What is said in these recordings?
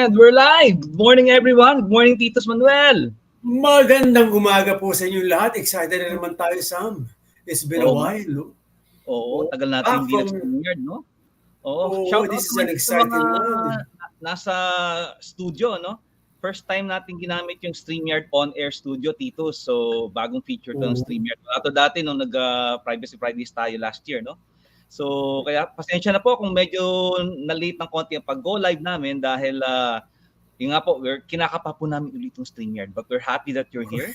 And we're live! Good morning everyone! Good morning Titos Manuel! Magandang umaga po sa inyo lahat. Excited na naman tayo, Sam. It's been a while, no? Oo, tagal natin hindi nag-stream, no? Oo, shout out this is naman an sa mga exciting one. nasa studio, no? First time natin ginamit yung StreamYard on-air studio, Titos. So, bagong feature to ng StreamYard. Ato dati nung nag-Privacy Fridays tayo last year, no? So, kaya pasensya na po kung medyo na-late ng konti ang pag-go live namin dahil yung nga po, kinakapa po namin ulit yung StreamYard. But we're happy that you're here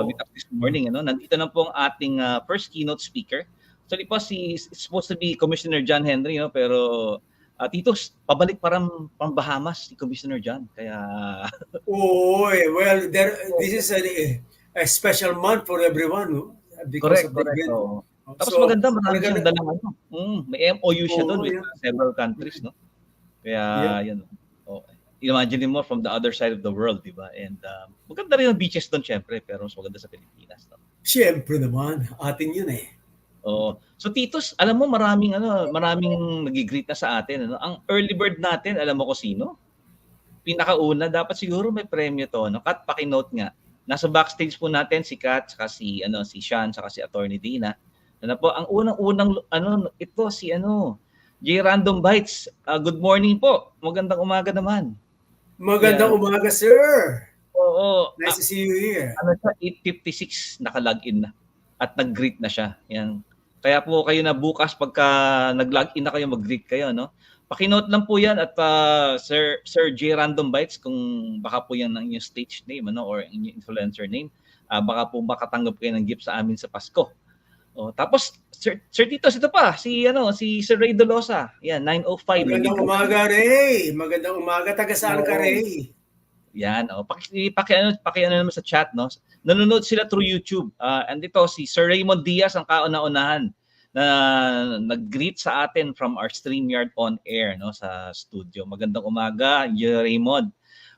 with us this morning. Ano? Nandito na po ang ating first keynote speaker. Actually po, it's supposed to be Commissioner John Henry, no? Pero Titos, pabalik parang Bahamas si Commissioner John. Kaya... well, this is a special month for everyone, no? Because correct. Tapos so, maganda, marami siyang dalang ano. May MOU siya doon with several countries, no? Kaya, yan. Imagine mo from the other side of the world, di ba? And maganda rin ang beaches doon, syempre, pero mas maganda sa Pilipinas. No? Syempre naman, atin yun eh. So Titos, alam mo maraming nagigreet na sa atin. Ano? Ang early bird natin, alam mo ko sino? Pinakauna, dapat siguro may premyo to. No? Kat, paki-note nga. Nasa backstage po natin si Kat, saka si Sean, saka si Atty. Dina. Ano po, ang unang ito si J Random Bytes. Good morning po. Magandang umaga naman. Magandang umaga, sir. Oo. Nice to see you here. 8:56 naka-login na at nag-greet na siya. Yan. Kaya po kayo na bukas pagka nag-login na kayo, mag-greet kayo, no? Paki-note lang po 'yan at Sir J Random Bytes kung baka po 'yan ang inyong stage name or inyong influencer name. Baka po makatanggap kayo ng gift sa amin sa Pasko. Tapos Sir Titos, ito pa si Sir Ray Dolosa. Yan, 9:05. Magandang umaga, Ray. Magandang umaga. Taga saan ka, Ray? Yan, paki naman sa chat, no. Nanonood sila through YouTube. And ito si Sir Raymond Diaz ang kauna-unahan na nag-greet sa atin from our StreamYard on air, no, sa studio. Magandang umaga, Raymond.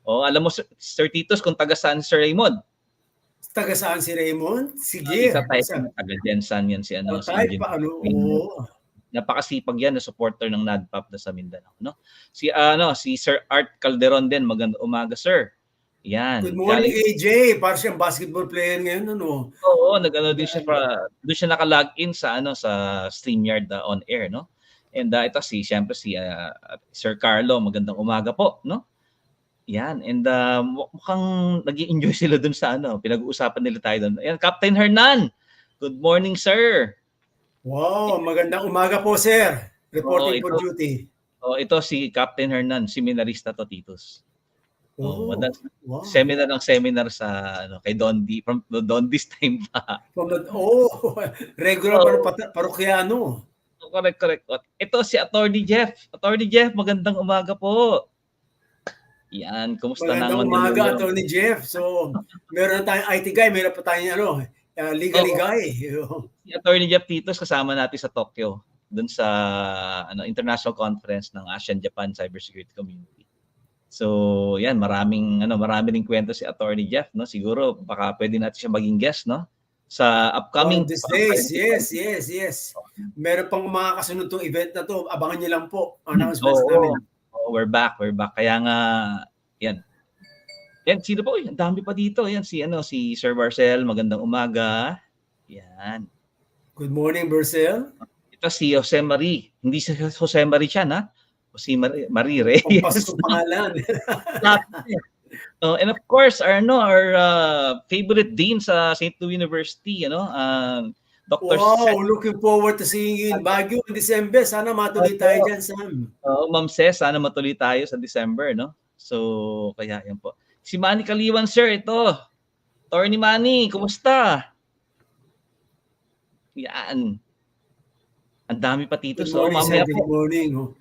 Alam mo Sir Titos kung taga saan Sir Raymond? Taga saan si Raymond? Sige. Isa tayo taga Jensan yan si napakasipag yan na supporter ng NADPOP na sa Mindanao, no? Si Sir Art Calderon din, magandang umaga, sir. Yan. Good morning, AJ. Para siyang basketball player ngayon, ano? Oo, din siya doon siya naka-login sa sa StreamYard on air, no? And ito siyempre si Sir Carlo, magandang umaga po, no? Yan, and mukhang nag-i-enjoy sila dun sa pinag-uusapan nila tayo doon. Ayan, Captain Hernan. Good morning, sir. Wow, magandang umaga po, sir. Reporting for duty. Ito si Captain Hernan, seminarista to, Titos. Wow. Seminar sa kay Dondi from Dondi's time pa. Regular parokyano. Correct. Ito si Atty. Jeff. Atty. Jeff, magandang umaga po. Yan, kumusta na naman? Magandang umaga, Atty. Jeff. So, meron na tayong IT guy, meron pa tayong legal guy. Si Atty. Jeff Titos kasama natin sa Tokyo, dun sa international conference ng ASEAN-Japan Cybersecurity Community. So, yan, marami ring kwento si Atty. Jeff, no? Siguro baka pwede natin siya maging guest, no? Sa upcoming these days. Yes. Meron pang mga kasunod tong event na to. Abangan niyo lang po ang announcements namin. We're back. Kaya nga, yan. Yan, sino po? Ang dami pa dito. Yan, si Sir Barcel. Magandang umaga. Yan. Good morning, Barcel. Ito si Jose Marie. Hindi si Jose Marie siya, ha? Si Marie Reyes. Pampasok pangalan. And of course, our favorite dean sa St. Louis University, Dr. Wow, looking forward to seeing you in Baguio in December. Sana matuloy tayo dyan, Sam. Ma'am Ces, sana matuloy tayo sa December, no? So, kaya yan po. Si Manny Kaliwan, sir, ito. Atty. Manny, kumusta? Yan. Ang dami pa dito. Good morning, sir. Good morning.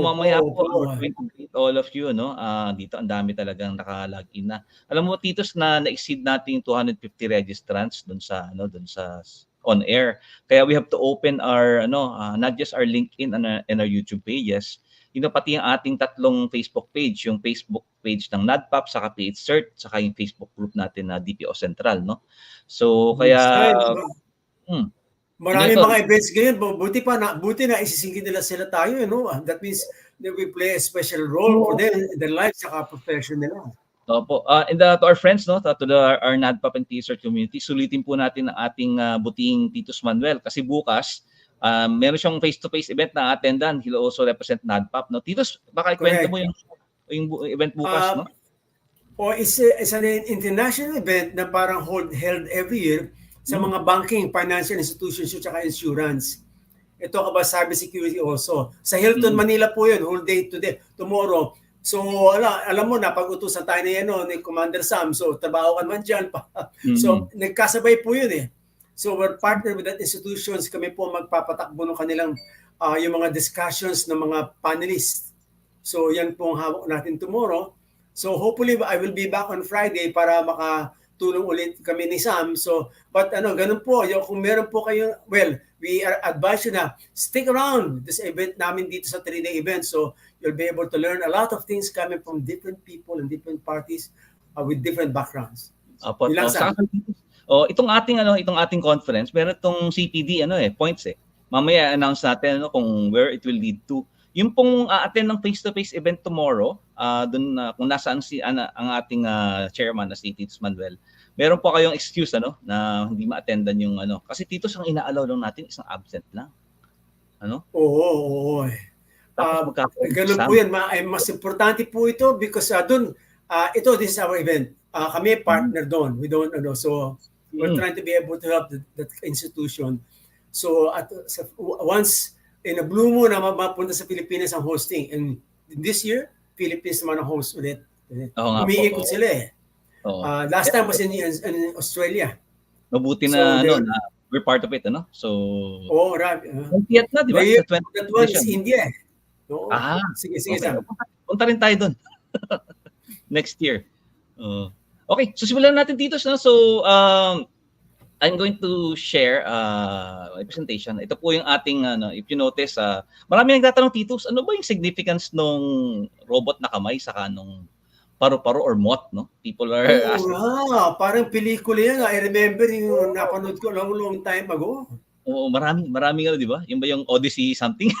Mamaya po. Going to greet all of you, no? Dito, ang dami talagang naka-login na. Alam mo, Titos, na na-exceed natin yung 250 registrants dun sa on air. Kaya we have to open our not just our LinkedIn and our YouTube pages, pati ang ating tatlong Facebook page, yung Facebook page ng NADPOP, saka PH-CERT, saka yung Facebook group natin na DPO Central, no? So kaya maraming mga events ngayon, buti na isisingin nila sila tayo, That means we play a special role for them in their lives saka profession nila. Opo. And to our friends, no, our NADPOP and PH-CERT community, sulitin po natin ang ating buting Titus Manuel kasi bukas meron siyang face-to-face event na attendan. He'll also represent NADPOP. No? Titus, baka ikwento mo yung event bukas, no? It's an international event na parang held every year sa mga banking, financial institutions at insurance. Ito about cybersecurity also. Sa Hilton, Manila po yun, whole day today, tomorrow. So, alam mo na, pag-utusan tayo ni Commander Sam, so trabaho ka naman dyan. So, nagkasabay po yun eh. So, we're partnered with that institutions. Kami po magpapatakbo ng kanilang yung mga discussions ng mga panelists. So, yan po ang hawak natin tomorrow. So, hopefully, I will be back on Friday para makatulong ulit kami ni Sam. So, but ganun po, kung meron po kayo, well, we advise you na stick around this event namin dito sa 3-day event. So, you'll be able to learn a lot of things coming from different people and different parties with different backgrounds. Opo. Itong ating conference, meron itong CPD points eh. Mamaya announce natin kung where it will lead to. Yung pong attend ng face-to-face event tomorrow, dun kung nasaan ang ating chairman na si Titus Manuel, meron po kayong excuse na hindi ma-attendan yung kasi Titus ang ina-allow lang natin isang absent lang. Oo. Ganun po yan. Mas importante po ito because this is our event. Kami partner doon. We don't so we're trying to be able to help that institution. So once in a blue moon na mapunta sa Pilipinas ang hosting, and this year Philippines naman ang host ulit. Umiikot sila eh. Last time was in Australia. Mabuti na we're part of it, So right. 20th na, di ba? That one is India. Sige. Punta rin tayo doon. Next year. Okay, so simulan natin dito. So, I'm going to share a presentation. Ito po yung ating, if you notice, marami nagtatanong, Titus, ano ba yung significance nung robot na kamay saka nung paru-paro or moth, no? People are asking. Parang pelikula yan. I remember yung napanood ko long time ago. Oo, marami di ba? Yung ba yung Odyssey something?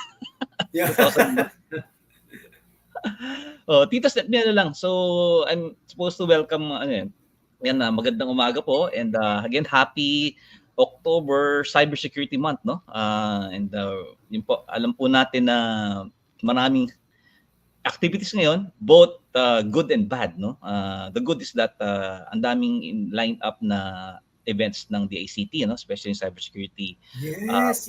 Yeah. Titus, let me lang. So, I'm supposed to welcome, magandang umaga po. And again, happy October Cybersecurity Month, no? And yun po, alam po natin na maraming activities ngayon, both good and bad, no? The good is that ang daming lined up na events ng DICT, especially in cybersecurity. Yes.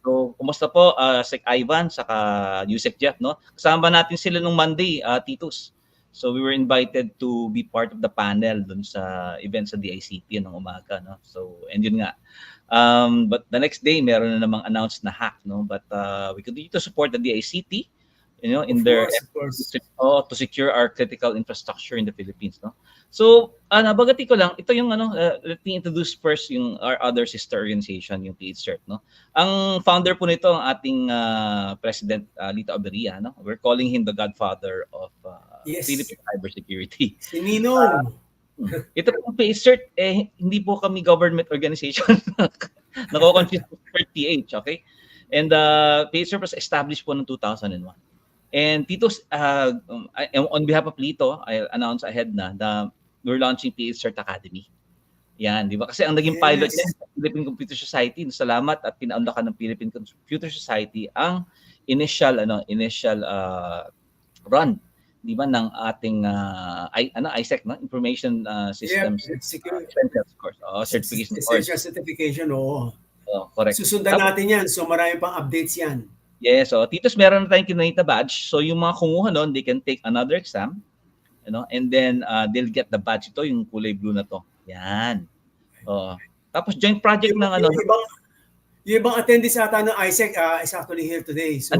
So, kumusta po Sec Ivan saka Yusek Jeff, no? Kasama natin sila nung Monday, Titus. So we were invited to be part of the panel dun sa event sa DICT ng umaga, no? So, and yun nga. But the next day meron na namang announced na hack, no? But we continue to support the DICT, in their efforts to secure our critical infrastructure in the Philippines, no? So, nabagati ko lang, ito yung let me introduce first yung our other sister organization, yung PH-CERT, no? Ang founder po nito ang ating President Lito Aberia, no? We're calling him the godfather of Philippine cybersecurity. Si Ninong. Ito po PH-CERT, hindi po kami government organization. Nako-confuse po PH, okay? And PH-CERT was established po noong 2001. And Titus, on behalf of Lito, I announced ahead na we're launching PH-CERT Academy. Yan, di ba? Kasi ang naging pilot niya, Philippine Computer Society, salamat at pinaunlakan ng Philippine Computer Society ang initial run, di ba, ng ating ISEC, no? Information Systems Security course. Certification course. Certification, oo. Correct. Susundan natin yan. So marami pang updates yan. Yes, so Titus, meron na tayong kinanita badge. So yung mga kumuha noon, they can take another exam, and then they'll get the badge. Ito, yung kulay blue na to. Yan. Tapos joint project ng Yung ibang attendees ata ng ISEC is actually here today. So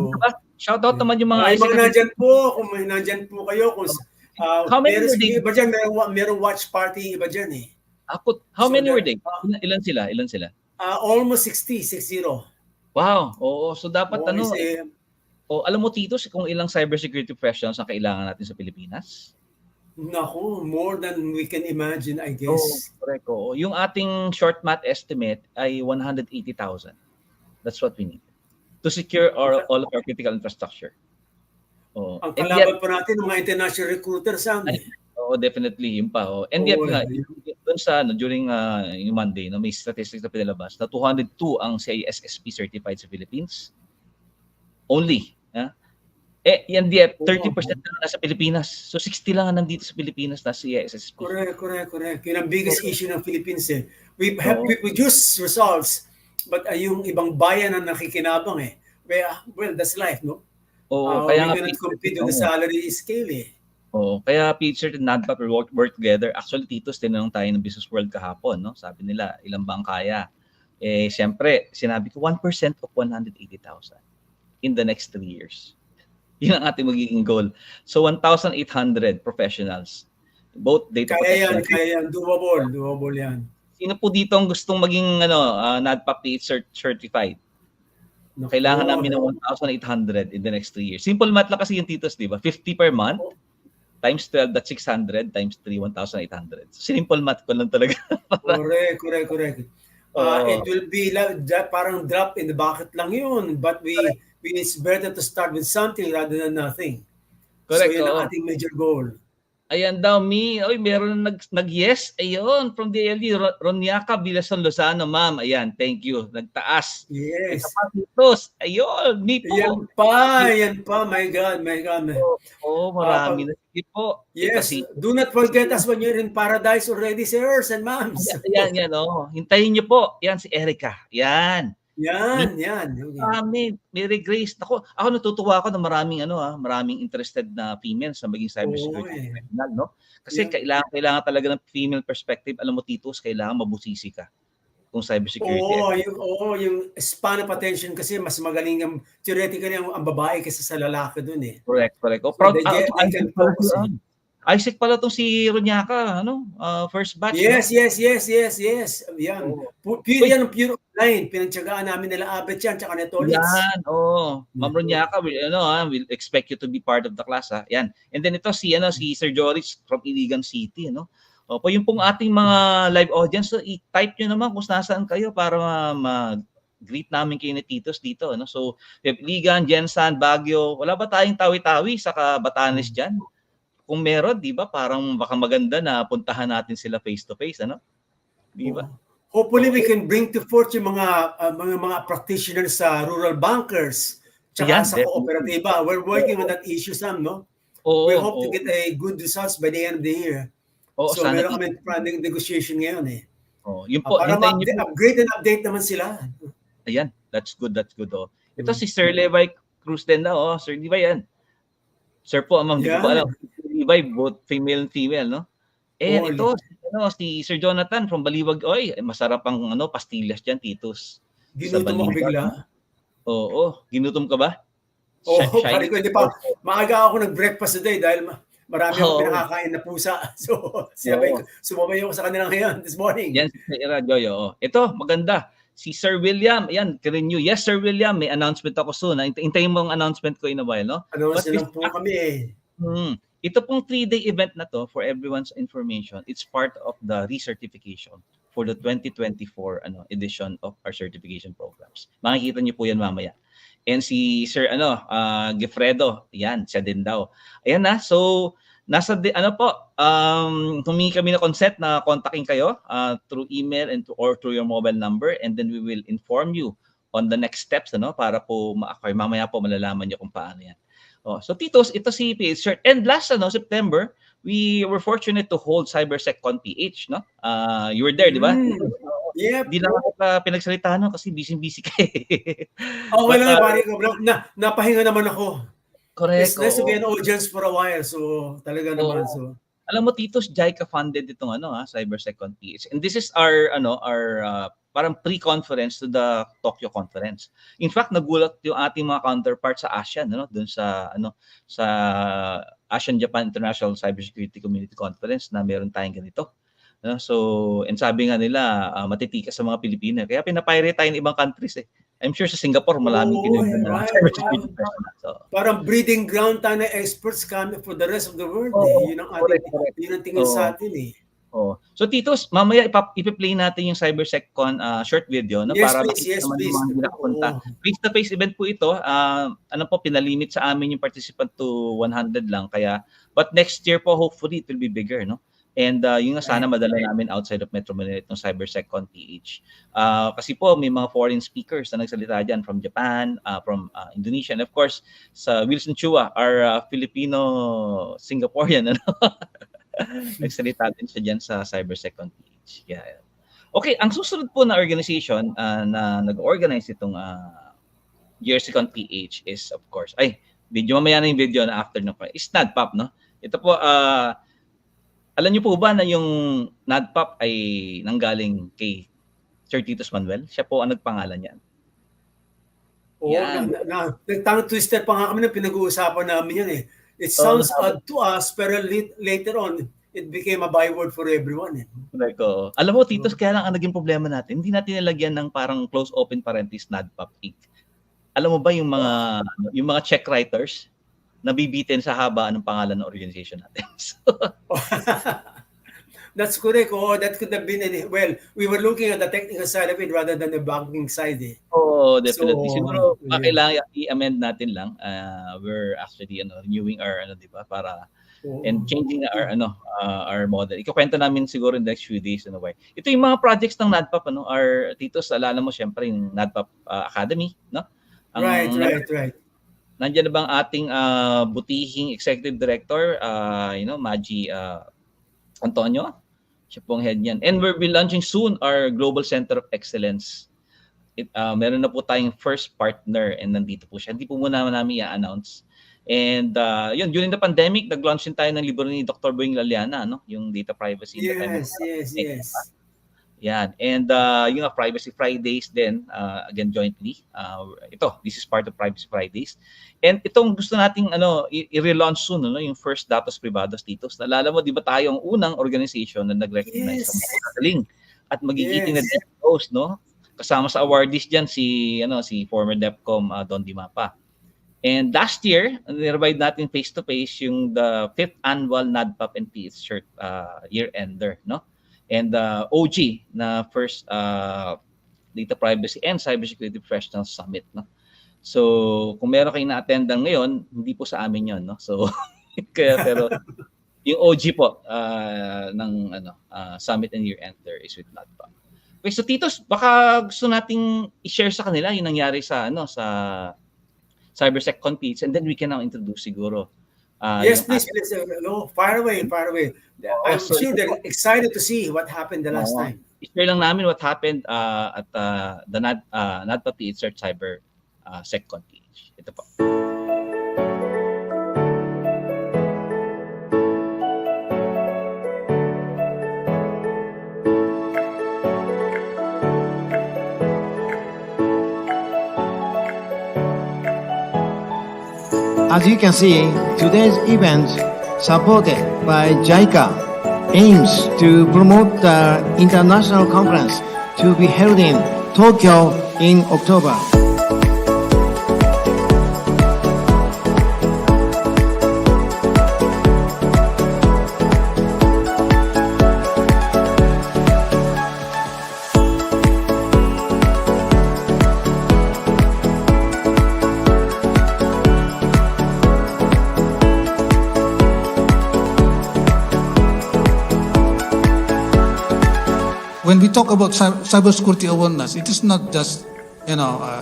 shout out naman yung mga ISEC. Nandyan po, kung may nandyan po kayo, kung how many were they? Iba dyan, merong watch party, iba dyan eh. How many were they? Ilan sila? Almost 60. Wow. Oo, so dapat alam mo, Titus, kung ilang cybersecurity professionals ang kailangan natin sa Pilipinas? Naku, more than we can imagine, I guess. Correct. Yung ating short math estimate ay 180,000. That's what we need to secure all of our critical infrastructure. Oo. Ang And yet, kalaban pa natin ng mga international recruiters, Sam. oo, definitely, yun pa. Oh. And yet nga, doon sa, during yung Monday, may statistics na pinalabas na 202 ang CISSP certified sa Philippines. Only. And yet, 30% na nasa Pilipinas. So, 60 lang ang nandito sa Pilipinas na CISSP. Correct. Yun ang biggest issue ng Philippines eh. We produce results, but yung ibang bayan ang nakikinabang eh. Well, that's life, no? Kaya we nga, cannot compete with the salary scale eh. Kaya PH-CERT and NADPOP work together. Actually, Titos, tinanong tayo ng Business World kahapon, no? Sabi nila, ilan ba ang kaya? Siyempre, sinabi ko, 1% of 180,000 in the next 3 years. Yun ang ating magiging goal. So, 1,800 professionals. Both data protection. Kaya yan. Doable yan. Sino po dito ang gustong maging NADPOP PH-CERT certified? Kailangan namin ng 1,800 in the next 3 years. Simple math lang kasi yung Titos, di ba? 50 per month times 12, that's 600 times 3, 1,800. So, simple math ko lang talaga. Correct. It will be like parang drop in the bucket lang yun. But it's better to start with something rather than nothing. Correct. So, yun ang ating major goal. Ayan daw, meron nag-yes. Ayun, from DLD, Ronyaka, Bilason, Lozano, ma'am. Ayan, thank you. Nagtaas. Yes. Ito, ayun, me po. Yan pa. My God. Marami na. Sige po. Yes. Do not forget us when you're in paradise already, sirs and ma'ams. Yan. Hintayin niyo po. Yan, si Erica. Yan. Yan. Mary Grace. Ako natutuwa ako na maraming interested na females na maging cybersecurity professional, no? Kasi kailangan talaga ng female perspective. Alam mo, Titos, kailangan mabusisi ka kung cybersecurity. Yung span of attention kasi mas magaling theoretically ang babae kaysa sa lalaki dun eh. Correct. Proud they can focus Isaac pala tong si Ronyaka, first batch. Yes. Yan. Pure online. Pinagtyagaan namin nila Abet yan, tsaka Netolits. Yan, Ma'am Ronyaka, we'll expect you to be part of the class, ha. Yan. And then ito si Sir Joris from Iligan City, Opo, yung pong ating mga live audience, so i-type nyo naman kung nasaan kayo para mag-greet namin kayo ni Titos dito, So, Iligan, Jensan, Baguio, wala ba tayong tawi-tawi sa Batanes dyan? Kung meron, di ba, parang baka maganda na puntahan natin sila face-to-face, Di ba? Hopefully, we can bring to forth yung mga practitioners sa rural bankers tsaka sa kooperatiba. We're working on that issue, Sam, no? We hope to get a good results by the end of the year. So, meron kami planning negotiation ngayon eh. Yun po, para upgrade and update naman sila. Ayan, that's good. Ito si Sir Levi Cruz din na, Sir Levi yan. Sir po, ma'am, hindi ko alam. Levi, both female and female, no? Ito, si Sir Jonathan from Baliwag. Masarap ang pastillas dyan, Titos. Ginutom mo bigla? Oo, ginutom ka ba? Pari ko, hindi pa. Maaga ako nag-breakfast today dahil marami akong pinakakain na pusa. So, sumabay ako sa kanila ngayon this morning. Yan, si Joyo. Ito, maganda. Si Sir William, ayan, renew. Yes, Sir William, may announcement ako soon. Hintayin mo ang announcement ko in a while, no? Announcement po kami Ito pong 3-day event na to, for everyone's information, it's part of the recertification for the 2024 edition of our certification programs. Makikita niyo po yan mamaya. And si Sir Gifredo, yan, siya din daw. Ayan na, so humingi kami na consent na kontakin kayo through email or through your mobile number, and then we will inform you on the next steps para po mamaya po malalaman niyo kung paano yan. So Titos, ito si PH-CERT. And last September, we were fortunate to hold CyberSecConPH, no? You were there, di ba? Yeah. Di lang ako pinagsalitahan kasi busy ka eh. Wala, pare ko. Napahinga naman ako. Correct. It's nice to be an audience for a while. So, talaga naman. So, alam mo, Titos, JICA funded itong CyberSecConPH. And this is our parang pre-conference to the Tokyo conference. In fact, nagulat yung ating mga counterparts sa ASEAN, doon sa sa ASEAN Japan International Cybersecurity Community Conference na meron tayong ganito. So, and sabi nga nila, matitikas sa mga Pilipino. Kaya pinapirate tayo ng ibang countries eh. I'm sure sa Singapore, maraming Pinoy na cybersecurity professionals. So, parang breeding ground tayo na experts coming for the rest of the world. Yun ang tingin sa atin eh. Oo. So Titos, mamaya ipi-play natin yung CyberSecCon short video, no, Yes, para please. makita Yes, naman yung please. mga hindi nakapunta. Oo. Face-to-face event po ito. Ano po, pinalimit sa amin yung participant to 100 lang. Kaya, but next year po, hopefully, it will be bigger, no? And yun nga, sana Right. madala namin outside of Metro Manila itong CyberSecConPH. Kasi po, may mga foreign speakers na nagsalita dyan from Japan, from Indonesia, and of course, sa Wilson Chua, our Filipino-Singaporean, ano? Nagsalita din siya dyan sa CyberSecConPH. Yeah. Okay, ang susunod po na organization na nag-organize itong GRCConPH is, of course, video, mamaya na yung video na after no, is NADPOP, no? Ito po, alam niyo po ba na yung NADPOP ay nanggaling kay Sir Titus Manuel? Siya po ang nagpangalan yan. Oo, Yan. nagtanong twister pa nga kami na pinag-uusapan namin yan eh. It sounds odd to us, pero later on, it became a byword for everyone. Eh. Correct. Alam mo, Titos, kaya lang ang naging problema natin, hindi natin nilagyan ng parang close open parenthesis NADPOP Inc. Alam mo ba yung mga check writers nabibitin sa haba ng pangalan ng organization natin? So, that's correct. Oh, that could have been well, we were looking at the technical side of it rather than the banking side. Eh. Oh, definitely. So, siguro kailangan i-amend natin lang. We're actually renewing our di ba, para and changing our model. Ikukwento namin siguro in the next few days why. Ito yung mga projects ng NADPOP our Titos, alala mo syempre yung NADPOP Academy, no? Right. Nandiyan na bang ating butihing executive director, Maji Antonio? Siya pong head niyan. And we'll be launching soon our Global Center of Excellence. Meron na po tayong first partner and nandito po siya. Hindi po muna namin i-announce. And during the pandemic, nag-launch din tayo ng libro ni Dr. Boying Laliana, no? Yung Data Privacy. Yes. Yan. And yung Privacy Fridays din, again, jointly. This is part of Privacy Fridays. And itong gusto nating i-relaunch soon, yung first Datos Privados dito. Naalala mo, di ba tayo ang unang organization na nag-recognize sa mga kagaling at magigiting na DPOs, no? Kasama sa awardees dyan si former DEPCOM Don Dimapa. And last year, nirevide natin face-to-face yung the 5th annual NADPOP and PH-CERT year-ender, no? And OG na first Data Privacy and Cybersecurity Professionals Summit, no? So, kung meron kayong na-attendan ngayon, hindi po sa amin 'yon, no? So, pero yung OG po ng Summit and year-ender is with NADPOP. Okay, so Titos, baka gusto nating i-share sa kanila yung nangyari sa sa CyberSecConPH, and then we can now introduce siguro. Yes, please. No, fire away. I'm sure they're excited to see what happened the last time. I-share lang namin what happened at the NADPOP PH-CERT CyberSecConPH. Ito po. As you can see, today's event, supported by JICA, aims to promote the international conference to be held in Tokyo in October. When we talk about cybersecurity awareness, it is not just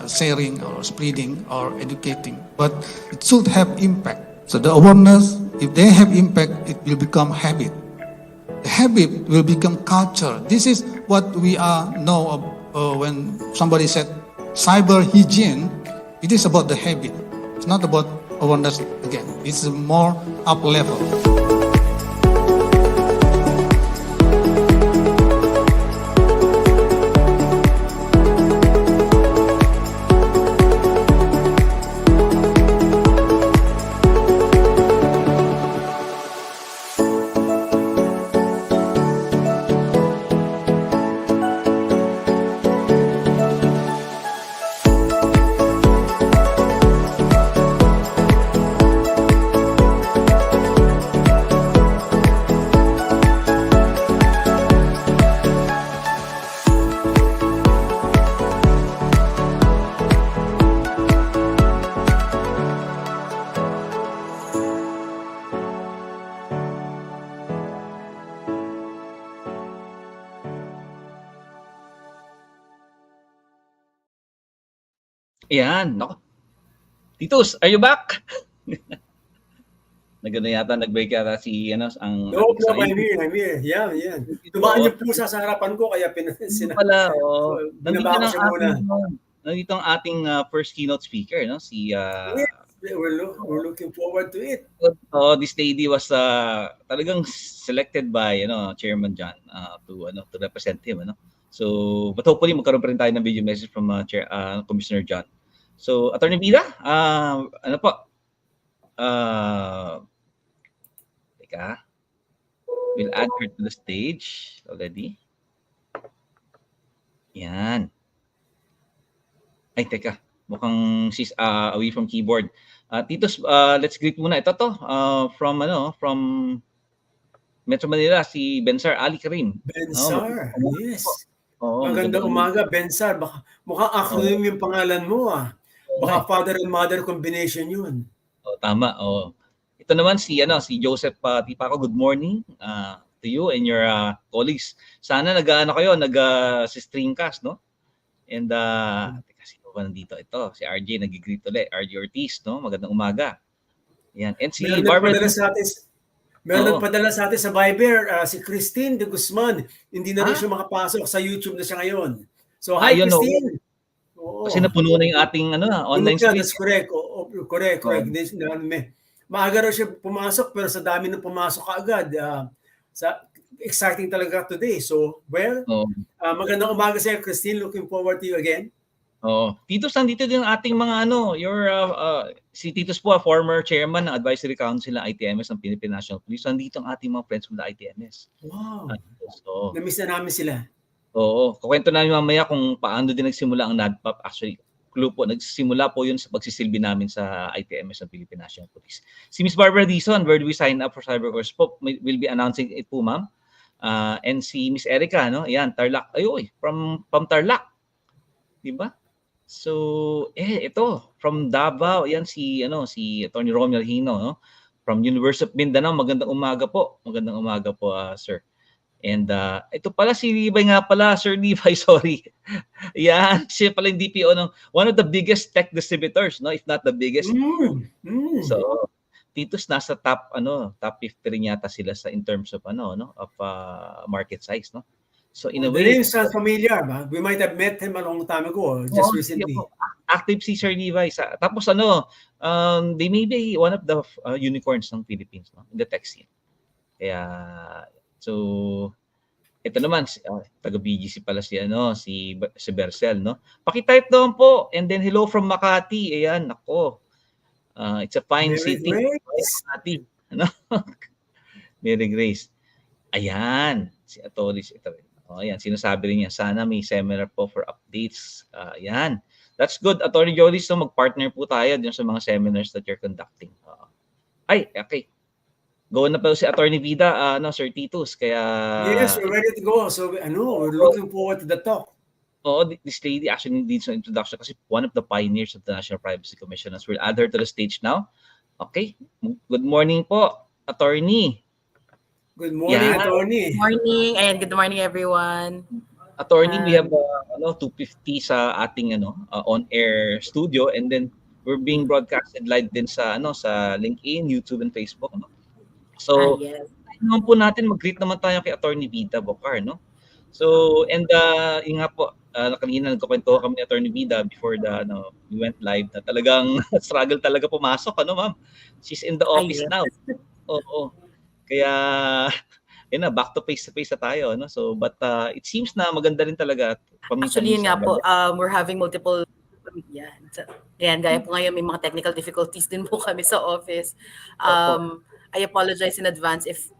sharing or spreading or educating, but it should have impact. So the awareness, if they have impact, it will become habit. The habit will become culture. This is what we know when somebody said cyber hygiene. It is about the habit. It's not about awareness again. It's more up level. Ayan, nako. Titos, are you back? Nagano yata, nag-break yata si ang No, ating I'm side. here, I'm here. Yan, yan. Tumaan Oo. yung pusa sa harapan ko, kaya Yun pala, oo. Nandito binaba ko na siya ang muna. nandito ang ating first keynote speaker, no? Si Yes, we're looking forward to it. this lady was talagang selected by Chairman John to represent him, So, but hopefully magkaroon pa rin tayo ng video message from Commissioner John. So, Attorney Vida, ano po? Teka. We'll add her to the stage already. Yan. Ay, teka. Mukhang she's away from keyboard. Titos, let's greet muna. Ito from Metro Manila, si Bensar Ali Karim. Bensar, yes. Magandang umaga, Bensar. Baka, mukhang acronym yung pangalan mo, ah. Baka father and mother combination yun. Tama. Ito naman si Joseph Tipako. Good morning to you and your colleagues. Sana si streamcast, no? And teka, sino ba nandito? Ito, si RJ nag-greet ulit. RJ Ortiz, no? Magandang umaga. Yan. And si Barbara. Meron nagpadala sa atin sa Viber, si Christine de Guzman. Hindi na rin siya makapasok sa YouTube na siya ngayon. So, hi Christine! Kasi napuno na yung ating online stream. That's correct. Correct. Maaga raw siya pumasok pero sa dami ng pumasok kaagad. Exciting talaga today. So, magandang umaga sa iyo, Christine. Looking forward to you again. Titos, nandito din ang ating mga si Titos po, former chairman ng Advisory Council ng ITMS ng Philippine National Police. Nandito ang ating mga friends from the ITMS. Wow. Na-miss na namin sila. Kukwento namin mamaya kung paano din nagsimula ang NADPOP. Actually, clue po, nagsimula po yun sa pagsisilbi namin sa ITMS ng Philippine National Police. Si Ms. Barbara Dizon, where do we sign up for cyber course po? We'll be announcing it po, ma'am. And si Ms. Erica, ayan, Tarlac. From Tarlac. Diba? So, ito, from Davao, ayan si Atty. Romeo Hino, no? From University of Mindanao. Magandang umaga po. Sir. And ito pala si Levi nga pala, Sir Levi, sorry. Yan, siya pala yung DPO ng one of the biggest tech distributors, no, if not the biggest. So, Titos nasa top 50 rin yata sila in terms of market size, no. So in a way, the name sounds familiar, ba? We might have met him a long time ago, just recently. Active si Sir Levi. Tapos they may be one of the unicorns ng Philippines, no, in the tech scene. Kaya so ito naman taga BGC pala si Bercel, no. Paki-type doon po, and then hello from Makati. Ayan, nako. It's a fine city. Makati, ano? Mary Grace. Ayan, si Atoris ito. Ayan, sinasabi rin niya, sana may seminar po for updates. Ayan. That's good. Atty. Jolis, so mag-partner po tayo din sa mga seminars that you're conducting. Okay. Go na pa si Atty. Vida, Sir Titus. Kaya yes, we're ready to go. So, we're looking forward to the talk. This lady actually needs an introduction kasi one of the pioneers of the National Privacy Commission. As we'll add her to the stage now. Okay. Good morning po, Attorney. Good morning, Attorney. Good morning, and good morning, everyone. Attorney, we have 250 sa ating on-air studio, and then we're being broadcasted live din sa LinkedIn, YouTube, and Facebook. So, yes. naman po natin mag-greet naman tayo kay Attorney Vida Bocar, no? So, and yung nga po, kanina nagkukwento kami ni Attorney Vida before we went live na talagang struggle talaga pumasok, ma'am? She's in the office now. Oo. Kaya back to face na tayo, no? So but it seems na maganda rin talaga actually yun nga po, we're having multiple gaya po ngayon may mga technical difficulties din po kami sa office. I apologize in advance if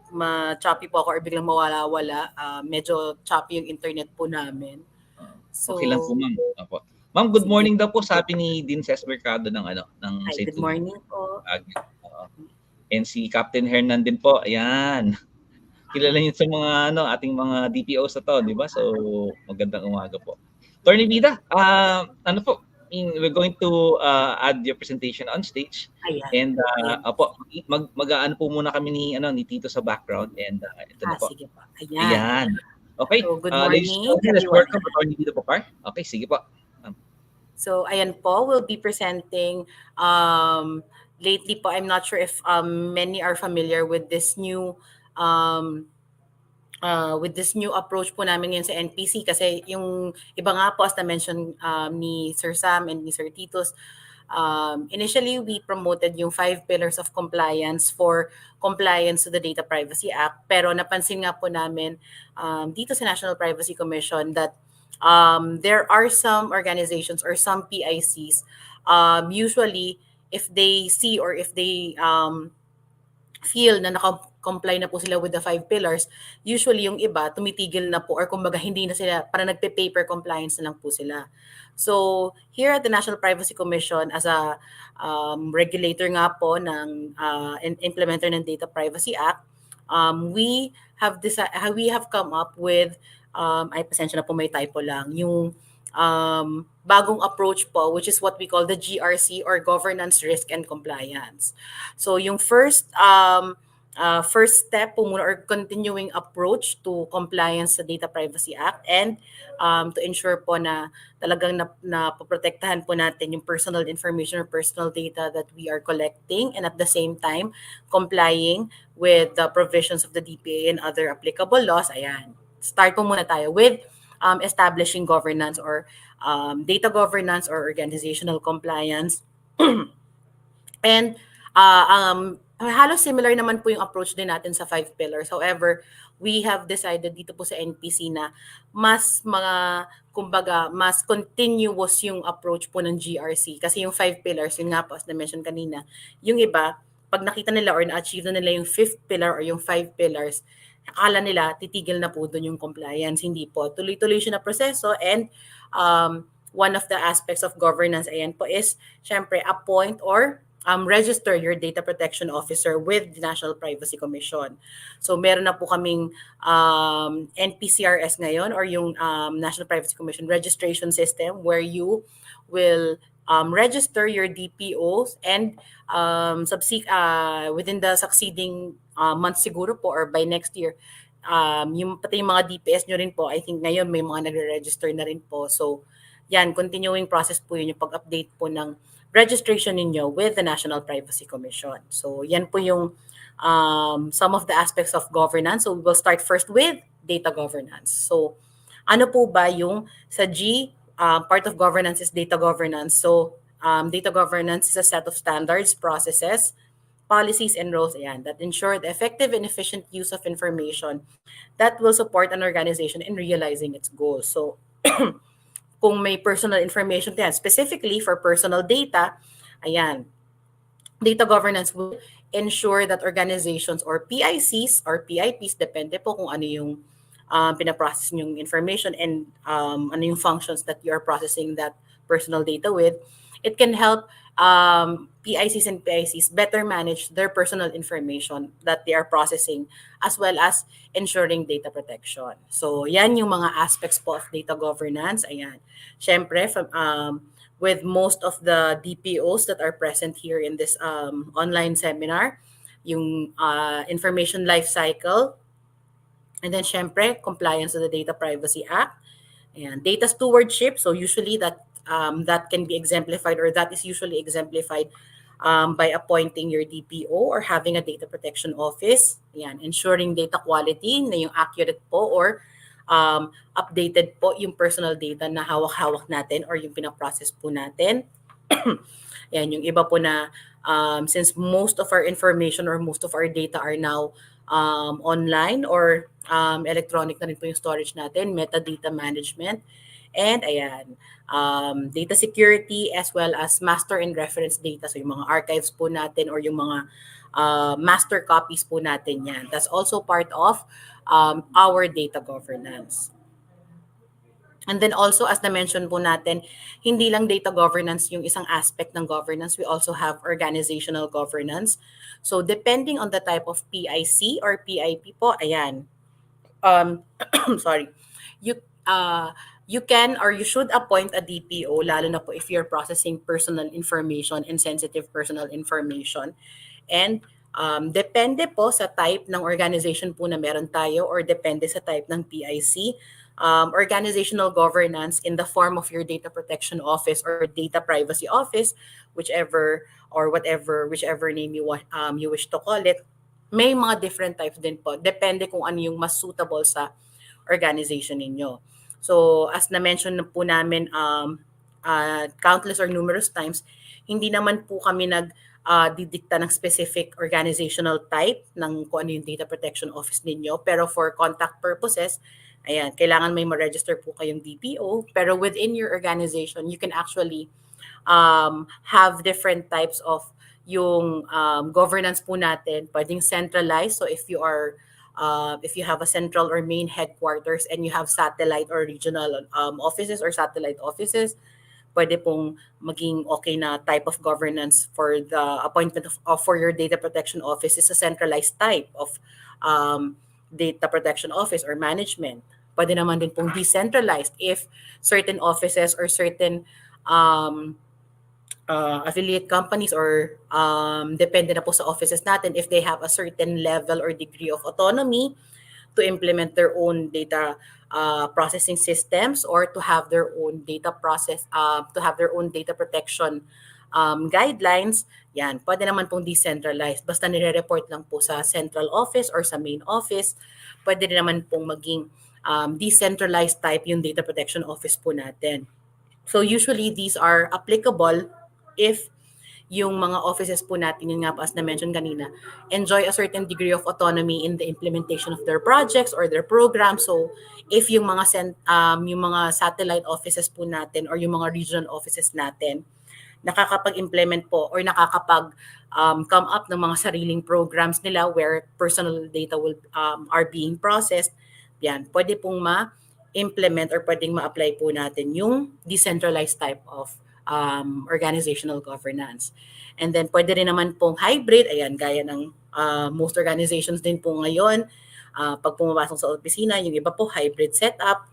choppy po ako or biglang mawala-wala. Medyo choppy yung internet po namin. So okay lang po, ma'am. Opo. Ma'am, good morning daw po, sabi ni Dean Cesar Mercado ng good morning po. And si Captain Hernan din po. Ayan. Kilala niyo sa mga ating mga DPOs na to, di ba? So, magandang umaga po. Attorney Vida, we're going to add your presentation on stage. And mag-aano po muna kami ni Tito sa background, and ito na po. Sige po. Ayan. Okay. So, good morning. Let's welcome Attorney Vida Bocar. Okay, sige po. So, ayan po, we'll be presenting lately po. I'm not sure if many are familiar um, with this new approach po namin ngayon sa NPC kasi yung iba nga po as na-mention ni Sir Sam and ni Sir Titus, initially we promoted yung 5 pillars of compliance for compliance to the Data Privacy Act, pero napansin nga po namin dito sa National Privacy Commission that there are some organizations or some PICs usually if they see or if they feel na naka-comply na po sila with the 5 pillars, usually yung iba tumitigil na po or kumbaga hindi na sila, para nagpe-paper compliance na lang po sila. So here at the National Privacy Commission as a regulator nga po ng implementer ng Data Privacy Act, we have come up with ay pasensya na po may typo lang, yung bagong approach po, which is what we call the GRC or Governance, Risk and Compliance. So yung first step po muna or continuing approach to compliance sa Data Privacy Act and to ensure po na talagang napoprotektahan po natin yung personal information or personal data that we are collecting and at the same time complying with the provisions of the DPA and other applicable laws. Ayan. Start po muna tayo with establishing governance or data governance or organizational compliance. And halos similar naman po yung approach din natin sa 5 pillars. However, we have decided dito po sa NPC na mas mas continuous yung approach po ng GRC. Kasi yung 5 pillars, yun nga po, as na-mention kanina, yung iba, pag nakita nila or na-achieve na nila yung 5th pillar or yung 5 pillars, akala nila titigil na po doon yung compliance. Hindi po. Tuloy-tuloy siya na proseso and one of the aspects of governance ayan po is syempre appoint or register your data protection officer with the National Privacy Commission. So meron na po kaming NPCRS ngayon or yung National Privacy Commission registration system where you will register your DPOs and within the succeeding month siguro po or by next year, yung pati yung mga DPS nyo rin po, I think ngayon may mga nagre-register na rin po. So yan, continuing process po yun yung pag-update po ng registration ninyo with the National Privacy Commission. So yan po yung some of the aspects of governance. So we will start first with data governance. So ano po ba yung sa G, part of governance is data governance. So data governance is a set of standards, processes, policies, and rules that ensure the effective and efficient use of information that will support an organization in realizing its goals. So kung may personal information yan, specifically for personal data, data governance will ensure that organizations or PICs or PIPs, depende po kung ano yung pinaprocess yung information and ano yung functions that you are processing that personal data with, it can help PICs and PICs better manage their personal information that they are processing as well as ensuring data protection. So yan yung mga aspects po of data governance. Ayan. Syempre, with most of the DPOs that are present here in this online seminar, yung information life cycle, and then syempre, compliance to the Data Privacy Act, and data stewardship. So usually that can be exemplified or that is usually exemplified by appointing your DPO or having a data protection office. Yan, ensuring data quality na yung accurate po or updated po yung personal data na hawak-hawak natin or yung pinaprocess po natin. Yan, yung iba po na since most of our information or most of our data are now online or electronic na rin po yung storage natin, metadata management, and data security as well as master and reference data. So yung mga archives po natin or yung mga master copies po natin yan. That's also part of our data governance. And then also, as na-mention po natin, hindi lang data governance yung isang aspect ng governance. We also have organizational governance. So depending on the type of PIC or PIP po, sorry, you can or you should appoint a DPO, lalo na po if you're processing personal information and sensitive personal information. And depende po sa type ng organization po na meron tayo or depende sa type ng PIC, organizational governance in the form of your data protection office or data privacy office, whichever name you wish to call it. May mga different types din po. Depende kung ano yung mas suitable sa organization ninyo. So, as na-mention na po namin countless or numerous times, hindi naman po kami didikta ng specific organizational type ng kung ano yung data protection office ninyo. Pero for contact purposes, ayan, kailangan may ma-register po kayong DPO. Pero within your organization, you can actually have different types of yung governance po natin. Pwedeng centralized. So if you have a central or main headquarters and you have satellite or regional offices or satellite offices, pwede pong maging okay na type of governance for the appointment for your data protection office is a centralized type of data protection office or management. Pwede naman din pong decentralized if certain offices or certain affiliate companies or depende na po sa offices natin if they have a certain level or degree of autonomy to implement their own data processing systems or to have their own data protection guidelines. Yan, pwede naman pong decentralized. Basta nire-report lang po sa central office or sa main office. Pwede rin naman pong maging decentralized type yung data protection office po natin. So usually these are applicable if yung mga offices po natin, yun nga po as na-mention kanina, enjoy a certain degree of autonomy in the implementation of their projects or their programs. So if yung mga satellite offices po natin or yung mga regional offices natin, nakakapag-implement po or come up ng mga sariling programs nila where personal data are being processed, yan, pwede pong ma-implement or pwedeng ma-apply po natin yung decentralized type of organizational governance. And then pwede rin naman pong hybrid, ayan, gaya ng most organizations din po ngayon, pag pumapasok sa opisina, yung iba po hybrid setup,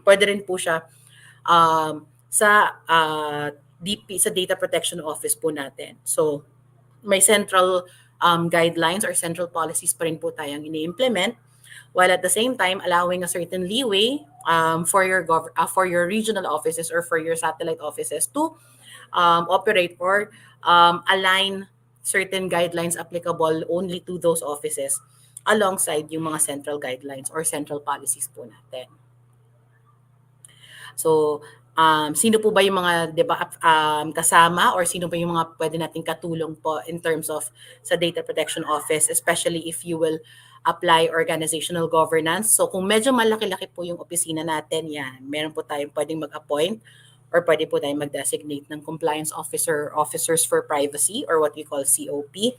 pwede rin po siya sa data protection office po natin. So may central guidelines or central policies pa rin po tayong ini-implement, while at the same time allowing a certain leeway for your regional offices or for your satellite offices to operate or align certain guidelines applicable only to those offices alongside yung mga central guidelines or central policies po natin. So, sino po ba yung mga kasama or sino ba yung mga pwede nating katulong po in terms of sa data protection office, especially if you will apply organizational governance. So kung medyo malaki-laki po yung opisina natin, yan, meron po tayong pwedeng mag-appoint or pwede po tayong mag-designate ng compliance officers for privacy or what we call COP.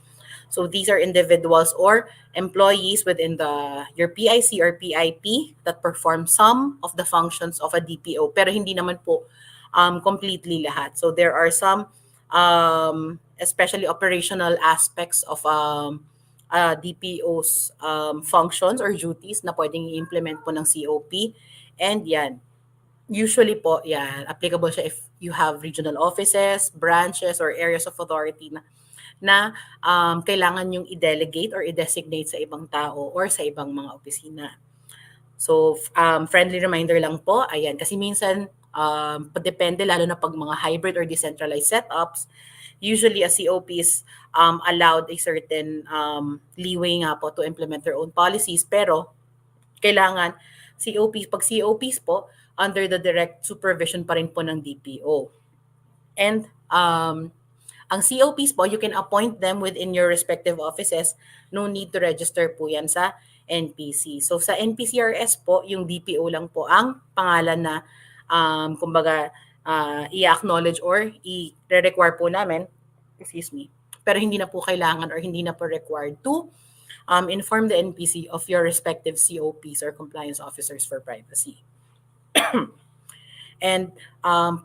So these are individuals or employees within your PIC or PIP that perform some of the functions of a DPO, pero hindi naman po completely lahat. So there are some especially operational aspects of DPO's functions or duties na pwedeng i-implement po ng COP. And yan, usually po, yan, applicable siya if you have regional offices, branches, or areas of authority na kailangan yung i-delegate or i-designate sa ibang tao or sa ibang mga opisina. So, friendly reminder lang po, ayan, kasi minsan, depende, lalo na pag mga hybrid or decentralized setups, usually a COP is allowed a certain leeway nga po to implement their own policies, pero kailangan pag COPs po, under the direct supervision pa rin po ng DPO. And ang COPs po, you can appoint them within your respective offices. No need to register po yan sa NPC. So sa NPCRS po, yung DPO lang po ang pangalan na kumbaga i-acknowledge or i-require po namin, pero hindi na po kailangan or hindi na po required to inform the NPC of your respective COPs or compliance officers for privacy. And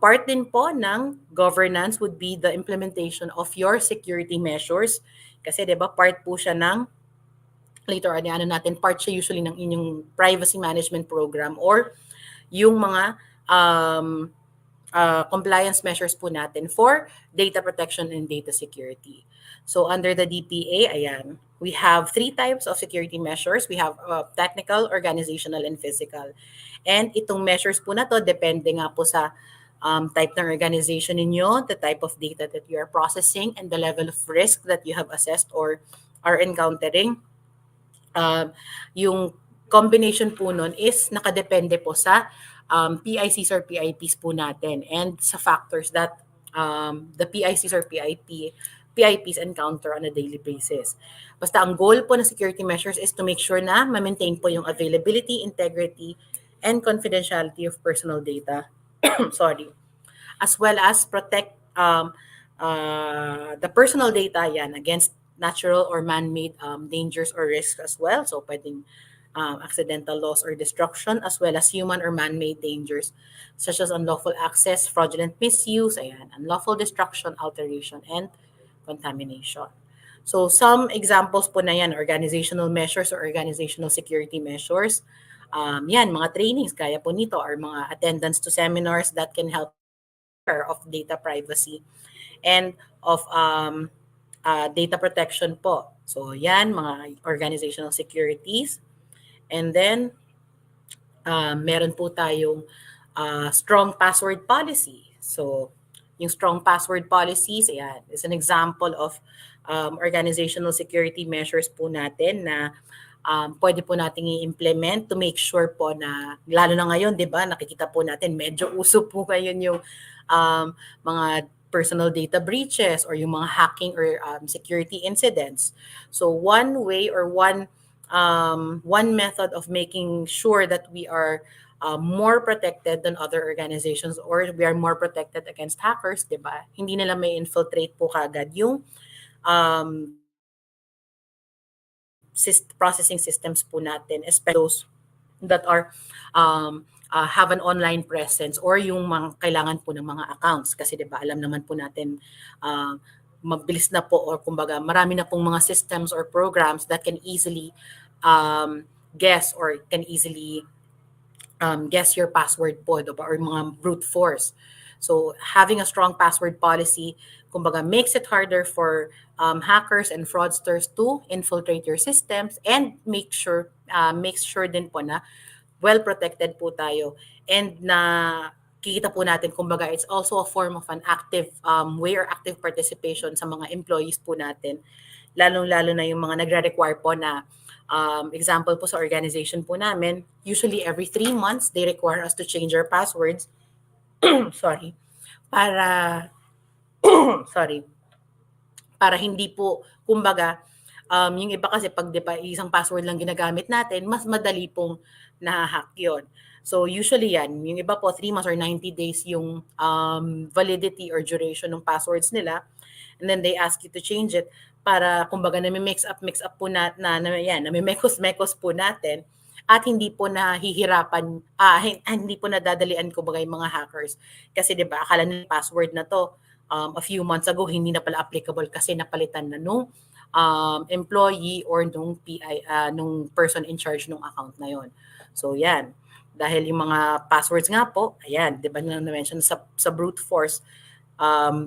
part din po ng governance would be the implementation of your security measures. Kasi 'di ba part po siya ng later on part siya usually ng inyong privacy management program or yung mga compliance measures po natin for data protection and data security. So under the DPA, ayan, we have 3 types of security measures. We have technical, organizational, and physical. And itong measures po na to, depende nga po sa type ng organization ninyo, the type of data that you are processing, and the level of risk that you have assessed or are encountering. Yung combination po nun is nakadepende po sa PICs or PIPs po natin and sa factors that the PICs or PIPs encounter on a daily basis. Basta ang goal po ng security measures is to make sure na ma-maintain po yung availability, integrity, and confidentiality of personal data. Sorry. As well as protect the personal data yan against natural or man-made dangers or risks as well. So pwedeng accidental loss or destruction as well as human or man-made dangers such as unlawful access, fraudulent misuse, ayan, unlawful destruction, alteration, and contamination. So some examples po na yan, organizational measures or organizational security measures. Yan, mga trainings, kaya po nito, or mga attendance to seminars that can help of data privacy and of data protection po. So yan, mga organizational securities. And then, meron po tayong strong password policy. So, yung strong password policies, ayan, is an example of organizational security measures po natin na pwede po nating i-implement to make sure po na, lalo na ngayon, di ba, nakikita po natin, medyo uso po ngayon yung mga personal data breaches or yung mga hacking or security incidents. So one way or one method of making sure that we are more protected than other organizations or we are more protected against hackers, di ba? Hindi nila may infiltrate po kagad yung processing systems po natin, especially those that are have an online presence or yung mga kailangan po ng mga accounts. Kasi di ba alam naman po natin mabilis na po or kumbaga marami na pong mga systems or programs that can easily guess or can easily guess your password po, diba? Or mga brute force. So having a strong password policy, kumbaga, makes it harder for hackers and fraudsters to infiltrate your systems and makes sure din po na well protected po tayo and na kikita po natin, kumbaga, it's also a form of an active way or active participation sa mga employees po natin, lalong-lalo na yung mga nagre-require po na example po sa organization po namin, usually every 3 months, they require us to change our passwords sorry, para para hindi po, kumbaga, yung iba kasi pag di ba, isang password lang ginagamit natin, mas madali pong nahahack yun. So usually yan, yung iba po 3 months or 90 days yung validity or duration ng passwords nila. And then they ask you to change it para kumbaga mix up po namimekos po natin at hindi po nahihirapan, hindi po nadadalian kumbaga yung mga hackers. Kasi 'di ba, akala nila password na to a few months ago hindi na pala applicable kasi napalitan na nung employee or nung nung person in charge nung account na yon. So yan. Dahil yung mga passwords nga po, ayan, 'di ba na-mention sa brute force,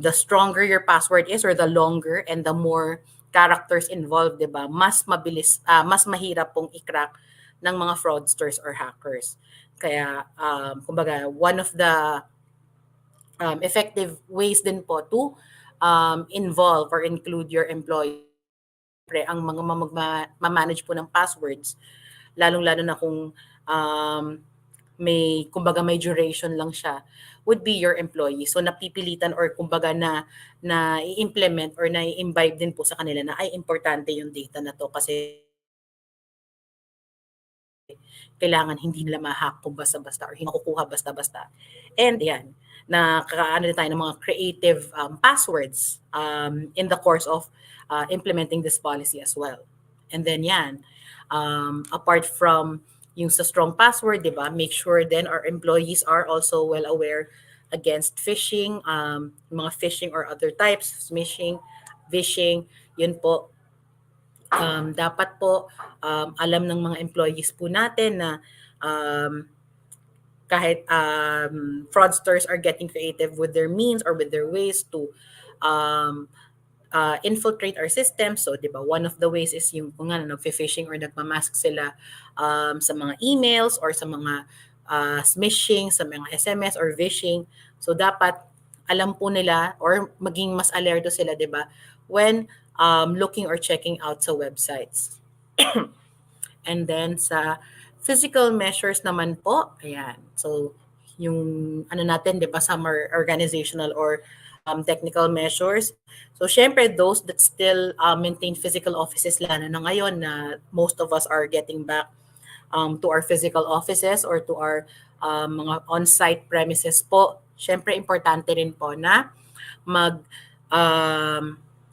the stronger your password is or the longer and the more characters involved, 'di ba? Mas mabilis, mas mahirap pong i-crack ng mga fraudsters or hackers. Kaya kumbaga one of the effective ways din po to involve or include your employee ang mga ma-manage po ng passwords, lalong-lalo na kung may duration lang siya, would be your employee. So napipilitan or kumbaga na i-implement or na i-imbibe din po sa kanila na ay importante yung data na to kasi kailangan hindi nila ma-hack kung basta-basta or hindi makukuha basta-basta. And yan, nakakaano din tayo ng mga creative passwords in the course of implementing this policy as well. And then yan, apart from yung sa strong password, di ba? Make sure then our employees are also well aware against phishing, mga phishing or other types, smishing, phishing, yun po. Dapat po alam ng mga employees po natin na kahit fraudsters are getting creative with their means or with their ways to um, infiltrate our system. So, di ba, one of the ways is yung kung ano, nag-phishing or nagmamask sila sa mga emails or sa mga smishing, sa mga SMS or phishing. So, dapat alam po nila or maging mas alerto sila, di ba, when looking or checking out sa websites. And then sa physical measures naman po, ayan. So, yung ano natin, di ba, some are organizational or technical measures. So, syempre, those that still maintain physical offices, lalo na ngayon na most of us are getting back to our physical offices or to our mga on-site premises po. Syempre, importante rin po na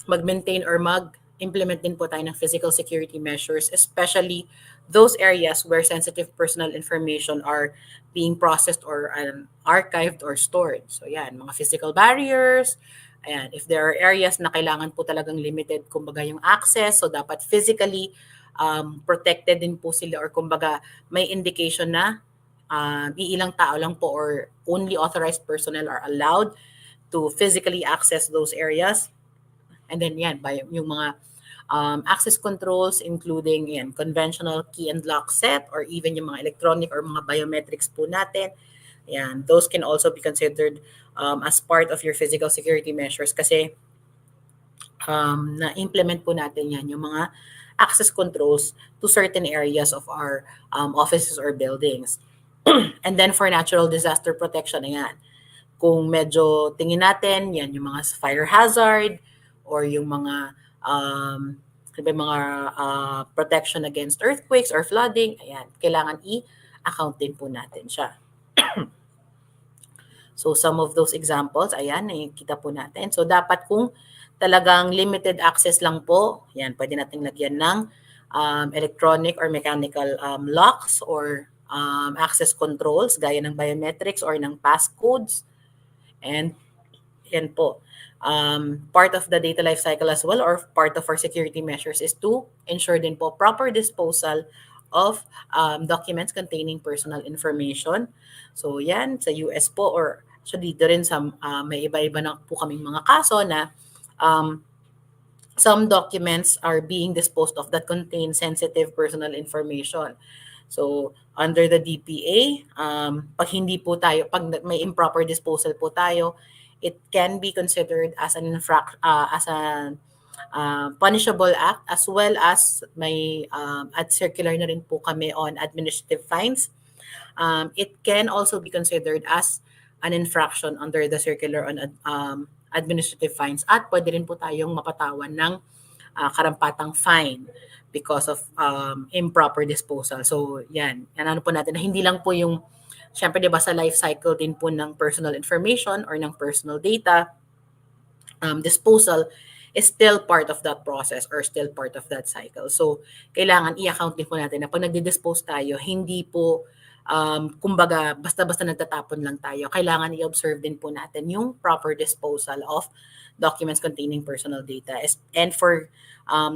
mag-maintain or mag-implement din po tayo ng physical security measures, especially those areas where sensitive personal information are being processed or archived or stored. So yan, mga physical barriers, ayan, if there are areas na kailangan po talagang limited, kumbaga yung access, so dapat physically protected din po sila or kumbaga may indication na iilang tao lang po or only authorized personnel are allowed to physically access those areas. And then yan, by yung mga access controls including yan, conventional key and lock set or even yung mga electronic or mga biometrics po natin. Yan, those can also be considered as part of your physical security measures kasi na-implement po natin yan, yung mga access controls to certain areas of our offices or buildings. And then for natural disaster protection, ayan, kung medyo tingin natin, yan yung mga fire hazard or yung mga protection against earthquakes or flooding, ayan, kailangan i-account din po natin siya. So some of those examples, ayan, nakikita po natin. So dapat kung talagang limited access lang po, ayan, pwede nating lagyan ng electronic or mechanical locks or access controls gaya ng biometrics or ng passcodes. And yan po, part of the data life cycle as well or part of our security measures is to ensure din po proper disposal of documents containing personal information. So yan, sa US po or so dito rin sa may iba-iba na po kaming mga kaso na some documents are being disposed of that contain sensitive personal information. So, under the DPA, pag hindi po tayo, pag may improper disposal po tayo, it can be considered as an punishable act as well as may at circular na rin po kami on administrative fines. It can also be considered as an infraction under the circular on administrative fines at pwede rin po tayong mapatawan ng karampatang fine because of improper disposal. So, yan. Ano po natin na hindi lang po yung, syempre, di ba, sa life cycle din po ng personal information or ng personal data, disposal is still part of that process or still part of that cycle. So, kailangan i-account din po natin na pag nagdi-dispose tayo, hindi po, kumbaga, basta-basta nagtatapon lang tayo. Kailangan i-observe din po natin yung proper disposal of documents containing personal data. And for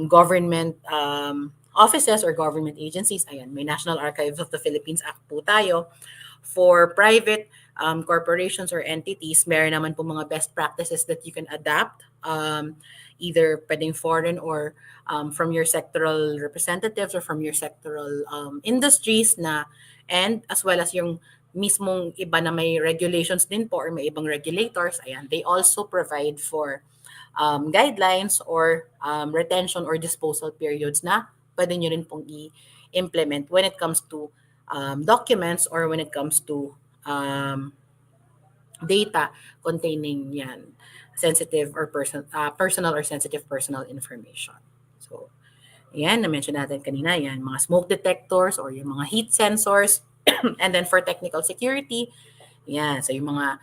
government offices or government agencies, ayan, may National Archives of the Philippines Act po tayo. For private corporations or entities, meron naman po mga best practices that you can adapt, either pwedeng foreign or from your sectoral representatives or from your sectoral industries na, and as well as yung mismong iba na may regulations din po or may ibang regulators, ayan, they also provide for guidelines or retention or disposal periods na pwede nyo rin pong i-implement when it comes to documents or when it comes to data containing yan sensitive or personal or sensitive personal information. So, yan, na-mention natin kanina, yan, mga smoke detectors or yung mga heat sensors. And then for technical security, yan, so yung mga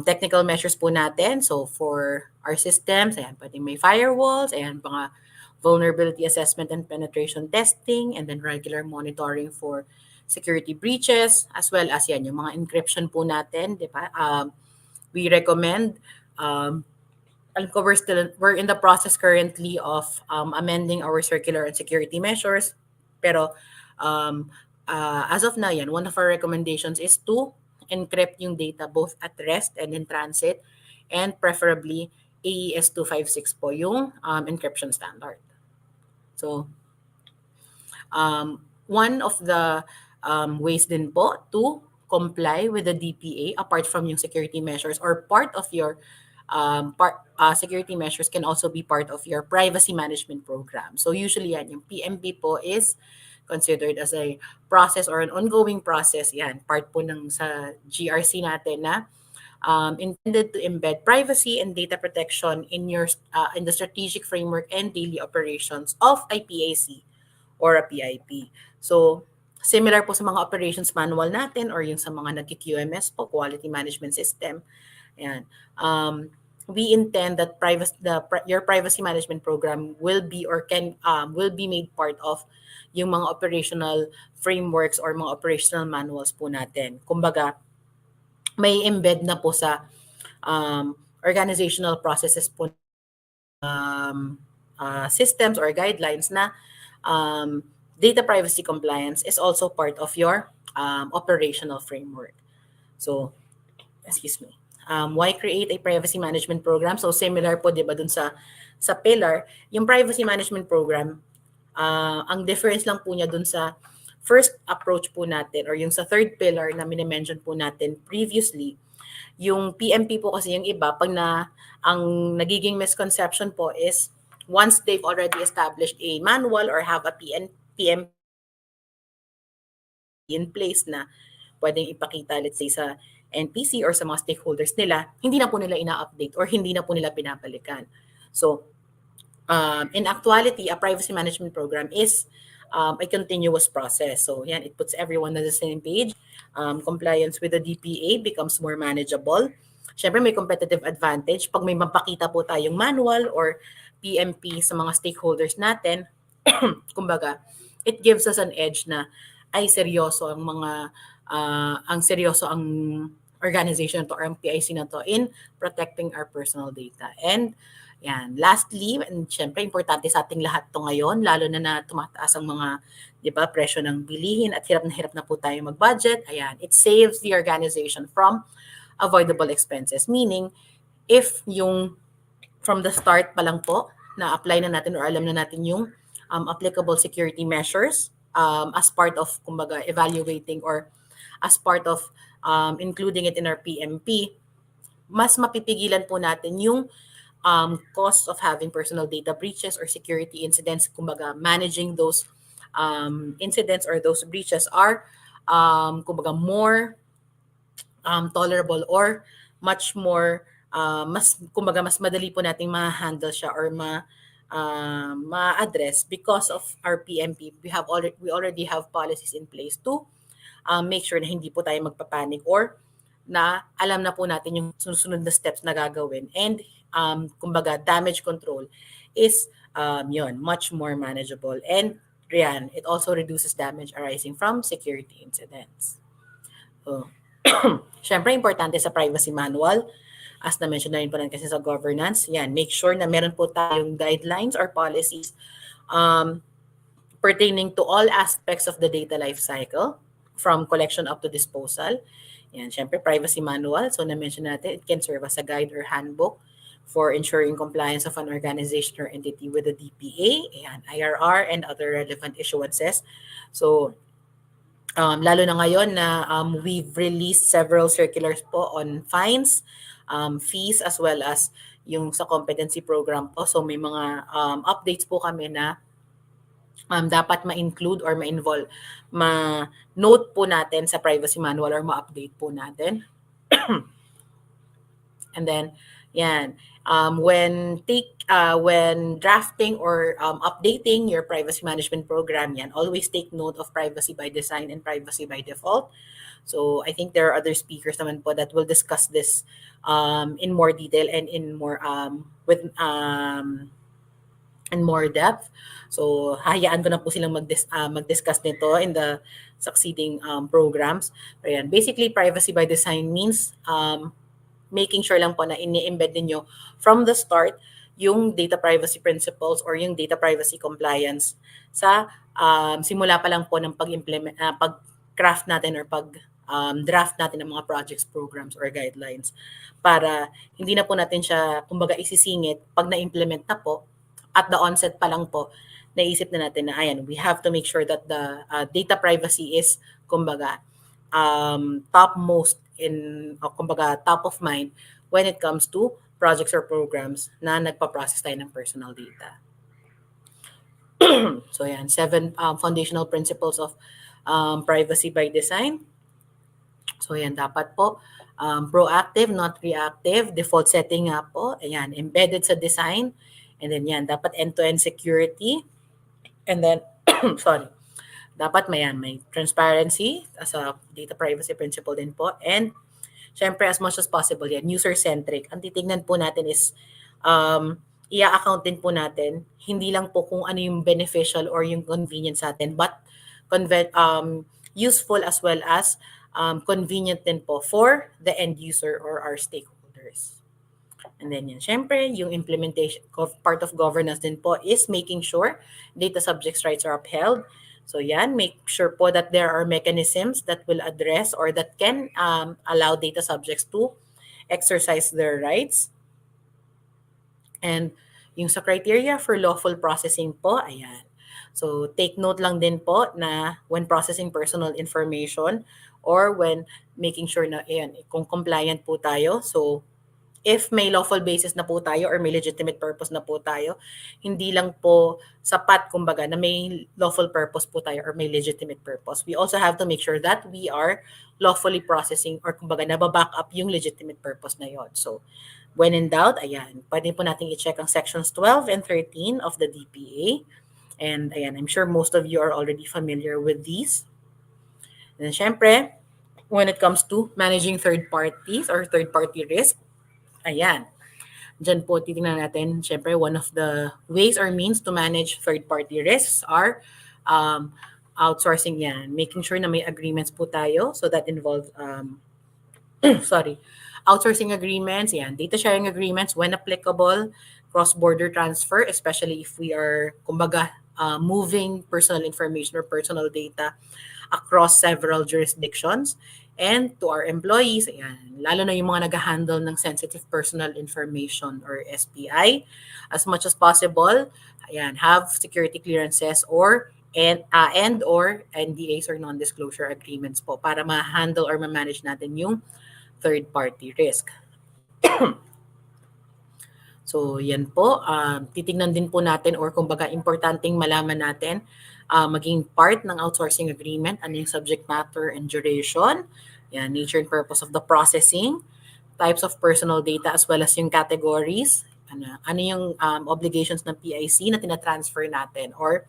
technical measures po natin. So for our systems, ayan, pwedeng may firewalls, ayan, mga vulnerability assessment and penetration testing, and then regular monitoring for security breaches, as well as yan, yung mga encryption po natin, di ba? We recommend, alam ko we're in the process currently of amending our circular and security measures, pero as of now, yan, one of our recommendations is to encrypt yung data both at rest and in transit, and preferably AES 256 po yung encryption standard. So, one of the ways din po to comply with the DPA, apart from yung security measures, or part of your security measures can also be part of your privacy management program. So usually yan, yung PMP po is considered as a process or an ongoing process. Yan, part po ng sa GRC natin na intended to embed privacy and data protection in the strategic framework and daily operations of a PAC or a PIP. So, similar po sa mga operations manual natin or yung sa mga nag-QMS po, quality management system. Ayan. We intend that your privacy management program will be made part of yung mga operational frameworks or mga operational manuals po natin. Kumbaga, may embed na po sa organizational processes po, systems or guidelines na data privacy compliance is also part of your operational framework. So, excuse me. Why create a privacy management program? So, similar po, di ba, dun sa pillar, yung privacy management program, ang difference lang po niya dun sa first approach po natin or yung sa third pillar na minimension po natin previously. Yung PMP po kasi yung iba, ang nagiging misconception po is once they've already established a manual or have a PMP in place na pwedeng ipakita, let's say, sa NPC or sa mga stakeholders nila, hindi na po nila ina-update or hindi na po nila pinapalikan. So, in actuality, a privacy management program is a continuous process. So, yan, it puts everyone on the same page. Compliance with the DPA becomes more manageable. Siyempre, may competitive advantage. Pag may mapakita po tayong manual or PMP sa mga stakeholders natin, kumbaga, it gives us an edge na ay seryoso ang organization to or ang PIC na to in protecting our personal data. And yan, lastly, and syempre importante sa ating lahat to ngayon, lalo na tumataas ang mga, di ba, presyo ng bilihin at hirap na po tayo mag-budget. Ayan, it saves the organization from avoidable expenses. Meaning, if yung from the start pa lang po, na-apply na natin or alam na natin yung applicable security measures as part of, kumbaga, evaluating or as part of including it in our PMP, mas mapipigilan po natin yung cost of having personal data breaches or security incidents. Kumbaga, managing those incidents or those breaches are kumbaga more tolerable or much more mas madali po nating ma-handle siya or ma-address because of our PMP. We already have policies in place to make sure na hindi po tayo magpapanik or na alam na po natin yung susunod na steps na gagawin. And kumbaga, damage control is much more manageable. And yan, it also reduces damage arising from security incidents. So, syempre, importante sa privacy manual, as na-mention na rin po kasi sa governance, yan, make sure na meron po tayong guidelines or policies pertaining to all aspects of the data life cycle, from collection up to disposal. Yan, syempre, privacy manual. So, na-mention natin, it can serve as a guide or handbook for ensuring compliance of an organization or entity with the DPA, yan, IRR, and other relevant issuances. So, lalo na ngayon na we've released several circulars po on fines, fees, as well as yung sa competency program po. So, may mga updates po kami na dapat ma-include or ma-involve, ma-note po natin sa privacy manual or ma-update po natin. And then, yan, when drafting or updating your privacy management program, yan, always take note of privacy by design and privacy by default. So I think there are other speakers naman po that will discuss this in more detail and in more in more depth. So hayaan ko na po silang mag-discuss nito in the succeeding programs. Pero yan, basically, privacy by design means making sure lang po na ini-embed ninyo from the start yung data privacy principles or yung data privacy compliance sa simula pa lang po ng pag-implement, pag-craft natin or draft natin ng mga projects, programs, or guidelines para hindi na po natin siya, kumbaga, isisingit pag na-implement na po, at the onset pa lang po, naisip na natin na, ayan, we have to make sure that the data privacy is, kumbaga, topmost kumbaga, top of mind when it comes to projects or programs na nagpa-process tayo ng personal data. So, yan, 7 foundational principles of privacy by design. So, yan, dapat po proactive, not reactive. Default setting nga po. Ayan, embedded sa design. And then yan, dapat end-to-end security. And then, sorry, dapat may transparency as a data privacy principle din po. And, syempre, as much as possible yan, user-centric. Ang titignan po natin is, i-account din po natin, hindi lang po kung ano yung beneficial or yung convenient sa atin, but useful as well as convenient din po for the end user or our stakeholders. And then yan, syempre, yung implementation, part of governance din po is making sure data subjects' rights are upheld. So yan, make sure po that there are mechanisms that will address or that can allow data subjects to exercise their rights. And yung sa criteria for lawful processing po, ayan. So take note lang din po na when processing personal information or when making sure na ayan, kung compliant po tayo. So if may lawful basis na po tayo or may legitimate purpose na po tayo, hindi lang po sapat, kumbaga, na may lawful purpose po tayo or may legitimate purpose. We also have to make sure that we are lawfully processing or, kumbaga, nababack up yung legitimate purpose na yon. So, when in doubt, ayan, pwede po natin i-check ang sections 12 and 13 of the DPA. And ayan, I'm sure most of you are already familiar with these. And syempre, when it comes to managing third parties or third-party risk, ayan, dyan po titingnan natin, syempre, one of the ways or means to manage third-party risks are outsourcing yan. Making sure na may agreements po tayo. So that involves, outsourcing agreements, yan, data sharing agreements when applicable, cross-border transfer, especially if we are, kumbaga, moving personal information or personal data across several jurisdictions. And to our employees, ayan, lalo na yung mga nag-handle ng sensitive personal information or SPI, as much as possible, ayan, have security clearances or or NDAs or non-disclosure agreements po para ma-handle or ma-manage natin yung third-party risk. So, yan po. Titignan din po natin or kumbaga importanteng malaman natin maging part ng outsourcing agreement, ano yung subject matter and duration, yan, nature and purpose of the processing, types of personal data as well as yung categories, ano yung obligations ng PIC na tinatransfer natin or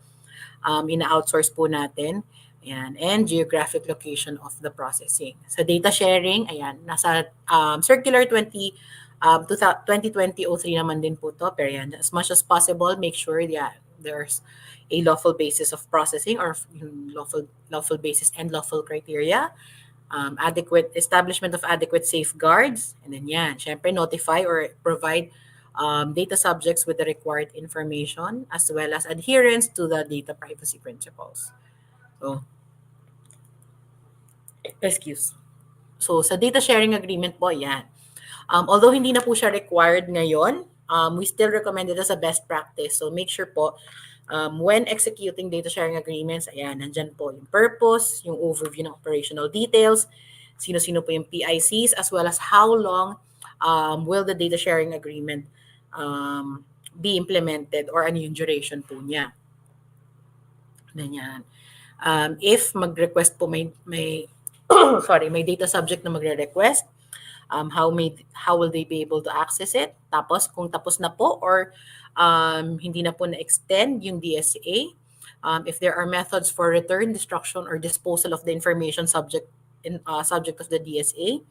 ina-outsource po natin, yan, and geographic location of the processing. Sa data sharing, ayan, nasa Circular 2020-03 naman din po to, pero yan, as much as possible, make sure there's a lawful basis of processing or lawful basis and lawful criteria, adequate establishment of adequate safeguards, and then yan, syempre notify or provide data subjects with the required information as well as adherence to the data privacy principles. So sa data sharing agreement po, yan. Although hindi na po siya required ngayon, we still recommend it as a best practice. So make sure po, when executing data sharing agreements, ayan, nandyan po yung purpose, yung overview ng operational details, sino-sino po yung PICs, as well as how long will the data sharing agreement be implemented or ano yung duration po niya. Ganyan. If mag-request po may data subject na magre-request, how will they be able to access it? Tapos kung tapos na po or hindi na po na-extend yung DSA, if there are methods for return, destruction, or disposal of the information subject of the DSA,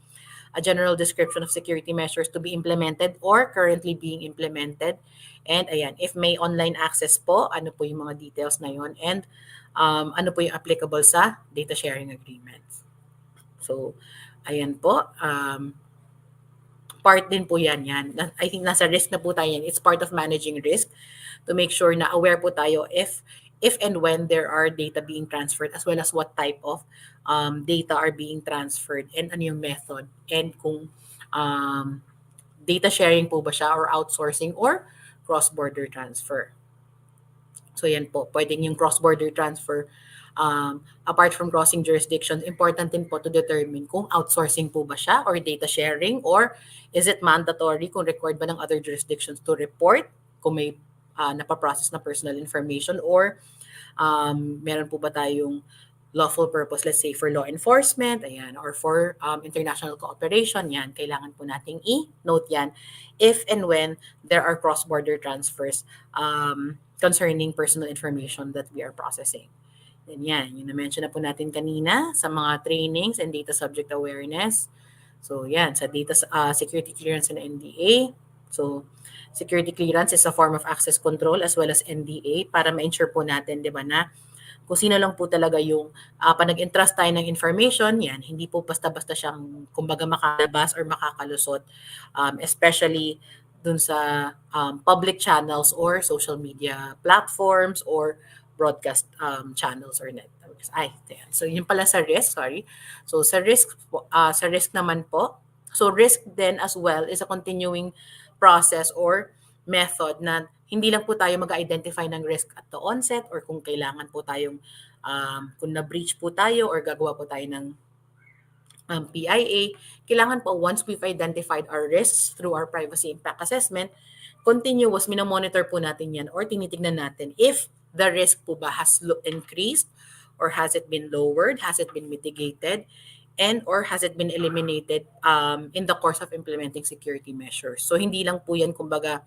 a general description of security measures to be implemented or currently being implemented, and ayan, if may online access po, ano po yung mga details na yon, and ano po yung applicable sa data sharing agreements. So, ayan po, part din po yan. I think nasa risk na po tayo yan. It's part of managing risk to make sure na aware po tayo if if and when there are data being transferred, as well as what type of data are being transferred and ano yung method, and kung um, data sharing po ba siya or outsourcing or cross-border transfer. So yan po, pwedeng yung cross-border transfer. Apart from crossing jurisdictions, important din po to determine kung outsourcing po ba siya or data sharing, or is it mandatory, kung required ba ng other jurisdictions to report kung may napaprocess na personal information, or meron po ba tayong lawful purpose, let's say for law enforcement, ayan, or for international cooperation, yan, kailangan po nating i-note yan if and when there are cross-border transfers concerning personal information that we are processing. And yan, yung na-mention na po natin kanina sa mga trainings and data subject awareness. So yan, sa data security clearance and NDA. So security clearance is a form of access control as well as NDA para ma-ensure po natin, di ba, na kung sino lang po talaga yung pag nag-entrust tayo ng information, yan, hindi po basta-basta siyang kumbaga makalabas or makakalusot, especially dun sa public channels or social media platforms or broadcast channels or networks. So yun pala sa risk, sorry. So sa risk naman po, so risk then as well is a continuing process or method na hindi lang po tayo mag-identify ng risk at the onset, or kung kailangan po tayong kung na-breach po tayo or gagawa po tayo ng PIA, kailangan po once we've identified our risks through our privacy impact assessment, continuous minomonitor po natin yan or tinitignan natin if the risk po ba has increased or has it been lowered, has it been mitigated, and or has it been eliminated in the course of implementing security measures. So hindi lang po yan kumbaga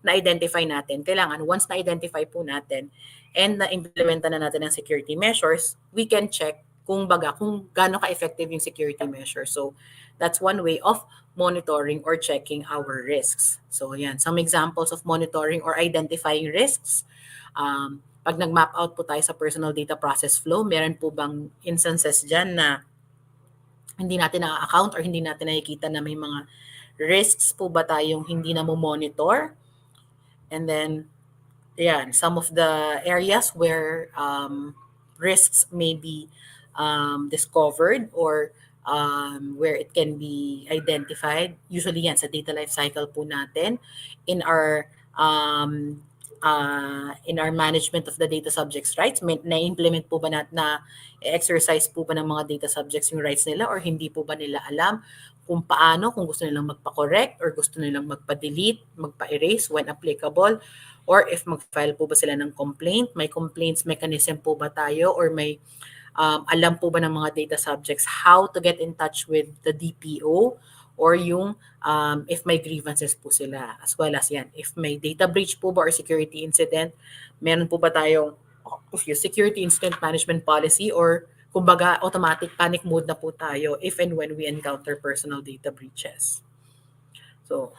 na-identify natin. Kailangan once na-identify po natin and na-implementa na natin ang security measures, we can check kung gaano ka-effective yung security measure. So that's one way of monitoring or checking our risks. So yan, some examples of monitoring or identifying risks. Pag nag-map out po tayo sa personal data process flow, meron po bang instances dyan na hindi natin na-account or hindi natin nakikita na may mga risks po ba tayong hindi na mo-monitor? And then, yan, some of the areas where risks may be discovered or where it can be identified. Usually yan, sa data lifecycle po natin in our management of the data subjects' rights. Na-implement po ba na exercise po ba ng mga data subjects yung rights nila, or hindi po ba nila alam kung paano, kung gusto nilang magpa-correct or gusto nilang magpa-delete, magpa-erase when applicable, or if mag-file po ba sila ng complaint, may complaints mechanism po ba tayo, or may alam po ba ng mga data subjects how to get in touch with the DPO, or yung if may grievances po sila, as well as yan, if may data breach po ba or security incident, meron po ba tayong security incident management policy, or kumbaga automatic panic mode na po tayo if and when we encounter personal data breaches. So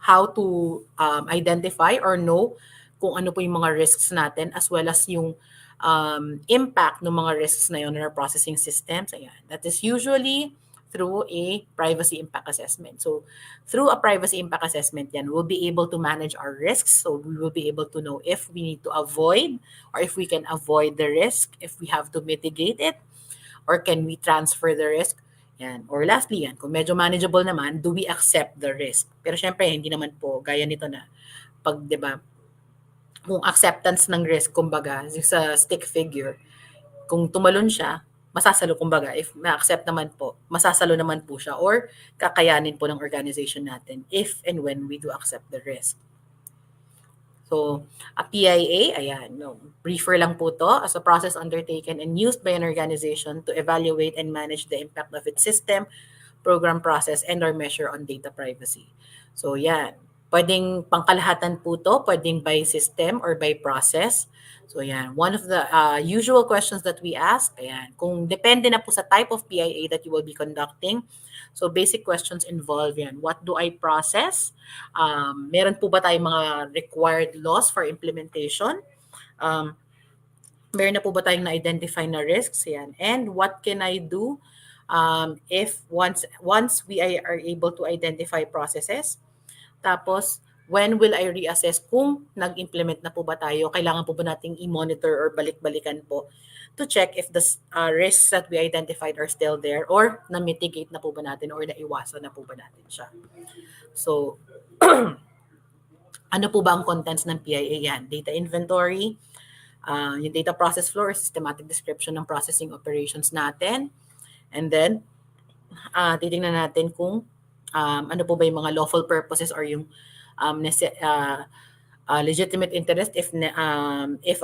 how to identify or know kung ano po yung mga risks natin, as well as yung impact ng mga risks na yun in our processing systems. Ayan. That is usually through a privacy impact assessment. So through a privacy impact assessment, yan, we'll be able to manage our risks. So we will be able to know if we need to avoid or if we can avoid the risk, if we have to mitigate it, or can we transfer the risk. Yan. Or lastly, yan, kung medyo manageable naman, do we accept the risk? Pero syempre, hindi naman po gaya nito na pag, di ba, kung acceptance ng risk, kumbaga, sa stick figure, kung tumalon siya, masasalo, kumbaga, if ma-accept naman po, masasalo naman po siya, or kakayanin po ng organization natin if and when we do accept the risk. So, a PIA, ayan, briefer lang po to, as a process undertaken and used by an organization to evaluate and manage the impact of its system, program, process, and or measure on data privacy. So, yan. Pwedeng pangkalahatan po to, pwedeng by system or by process. So yan, one of the usual questions that we ask, ayan, kung depende na po sa type of PIA that you will be conducting. So basic questions involve yan. What do I process? Meron po ba tayong mga required laws for implementation? Meron na po ba tayong na-identify na risks? Yan. And what can I do if once we are able to identify processes? Tapos, when will I reassess kung nag-implement na po ba tayo? Kailangan po ba nating i-monitor or balik-balikan po to check if the risks that we identified are still there or na-mitigate na po ba natin or naiwasan na po ba natin siya. So, ano po ba ang contents ng PIA yan? Data inventory, yung data process flow or systematic description ng processing operations natin. And then, titingnan natin kung ano po ba yung mga lawful purposes or yung legitimate interest if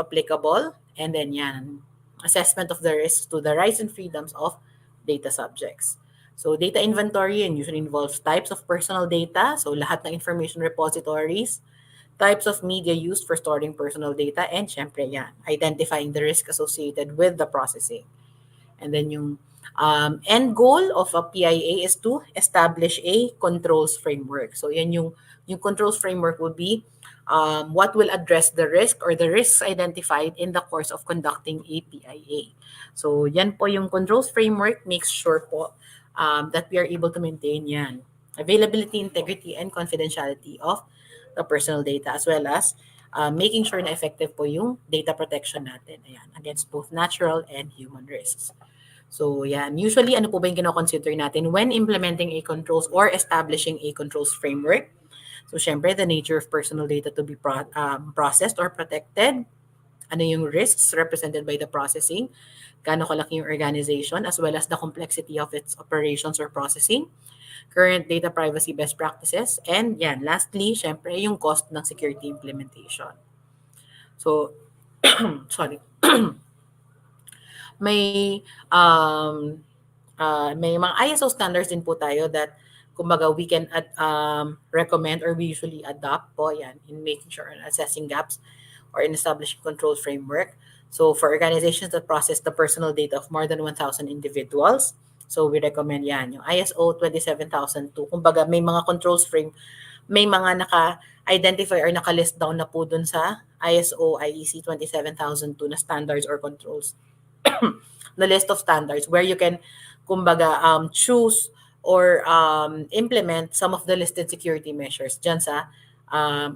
applicable. And then yan, assessment of the risks to the rights and freedoms of data subjects. So data inventory and usually involves types of personal data. So lahat ng information repositories, types of media used for storing personal data, and syempre yan, identifying the risk associated with the processing. And then yung end goal of a PIA is to establish a controls framework. So yan yung controls framework would be what will address the risk or the risks identified in the course of conducting a PIA. So yan po yung controls framework, makes sure po that we are able to maintain yan. Availability, integrity, and confidentiality of the personal data, as well as making sure na effective po yung data protection natin against both natural and human risks. So yan, usually ano po ba yung kino-consider natin when implementing a controls or establishing a controls framework? So syempre, the nature of personal data to be processed or protected. Ano yung risks represented by the processing? Gaano kalaki yung organization, as well as the complexity of its operations or processing. Current data privacy best practices. And yan, lastly, syempre, yung cost ng security implementation. So, sorry. May mga ISO standards din po tayo that kumbaga we can recommend or we usually adopt po yan in making sure and assessing gaps or in establishing control framework. So for organizations that process the personal data of more than 1,000 individuals, so we recommend yan, yung ISO 27002. Kumbaga may mga controls frame, may mga naka-identify or naka-list down na po dun sa ISO IEC 27002 na standards or controls. The list of standards where you can kumbaga choose or implement some of the listed security measures dyan sa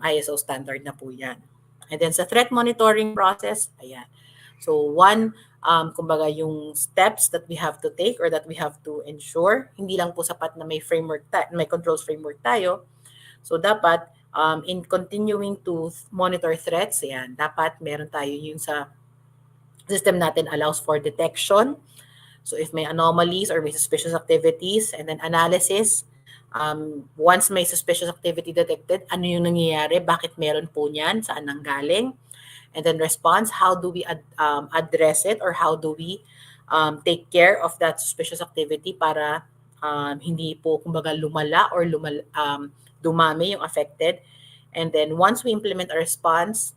ISO standard na po yan. And then sa threat monitoring process, ayan. So one, kumbaga yung steps that we have to take or that we have to ensure, hindi lang po sapat na may framework, may controls framework tayo. So dapat in continuing to monitor threats, ayan, dapat meron tayo yung sa system natin allows for detection. So if may anomalies or may suspicious activities, and then analysis, once may suspicious activity detected, ano yung nangyayari, bakit meron po niyan, saan nanggaling, and then response, how do we address it or how do we take care of that suspicious activity para hindi po kumbaga lumala or dumami yung affected. And then once we implement a response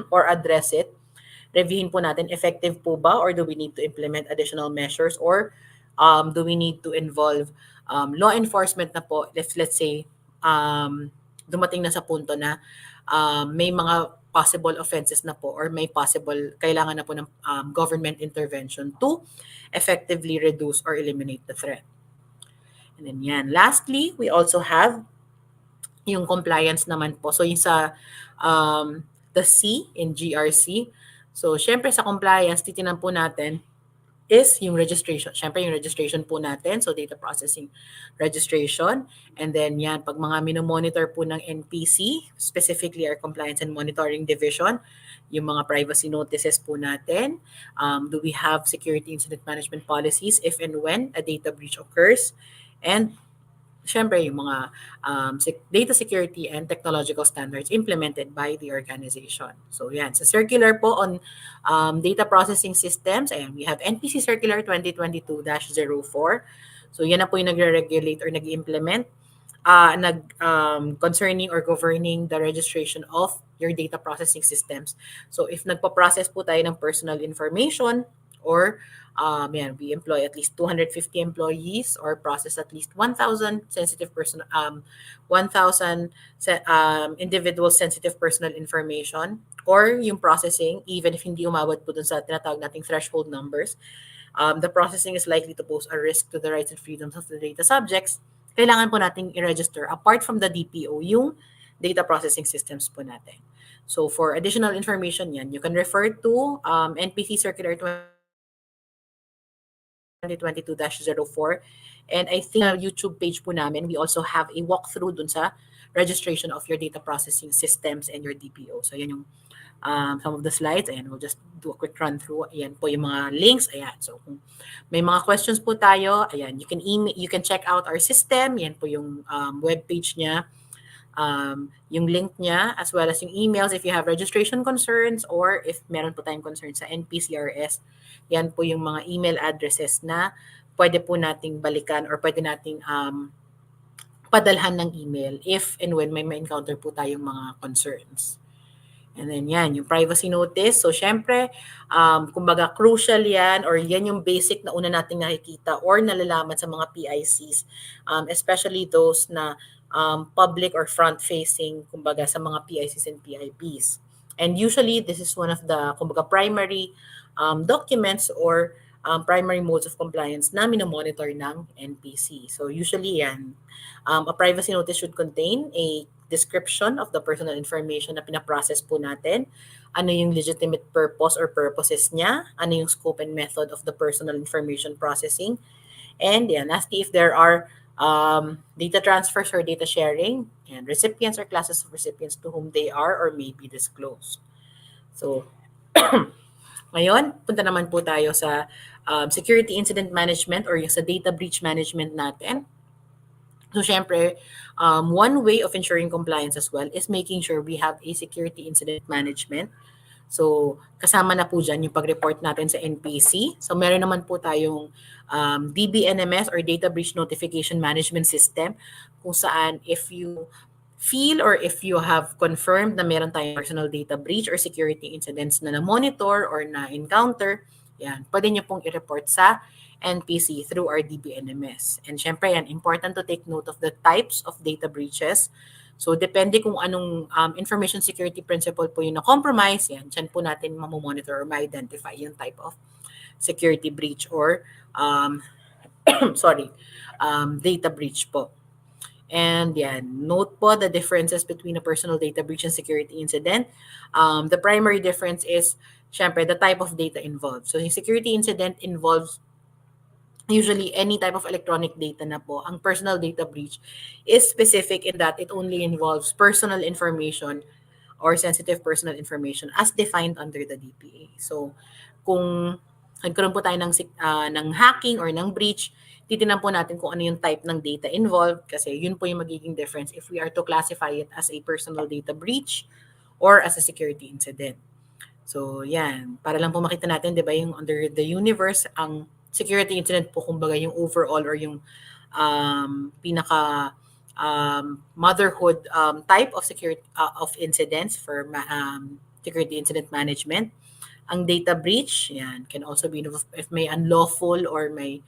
or address it, reviewin po natin, effective po ba or do we need to implement additional measures or do we need to involve law enforcement na po if let's say dumating na sa punto na may mga possible offenses na po or may possible kailangan na po ng government intervention to effectively reduce or eliminate the threat. And then yan. Lastly, we also have yung compliance naman po. So yung sa the C in GRC, so, syempre sa compliance, titinan po natin is yung registration. Syempre yung registration po natin, so data processing registration. And then yan, pag mga minomonitor po ng NPC, specifically our Compliance and Monitoring Division, yung mga privacy notices po natin. Do we have security incident management policies if and when a data breach occurs? And syempre, yung mga data security and technological standards implemented by the organization. So, yan. Sa circular po on data processing systems, ayan, we have NPC Circular 2022-04. So, yan na po yung nagre-regulate or nag-implement concerning or governing the registration of your data processing systems. So, if nagpa-process po tayo ng personal information or we employ at least 250 employees or process at least 1,000 sensitive personal 1,000 individual sensitive personal information or yung processing even if hindi umabot po dun sa tinatawag nating threshold numbers, the processing is likely to pose a risk to the rights and freedoms of the data subjects. Kailangan po nating i-register apart from the DPO yung data processing systems po natin. So for additional information yan, you can refer to NPC Circular 2022-04. And I think YouTube page po namin, we also have a walkthrough dun sa registration of your data processing systems and your DPO. So yan yung some of the slides. Ayan, we'll just do a quick run through. Ayan po yung mga links. Ayan. So kung may mga questions po tayo, ayan, you can check out our system. Yan po yung web page niya. Yung link niya, as well as yung emails if you have registration concerns or if meron po tayong concerns sa NPCRS. Yan po yung mga email addresses na pwede po nating balikan or pwede nating padalhan ng email if and when may ma-encounter po tayong mga concerns. And then yan, yung privacy notice. So syempre, kumbaga crucial yan or yan yung basic na una nating nakikita or nalalaman sa mga PICs, especially those na public or front-facing, kumbaga sa mga PICs and PIPs. And usually, this is one of the, kumbaga, primary documents or primary modes of compliance na minomonitor ng NPC. So usually yan, a privacy notice should contain a description of the personal information na pinaprocess po natin, ano yung legitimate purpose or purposes niya, ano yung scope and method of the personal information processing, and yan, lastly, if there are data transfers or data sharing, and recipients or classes of recipients to whom they are or may be disclosed. So, ngayon, punta naman po tayo sa security incident management or yung sa data breach management natin. So, syempre, one way of ensuring compliance as well is making sure we have a security incident management. So, kasama na po dyan yung pag-report natin sa NPC. So, meron naman po tayong DBNMS or Data Breach Notification Management System kung saan if you feel or if you have confirmed na meron tayong personal data breach or security incidents na na-monitor or na-encounter, yan, pwede nyo pong i-report sa NPC through our DBNMS. And syempre yan, important to take note of the types of data breaches. So, depende kung anong information security principle po yung na-compromise, yan, dyan po natin mamomonitor or ma-identify yung type of security breach or, data breach po. And yan, note po the differences between a personal data breach and security incident. The primary difference is, syempre, the type of data involved. So, yung security incident involves usually any type of electronic data na po. Ang personal data breach is specific in that it only involves personal information or sensitive personal information as defined under the DPA. So, kung nagkaroon po tayo ng hacking or ng breach, titignan po natin kung ano yung type ng data involved kasi yun po yung magiging difference if we are to classify it as a personal data breach or as a security incident. So, yan. Para lang po makita natin, di ba, yung under the universe, ang security incident po, kumbaga yung overall or yung pinaka motherhood type of security of incidents for security incident management. Ang data breach, yan, can also be if may unlawful or may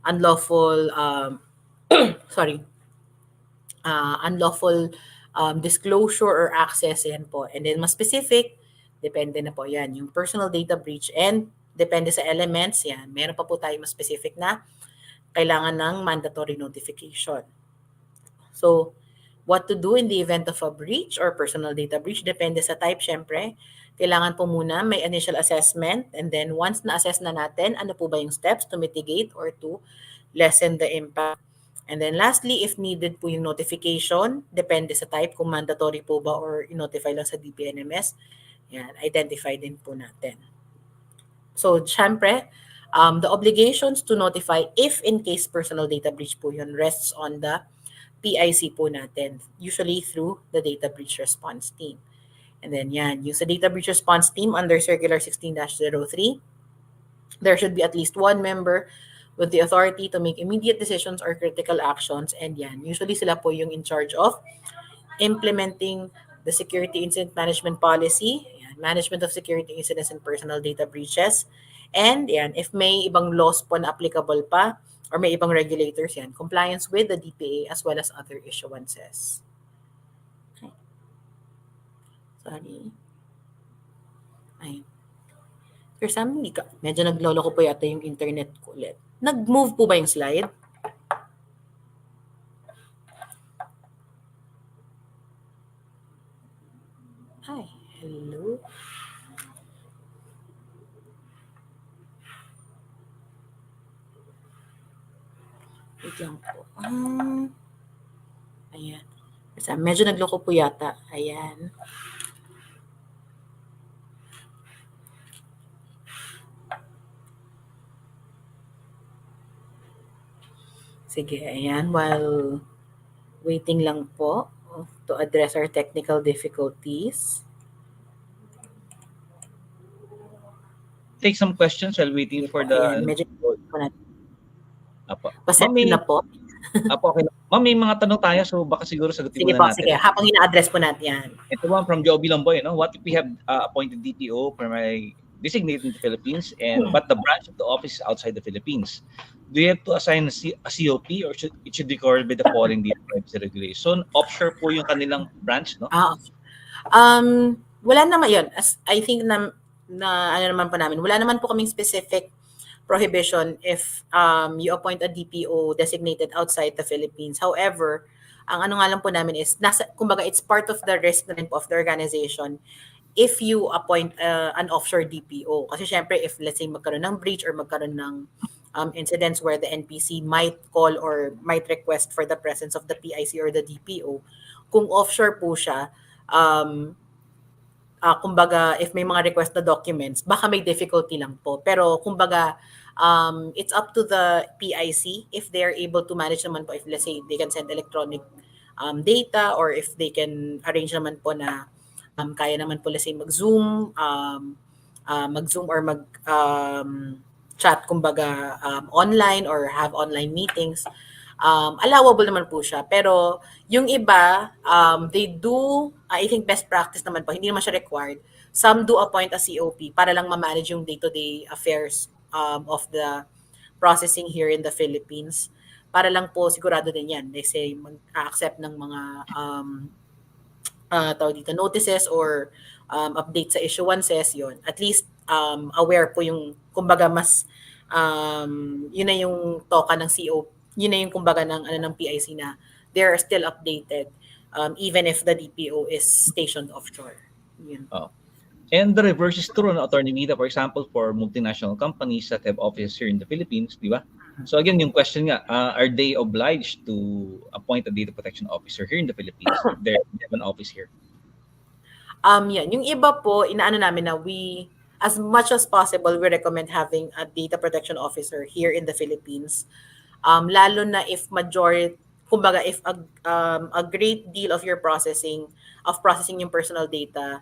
unlawful disclosure or access, yan po. And then mas specific, depende na po yan, yung personal data breach and depende sa elements, yan. Meron pa po tayo mas specific na kailangan ng mandatory notification. So, what to do in the event of a breach or personal data breach? Depende sa type, syempre. Kailangan po muna may initial assessment and then once na-assess na natin, ano po ba yung steps to mitigate or to lessen the impact. And then lastly, if needed po yung notification, depende sa type kung mandatory po ba or i-notify lang sa DPNMS. Yan, identify din po natin. So, syempre, the obligations to notify if in case personal data breach po yun rests on the PIC po natin, usually through the data breach response team. And then yan, yung sa data breach response team under Circular 16-03, there should be at least one member with the authority to make immediate decisions or critical actions. And yan, usually sila po yung in charge of implementing the security incident management policy, management of security incidents and personal data breaches. And yan, if may ibang laws po na applicable pa or may ibang regulators, yan, compliance with the DPA as well as other issuances. Okay. Sorry. Ay. For some, medyo naglolo ko po yata yung internet ko ulit. Nag-move po ba yung slide? Hi, hello. Wait lang po. Ayan. Kasi medyo nagloko po yata. Ayan. Sige, ayan. While waiting lang po to address our technical difficulties. Take some questions while waiting Sige for po, ayan. the... Medyo po natin. Apo. Ma'am, Pasensya na po. okay. Ma'am, may mga tanong tayo, so baka siguro sagutin Sige muna po, natin. sige. Habang ina-address po natin yan. Ito one from Joby Lamboy, what if we have appointed DPO primarily designated in the Philippines, but the branch of the office is outside the Philippines? Do you have to assign a COP, or it should be covered by the foreign data privacy regulation? Offshore po yung kanilang branch, no? Wala naman yun. As I think na ano naman po namin, wala naman po kaming specific prohibition if you appoint a DPO designated outside the Philippines. However, ang ano nga lang po namin is, kumbaga, it's part of the risk na rin po of the organization if you appoint an offshore DPO. Kasi syempre, if let's say magkaroon ng breach or magkaroon ng incidents where the NPC might call or might request for the presence of the PIC or the DPO, kung offshore po siya, kumbaga, if may mga request na documents, baka may difficulty lang po. Pero kumbaga, it's up to the PIC if they are able to manage naman po, if let's say they can send electronic data, or if they can arrange naman po na kaya naman po let's say mag-Zoom, mag-Zoom or chat kumbaga online or have online meetings. Allowable naman po siya. Pero yung iba, they do, I think best practice naman po, hindi naman siya required. Some do appoint a COP para lang ma-manage yung day-to-day affairs of the processing here in the Philippines. Para lang po sigurado din yan. They say mag-accept ng mga tawag dito, notices or update sa issuances, yun. At least aware po yung, kumbaga mas, yun na yung toka ng COP, yun na yung kumbaga ng, ng PIC na they are still updated even if the DPO is stationed offshore. Yun. Oh. And the reverse is true, Attorney Vida, for example, for multinational companies that have offices here in the Philippines, di ba? So again, yung question nga, are they obliged to appoint a data protection officer here in the Philippines? They have an office here. Yan. Yung iba po, inaano namin na as much as possible, we recommend having a data protection officer here in the Philippines. Lalo na if kumbaga if a great deal of your processing yung personal data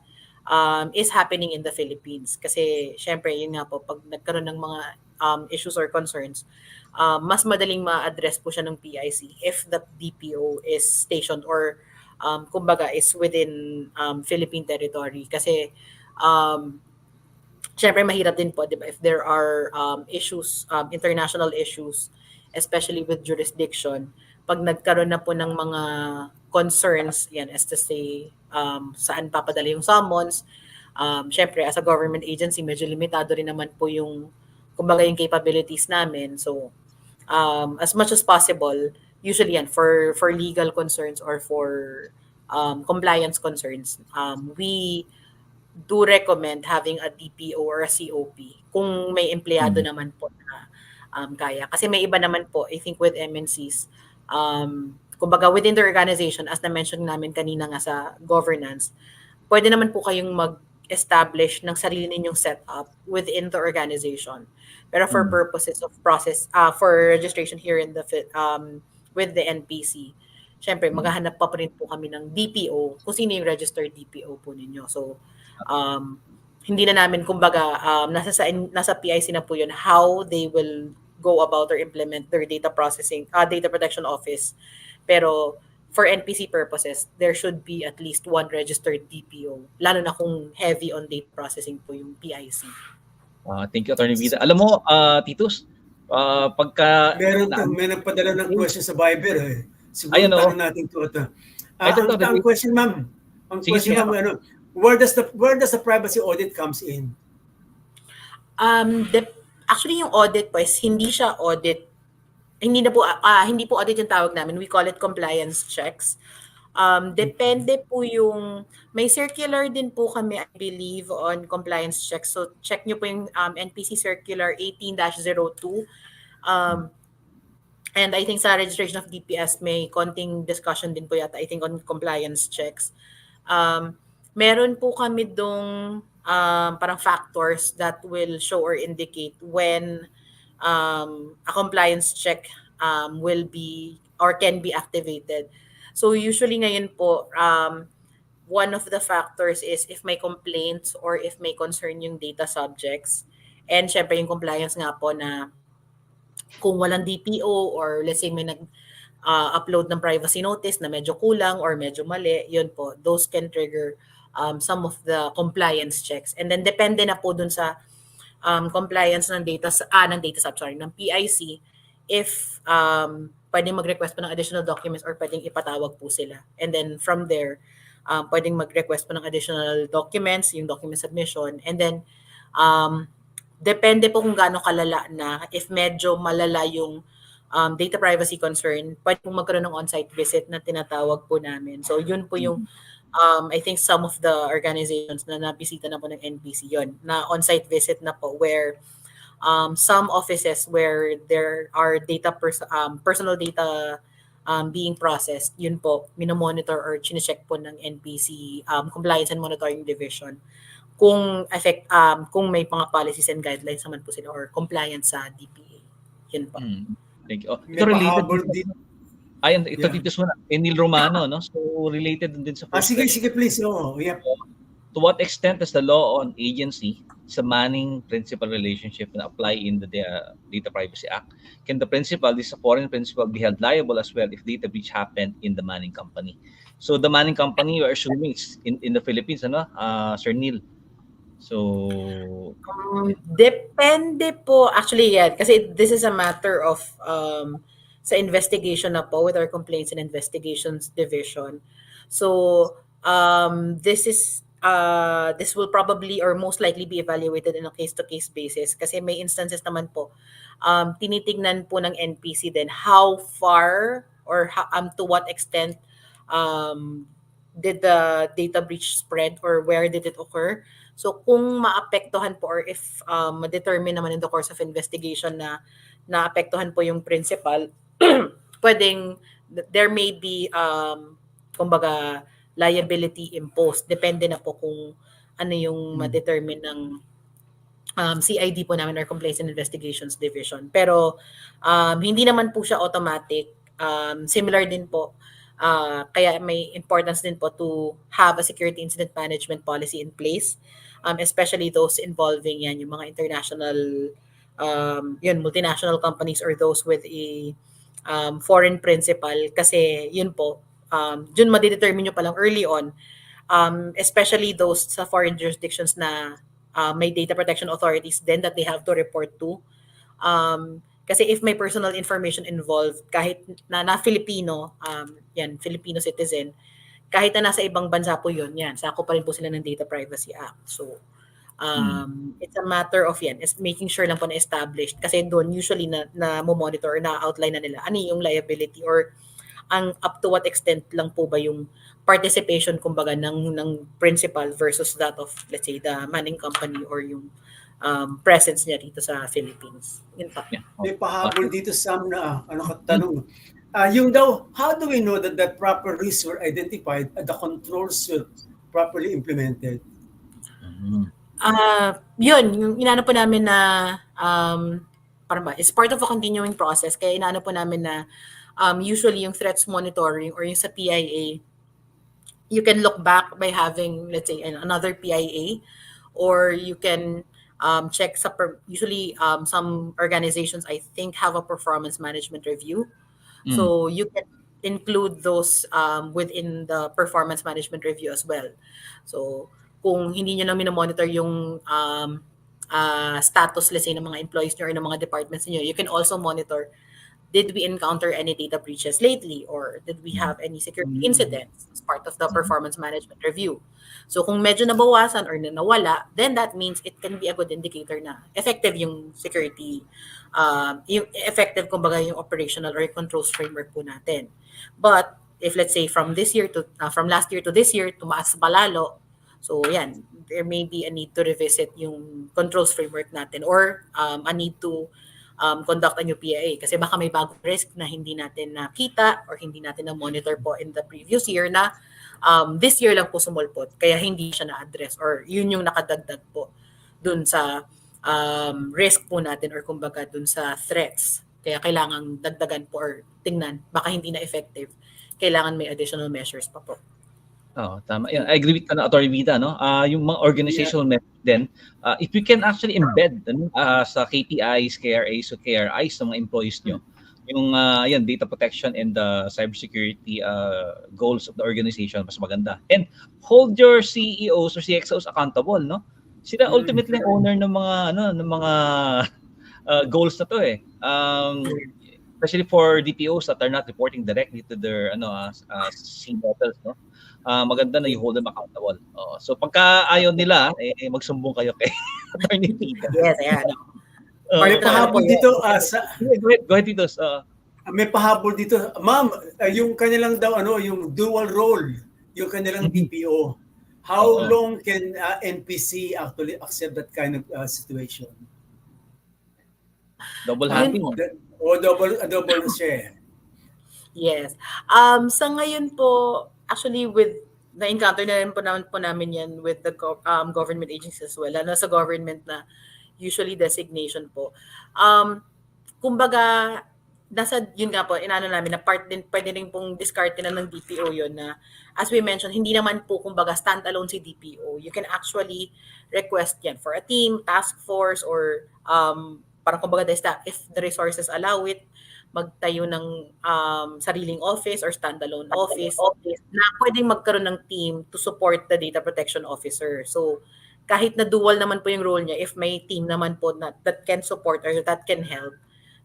is happening in the Philippines. Kasi syempre, yun nga po, pag nagkaroon ng mga issues or concerns, mas madaling ma-address po siya ng PIC if the DPO is stationed or kumbaga is within Philippine territory. Kasi syempre mahirap din po, di ba, if there are issues, international issues, especially with jurisdiction, pag nagkaroon na po ng mga concerns, yan, as to say, saan papadala yung summons, syempre, as a government agency, medyo limitado rin naman po yung, kumbaga, yung capabilities namin. So, as much as possible, usually yan, for legal concerns or for compliance concerns, we do recommend having a DPO or a COP kung may empleyado naman po na kaya. Kasi may iba naman po, I think with MNCs, kumbaga within the organization, as na-mention namin kanina nga sa governance, pwede naman po kayong mag-establish ng sarili ninyong setup within the organization. Pero for purposes of process, for registration here in the with the NPC, syempre maghahanap pa rin po kami ng DPO kung sino yung registered DPO po ninyo. So, hindi na namin, kumbaga, nasa PIC na po yun, how they will go about or implement their data processing, data protection office. Pero for NPC purposes, there should be at least one registered DPO, lalo na kung heavy on data processing po yung PIC. Thank you, Attorney Vida. Alam mo, Titus, pagka... May nagpadala ng question sa Viber. Siguro tanong natin ito. Ang question, ma'am, where does the privacy audit comes in? Actually, yung audit po is hindi siya audit. Hindi po audit yung tawag namin. We call it compliance checks. Depende po yung, may circular din po kami, I believe, on compliance checks. So check nyo po yung NPC Circular 18-02. And I think sa registration of DPS, may konting discussion din po yata, I think, on compliance checks. Meron po kami dong parang factors that will show or indicate when a compliance check will be or can be activated. So usually ngayon po, one of the factors is if may complaints or if may concern yung data subjects. And syempre yung compliance nga po na kung walang DPO or let's say may upload ng privacy notice na medyo kulang or medyo mali, yun po, those can trigger some of the compliance checks. And then depende na po dun sa compliance ng ng PIC if pwedeng mag-request po ng additional documents or pwedeng ipatawag po sila. And then from there, pwedeng mag-request po ng additional documents, yung document submission. And then depende po kung gaano kalala na. If medyo malala yung data privacy concern, pwede pong magkaroon ng on-site visit na tinatawag po namin. So yun po yung I think some of the organizations na nabisita na po ng NPC yun, na on-site visit na po where some offices where there are personal data being processed, yun po, minomonitor or chinecheck po ng NPC Compliance and Monitoring Division kung kung may mga policies and guidelines naman po sila or compliance sa DPA. Yun po. Thank you. May pahabol din. Ayun, ito dito muna. Enil Romano, no? So related din sa first Sige, question. sige please. Yep. To what extent does the law on agency sa manning principal relationship na apply in the Data Privacy Act? Can the principal, this foreign principal, be held liable as well if data breach happened in the manning company? So the manning company, we're assuming it's in the Philippines, ano? Sir Neil. So Depende po actually yan kasi this is a matter of sa investigation na po with our Complaints and Investigations Division. So this will probably or most likely be evaluated in a case-to-case basis kasi may instances naman po tinitingnan po ng NPC din how far or to what extent did the data breach spread or where did it occur. So kung maapektuhan po or if ma-determine naman in the course of investigation na naapektuhan po yung principal, pwedeng there may be kumbaga liability imposed. Depende na po kung ano yung ma-determine ng CID po namin or Complaints and Investigations Division. Pero hindi naman po siya automatic. Similar din po. Kaya may importance din po to have a security incident management policy in place, especially those involving yan, yung mga international, multinational companies or those with a foreign principal. Kasi yun po, dun madidetermine nyo palang early on, especially those sa foreign jurisdictions na may data protection authorities then that they have to report to. Kasi if may personal information involved, kahit na Filipino, Filipino citizen, kahit na nasa ibang bansa po yun, sako pa rin po sila ng Data Privacy Act. So, it's a matter of is making sure lang po na established. Kasi doon usually na monitor or na-outline na nila ano yung liability or ang up to what extent lang po ba yung participation kumbaga ng principal versus that of, let's say, the manning company or yung presence niya dito sa Philippines. Yun pa. May pahabol dito Sam na katanong. Yung daw, how do we know that the proper risks were identified and the controls were properly implemented? Yun, yung inaano po namin na it's part of a continuing process. Kaya inaano po namin na usually yung threats monitoring or yung sa PIA, you can look back by having, let's say, another PIA, or you can check usually some organizations I think have a performance management review. So you can include those within the performance management review as well. So kung hindi nyo lang minomonitor yung status, let's say, ng mga employees nyo or ng mga departments nyo, you can also monitor, did we encounter any data breaches lately or did we have any security incidents as part of the performance management review? So kung medyo nabawasan or nawala, then that means it can be a good indicator na effective yung security, yung effective kumbaga yung operational or yung controls framework po natin. But if let's say from last year to this year, tumaas palalo. So yan, there may be a need to revisit yung controls framework natin, or a need to conduct a new PIA kasi baka may bagong risk na hindi natin nakita or hindi natin na-monitor po in the previous year na this year lang po sumulpot, kaya hindi siya na-address, or yun yung nakadagdag po dun sa risk po natin, or kumbaga dun sa threats. Kaya kailangan dagdagan po or tingnan, baka hindi na effective. Kailangan may additional measures pa po. Oh, tama. Yeah, I agree with Atty. Vida, no? Yung mga organizational method din, if you can actually embed sa KPIs, KRAs, so KRIs sa mga employees nyo, yung data protection and the cybersecurity goals of the organization, mas maganda. And hold your CEOs or CXOs accountable, no? Sila ultimately owner ng mga goals na to eh. Especially for DPOs that are not reporting directly to their C-levels, no? Maganda na you hold them accountable. So pagka ayaw nila, magsumbong kayo kay Atty. Vida. Yes, ayan. May pahabol dito. Go ahead, Tito. May pahabol dito. Ma'am, yung kanilang daw, yung dual role, yung kanilang DPO. How long can NPC actually accept that kind of situation? Double hunting. O double share. Yes. Sa ngayon po, actually na-encounter na rin po namin yan with the government agencies as well, lalo sa government na usually designation po. Kumbaga, yun nga po, inaano namin na part din, pwede rin pong discard na ng DPO yun na, as we mentioned, hindi naman po kumbaga stand-alone si DPO. You can actually request yan for a team, task force, or parang kumbaga if the resources allow it, magtayo ng sariling office or standalone office na pwedeng magkaroon ng team to support the data protection officer. So, kahit na dual naman po yung role niya, if may team naman po that can support or that can help,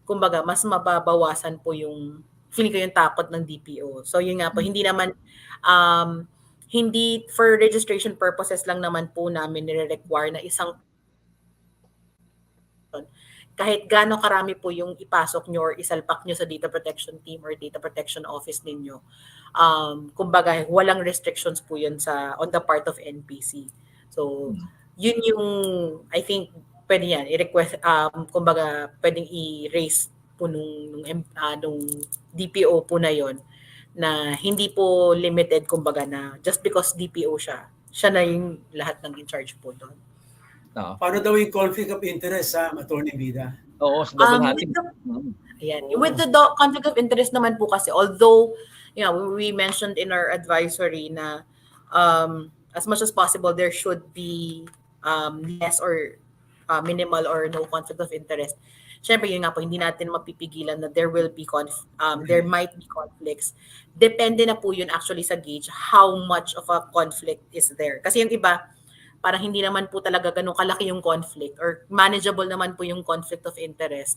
kumbaga, mas mababawasan po yung, feeling ko yung takot ng DPO. So, yun nga po, hindi naman, hindi for registration purposes lang naman po namin nire-require na isang kahit gaano karami po yung ipasok nyo or isalpak nyo sa data protection team or data protection office ninyo. Kumbaga, walang restrictions po yun on the part of NPC. So, yun yung, I think, pwede yan, i-request, kumbaga, pwedeng i-raise po nung DPO po na yon na hindi po limited, kumbaga, na just because DPO siya na yung lahat ng in-charge po doon. Paano daw yung conflict of interest sa Atty. Vida? Oo, sa double hunting. With the conflict of interest naman po kasi, although we mentioned in our advisory na as much as possible there should be less or minimal or no conflict of interest. Siyempre, yun nga po, hindi natin mapipigilan na there will be there might be conflicts. Depende na po yun actually sa gauge how much of a conflict is there. Kasi yung iba, parang hindi naman po talaga ganun kalaki yung conflict or manageable naman po yung conflict of interest.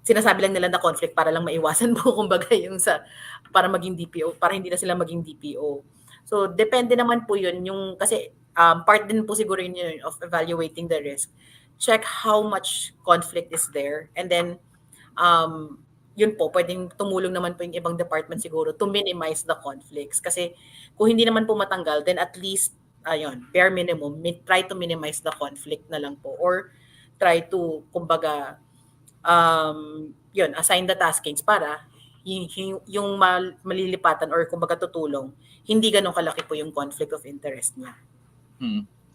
Sinasabi lang nila na conflict para lang maiwasan po kumbaga yung para maging DPO, para hindi na sila maging DPO. So, depende naman po yun. Kasi part din po siguro yun of evaluating the risk. Check how much conflict is there. And then, yun po, pwedeng tumulong naman po yung ibang department siguro to minimize the conflicts. Kasi kung hindi naman po matanggal, then at least, bare minimum, try to minimize the conflict na lang po. Or try to, kumbaga, assign the taskings para yung malilipatan or kumbaga tutulong, hindi ganun kalaki po yung conflict of interest niya.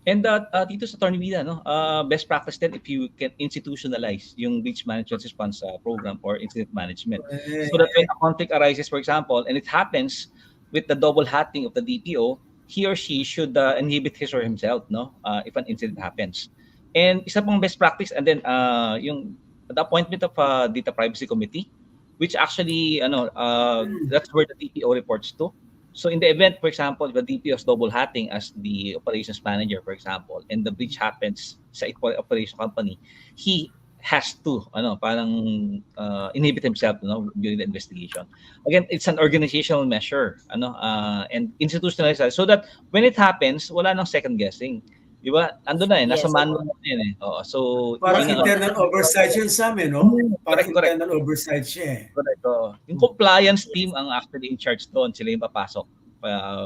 And dito sa Atty. Vida, best practice then if you can institutionalize yung breach management response program or incident management. So that when a conflict arises, for example, and it happens with the double hatting of the DPO, he or she should inhibit his or himself, if an incident happens. And isa pang best practice, and then the appointment of a data privacy committee, which actually, that's where the DPO reports to. So in the event, for example, the DPO is double hatting as the operations manager, for example, and the breach happens sa operation company, he has to inhibit himself during the investigation. Again, it's an organizational measure and institutionalized so that when it happens, wala nang second guessing. Di ba? Ando na nasa Yes. manual na yun eh. Oo. So, Parang yun ang- internal oversight yun sa amin, no? Parang Correct. internal oversight siya eh. Correct. Yung compliance team ang actually in charge doon. Sila yung papasok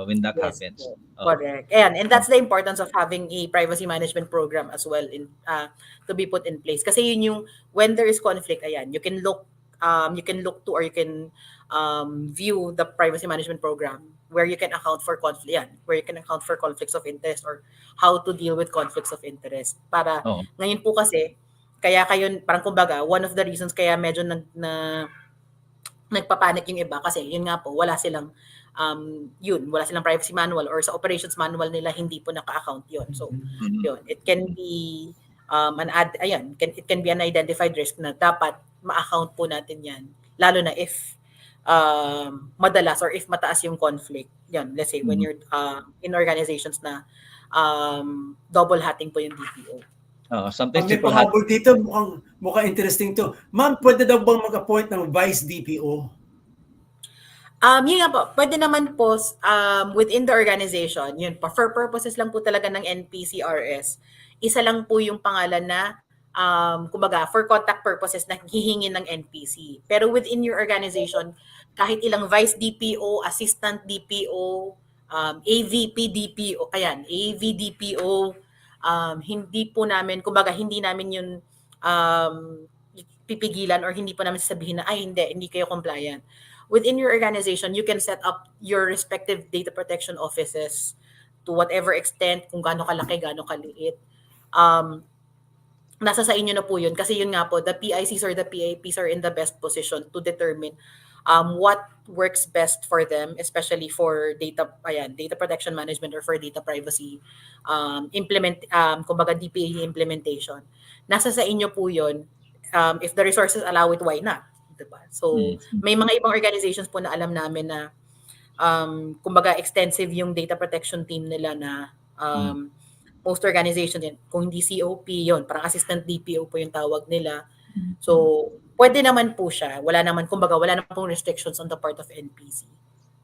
when that Yes, happens. correct. And that's the importance of having a privacy management program as well to be put in place. Kasi yun yung when there is conflict, ayan, you can look to or you can view the privacy management program where you can account for where you can account for conflicts of interest or how to deal with conflicts of interest. Para Oo. ngayon po kasi kaya kayo parang kumbaga one of the reasons kaya medyo nagpapanik yung iba kasi yun nga po wala silang privacy manual or sa operations manual nila hindi po naka-account yun. So yun, it can be it can be an identified risk na dapat ma-account po natin yan lalo na if madalas or if mataas yung conflict. Yan, let's say when you're in organizations na double hatting po yung DPO. Sometimes May people have pahabol dito, mukhang interesting to. Ma'am, pwede daw bang mag-appoint ng Vice DPO? Yun nga po, pwede naman po within the organization, yun po, for purposes lang po talaga ng NPCRS, isa lang po yung pangalan na kumbaga, for contact purposes na hihingi ng NPC. Pero within your organization, kahit ilang Vice DPO, Assistant DPO, AVP DPO, AV DPO, hindi po namin, kumbaga, hindi namin yun pipigilan or hindi po namin sasabihin na, hindi kayo compliant. Within your organization, you can set up your respective data protection offices to whatever extent, kung gaano kalaki, gaano kaliit. Nasa sa inyo na po yun. Kasi yun nga po, the PICs or the PAPs are in the best position to determine what works best for them, especially for data protection management or for data privacy kumbaga DPA implementation. Nasa sa inyo po yun. If the resources allow it, why not? Diba? So, may mga ibang organizations po na alam namin na kumbaga extensive yung data protection team nila na most organizations din. Kung hindi COP yun, parang assistant DPO po yung tawag nila. So, pwede naman po siya. Wala naman pong restrictions on the part of NPC.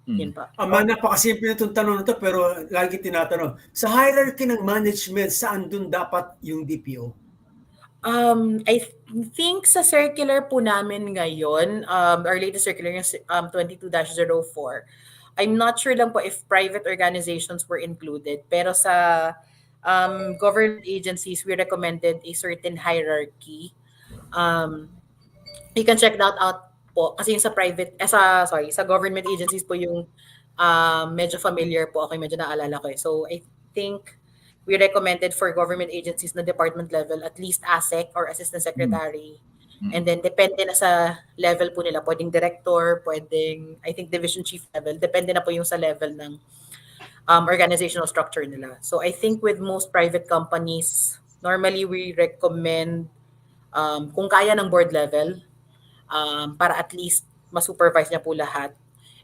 Yun pa. Napakasimple nitong tanong na to pero lagi tinatanong. Sa hierarchy ng management, saan dun dapat yung DPO? I think sa circular po namin ngayon, our latest circular yung 22-04, I'm not sure lang po if private organizations were included, pero sa government agencies, we recommended a certain hierarchy. You can check that out po kasi yung sa government agencies po yung medyo familiar po ako, medyo naalala ko. So I think we recommended for government agencies na department level at least ASEC or assistant secretary. And then depende na sa level po nila, pwedeng director, pwedeng I think division chief level, depende na po yung sa level ng organizational structure nila. So I think with most private companies, normally we recommend kung kaya ng board level para at least ma-supervise niya po lahat.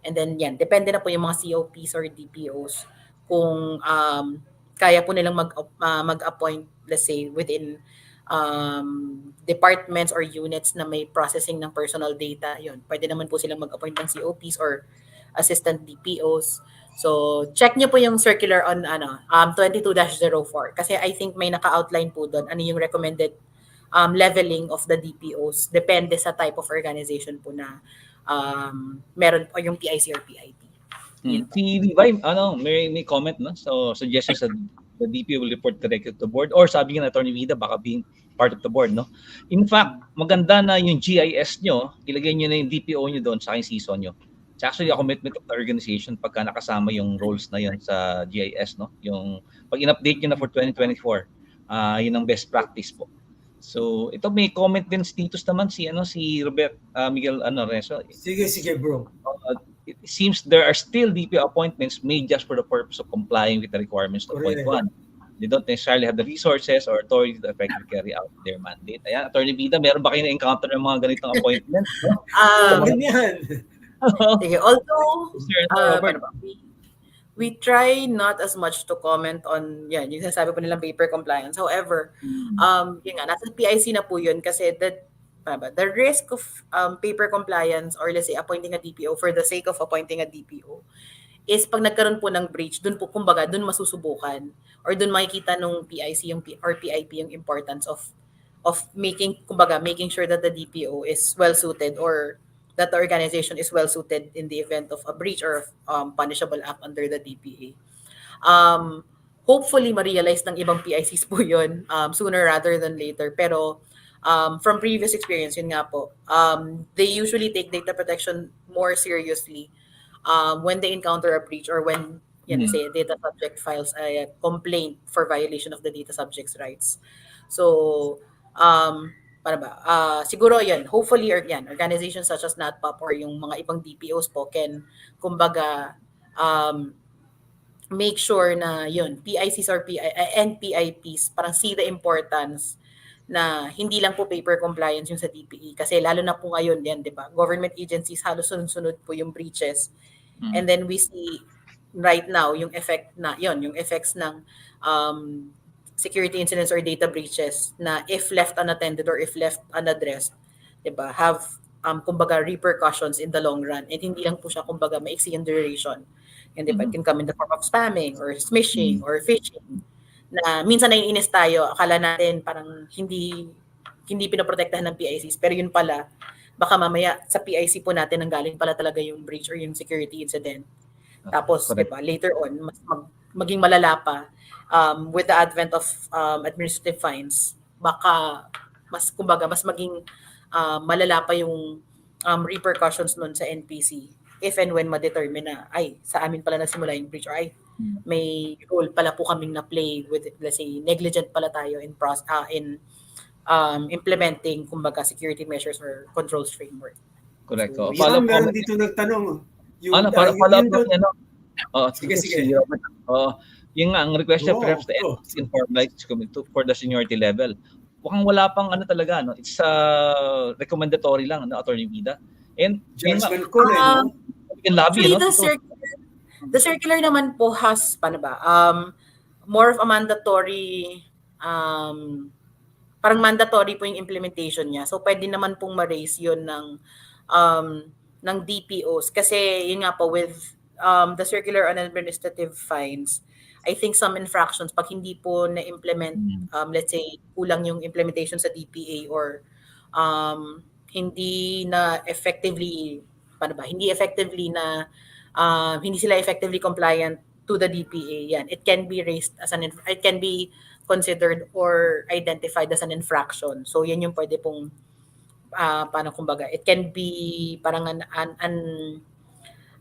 And then yan, depende na po yung mga COPs or DPOs kung kaya po nilang mag-appoint, let's say, within departments or units na may processing ng personal data. Yun, pwede naman po silang mag-appoint ng COPs or assistant DPOs. So, check nyo po yung circular on 22-04 kasi I think may naka-outline po doon ano yung recommended leveling of the DPOs. Depende sa type of organization po na meron o yung PIC or PIP. Si Levi, may comment no? So suggestions that the DPO will report directly to the board or sabi nga na Atty. Vida baka being part of the board, no? In fact, maganda na yung GIS nyo, ilagay nyo na yung DPO nyo doon sa aking season nyo. It's actually a commitment of the organization pagka nakasama yung roles na yun sa GIS, no? Yung pag in-update nyo na for 2024, yun ang best practice po. So, ito may comment din si Titus naman si Robert Miguel Reso. Sige bro. It seems there are still DPO appointments made just for the purpose of complying with the requirements of point 1. They don't necessarily have the resources or authority to effectively carry out their mandate. Ayan, Atty. Vida, meron ba kayo na-encounter ng mga ganitong appointments? Ganyan. Sige, although we try not as much to comment on yung sinasabi po nilang paper compliance. However, yun nga, nasa PIC na po yun kasi the risk of paper compliance or let's say appointing a DPO for the sake of appointing a DPO is pag nagkaroon po ng breach, dun po kumbaga dun masusubukan or dun makikita nung PIC or PIP yung importance of making sure that the DPO is well suited or that the organization is well suited in the event of a breach or punishable act under the DPA. Hopefully ma-realize ng ibang PICs po yun sooner rather than later. Pero from previous experience, yun nga po, they usually take data protection more seriously when they encounter a breach or when say a data subject files a complaint for violation of the data subject's rights. So, para ba? Siguro yan, hopefully organizations such as NADPOP or yung mga ibang DPOs po can, kumbaga, make sure na yun, PICs or and PIPs parang see the importance na hindi lang po paper compliance yung sa DPE. Kasi lalo na po ngayon yan, di ba? Government agencies halos sunod-sunod po yung breaches. And then we see right now yung effect na, yung effects ng security incidents or data breaches na if left unattended or if left unaddressed, di ba, have kumbaga repercussions in the long run. And hindi lang po siya kumbaga maiksi yung duration. And di ba, it can come in the form of spamming or smishing or phishing na minsan naiinis tayo, akala natin parang hindi pinoprotektahan ng PICs, pero yun pala, baka mamaya sa PIC po natin nanggaling pala talaga yung breach or yung security incident. Tapos, di ba, later on, maging malala pa with the advent of administrative fines, baka mas maging malala pa yung repercussions nun sa NPC if and when ma-determine na, ay, sa amin pala nagsimula yung breach or ay, may role pala po kaming na-play with, let's say, negligent pala tayo in implementing, kumbaga, security measures or controls framework. Correct. So, meron dito nagtanong. Follow up na yan, Sige. Yung nga, ang request niya perhaps the inform for the seniority level. Mukhang wala pang talaga, no? It's recommendatory lang, Attorney Vida. And judgment call, lobby, the circular naman po has, paano ba, more of a mandatory, parang mandatory po yung implementation niya. So, pwede naman pong ma-raise yun ng DPOs. Kasi, yun nga po, with the circular on administrative fines, I think some infractions, pag hindi po na-implement, let's say, kulang yung implementation sa DPA or hindi na effectively, hindi sila effectively compliant to the DPA, yan. It can be raised as it can be considered or identified as an infraction. So, yan yung pwede pong, it can be parang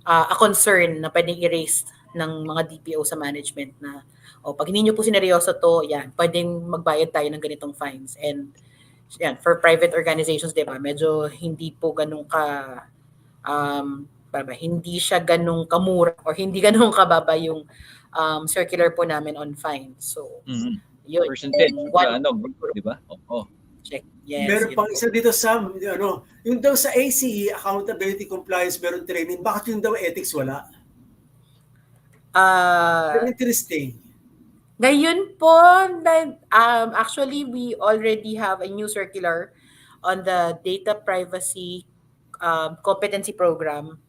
a concern na pwedeng i-raise ng mga DPO sa management na, pag hindi nyo po sineryoso to, yan, pwedeng magbayad tayo ng ganitong fines. And, yan, for private organizations, diba, medyo hindi po ganun hindi siya ganun kamura or hindi ganun kababa yung circular po namin on fines. So, yun. Percentage, di ba? Check. Yes. Meron pang isa dito, Sam, yung daw sa ACE, accountability compliance, meron training. Bakit yung daw ethics wala? Interesting. Ngayon po, actually, we already have a new circular on the data privacy competency program.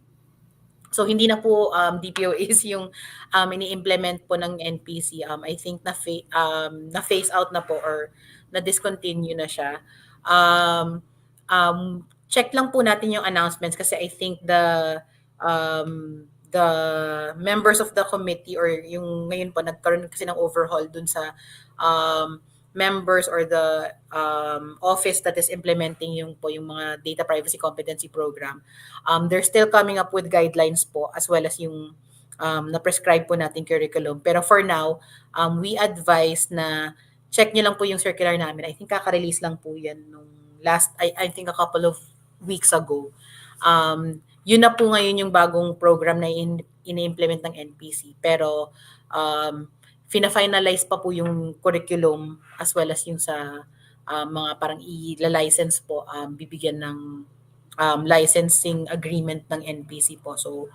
So, hindi na po DPO is yung ini-implement po ng NPC. I think na-phase out na po or na-discontinue na siya. Check lang po natin yung announcements kasi I think the members of the committee or yung ngayon po nagkaroon kasi ng overhaul dun sa members or the office that is implementing yung mga data privacy competency program. They're still coming up with guidelines po as well as yung na-prescribe po nating curriculum. Pero for now, we advise na check nyo lang po yung circular namin. I think kaka-release lang po yan nung I think a couple of weeks ago. Yun na po ngayon yung bagong program na ini-implement ng NPC. Pero fina-finalize pa po yung curriculum as well as yung sa mga parang i-license po, bibigyan ng licensing agreement ng NPC po. So,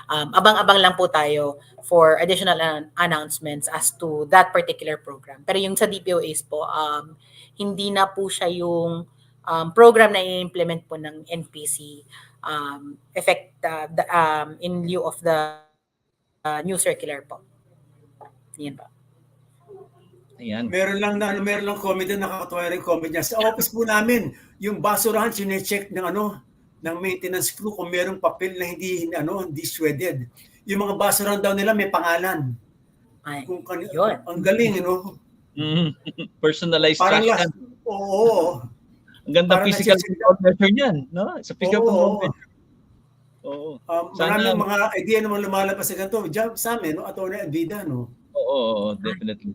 abang-abang lang po tayo for additional announcements as to that particular program. Pero yung sa DPOAs po, hindi na po siya yung program na i-implement po ng NPC in lieu of the new circular po. Yan po. Ayan. Meron lang comment na nakakatuwa rin comment niya. Sa office po namin, yung basurahan sine-check ng maintenance crew kung merong papel na hindi shredded. Yung mga basurahan daw nila may pangalan. Ay, Kung yun. ang galing, Personalized Parang trash can. oo. Ang gandang parang physical nasi-check control measure niyan, no? Sa physical control Oo. measure. Oo. Maraming mga idea naman lumalabas sa ganito. Job sa amin, Atty. Vida, no? Oo, definitely.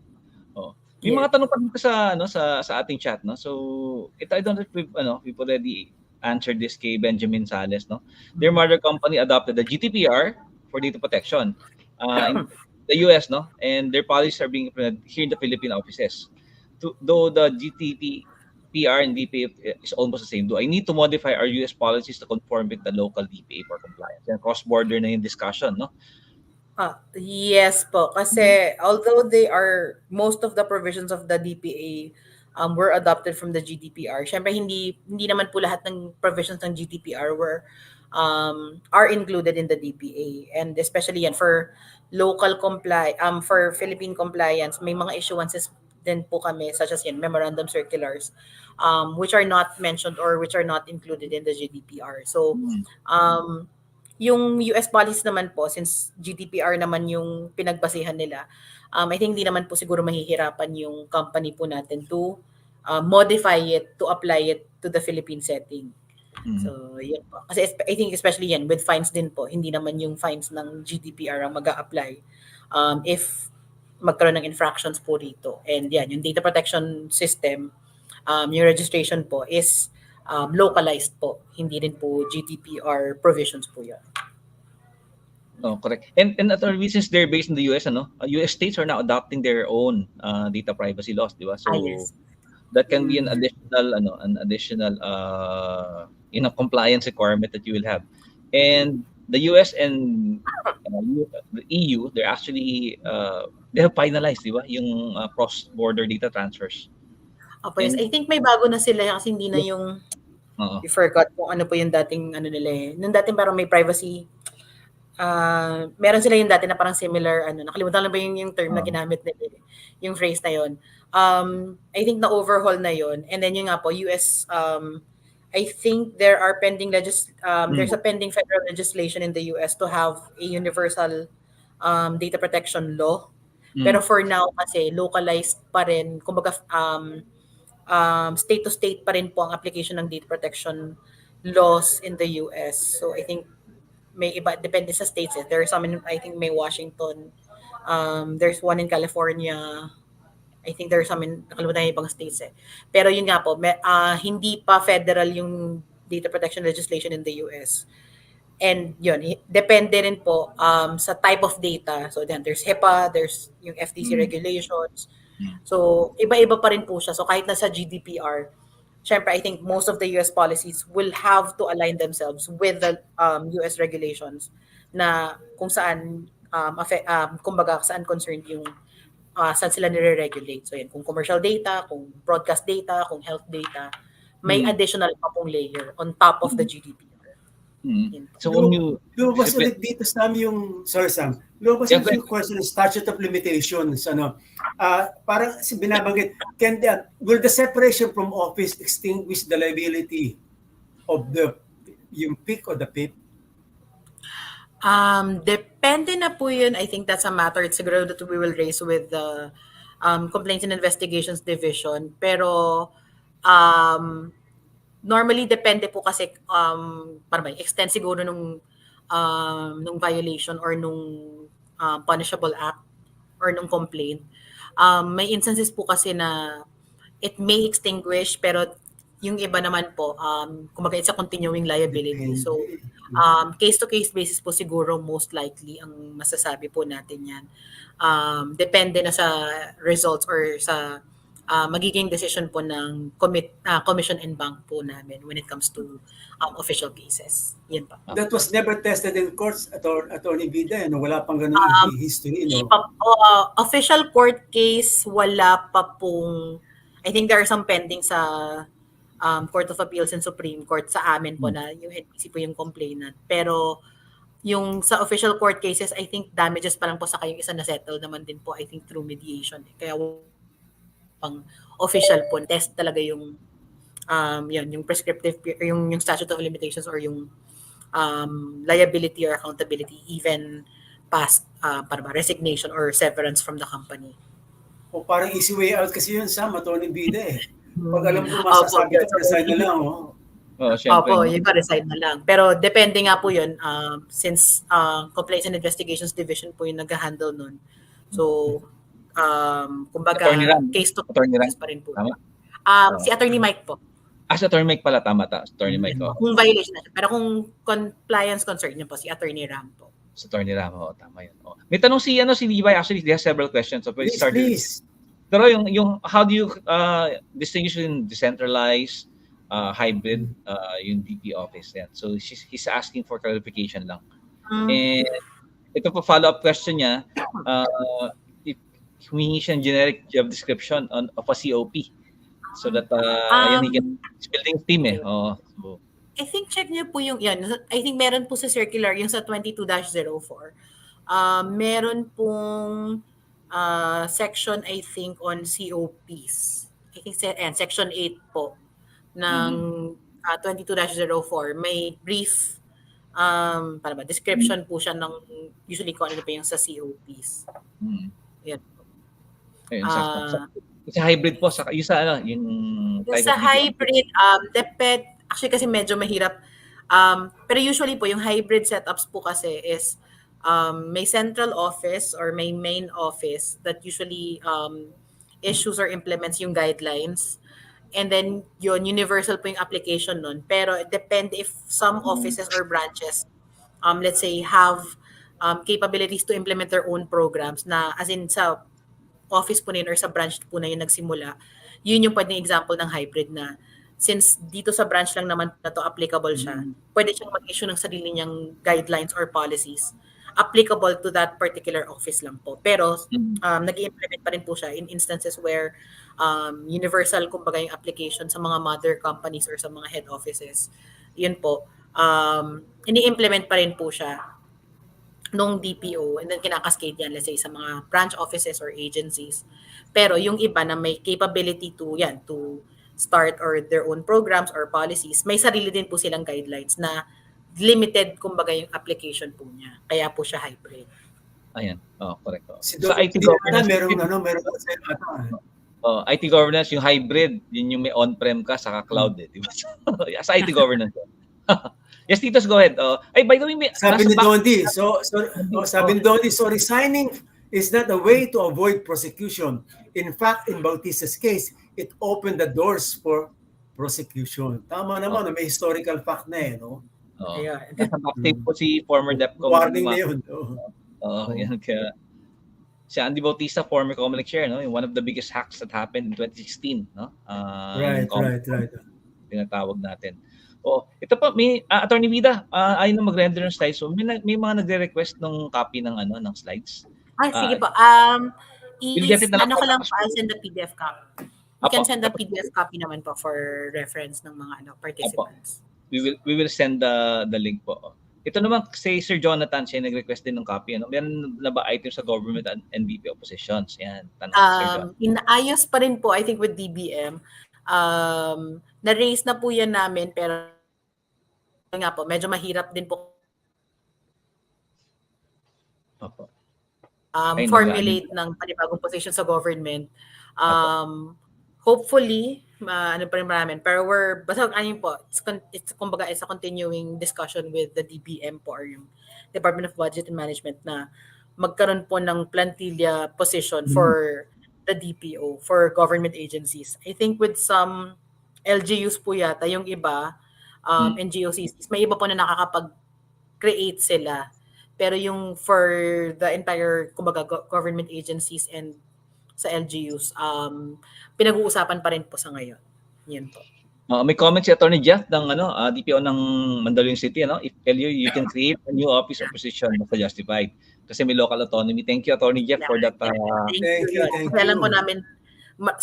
Oo. May mga tanong pa dito sa ating chat, no? So, I don't know if we've already answered this kay Benjamin Sales, no? Their mother company adopted the GDPR for data protection in the US, no? And their policies are being implemented here in the Philippine offices. Though the GDPR and DPA is almost the same, do I need to modify our US policies to conform with the local DPA for compliance? And cross-border na yung discussion, no? Yes po. Kasi although most of the provisions of the DPA were adopted from the GDPR, syempre hindi naman po lahat ng provisions ng GDPR are included in the DPA. And especially yan for local for Philippine compliance, may mga issuances din po kami such as yan, memorandum circulars which are not mentioned or which are not included in the GDPR. So yung US policies naman po, since GDPR naman yung pinagbasihan nila, I think hindi naman po siguro mahihirapan yung company po natin to modify it, to apply it to the Philippine setting. So, yun po. Kasi I think especially yan, with fines din po, hindi naman yung fines ng GDPR ang mag-a-apply if magkaroon ng infractions po rito. And yan, yung data protection system, yung registration po is localized po. Hindi rin po GDPR provisions po yan. Oh, correct. And Atty. Since they're based in the US, US states are now adopting their own data privacy laws, di ba? So yes. that can be an additional compliance requirement that you will have. And the US and the EU, they're actually they have finalized, di ba, yung cross-border data transfers. Yes, I think may bago na sila kasi hindi na yung you forgot kung ano po yung dating nila eh. Nung dating parang may privacy meron sila yung dati na parang similar nakalimutan lang ba yung term na ginamit nila yung phrase na yun. I think na overhaul na yun. And then yung nga po US I think there are pending there's a pending federal legislation in the US to have a universal data protection law. Pero for now kasi localized pa rin, kumbaga state to state pa rin po ang application ng data protection laws in the US. So I think may iba, depende sa states eh. There are some I think may Washington, there's one in California, I think there are some nakalimutan yung ibang states eh. Pero yun nga po, hindi pa federal yung data protection legislation in the US. And yun, depende rin po sa type of data. So then there's HIPAA, there's yung FTC regulations. So iba-iba pa rin po siya. So kahit nasa GDPR, syempre I think most of the US policies will have to align themselves with the US regulations na kung saan kumbaga saan concerned yung saan sila nire-regulate. So yan, kung commercial data, kung broadcast data, kung health data, may additional pa pong layer on top of the GDPR. So when you lumabas ulit dito Sam yung Sam, lumabas yung question of statute of limitations parang binabanggit, will the separation from office extinguish the liability of yung PIC or the PIP? Depende na po yun. I think that's a matter it's siguro that we will raise with the Complaints and Investigations Division. Pero normally depende po kasi extend siguro nung violation or nung punishable act or nung complaint. May instances po kasi na it may extinguish pero yung iba naman po kumbaga it's a continuing liability. So case to case basis po siguro most likely ang masasabi po natin yan. Depende na sa results or sa magiging decision po ng commission and bank po namin when it comes to official cases. Yan pa. That was never tested in courts, Attorney Vida, wala pang ganun history, no? Official court case, wala pa pong, I think there are some pending sa Court of Appeals and Supreme Court sa amin po na yung NPC po yung complainant. Pero yung sa official court cases, I think damages pa lang po sa kayong isa na settle naman din po, I think through mediation. Kaya pang official po, test talaga yung yung prescriptive, yung statute of limitations or yung liability or accountability even past resignation or severance from the company. O parang easy way out kasi yun, Sam, Atty. Vida eh. Pag alam ko masasabi ko, resign na lang. Syempre, Opo, no? yung resign na lang. Pero depende nga po yun, since Complaints and Investigations Division po yung nag-handle nun. So, kumbaga, Attorney Ram. case to Attorney Ram. case pa rin po. Tama? Si Attorney Mike po. Si Attorney Mike pala, tama. Attorney Mike, Kung violation na siya. Pero kung compliance concern niya po, si Attorney Ram po. Sa Attorney Ram, tama yun. May tanong si Levi, actually, he has several questions. So, Please. Pero yung how do you distinguish between decentralized, hybrid, yung DP office? Yan. So he's asking for clarification lang. And ito po follow-up question niya, if humingi siya ng generic job description of a COP so that yan, he can building team eh. So, I think check niyo po yung yan. I think meron po sa circular yung sa 22-04. Meron pong section I think on COPs. I think section 8 po ng 22-04 may brief description po siya ng usually kung ano pa yung sa COPs. Yan. Ayun, sa hybrid po sa yung type sa of hybrid actually kasi medyo mahirap pero usually po yung hybrid setups po kasi is may central office or may main office that usually issues or implements yung guidelines. And then yun, universal po yung application nun. Pero it depends if some offices or branches, let's say, have capabilities to implement their own programs na as in sa office po na yun or sa branch po na yun nagsimula, yun yung pwedeng example ng hybrid na since dito sa branch lang naman na to applicable siya, pwede siyang mag-issue ng sarili niyang guidelines or policies applicable to that particular office lang po. Pero nag-i-implement pa rin po siya in instances where universal kumbaga yung application sa mga mother companies or sa mga head offices. Yun po. Ini-implement pa rin po siya nung DPO and then kinakascade yan, let's say, sa mga branch offices or agencies. Pero yung iba na may capability to start or their own programs or policies, may sarili din po silang guidelines na limited kumbaga yung application po niya. Kaya po siya hybrid. Ayan. Correct. Sa IT governance, meron IT governance, yung hybrid, yun yung may on-prem ka, saka cloud eh. Diba? Sa IT governance. Yes, Titos, go ahead. By the way, sabi ni Dondi, sabi ni Dondi, so resigning is not a way to avoid prosecution. In fact, in Bautista's case, it opened the doors for prosecution. Tama naman, may historical fact na eh, no? Nasa backstage po si former DepCom. Warning na yun. Yan kaya si Andy Bautista, former Comelec chair, no? One of the biggest hacks that happened in 2016, no? Right. Tinatawag natin. Ito po, may Attorney Vida, ayaw na mag-render ng slides. So may mga nagre-request ng copy ng ng slides. Sige po. I'll send the PDF copy. You can send the PDF copy naman po for reference ng mga participants. We will send the link po. Ito naman si Sir Jonathan, siya nag-request din ng copy. Meron na ba items sa government and NDP oppositions? Yan, tanong Sir Jonathan. Inaayos pa rin po, I think, with DBM. Na-raise na po yan namin, pero nga po, medyo mahirap din po formulate ng panibagong position sa government. Hopefully, pa rin maraming. Pero it's kumbaga, it's a continuing discussion with the DBM po or yung Department of Budget and Management na magkaroon po ng plantilla position for the DPO, for government agencies. I think with some LGUs po yata, yung iba, NGOCs, may iba po na nakakapag-create sila. Pero yung for the entire kumbaga government agencies and sa LGUs, pinag-uusapan pa rin po sa ngayon. Yan po. May comment si Attorney Jeff ng DPO ng Mandaluyong City, If LU, you can create a new office or position basta justified. Kasi may local autonomy. Thank you, Attorney Jeff, for that. Thank you. Kasi alam po namin,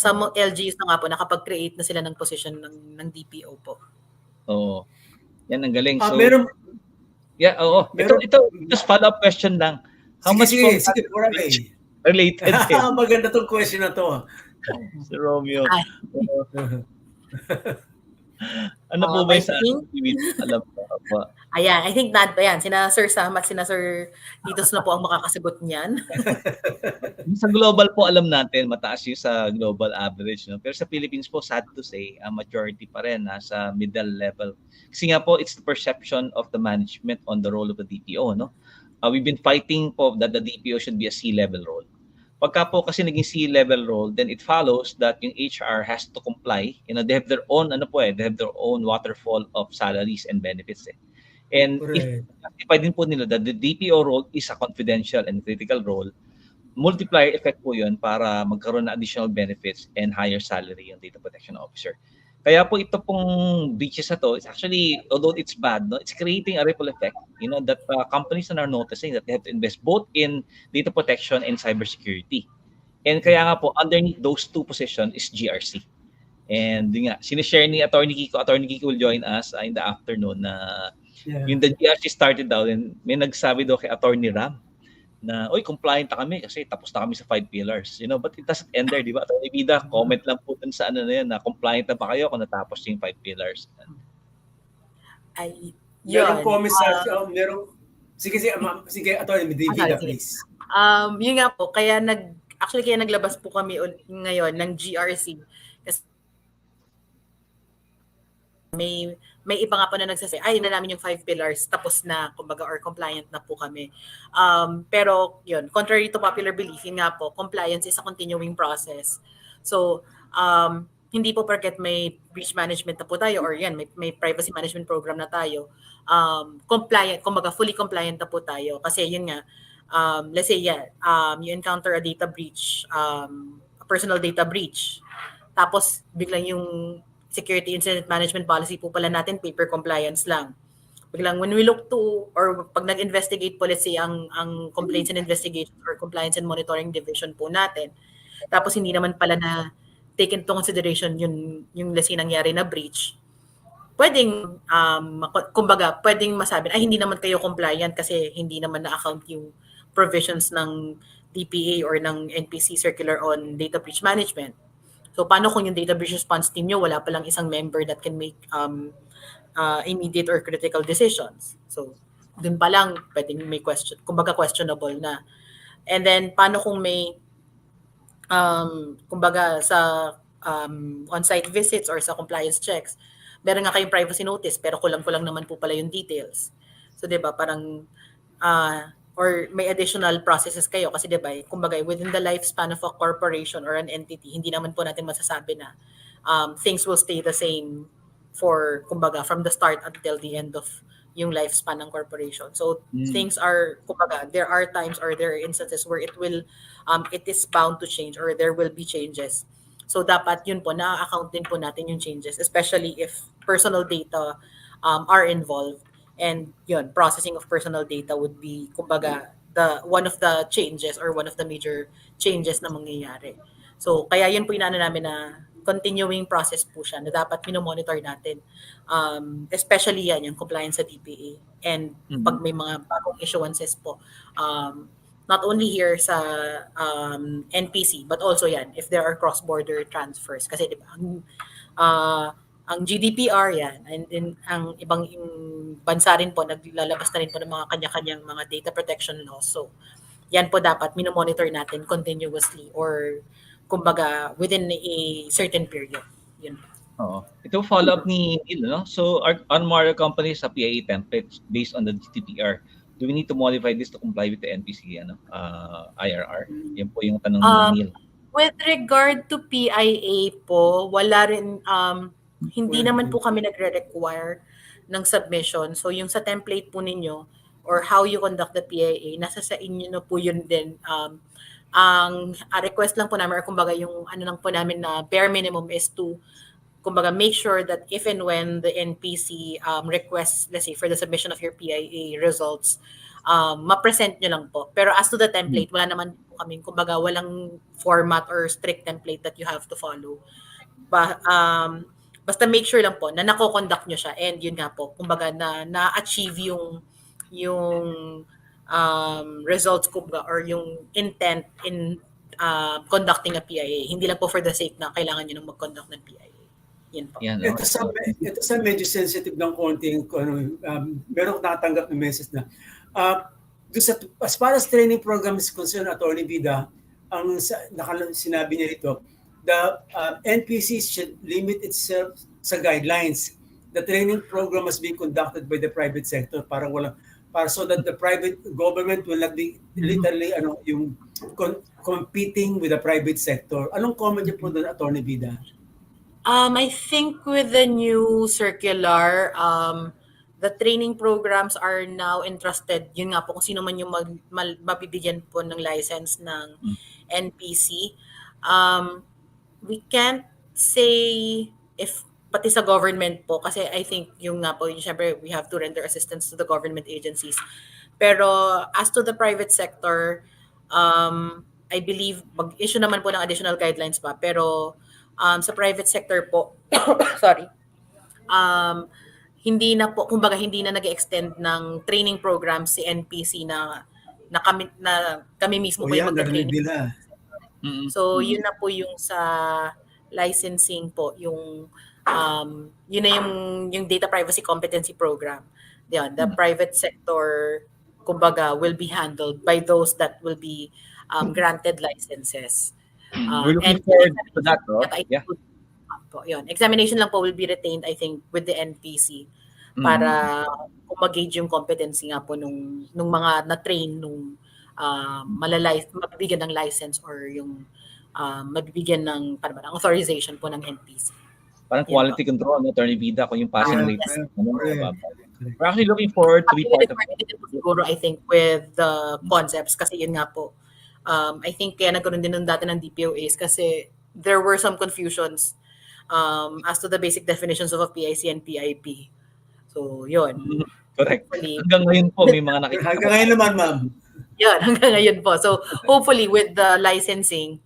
sa LGUs na nga po, nakapag-create na sila ng position ng DPO po. Yan ang galing. So, Meron, Yeah, oo. Meron- Ito, just follow-up question lang. How much po ang Sige, Boracay. related din? Maganda tong question na to. Si Romeo. Ay. Ano po ba I yung sa think- activity? Alam ko po. Ayan, I think sina Sir Sam at sina Sir Titos na po ang makakasagot niyan. Sa global po, alam natin, mataas yung sa global average. No? Pero sa Philippines po, sad to say, ang majority pa rin nasa middle level. Kasi nga po, it's the perception of the management on the role of the DPO. No? We've been fighting po that the DPO should be a C-level role. Pagka po kasi naging C-level role, then it follows that yung HR has to comply. They have their own, they have their own waterfall of salaries and benefits. And if justify din po nila that the DPO role is a confidential and critical role, multiplier effect po yun para magkaroon ng additional benefits and higher salary yung data protection officer. Kaya po ito pong breaches na to, it's actually, although it's bad, no, it's creating a ripple effect, that companies are noticing that they have to invest both in data protection and cybersecurity. And kaya nga po, underneath those two positions is GRC. And yun nga, sinishare ni Atty. Kiko will join us in the afternoon na yung the GRC started daw, and may nagsabi daw kay Atty. Ram na, compliant na kami kasi tapos na kami sa 5 pillars. But it doesn't end there, di ba? Atty. Vida, comment lang po dun sa na yan, na compliant na ba kayo kung natapos yung 5 pillars? Ay, Merong yun. comments sige, Atty. Vida, please. Yun nga po, kaya naglabas po kami ngayon ng GRC. Kasi may iba nga po na nagsasabi, na namin yung 5 pillars, tapos na, kumbaga, or compliant na po kami. Pero, yun, contrary to popular belief, yun nga po, compliance is a continuing process. So, hindi po porket may breach management na po tayo, or yan, may privacy management program na tayo, compliant, kumbaga, fully compliant na po tayo. Kasi yun nga, let's say, you encounter a data breach, a personal data breach, tapos biglang yung security incident management policy po pala natin, paper compliance lang. Biglang when we look to, or pag nag-investigate po, let's say, ang complaints and investigation or compliance and monitoring division po natin, tapos hindi naman pala na take into consideration yung let's say nangyari na breach, pwedeng, kumbaga, pwedeng masabi, hindi naman kayo compliant kasi hindi naman na-account yung provisions ng DPA or ng NPC Circular on Data Breach Management. So, paano kung yung data breach response team nyo, wala palang isang member that can make immediate or critical decisions? So, dun pa lang, pwedeng may question, kumbaga questionable na. And then, paano kung may, kumbaga sa on-site visits or sa compliance checks, meron nga kayong privacy notice, pero kulang-kulang naman po pala yung details. So, di ba, parang, or may additional processes kayo kasi diba, kumbaga within the lifespan of a corporation or an entity, hindi naman po natin masasabi na things will stay the same for, kumbaga, from the start until the end of yung lifespan ng corporation. So things are, kumbaga, there are times or there are instances where it is bound to change or there will be changes. So dapat yun po, na-account din po natin yung changes, especially if personal data are involved. And yun, processing of personal data would be, kumbaga, one of the changes or one of the major changes na mangyayari. So, kaya yun po inaano namin na continuing process po siya na dapat minomonitor natin. Especially yung compliance sa DPA. And pag may mga bagong issuances po, not only here sa NPC, but also if there are cross-border transfers. Kasi diba, ang GDPR and ang ibang bansa rin po, naglalabas na rin po ng mga kanya-kanyang mga data protection laws. So, yan po dapat minomonitor natin continuously or kumbaga within a certain period. Yun. Ito follow-up ni Neil, no? So, on more companies sa PIA templates based on the GDPR, do we need to modify this to comply with the NPC IRR? Yan po yung tanong ni Neil. With regard to PIA po, wala rin, hindi naman po kami nagre-require ng submission. So yung sa template po ninyo or how you conduct the PIA, nasa sa inyo na po yun din. Ang request lang po namin or kumbaga yung lang po namin na bare minimum is to kumbaga make sure that if and when the NPC requests, let's say, for the submission of your PIA results, ma-present nyo lang po. Pero as to the template, wala naman po kami, kumbaga walang format or strict template that you have to follow. Basta make sure lang po na nako-conduct nyo siya and yun nga po, kumbaga na achieve yung yung results ko or yung intent in conducting a PIA. Hindi lang po for the sake na kailangan nyo nang mag-conduct ng PIA. Yan po. Yan, Ito sa medyo sensitive ng konting, meron akong nakatanggap ng message na, as far as training program is concerned, Atty. Vida, ang sinabi niya ito, the NPC should limit itself sa guidelines. The training program must be conducted by the private sector para so that the private government will not be literally yung competing with the private sector. Anong comment niyo po doon, Atty. Vida? I think with the new circular, the training programs are now entrusted, yun nga po, kung sino man yung mabibigyan po ng license ng NPC. We can't say if pati sa government po, kasi I think yung nga po, syempre we have to render assistance to the government agencies. Pero as to the private sector, I believe mag-issue naman po ng additional guidelines pa, pero sa private sector po, sorry, hindi na po, kumbaga hindi na nag-extend ng training programs si NPC na kami mismo po yung mag-training. So yun na po yung sa licensing po, yung yun na yung data privacy competency program. Yan, the private sector, kumbaga, will be handled by those that will be granted licenses. We're looking forward to that, no? Yun. Examination lang po will be retained, I think, with the NPC para mag-gauge yung competency nga po nung mga na-train nung mabibigyan ng license or yung mabibigyan ng authorization po ng NPC. Parang quality control, no, Atty. Vida, kung yung passing rate. We're actually looking forward to be part of it. Siguro, I think, with the concepts, kasi yun nga po, I think kaya nagkaroon din ng dati ng DPOAs kasi there were some confusions as to the basic definitions of a PIC and PIP. So, yun. Correct. Hanggang ngayon po, may mga nakikita. Hanggang ngayon naman, ma'am. Yun, hanggang ngayon po. So, hopefully, with the licensing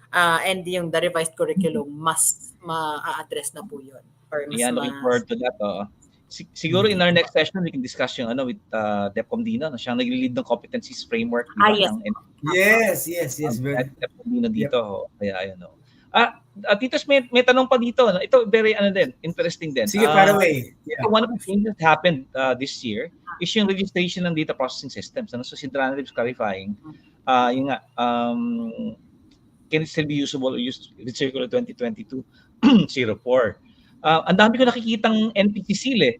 and the revised curriculum, mas ma-address na po yun. Yeah, looking forward to that. Siguro in our next session, we can discuss yung with DEPCOM Dino, na siyang nag-lead ng competencies framework. Yes. DEPCOM Dino dito. Kaya ayun. Titos, may tanong pa dito. No? Ito, very interesting din. Sige, para way. Yeah. One of the things that happened this year is yung registration ng data processing systems. So, si Drana is clarifying, yung nga, can it still be usable with Circular 2022-04? Ang dami ko nakikitang NPC seal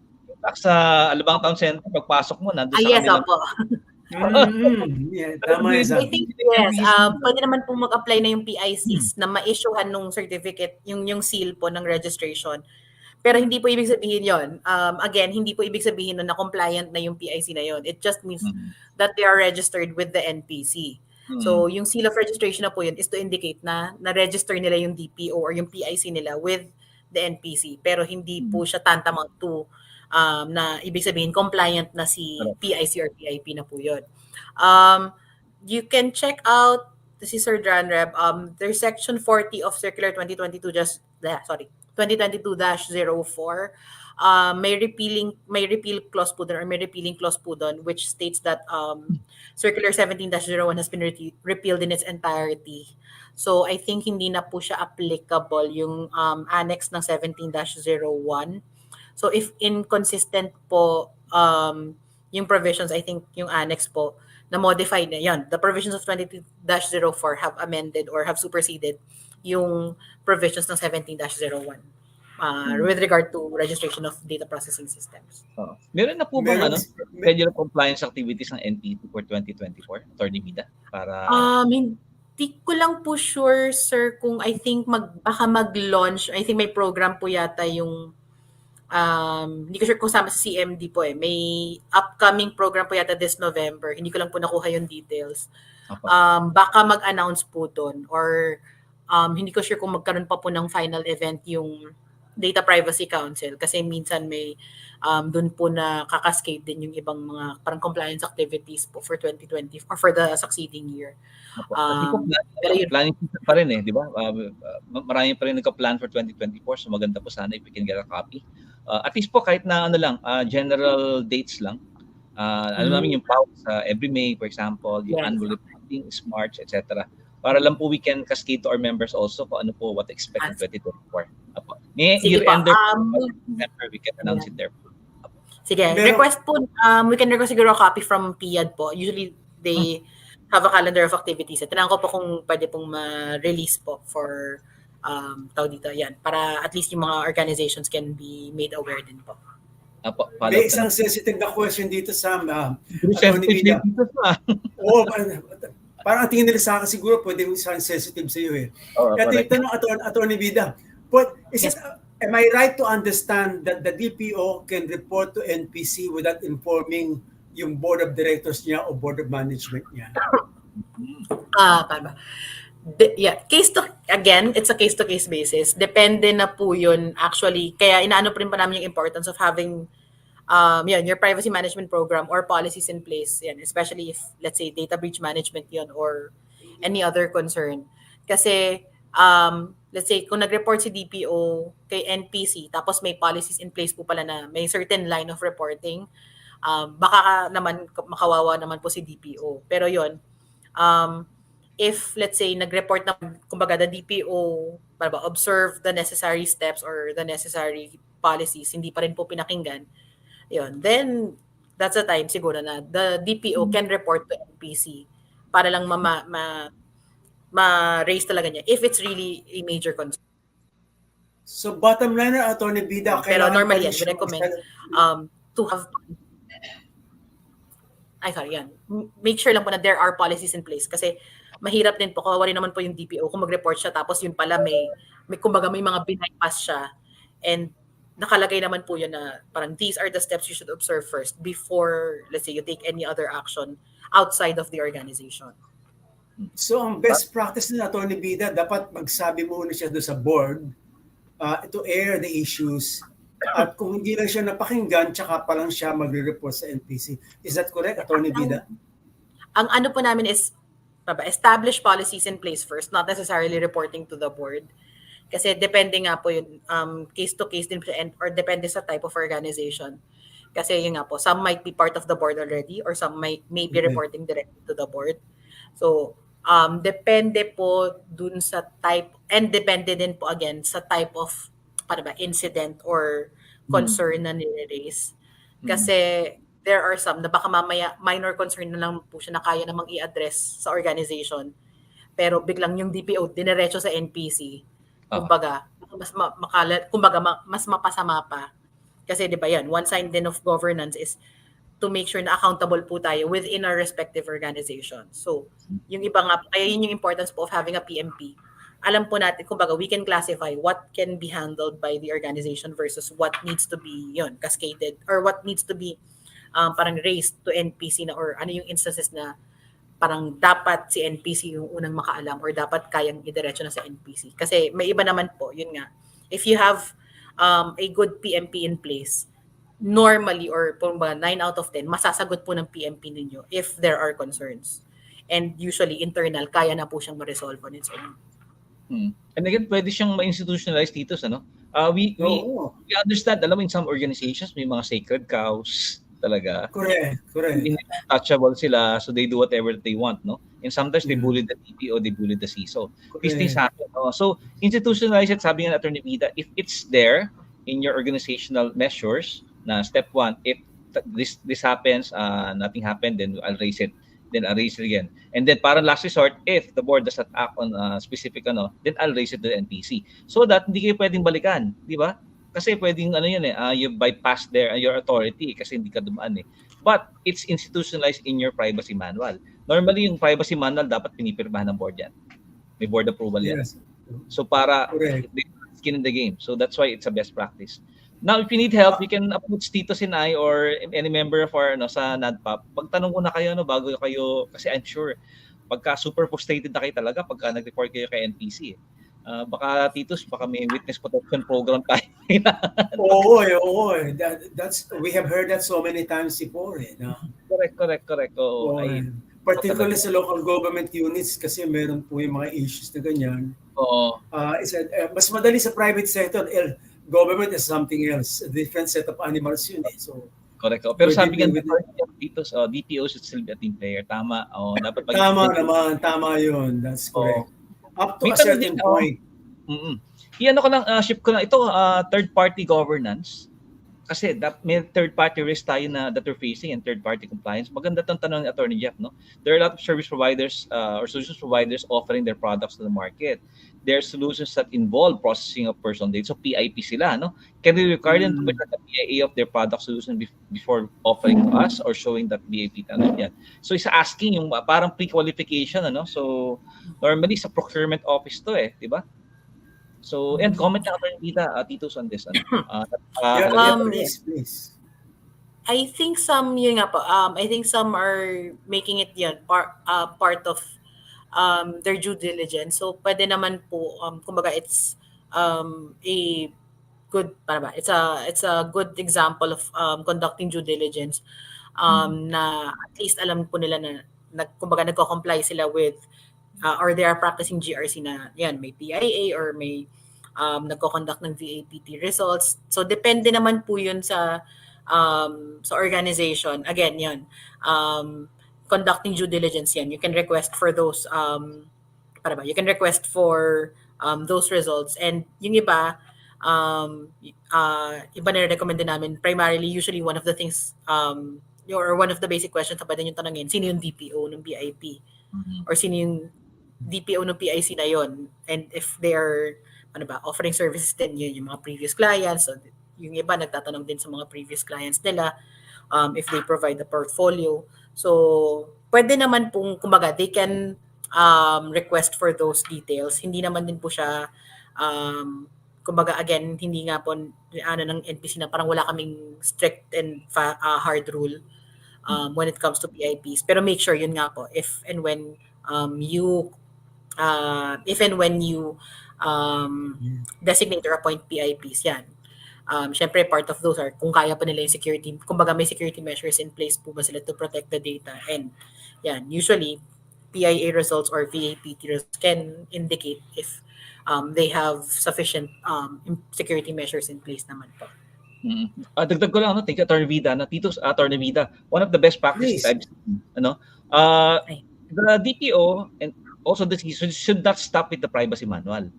sa Alabang Town Center, pagpasok mo, nandun sa yes, kanilang... opo. Tama yun. I think, yes, pwede naman po mag-apply na yung PICs na ma-issuehan nung certificate, yung seal po ng registration. Pero hindi po ibig sabihin yon. Again, hindi po ibig sabihin na compliant na yung PIC na yon. It just means that they are registered with the NPC. So, yung seal of registration na po yun is to indicate na na-register nila yung DPO or yung PIC nila with the NPC. Pero hindi po siya tantamount to na ibig sabihin compliant na si PIC or PIP na po yun. You can check out, this is Sir Dranreb, there's section 40 of Circular 2022-04. May repeal clause po doon or may repealing clause po doon which states that Circular 17-01 has been repealed in its entirety. So I think hindi na po siya applicable yung annex ng 17-01. So if inconsistent po yung provisions, I think yung annex po na modified na yan. The provisions of 22-04 have amended or have superseded yung provisions ng 17-01. With regard to registration of data processing systems. Meron na po bang schedule compliance activities ng NPT for 2024, Atty. Vida? Para hindi ko lang po sure, sir, kung I think baka mag-launch. I think may program po yata yung hindi ko sure kung sama sa CMD po may upcoming program po yata this November. Hindi ko lang po nakuha yung details. Baka mag-announce po doon or hindi ko sure kung magkaroon pa po ng final event yung Data Privacy Council kasi minsan may doon po na kakascade din yung ibang mga parang compliance activities po for 2020 or for the succeeding year. Planning pa rin di ba? Marami pa rin nagka-plan for 2024 so maganda po sana if we can get a copy. At least po kahit na general dates lang Ano namin yung PAWs every May, for example, yung Yes. annual reporting is March, etc. Para lang po we can cascade to our members also kung ano po what to expect in 2024. Apo. May Sige po. year-ender December, we can announce it there. Sige, request po, we can request siguro a copy from PIAD po. Usually, they have a calendar of activities. Tinanong ko po kung pwede pong ma-release po for tawag dito, yan. Para at least yung mga organizations can be made aware din po. Apo, May isang sensitive na question dito sa Attorney Vida. Oo, parang tingin nila sa akin siguro pwede isang sensitive sa iyo eh. Kaya tinitanong Attorney Vida, am I right to understand that the DPO can report to NPC without informing yung board of directors niya o board of management niya? Tama. Yeah, it's a case-to-case basis. Depende na po yun actually. Kaya inaano pa rin pa namin yung importance of having your privacy management program or policies in place. Yan, especially if, let's say, data breach management yun or any other concern. Kasi, let's say, kung nag-report si DPO kay NPC, tapos may policies in place po pala na may certain line of reporting, baka naman makawawa naman po si DPO. Pero yun, if let's say nag-report na kumbaga the DPO observe the necessary steps or the necessary policies, hindi pa rin po pinakinggan, yun, then that's the time siguro na the DPO can report to NPC para lang ma-raise talaga niya if it's really a major concern. So bottom line na, Attorney Vida, pero normally, we recommend to have make sure lang po na there are policies in place kasi mahirap din po, kawawa rin naman po yung DPO kung mag-report siya tapos yun pala may kumbaga may mga bypass siya and nakalagay naman po yun na parang these are the steps you should observe first before, let's say, you take any other action outside of the organization. So ang best practice na Attorney Vida, dapat magsabi muna siya doon sa board to air the issues at kung hindi lang siya napakinggan, tsaka pa lang siya magre-report sa NPC. Is that correct, Attorney Vida? Ang ano po namin is establish policies in place first, not necessarily reporting to the board. Kasi depende nga po yun, case to case din or depende sa type of organization. Kasi yun nga po, some might be part of the board already or some may be reporting directly to the board. So, depende po dun sa type and depende din po again sa type of incident or concern na nire-raise. Kasi there are some na baka mamaya minor concern na lang po siya na kaya namang i-address sa organization. Pero biglang yung DPO dinerecho sa NPC. Kumbaga, mas mapasama pa. Kasi 'di ba 'yan, one sign din of governance is to make sure na accountable po tayo within our respective organization. So, yung iba nga, kaya yun yung importance po of having a PMP. Alam po natin, kumbaga, we can classify what can be handled by the organization versus what needs to be cascaded or what needs to be parang raised to NPC na or ano yung instances na parang dapat si NPC yung unang makaalam or dapat kayang idiretso na sa NPC. Kasi may iba naman po, yun nga. If you have a good PMP in place, normally or 9 out of 10, masasagot po ng PMP ninyo if there are concerns. And usually, internal, kaya na po siyang ma-resolve on its own. And again, pwede siyang ma-institutionalize dito, ano? We understand, alam mo, in some organizations, may mga sacred cows talaga. Correct. Untouchable sila, so they do whatever they want, no? And sometimes they bully the DPO, they bully the CISO. These things happen. So, institutionalize it, sabi nga Attorney Vida, if it's there in your organizational measures, na step 1, if this happens, nothing happened, then I'll raise it. Then I'll raise it again. And then parang last resort, if the board does not act on specific then I'll raise it to the NPC. So that hindi kayo pwedeng balikan, di ba? Kasi pwedeng you bypass your authority kasi hindi ka dumaan eh. But it's institutionalized in your privacy manual. Normally yung privacy manual dapat pinipirmahan ng board yan. May board approval yan. Yes. So para skin in the game. So that's why it's a best practice. Now, if you need help, you can approach Tito Sinay or any member of our sa NADPOP. Pagtanong ko na kayo bago kayo, kasi I'm sure, pagka super frustrated na kayo talaga, pagka nag-report kayo kay NPC. Baka Titos, baka may witness protection program tayo. Oo. We have heard that so many times before. No? Correct. Oo. Particularly sa local government units kasi meron po yung mga issues na ganyan. Oo. Mas madali sa private sector. Government is something else, a different set of animals yun eh. So, Correct. Pero We're sabi nga dealing with dito, DPO should still be a team player. Tama. Dapat Tama naman, tama yun. That's correct. Up to May a tanong certain din, point. Iyan ko lang, shift ko lang. Ito, third-party governance. Kasi may third-party risk tayo that we're facing and third-party compliance. Maganda itong tanong ni Atty. Jeff, no? There are a lot of service providers or solutions providers offering their products to the market. There are solutions that involve processing of personal data. So PIP sila, no? Can we require them to present the PIA of their product solution before offering to us or showing that BIP talent yan? So isa asking yung parang pre-qualification, ano? So normally sa procurement office to di ba? So, and comment na Atty. Vida, Titos on this. Please. I think some, yun nga po, I think some are making it part of their due diligence. So, pwede naman po, kumbaga, it's a good, it's a good example of conducting due diligence na at least alam po nila na kumbaga, nagko-comply sila with or they are practicing GRC na yan, may PIA or may nagko-conduct ng VAPT results. So depende naman po yun sa organization. Again, yan. Conducting due diligence yan. You can request for those you can request for those results. And yung iba na recommend din namin primarily, usually one of the things or one of the basic questions na pwede nyo tanongin, sino yung DPO ng BIP? Or sino yung DPO ng PIC na yon, and if they are offering services din yun yung mga previous clients, so yung iba nagtatanong din sa mga previous clients nila if they provide the portfolio. So pwede naman pong kumbaga they can request for those details. Hindi naman din po siya kumbaga again hindi nga po ng NPC na parang wala kaming strict and hard rule when it comes to PIPs, pero make sure yun nga po if and when you designate or appoint PIPs, yan. Syempre, part of those are kung kaya pa nila yung security, kumbaga may security measures in place po ba sila to protect the data. And yan, usually, PIA results or VAPT results can indicate if they have sufficient security measures in place naman po. Dagdag ko lang, thank you, Atty. Vida. Titos, Atty. Vida, one of the best practices I've seen, the DPO and also this should not stop with the privacy manual.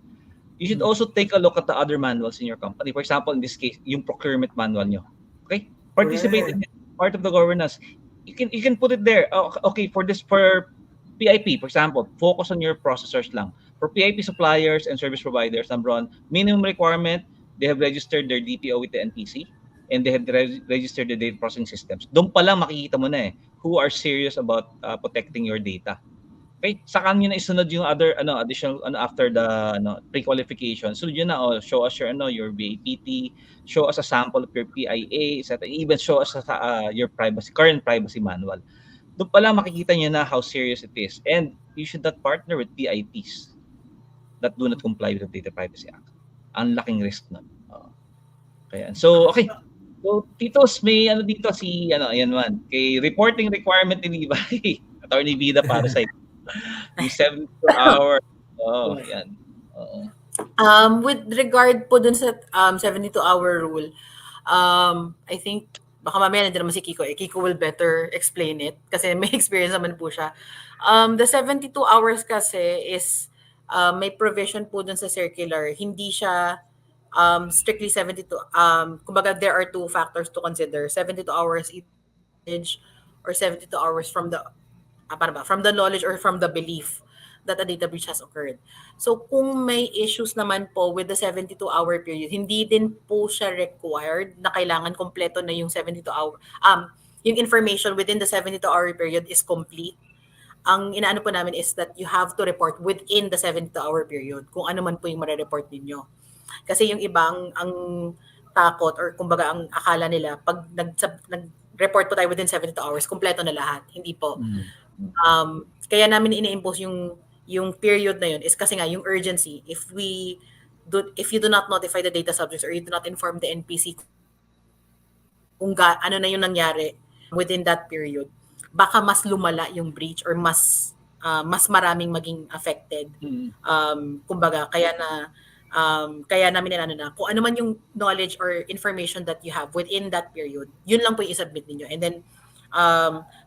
You should also take a look at the other manuals in your company. For example, in this case, yung procurement manual nyo. Okay? Participate in it. Part of the governance. You can put it there. Okay, for PIP, for example, focus on your processors lang. For PIP suppliers and service providers, number one, minimum requirement, they have registered their DPO with the NPC and they have registered the data processing systems. Doon pa lang makikita mo na who are serious about protecting your data. Okay, saka nyo na isunod yung other additional after the pre-qualification. So yun na show us your VAPT, show us a sample of your PIA, etc. Even show us your current privacy manual. Doon pala makikita nyo na how serious it is. And you should not partner with PIPs that do not comply with the Data Privacy Act. Ang laking risk nun. Kaya so okay. So Titos, may dito si ayan man. Kay reporting requirement ni Levi. Atty. Vida para sa yung 72 hour. Yan. With regard po dun sa 72-hour rule, I think baka mamaya nandiyan naman si Kiko. Kiko will better explain it kasi may experience naman po siya. The 72 hours kasi is may provision po dun sa circular. Hindi siya strictly 72. Kumbaga there are two factors to consider. 72 hours age or 72 hours from the knowledge or from the belief that a data breach has occurred. So kung may issues naman po with the 72-hour period, hindi din po siya required na kailangan kompleto na yung 72-hour. Yung information within the 72-hour period is complete. Ang inaano po namin is that you have to report within the 72-hour period kung ano man po yung ma-report ninyo. Kasi yung ibang ang takot or kumbaga ang akala nila pag nag-report po tayo within 72 hours, kompleto na lahat. Hindi po. Kaya namin ini-impose yung period na yun is kasi nga yung urgency. If you do not notify the data subjects or you do not inform the NPC kung ano na yung nangyari within that period, baka mas lumala yung breach or mas maraming maging affected. Kumbaga kaya na Kaya namin inano na kung ano man yung knowledge or information that you have within that period, yun lang po yung i-submit ninyo. And then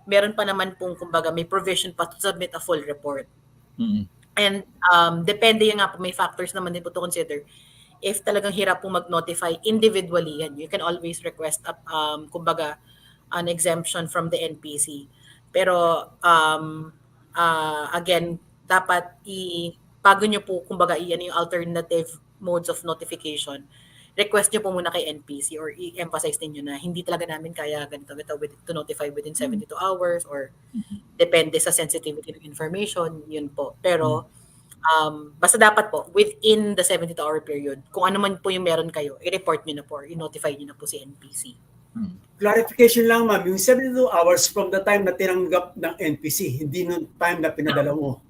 meron pa naman pong kumbaga may provision pa to submit a full report. And depende nga po, may factors naman din po to consider. If talagang hirap pong mag-notify individually, yan, you can always request kumbaga an exemption from the NPC. Pero again, dapat bago nyo po kumbaga yung alternative modes of notification, request nyo po muna kay NPC or i-emphasize niyo na hindi talaga namin kaya ganito to notify within 72 hours or depende sa sensitivity ng information, yun po. Pero basta dapat po within the 72-hour period, kung ano man po yung meron kayo, i-report nyo na po or i-notify nyo na po si NPC. Clarification lang, ma'am, yung 72 hours from the time na tinanggap ng NPC, hindi nung time na pinadala mo.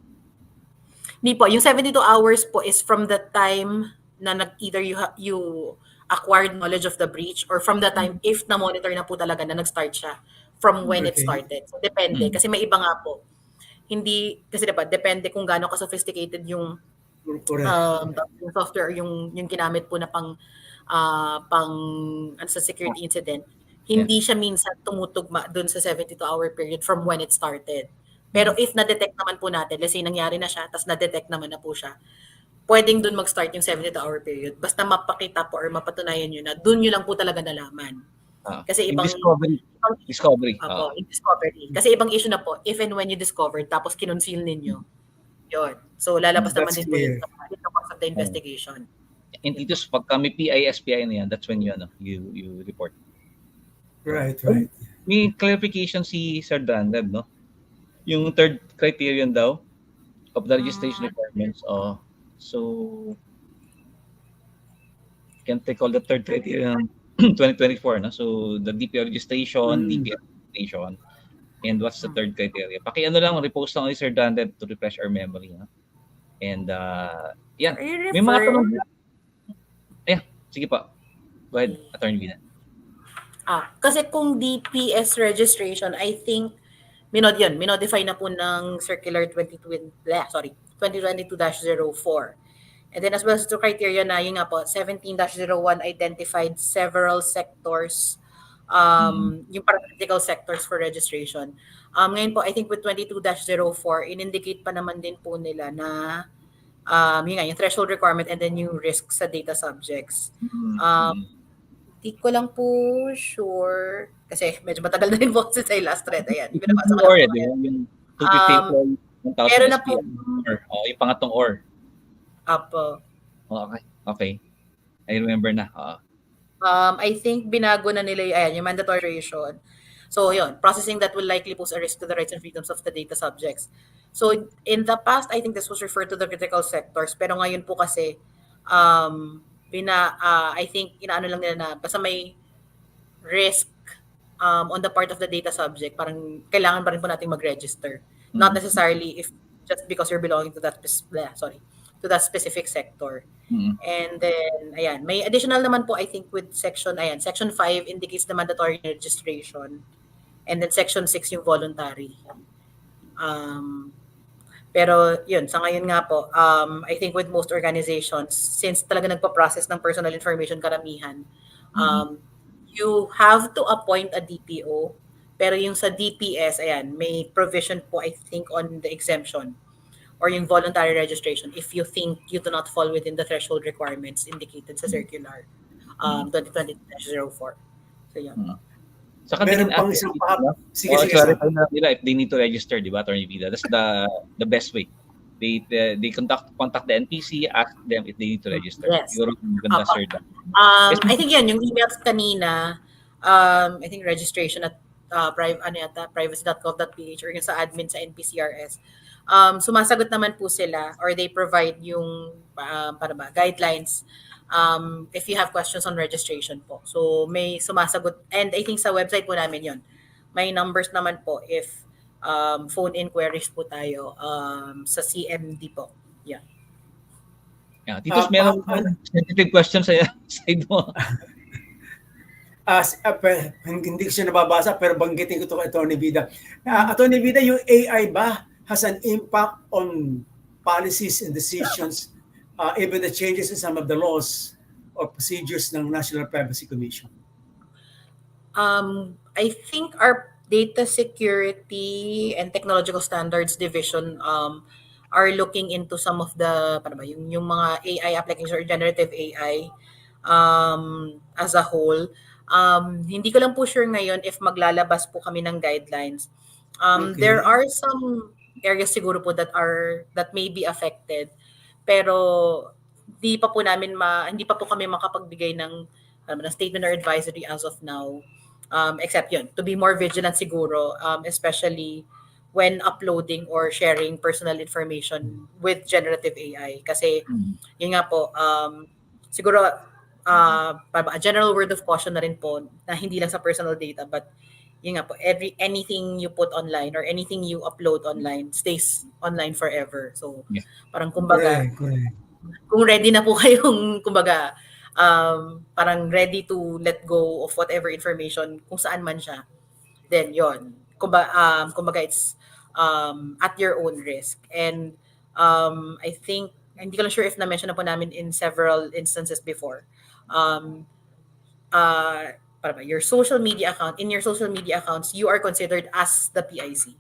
Hindi po, yung 72 hours po is from the time na either you acquired knowledge of the breach or from the time if na-monitor na po talaga na nag-start siya from when it started. So, depende. Kasi may iba nga po. Hindi, kasi diba, depende kung gaano ka-sophisticated yung software, yung ginamit po na pang sa security incident. Hindi siya minsan tumutugma dun sa 72-hour period from when it started. Pero if na-detect naman po natin, let's say nangyari na siya, tapos na-detect naman na po siya, pwedeng dun mag-start yung 72-hour period. Basta mapakita po or mapatunayan nyo na dun nyo lang po talaga nalaman. Kasi ibang discovery. Discovery. Kasi ibang issue na po, if and when you discovered, tapos kinonceal ninyo, yun. So lalabas naman din po yun sa course of the investigation. And Titus, pag kami PI, na yan, that's when you report. Right. May clarification si Sir Dandab, no? Yung third criterion daw of the registration requirements. So can take all the third criterion 2024, no? So the DPO registration, DPO registration, and what's the third criteria? Paki-ano lang, repost lang ni Sir Dandab to refresh our memory, no? And yan. May mga tanong. Sige pa. Go ahead, Attorney Vida. Kasi kung DPS registration, I think minodify na po ng Circular 2022-04. And then as well as the criteria na yun nga po, 17-01 identified several sectors, yung parang critical sectors for registration. Ngayon po, I think with 22-04, in-indicate pa naman din po nila na yun nga, yung threshold requirement and then yung risk sa data subjects. Di ko lang po sure kasi medyo matagal na rin po since I last read. Ayan. Binabasa ko lang po. Yung 250 meron na po. Yung pangatong or. Apo. Okay. I remember na. I think binago na nila yung mandatory registration. So yun, processing that will likely pose a risk to the rights and freedoms of the data subjects. So in the past, I think this was referred to the critical sectors. Pero ngayon po kasi, I think inaano lang nila na basta may risk on the part of the data subject, parang kailangan pa rin po natin mag-register. Not necessarily if just because you're belonging to that specific sector. And then ayan, may additional naman po I think with section 5 indicates the mandatory registration. And then section 6 yung voluntary. Pero yun, sa ngayon nga po, I think with most organizations, since talaga nagpa-process ng personal information karamihan, you have to appoint a DPO. Pero yung sa DPS, ayan, may provision po, I think, on the exemption or yung voluntary registration if you think you do not fall within the threshold requirements indicated sa circular 2020-04. So, yun. Saka meron pang isang sige. Clarify na nila if they need to register, di ba, Attorney Vida? That's the best way. They contact the NPC, ask them if they need to register. Yes. I think yan, yung emails kanina, I think registration at privacy.gov.ph or yung sa admin sa NPCRS. Sumasagot naman po sila or they provide yung guidelines if you have questions on registration po. So may sumasagot and I think sa website po namin yon. May numbers naman po if phone inquiries po tayo sa CMD po. Yeah. Titus, meron sensitive questions sa side mo. Hindi ko siya nababasa pero banggitin ko ito kay Atty. Vida. Atty. Vida, yung AI ba has an impact on policies and decisions even the changes in some of the laws or procedures ng National Privacy Commission? I think our Data Security and Technological Standards Division are looking into some of the paano ba, yung mga AI applications or generative AI as a whole. Hindi ko lang po sure ngayon if maglalabas po kami ng guidelines. There Okay. are some areas siguro po that may be affected, pero hindi pa po kami makapagbigay ng statement or advisory as of now. Except yun, to be more vigilant siguro, especially when uploading or sharing personal information with generative AI. Kasi, yun nga po, siguro, a general word of caution na rin po, na hindi lang sa personal data, but yun nga po, anything you put online or anything you upload online stays online forever. So, Yeah. parang kumbaga, Correct. kung ready na po kayong, kumbaga, parang ready to let go of whatever information kung saan man siya, then yon. Kumbaga it's at your own risk. And I think, hindi ko lang sure if na-mention na po namin in several instances before. Your social media account, in your social media accounts, you are considered as the PIC.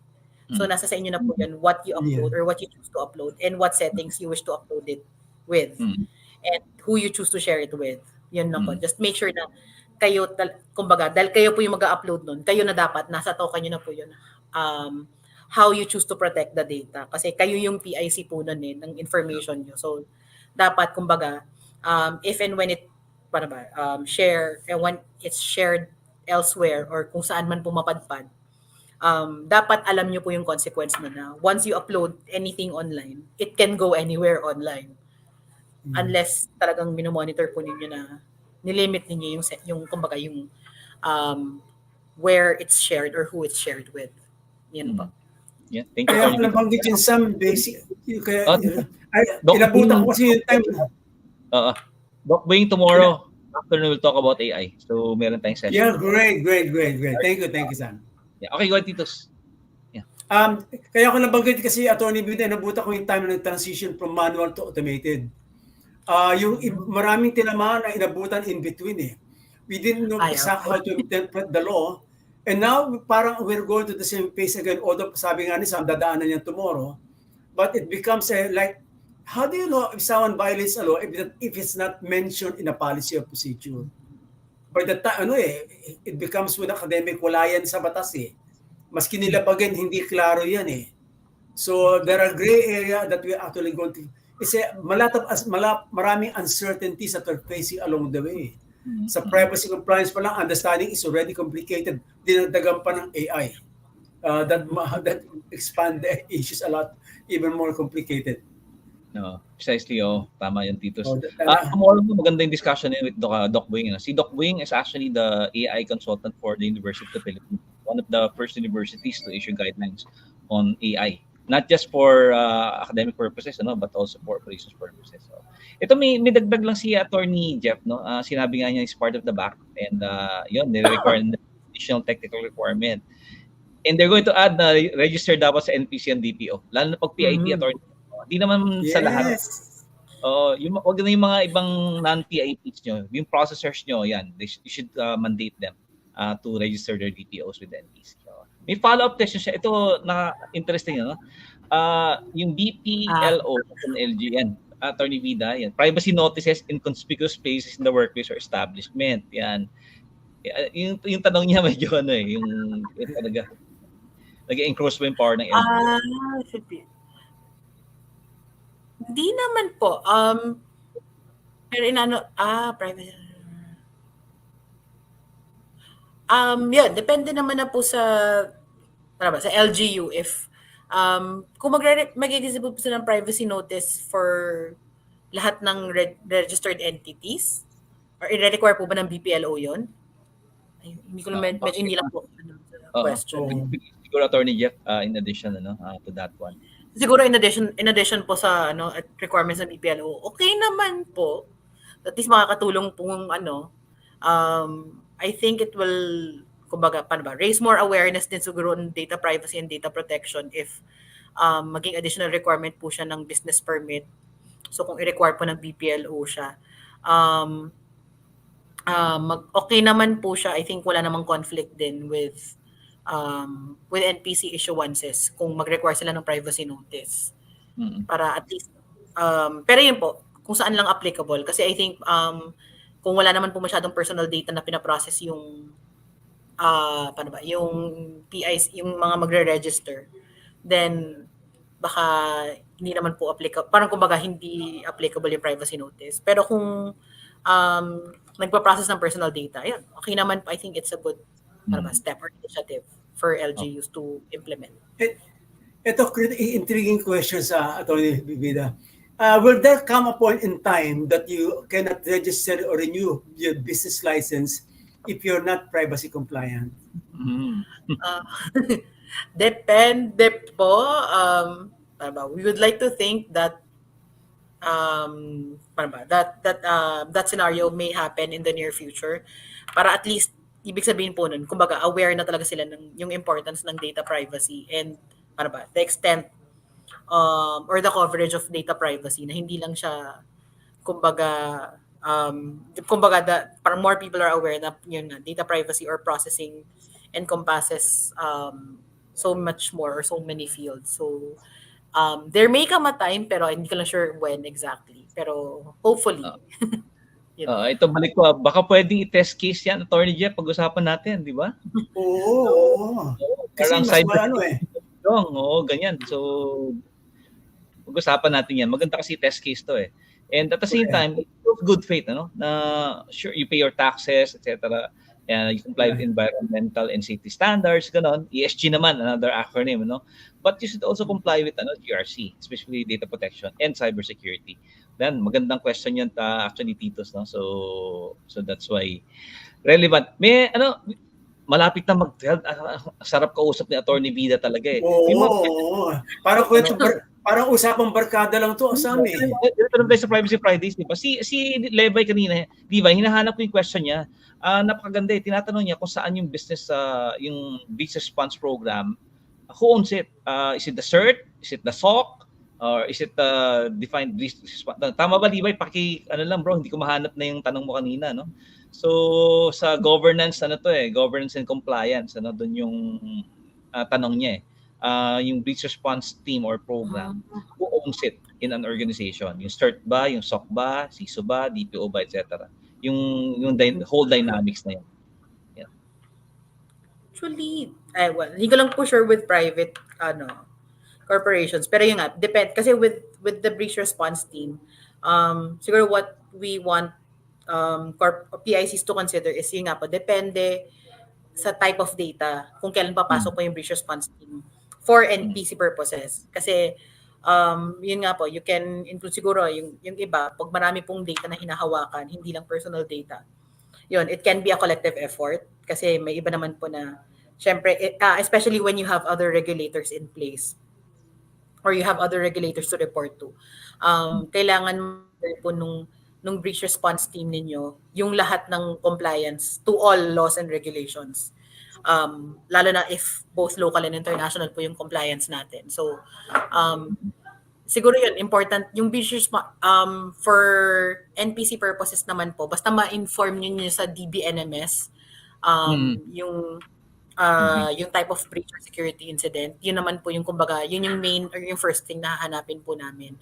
So nasa sa inyo na po yan what you upload or what you choose to upload and what settings you wish to upload it with. And who you choose to share it with. Yun na po. Just make sure na kayo, kumbaga, dahil kayo po yung mag-upload nun, kayo na dapat, nasa token nyo na po yun, how you choose to protect the data. Kasi kayo yung PIC po nun ng information nyo. So, dapat, kumbaga, if and when when it's shared elsewhere or kung saan man po mapadpad, dapat alam nyo po yung consequence na once you upload anything online, it can go anywhere online. Unless talagang minomonitor po ninyo na nilimit ninyo yung kumbaga yung where it's shared or who it's shared with. Yan po. Yeah, thank you. Kaya ako nabanggit yung some basic, Doc, inabutan ko kasi yung time. Doc Wing, tomorrow afternoon we'll talk about AI. So meron tayong session. Yeah, great. Thank you, Sam. Yeah. Okay, go ahead, Titos. Kaya ako nabanggit kasi Atty. Vida, nabutan ko yung time ng transition from manual to automated. Yung maraming tinamaan na inabutan in between eh. We didn't know exactly how to interpret the law. And now, parang we're going to the same pace again. Although sabi nga ni Sam, dadaanan niya tomorrow. But it becomes like, how do you know if someone violates a law if it's not mentioned in a policy or procedure? By the time, it becomes with academic, wala yan sa batas eh. Maski nilabagin, hindi klaro yan eh. So there are gray area that we're actually going to, maraming uncertainties that we're facing along the way. Sa privacy compliance pa lang, understanding is already complicated. Dinagdagan pa ng AI. That expand the issues a lot, even more complicated. No, precisely, tama yan, Titos. Tomorrow maganda yung discussion with Doc Wing. Si Doc Wing is actually the AI consultant for the University of the Philippines, one of the first universities to issue guidelines on AI. Not just for academic purposes, but also for operations purposes. So, ito may dagdag lang si Attorney Jeff, no? Sinabi nga niya is part of the back, and yun, they require an additional technical requirement. And they're going to add na register dapat sa NPC and DPO, lalo na pag PIT attorney. Hindi naman sa lahat. Wag na yung mga ibang non-PIPs nyo, yung processors nyo, yan, you should mandate them to register their DPOs with the NPC. May follow-up question siya. Ito, interesting, yung BPLO ng LG, yan, Attorney Vida, yan. Privacy notices in conspicuous places in the workplace or establishment, yan. Yung tanong niya medyo yung talaga, nag-encroach ba yung power ng LG? Should be. Hindi naman po. Pero privacy. Yun, depende naman na po sa LGU if kung mag-exist po sila ng privacy notice for lahat ng registered entities or i-require po ba ng BPLO yun? Hindi ko lang medyo hindi lang po question. Siguro Attorney Jeff in addition to that one. Siguro in addition po sa requirements ng BPLO, okay naman po. At least makakatulong po I think it will, kumbaga, raise more awareness din siguro on data privacy and data protection if maging additional requirement po siya ng business permit So kung i-require po ng BPLO siya, okay naman po siya. I think wala namang conflict din with NPC issuances kung mag-require sila ng privacy notice. Para at least, pero yun po, kung saan lang applicable. Kasi I think, kung wala naman po masyadong personal data na pinaprocess yung, paano ba, yung PIs, yung mga magre-register, then baka hindi naman po applicable, parang kumbaga hindi applicable yung privacy notice. Pero kung nagpa-process ng personal data, ayun, okay naman po. I think it's a good step or initiative for LGUs to implement. Ito, intriguing question sa Atty. Vida. Will there come a point in time that you cannot register or renew your business license if you're not privacy compliant? Depende po. We would like to think that that scenario may happen in the near future. Para at least, ibig sabihin po nun, kumbaga aware na talaga sila ng yung importance ng data privacy and the extent or the coverage of data privacy, na hindi lang siya kumbaga parang more people are aware na yun na data privacy or processing encompasses so much more or so many fields. So there may come a time, pero hindi ko lang sure when exactly, pero hopefully. Ito, balik ko. Baka pwedeng i-test case yan, Attorney Jeff, pag-usapan natin, di ba? Oo. Kasi Parang mas cyber ano eh. Oo, ganyan. So, pag-usapan natin yan. Maganda kasi test case to eh. And at the same time, it's good faith, ano? Na sure, you pay your taxes, etc. You comply with environmental and safety standards, ganon. ESG naman, another acronym, no? But you should also comply with GRC, especially data protection and cybersecurity. Then, magandang question yan actually, Titos, no? So that's why relevant. May, malapit na mag-health. Sarap kausap ni Attorney Vida talaga eh. Oo. Parang usapang barkada lang to, Asami. Ito naman sa Privacy Fridays, di ba? Si Levi kanina, di ba, hinahanap ko yung question niya. Napakaganda eh. Tinatanong niya kung saan yung business, yung breach response program. Who owns it? Is it the CERT? Is it the SOC? Or is it defined breach response? Tama ba, Levi? Lang bro, hindi ko mahanap na yung tanong mo kanina, no? So, sa governance, governance and compliance, doon yung tanong niya eh. Yung breach response team or program, who owns it in an organization? Yung CERT ba, yung SOC ba, CISO ba, DPO ba, etc. Yung whole dynamics na yun. Yeah. Actually, hindi ko lang po sure with private corporations, pero yun nga, depend kasi with the breach response team, siguro what we want PICs to consider is yun nga po, depende sa type of data kung kailan papasok po yung breach response team for NPC purposes. Kasi yun nga po, you can include siguro yung iba, pag marami pong data na hinahawakan, hindi lang personal data. Yun, it can be a collective effort kasi may iba naman po na, syempre, especially when you have other regulators in place or you have other regulators to report to, kailangan po nung breach response team ninyo yung lahat ng compliance to all laws and regulations. Lalo na if both local and international po yung compliance natin. So, siguro yun, important. Yung breach response, for NPC purposes naman po, basta ma-inform nyo sa DBNMS, yung type of breach or security incident, yun naman po yung kumbaga, yun yung main or yung first thing na hahanapin po namin.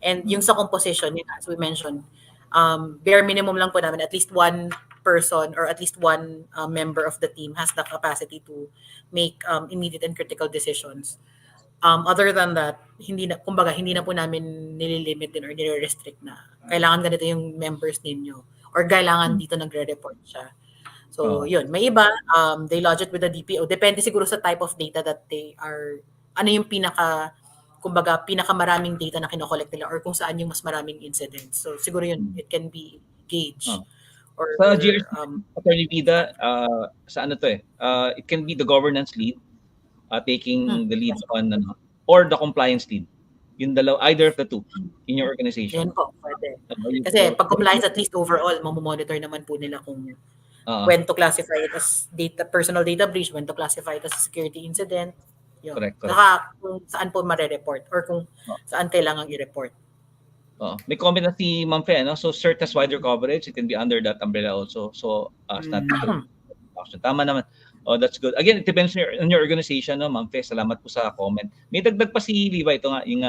And yung sa composition, yun, as we mentioned, bare minimum lang po namin, at least one person or at least one member of the team has the capacity to make immediate and critical decisions. Other than that, hindi na po namin nililimit din or nire-restrict na kailangan ganito yung members ninyo or kailangan dito nagre-report siya. So, yun. May iba, they lodge it with the DPO. Depende siguro sa type of data that they are, ano yung pinakamaraming data na kinokollect nila or kung saan yung mas maraming incidents. So, siguro yun, it can be gauged. Or, sa GRC, Attorney Vida, sa it can be the governance lead taking the lead on or the compliance lead. Yung either of the two in your organization. Yan po, pwede. Kasi pag compliance, at least overall, mamomonitor naman po nila kung when to classify it as personal data breach, when to classify it as a security incident. Yun. Correct. Saka kung saan po mare-report or kung saan kailangang i-report. May comment na si Ma'am Fe, ano? So CERT has wider coverage. It can be under that umbrella also. So it's not action. Tama naman. That's good. Again, it depends on your organization, no, Ma'am Fe. Salamat po sa comment. May dagdag pa si Levi. Ito nga, yung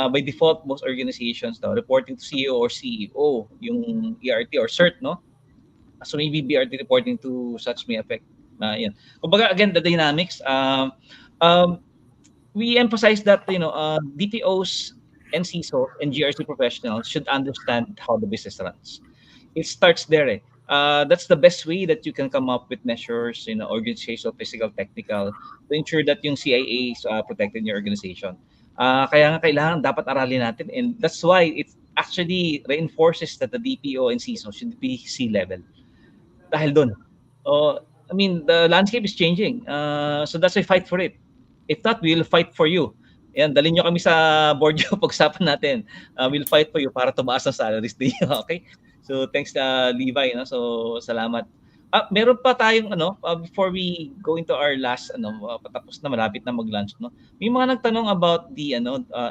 by default, most organizations daw reporting to CEO or CEO, yung ERT or CERT, no? So maybe BRT reporting to such may affect. Yan. Kumbaga, again, the dynamics. We emphasize that, DPOs and CISO and GRC professionals should understand how the business runs. It starts there. That's the best way that you can come up with measures, organizational, physical, technical, to ensure that yung CIA is protected in your organization. Kaya nga kailangan dapat aralin natin, and that's why it actually reinforces that the DPO and CISO should be C-level. Dahil doon. I mean, the landscape is changing. So that's why fight for it. If not, we'll fight for you. Ayan, dalhin nyo kami sa board nyo, pag-usapan natin. We'll fight for you para tumaas ang salaries ninyo, okay? So, thanks Levi, no? So, salamat. Meron pa tayong, before we go into our last, patapos na, malapit na mag-lunch, no? May mga nagtanong about the,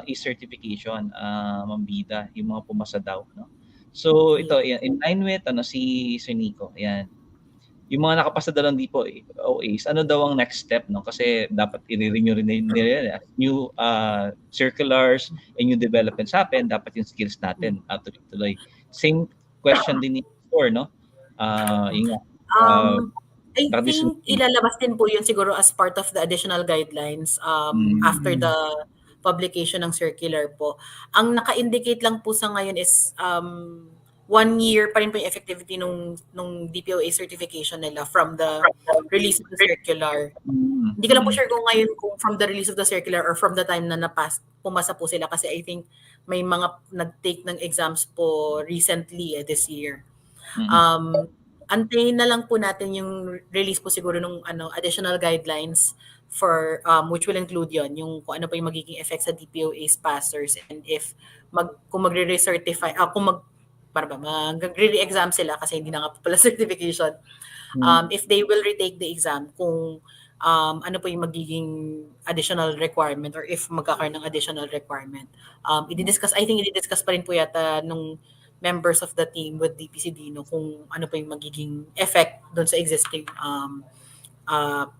e-certification, Ma'am Vida, yung mga pumasa daw, no? So, ito, in line with, si Sir Nico, ayan. Yung mga nakapasa daw ng DPOs, ano daw ang next step, no? Kasi dapat i-renew rin nila. New circulars and new developments happen, dapat yung skills natin tuloy-tuloy. Same question din before, no? I think ilalabas din po yun siguro as part of the additional guidelines after the publication ng circular po. Ang naka-indicate lang po sa ngayon is 1 year pa rin po yung effectivity nung DPOA certification nila from the release of the circular. Hindi ko lang po sure kung ngayon kung from the release of the circular or from the time na pumasa po sila, kasi I think may mga nag-take ng exams po recently this year. Antayin na lang po natin yung release po siguro nung additional guidelines for which will include yung kung ano pa yung magiging effect sa DPOA's passers, and if kung magre-recertify mag-re-exam sila kasi hindi na nga pala certification. If they will retake the exam, kung ano po yung magiging additional requirement or if magkakaroon ng additional requirement. I think i-discuss pa rin po yata nung members of the team with DPCD kung ano po yung magiging effect doon sa existing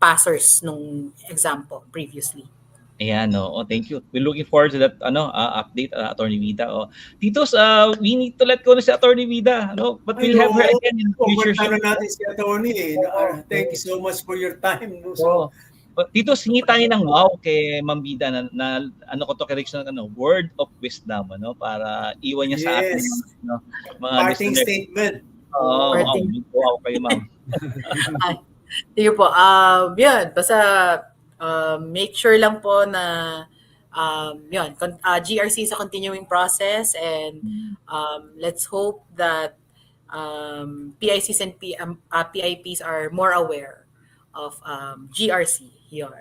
passers nung exam po previously. Ayan, thank you. We're looking forward to that update, Attorney Vida. Titos, we need to let go na si Attorney Vida, but we'll have her again in the future. Natin si Attorney. Thank you so much for your time. So, Titos, hingi tayo ng wow kay Ma'am Vida na word of wisdom, para iwan niya sa atin. Mga parting statement. Wow kayo, Ma'am. Sige po. Yan, basta make sure lang po na GRC is a continuing process, and let's hope that PICs and PIPs are more aware of GRC. Yun.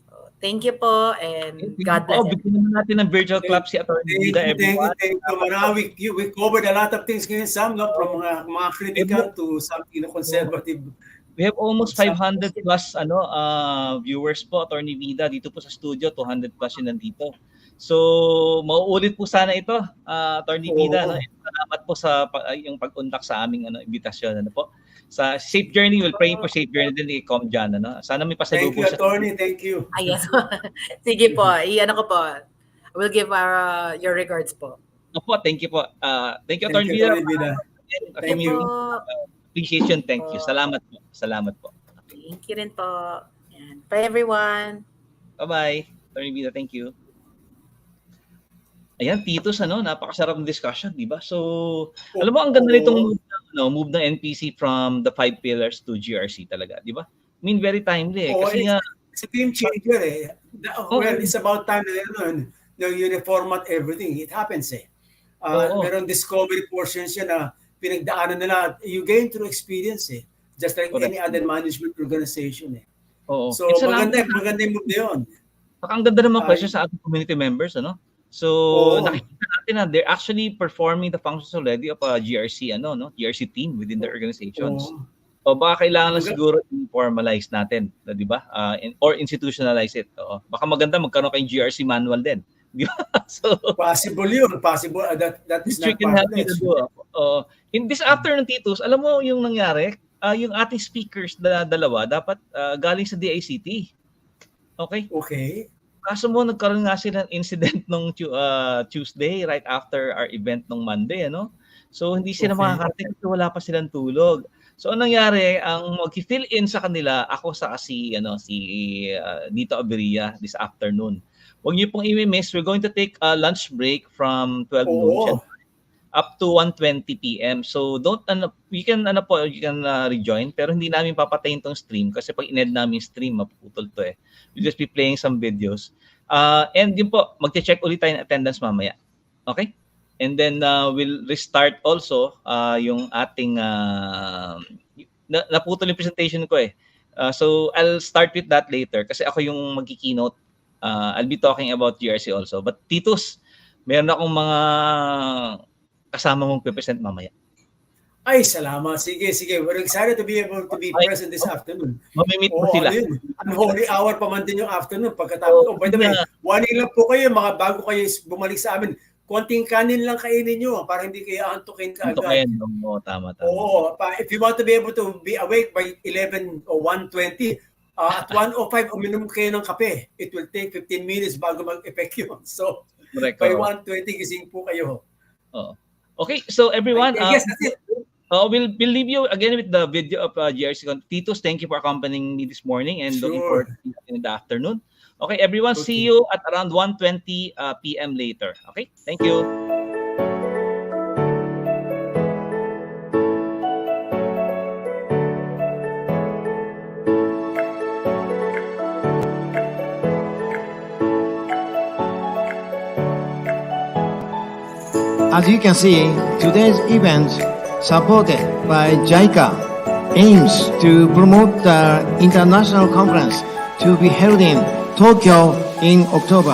So, thank you po, and God bless. Bigyan naman natin ng virtual clap si Attorney Vida. Thank you. We covered a lot of things ngayon, Sam, from mga critical to something conservative. We have almost 500 plus viewers po, Attorney Vida, dito po sa studio. 200 plus yun nandito. So, mauulit po sana ito, Attorney Vida. Salamat po sa yung pag-undak sa aming imbitasyon. Sa safe journey, we'll pray for safe journey din i-com dyan. Sana may pasalubong. Thank you, Attorney. Thank you. Yes. Sige po. Ko po. I will give your regards po. Opo, thank you po. Thank you, Attorney Vida. Thank you. Appreciation, thank you. Salamat po. Salamat po. Thank you rin po. Yan. Bye, everyone. Bye-bye. Attorney Vida, thank you. Ayan, Titos, napakasarap ng discussion, di ba? So, alam mo, ang ganda nitong move ng NPC from the 5 pillars to GRC talaga, di ba? I mean, very timely. Kasi it's a game changer. Well, it's about time na uniformat everything. It happens Meron discovery portions yan na pinagdaanan nila. You gain through experience just like any other management organization So maganda yung move na yun. Ang ganda naman question sa ating community members, So nakikita natin na they're actually performing the functions already of a GRC GRC team within their organizations. O baka kailangan lang siguro i-formalize natin, di ba? Or institutionalize it. Baka maganda magkaroon kayong GRC manual din Di ba? So, Possible yun. Possible. That is which we not can help you to possible. do. In this afternoon, Titus, alam mo yung nangyari? Yung ating speakers na dalawa, dapat galing sa DICT. Okay? Okay. Kaso mo, nagkaroon nga sila ng incident nung Tuesday, right after our event nung Monday, ano? So, hindi sila Okay. makakarating kasi wala pa silang tulog. So, anong nangyari, ang mag-fill in sa kanila, ako sa si Dito Aberia this afternoon. Huwag niyo pong i-miss, we're going to take a lunch break from 12 noon Oo. up to 1:20 p.m. So you can rejoin, pero hindi namin papatayin tong stream kasi pag in-end namin stream mapuputol to eh. We'll just be playing some videos. And yun po, magche-check ulit tayo ng attendance mamaya. Okay? And then we'll restart also yung ating naputol yung presentation ko eh. So I'll start with that later kasi ako yung magki-keynote. I'll be talking about GRC also. But Titus, meron akong mga kasama mong present mamaya. Ay, salamat. Sige. We're excited to be able to be present this afternoon. Mamimit mo sila. Ayun. Unholy hour pa man din yung afternoon. Pagkatapos, by the way, warning lang po kayo, mga bago kayo bumalik sa amin, konting kanin lang kainin nyo para hindi kayo antukin ka agad. Oo, tama. Oo. If you want to be able to be awake by 11 or 1:20, at 1:05, uminom kayo ng kape. It will take 15 minutes bago mag-effect yun. So, by 1:20, gising po kayo. Oh. Okay, so everyone, yes, that's it. We'll leave you again with the video of GRC. Titus, thank you for accompanying me this morning and looking forward to seeing you in the afternoon. Okay, everyone, see you at around 1:20 p.m. later. Okay, thank you. As you can see, today's event, supported by JICA, aims to promote the international conference to be held in Tokyo in October.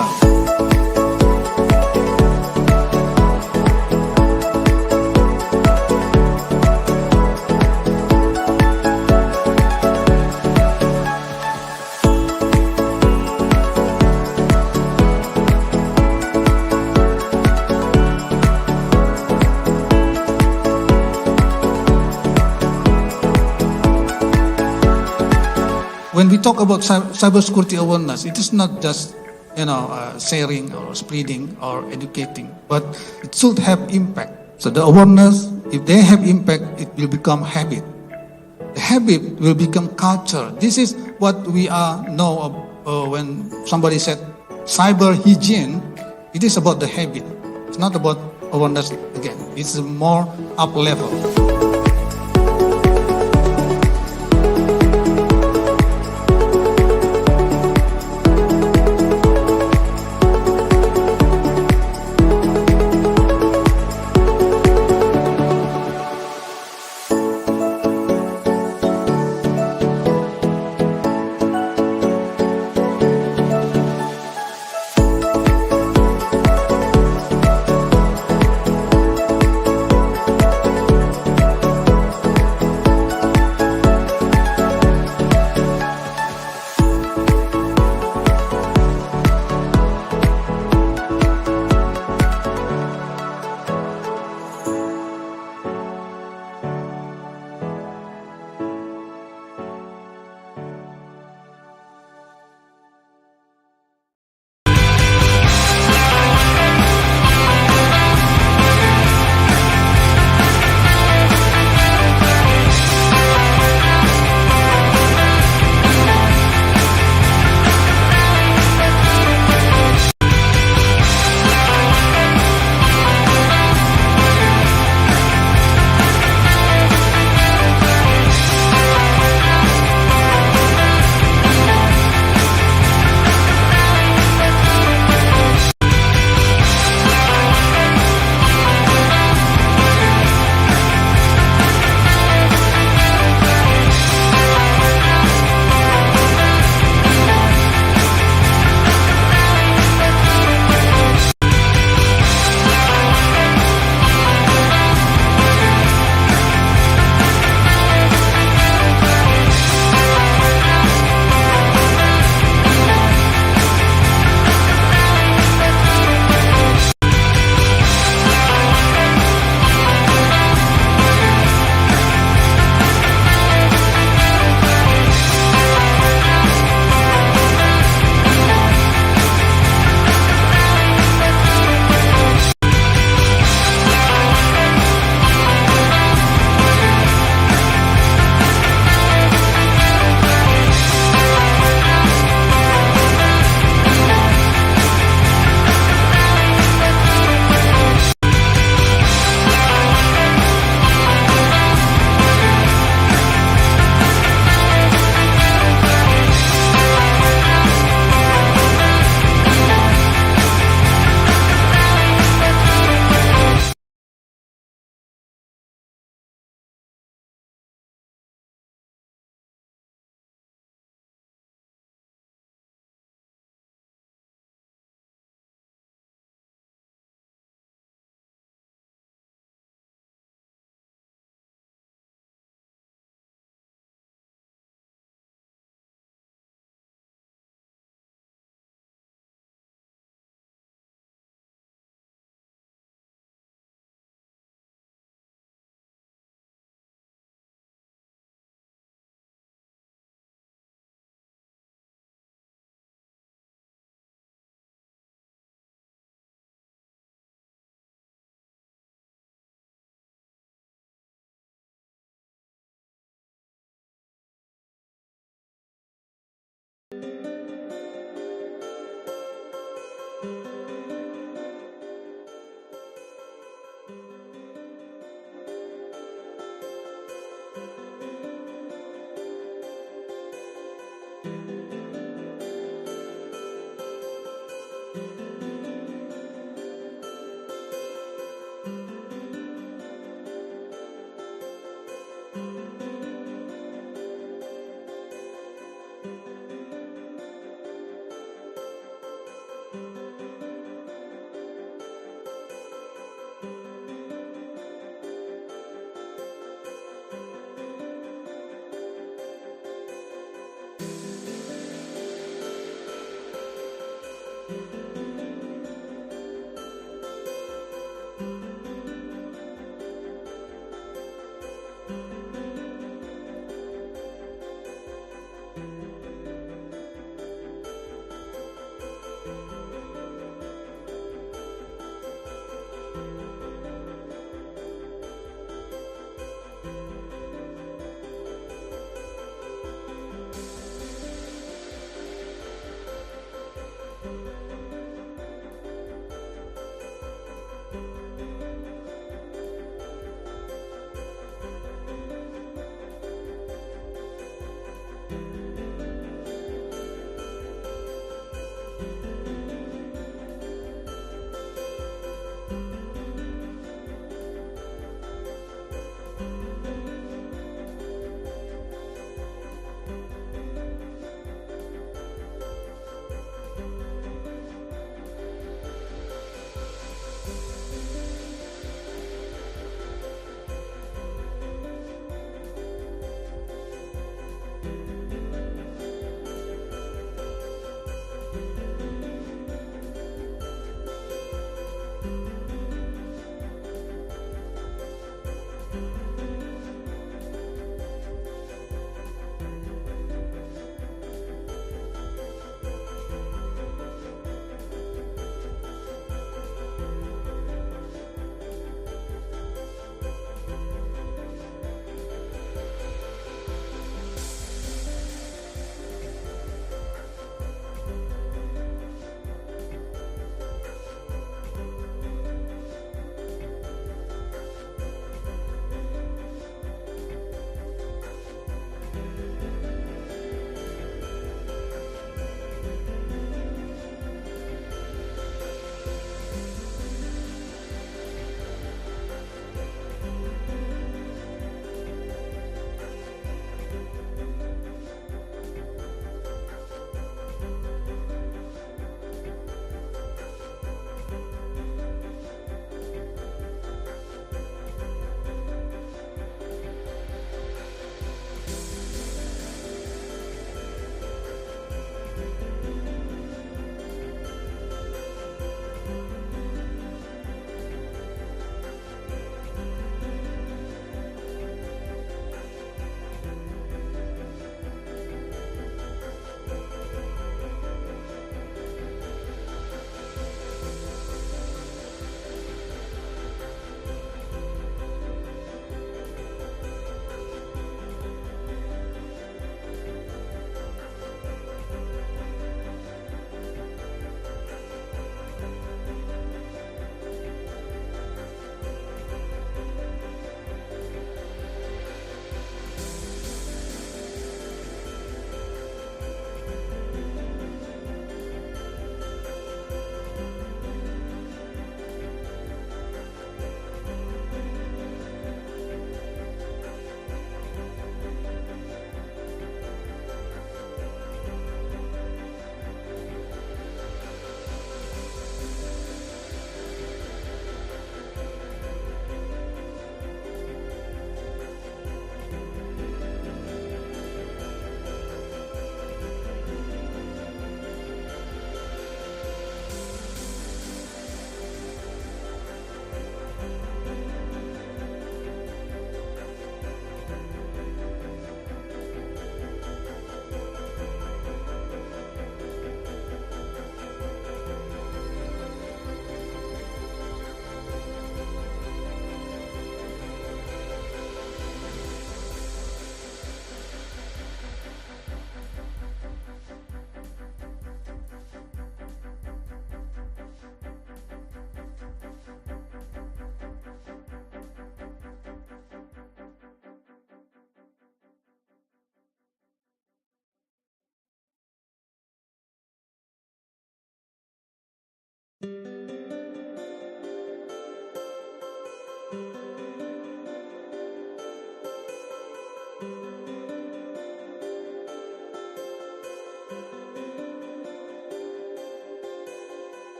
When we talk about cybersecurity awareness, it is not just sharing or spreading or educating, but it should have impact. So the awareness, if they have impact, it will become habit. The habit will become culture. This is what we know when somebody said cyber hygiene. It is about the habit. It's not about awareness again. It's more up level.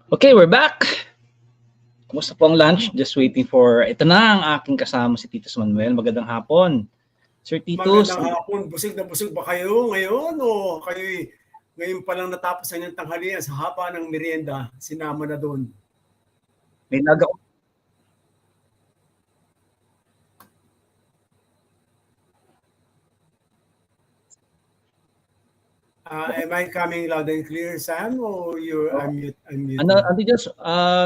Okay, we're back. Kumusta po ang lunch? Just waiting for, ito na ang aking kasama si Titus Manuel. Magandang hapon. Sir Titus. Magandang hapon. Busog na busog ba kayo ngayon? O kayo ngayon pa lang natapos ang inyong tanghalian sa haba ng merienda, sinama na doon? May naga. Am I coming loud and clear, Sam? O you're unmute? Ano, just,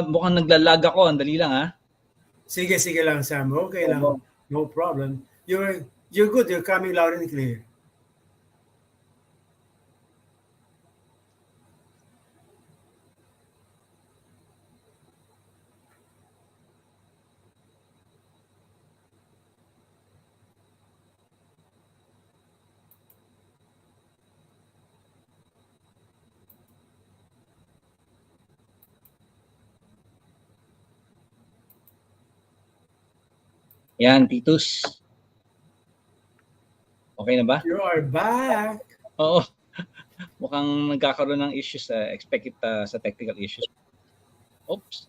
mukhang naglalag ako. Andali lang, ha? Sige lang, Sam. Okay lang. No problem. You're good. You're coming loud and clear. Yan, Titus. Okay na ba? You are back. Oo. Mukhang nagkakaroon ng issues. Expect it sa technical issues. Oops.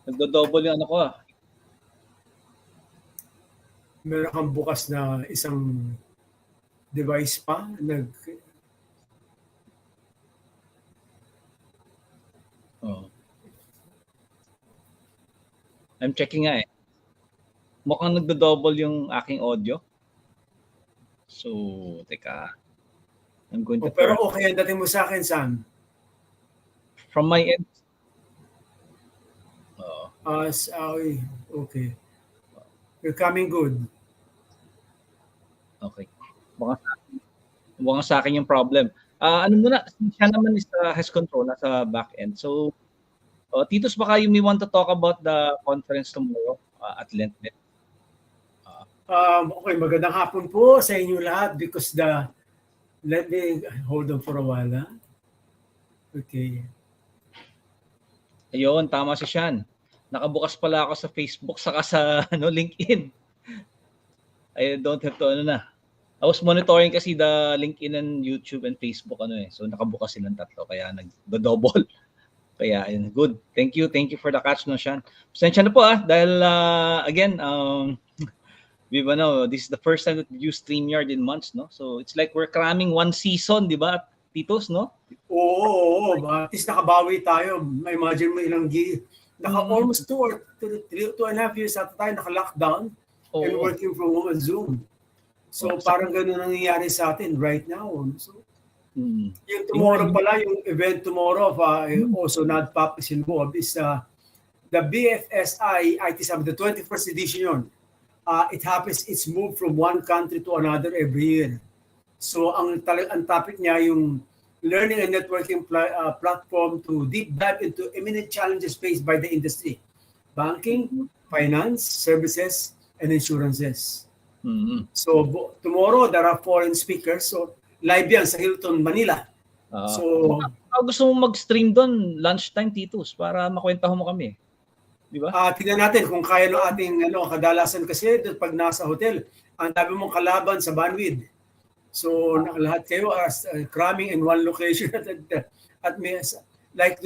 Nagdo-double yung ano ko, Meron kang bukas na isang device pa. Oh. I'm checking nga eh. Mukhang nagdo-double yung aking audio. So, teka. I'm going to pero okay ang dating mo sa akin, Sam. From my end. Okay. You're coming good. Okay. Mukhang sa akin yung problem. Ano muna, siya naman has control nasa back end. So, Titus, baka you may want to talk about the conference tomorrow at length. Okay, magandang hapon po sa inyo lahat because let me hold on for a while. Ha? Okay. Ayun, tama si Sean. Nakabukas pala ako sa Facebook saka sa LinkedIn. I don't have to I was monitoring kasi the LinkedIn and YouTube and Facebook So nakabukas silang tatlo kaya nagdo-double. Kaya ayun, good. Thank you for the catch no, Sean. Pasensya na po dahil again Viva, no, this is the first time that we use StreamYard in months, no? So it's like we're cramming one season, di ba, Titos, no? Oo. At least nakabawi tayo. Imagine mo ilang almost 2.5 years at tayo naka-lockdown and working from home on Zoom. So parang ganun ang nangyayari sa atin right now. So yung tomorrow pala, yung event tomorrow of also NADPOP is involved is the BFSI IT Summit, the 21st edition yun. It's moved from one country to another every year. So ang topic niya yung learning and networking platform to deep dive into imminent challenges faced by the industry. Banking, finance, services, and insurances. Mm-hmm. So tomorrow there are foreign speakers. So live yan sa Hilton, Manila. So gusto mo mag-stream doon lunchtime, Titus, para makwentahan mo kami. Di ba? Tingnan natin kung kaya ng ating kadalasan kasi pag nasa hotel, ang dami mong kalaban sa bandwidth. So lahat kayo as cramming in one location at like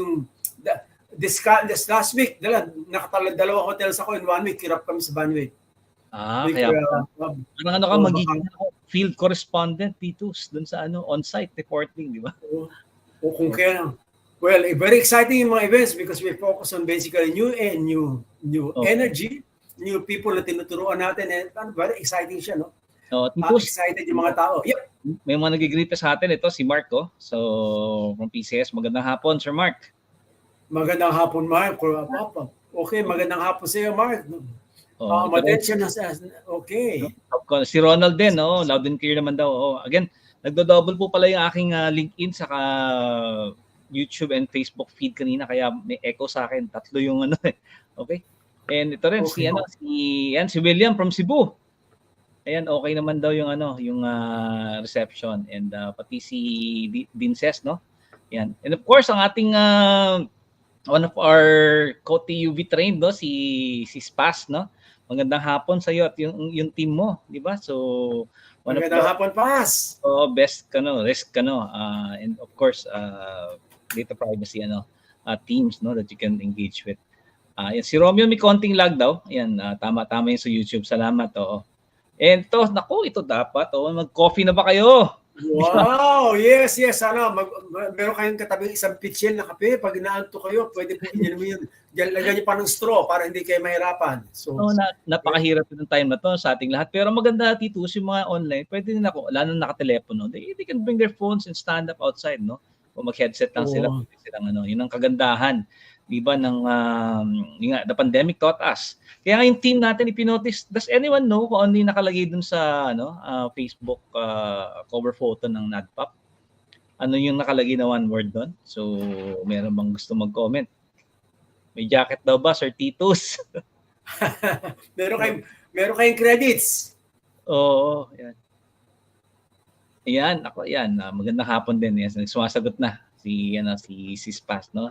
this last week, dalawang hotels ako in 1 week, kirap kami sa bandwidth. Kaya parang ka magiging field correspondent, Titus, doon sa on-site reporting, di ba? O kung kaya well, very exciting yung mga events because we focus on basically new energy, new people na tinuturuan natin. And very exciting siya, no? Excited yung mga tao. Yep. May mga nag-greet sa atin. Ito, si Mark, So, from PCS, magandang hapon, Sir Mark. Magandang hapon, Mark. Okay, magandang hapon sa iyo, Mark. Attention na sa... Okay. Si Ronald din, loud and clear naman daw. Again, nagdo-double po pala yung aking LinkedIn saka YouTube and Facebook feed kanina kaya may echo sa akin. Tatlo yung ano eh. Okay? And ito rin Okay. si William from Cebu. Ayan, okay naman daw yung yung reception and pati si Vinces, no? Yan. And of course, ang ating one of our co-TUV trained, no, si Spas, no? Magandang hapon sa iyo at yung team mo, di ba? So, Magandang hapon, Pas. best risk and of course data privacy teams, no, that you can engage with. Yan, si Romeo may konting lag daw. Yan, tama yung sa YouTube. Salamat, oo. And ito dapat, mag-coffee na ba kayo? Wow! Yes. Meron kayong katabing isang pitchel na kape. Pag inaanto kayo, pwede po inyo yun. Lagyan niyo pa ng straw para hindi kayo mahirapan. So, napakahirap ng time na to sa ating lahat. Pero maganda dito, yung mga online, pwede din ako, lalo na nakatelepono, they can bring their phones and stand up outside, no? O mag-headset lang sila. Yun ang kagandahan. Diba the pandemic taught us. Kaya nga yung team natin ipinotice, does anyone know kung ano yung nakalagay dun sa Facebook cover photo ng NADPOP? Ano yung nakalagay na one word doon? So, meron bang gusto mag-comment? May jacket daw ba, Sir Titus? meron kayong credits. Oo, yan. Ayan, magandang hapon din. Yan, sumasagot na si Spas, no?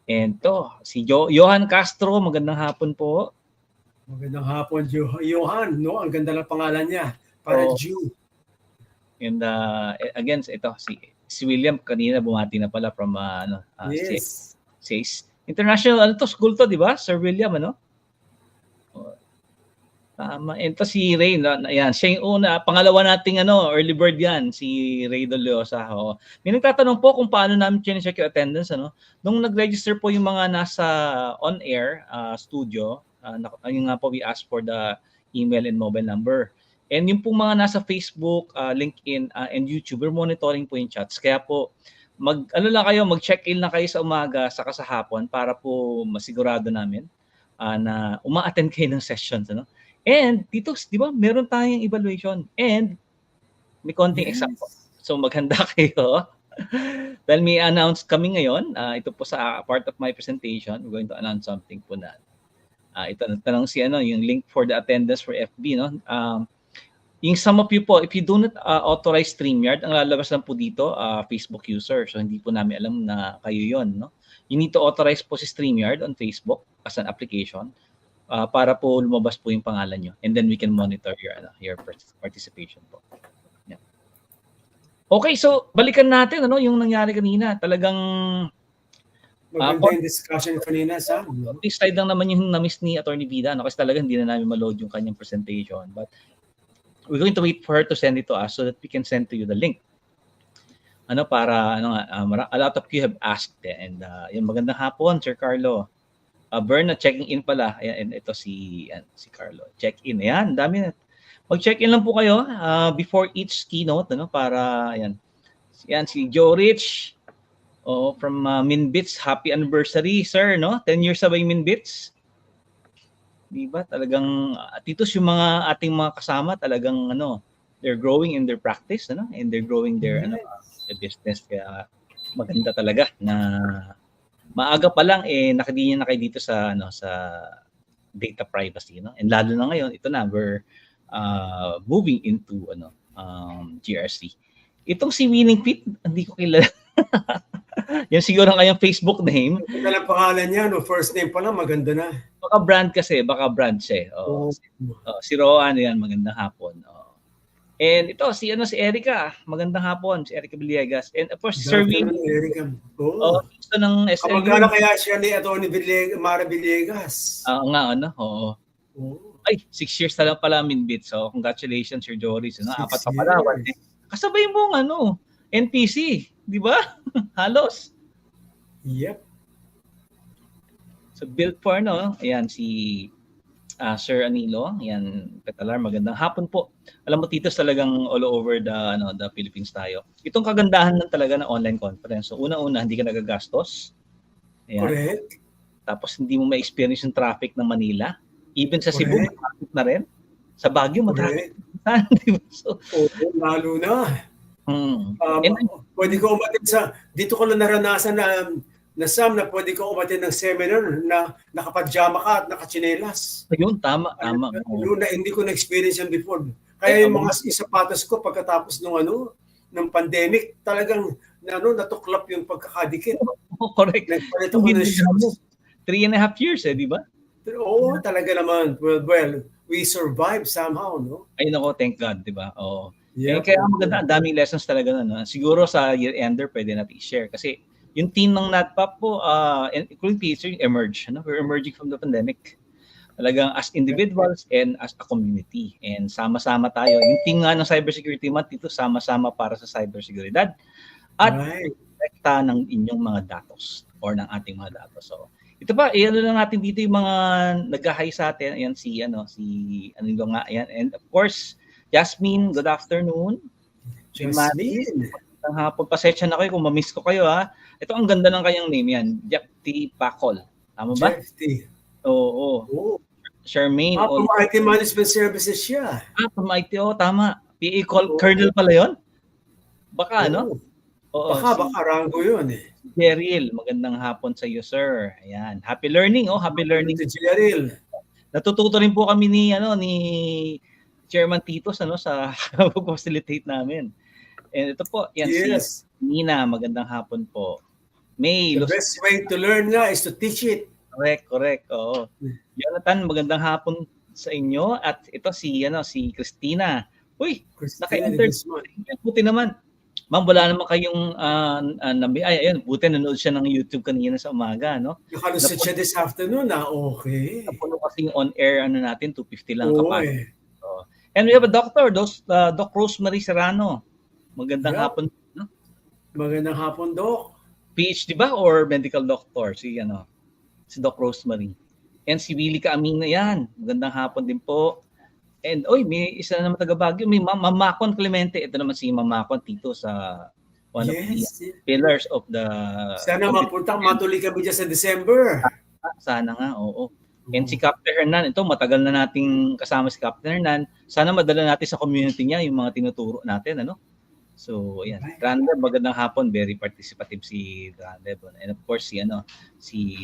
And si Johan Castro, magandang hapon po. Magandang hapon, Johan, no? Ang ganda ng pangalan niya, para Jew. And again, ito si William kanina bumati na pala from Yes. International school to, di ba? Sir William, Tama. And si Ray, ayan, siya yung una, pangalawa nating early bird yan, si Ray Doliosa. May nagtatanong po kung paano namin check yung attendance, Nung nag-register po yung mga nasa on-air studio, yung nga po we asked for the email and mobile number. And yung pong mga nasa Facebook, LinkedIn, and YouTube, we're monitoring po yung chats. Kaya po, mag-check-in na kayo sa umaga, saka sa hapon, para po masigurado namin na uma-attend kayo ng sessions, And dito, di ba, meron tayong evaluation and may konting example. So maghanda kayo. Dahil may announce kami ngayon, ito po sa part of my presentation, we're going to announce something po na. Ito nagtanong yung link for the attendance for FB, Yung some of you po, if you do not authorize StreamYard, ang lalabas lang po dito, Facebook user. So hindi po namin alam na kayo yon, You need to authorize po si StreamYard on Facebook as an application. Para po lumabas po yung pangalan nyo. And then we can monitor your participation po. Yeah. Okay, so balikan natin yung nangyari kanina. Talagang maganda yung discussion kanina sa this slide lang naman yung na-miss ni Atty. Vida, kasi talaga hindi na namin ma-load yung kanyang presentation. But we're going to wait for her to send it to us so that we can send to you the link. Para a lot of you have asked and yung magandang hapon, Sir Carlo. Berna, checking in pala. Ayan, ito si Carlo. Check in. Ayan, dami na. Mag-check in lang po kayo before each keynote, para, ayan. Ayan, si Joe Rich from Minbits. Happy anniversary, sir, 10 years sabay Minbits. Diba? Talagang, titos yung mga ating mga kasama, talagang, they're growing in their practice, and they're growing their, their business. Kaya, maganda talaga na maaga pa lang nakadinya na kayo dito sa data privacy, and lalo na ngayon ito na we're moving into GRC. Itong si Winning Pit, hindi ko kilala. Yan siguro ang kanyang Facebook name. Ito lang pangalan niya, first name pa lang maganda na. Baka brand siya. Si Roan, yan, magandang hapon. And ito si Erica, magandang hapon, si Erica Villegas. And of course, Sir Winnie. Erica. Gusto ng SLU. Kamag-ano kaya siya ni Atty. Mara Villegas? Oo. Ay, 6 years na lang pala Minbit. So, congratulations, Sir Joris. 4 pa pala. Kasabay mo NPC, di ba? Halos. Yep. So, built for, ayan, si Sir Anilo, yan, Petalar, magandang hapon po. Alam mo, Titos, talagang all over the Philippines tayo. Itong kagandahan ng talaga ng online conference. So, una-una, hindi ka nagagastos. Ayan. Correct. Tapos, hindi mo ma-experience yung traffic ng Manila. Even sa Cebu, may traffic na rin. Sa Baguio, matraffic. So, lalo na. And Pwede ko umatin dito ko lang naranasan na Sam, na pwede ko umatin ng seminar na nakapajama ka at nakachinelas. ayun, tama. Na hindi ko na-experience yan before. Kaya yung mga sapatos ko pagkatapos ng pandemic, talagang natuklap yung pagkakadikit. Correct. Nagpalit ako ng shoes. 3.5 years, di ba? Oo, talaga naman. Well, we survived somehow, no? Ay nako, thank God, di ba? Oo. Yeah. Kaya maganda, ang daming lessons talaga na. Siguro sa year-ender, pwede natin i-share. Kasi yung team ng NADPOP po, including teacher, emerge. We're emerging from the pandemic. Talagang as individuals and as a community. And sama-sama tayo. Yung team nga ng Cybersecurity Month, dito sama-sama para sa cyberseguridad. At protekta ng inyong mga datos or ng ating mga datos. So, ito pa, ano lang natin dito yung mga nag-hi sa atin. Ayan ayan. And of course, Jasmine, good afternoon. Jasmine. Ang hapon, pasensya na kayo kung ma-miss ko kayo ha. Ito ang ganda ng kanyang name yan, Jepti Pacol. Tama ba? Jepti. Oo. Charmaine. From IT Management Services siya. From IT, tama. PA Colonel pala yun? Baka, no? Oo. Baka rango yun eh. Jeril, magandang hapon sa iyo, sir. Ayan. Happy learning, happy learning. Jeril. Natututo rin po kami ni Chairman Titos sa pag-facilitate namin. And ito po, yan si Nina, magandang hapon po. May the best way to learn nga is to teach it. Correct. Oo. Jonathan, magandang hapon sa inyo. At ito si Christina. Uy, naka-enter. Buti naman. Ma'am, wala naman kayong ayun, buti nanood siya ng YouTube kanina sa umaga, no? Nakalusot siya this afternoon, okay. Napuno kasi on air natin 250 lang kapag. And we have a doctor, Doc Rosemary Serrano. Magandang hapon, no? Magandang hapon, Doc. PhD ba or medical doctor si Doc Rosemary. And si Willie Kaamin na yan. Magandang hapon din po. And may isa na naman taga Baguio, may Mamakon Clemente. Ito naman si Mamakon Tito sa one of the pillars of the sana matuloy kami dyan sa December. Sana nga, oo. And si Captain Hernan, ito matagal na nating kasama si Captain Hernan. Sana madala natin sa community niya yung mga tinuturo natin, So, ayan. Randeb, magandang hapon. Very participative si Randeb. And of course, si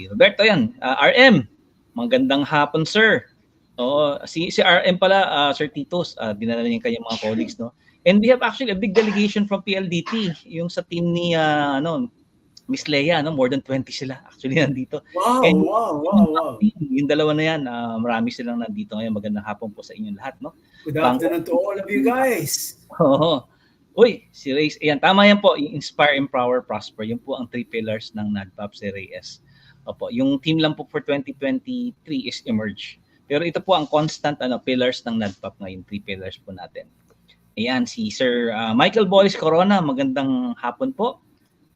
Roberto, yan. RM, magandang hapon, sir. Oo, si RM pala, Sir Titos, dinala niya kanyang mga colleagues, no? And we have actually a big delegation from PLDT, yung sa team ni, Miss Leia, more than 20 sila actually nandito. Wow. Yung dalawa na yan, marami silang nandito ngayon. Magandang hapon po sa inyong lahat, no? Good afternoon to all of you guys. Oo. Uy, si Reyes. Ayan, tama yan po. Inspire, Empower, Prosper. Yun po ang 3 pillars ng NADPOP si Reyes. Opo, yung team lang po for 2023 is Emerge. Pero ito po ang constant pillars ng NADPOP ngayon, 3 pillars po natin. Ayan, si Sir Michael Boris Corona, magandang hapon po.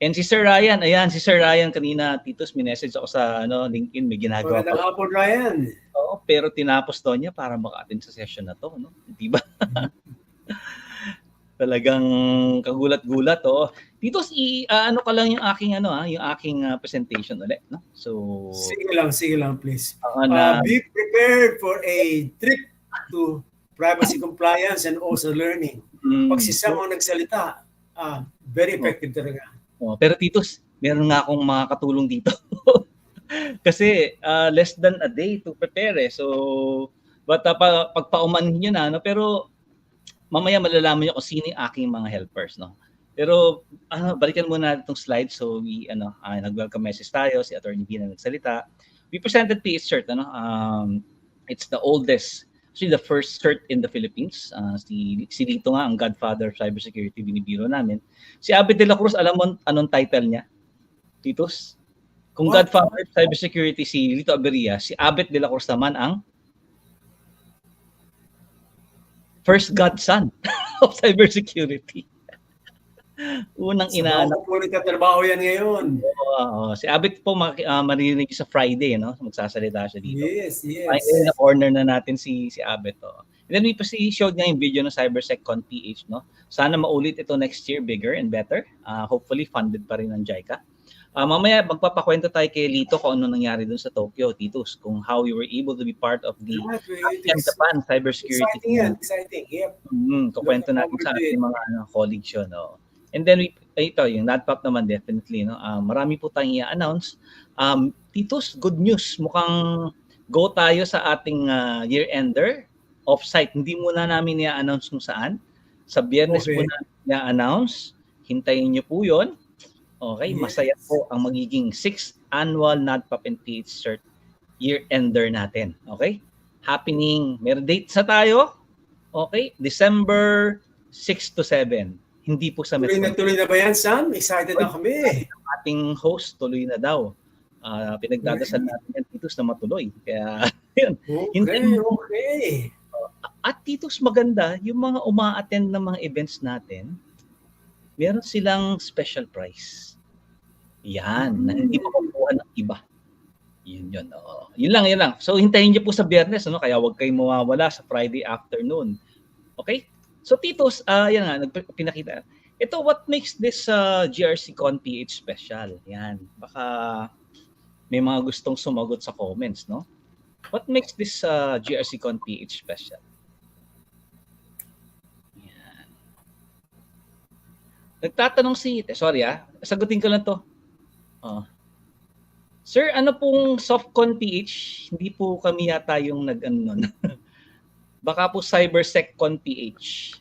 And si Sir Ryan, si Sir Ryan kanina, Titos, minessage ako sa LinkedIn, may ginagawa po. Magandang hapon, Ryan. Oo, pero tinapos to niya para maka-attend sa session na to, no? Di ba? Talagang kagulat-gulat, Titos, ka lang yung aking yung aking presentation ulit, no? So sige lang please. Be prepared for a trip to privacy compliance and also learning. Pag si Sam ang nagsalita, very effective talaga. Pero Titos, meron nga akong makakatulong dito. Kasi less than a day to prepare So pagpaumanhin nyo na, pero mamaya malalaman nyo kung sino yung aking mga helpers, no? Pero balikan muna itong slide. So we nag-welcome message tayo, si Atty. Vida nagsalita. We presented PH-CERT, it's the oldest, actually the first cert in the Philippines. Si Lito nga ang godfather of cybersecurity, binibiro namin. Si Abet de la Cruz, alam mo anong title niya? Titos? Kung godfather of cybersecurity si Lito Aberia, si Abet de la Cruz naman ang first godson of cybersecurity. Unang inaanak. Sa mga katrabaho yan ngayon. Si Abet po marinig sa Friday, magsasalita siya dito. Yes. Ay, na-corner na natin si Abet. And then we showed nga yung video ng CyberSecConPH, no? Sana maulit ito next year, bigger and better. Hopefully funded pa rin ng JICA. Mamaya magpapakwento tayo kay Lito kung ano nangyari dun sa Tokyo, Titus, kung how we were able to be part of the Japan Cybersecurity Exciting yan, Month. exciting. Yep. Kukwento natin sa ating mga colleagues yun. No? And then, ito, yung NADPOP naman definitely. No? Marami po tayong i-announce. Titus, good news. Mukhang go tayo sa ating year-ender off-site. Hindi muna namin i-announce kung saan. Sa Biyernes po namin i-announce. Hintayin nyo po yun. Okay, yes. Masaya po ang magiging 6th annual NADPOP and PH-CERT year-ender natin. Okay? Happening, may date sa tayo. Okay? December 6 to 7. Hindi po sa Metro. Tuloy na ba yan, Sam? Excited na kami. Ating host, tuloy na daw. Pinagdadasal natin yan, Titus, na matuloy. Kaya, yun. Okay. At Titus, maganda, yung mga uma-attend ng mga events natin, meron silang special prize. Yan, na hindi makukuha ng iba. Yun. Yun lang. So, hintayin niyo po sa Biyernes, ano? Kaya huwag kayong mawawala sa Friday afternoon. Okay? So, Titus, yan nga, pinakita. Ito, what makes this GRCConPH special? Yan. Baka may mga gustong sumagot sa comments, no? What makes this GRCConPH special? Yan. Nagtatanong sagutin ko lang to. Sir, ano pong SoftCon PH? Hindi po kami yata yung nag-ano. Baka po CyberSecCon PH.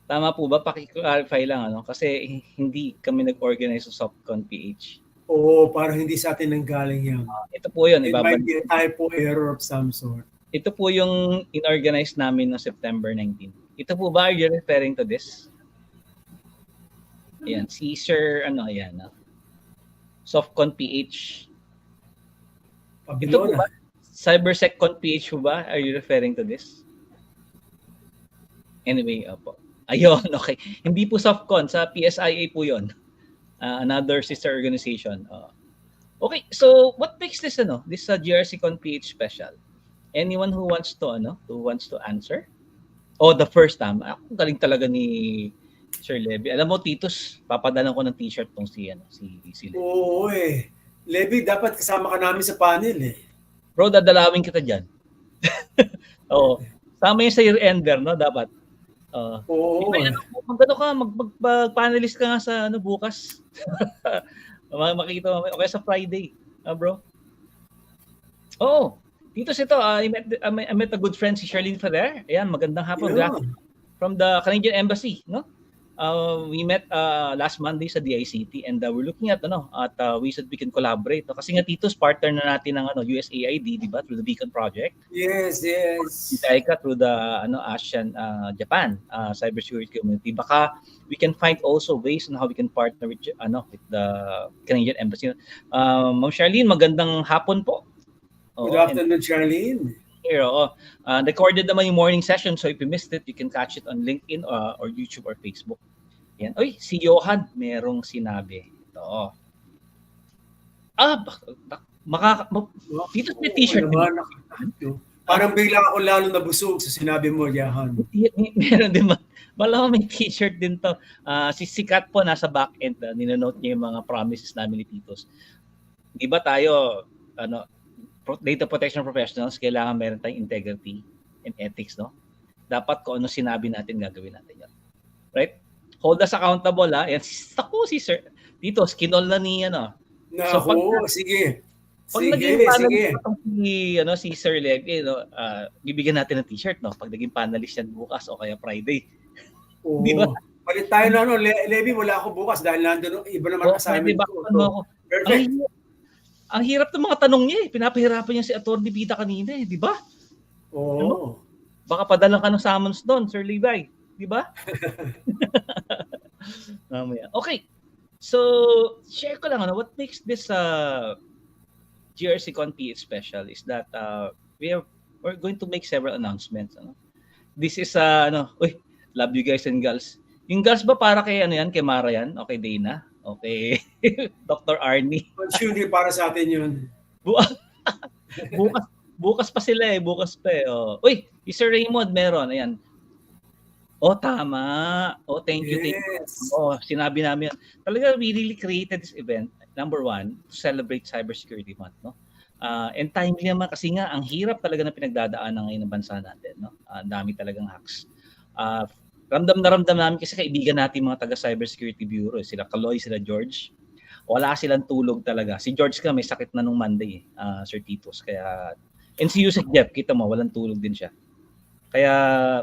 Tama po ba? Paki-clarify lang, ano? Kasi hindi kami nag-organize sa SoftCon PH. Oo, parang hindi sa atin nanggaling yan. Ito po yun. It might be a typo error of some sort. Ito po yung in-organize namin no September 19. Ito po ba, are you referring to this? Ayan, si Sir, ayan. SoftCon PH. Ito po ba? CyberSecCon PH po ba? Are you referring to this? Anyway, opo. Ayun, okay. Hindi po SoftCon, sa PSIA po yun. Another sister organization. Okay, so what makes this GRCCon PH special? Anyone who wants to answer? The first time. Ako galing talaga ni Sir Levy. Alam mo, Titus, papadalan ko ng t-shirt tong si Levy. Oo Levy, dapat kasama ka namin sa panel eh. Bro, dadalawin kita dyan. Sama yun sa year-ender, no? Dapat. Mag-panelist ka nga sa bukas. Makikita mo. Okay, sa Friday. Bro. Titus, ito. I met a good friend, si Charlene Ferrer. Ayan, magandang hapon. Yeah. From the Canadian Embassy, no? We met last Monday sa DICT and we're looking at we said we can collaborate. Kasi nga Titus, partner na natin ng USAID, di ba? Through the Beacon Project. Yes. Jaika through the ASEAN Japan cybersecurity community. Baka we can find also ways on how we can partner with the Canadian Embassy. Ma'am Charlene, magandang hapon po. Good afternoon, Charlene. Here, recorded naman yung morning session, so if you missed it, you can catch it on LinkedIn or YouTube or Facebook. Yan. Si Johan, merong sinabi. Ito. Dito may t-shirt. Parang bigla ako lalo nabusog sa sinabi mo, Johan. Meron din ba? Malamang may t-shirt din to. Si Sikat po nasa back-end. Ninonote niya yung mga promises namin ni Titus. Di ba tayo, data protection professionals, kailangan meron tayong integrity and ethics, no? Dapat kung ano sinabi natin, gagawin natin yan. Right? Hold us accountable, ha? Yan, si Sir Titus, kinol na ni, sige. Pag naging panelist si Sir Levy, bibigyan natin ng t-shirt, no? Pag naging panelist yan bukas o kaya Friday. Di ba? Palit tayo na, Levy, wala ako bukas dahil nandun, iba naman assignment ko. Perfect. Ang hirap ng mga tanong niya eh. Pinapahirapan niya si Atty. Vida kanina eh. Di ba? Oo. Baka padalang ka ng summons doon, Sir Levi. Di ba? Okay. So, share ko lang, what makes this GRCConPH special is that we're going to make several announcements. This is, love you guys and girls. Yung girls ba para kay, kay Mara yan? Okay, Dana? Okay. Dr. Arnie. Surely para sa atin yun. Bukas pa sila eh. Bukas pa eh. Si Sir Raymond meron. Ayan. Oh, tama. Oh, thank you. Yes. Oh, sinabi namin. Talaga, we really created this event, number one, to celebrate Cybersecurity Month, no? And timely naman kasi nga, ang hirap talaga na pinagdadaanan ngayon ng bansa natin, no? Ang dami talagang hacks. Ramdam na ramdam namin kasi kaibigan natin mga taga Cybersecurity Bureau, sila Kaloy, sila George. Wala silang tulog talaga. Si George ka may sakit na nung Monday, Sir Titus. Kaya, and si Yusek Jeff, kita mo, walang tulog din siya. Kaya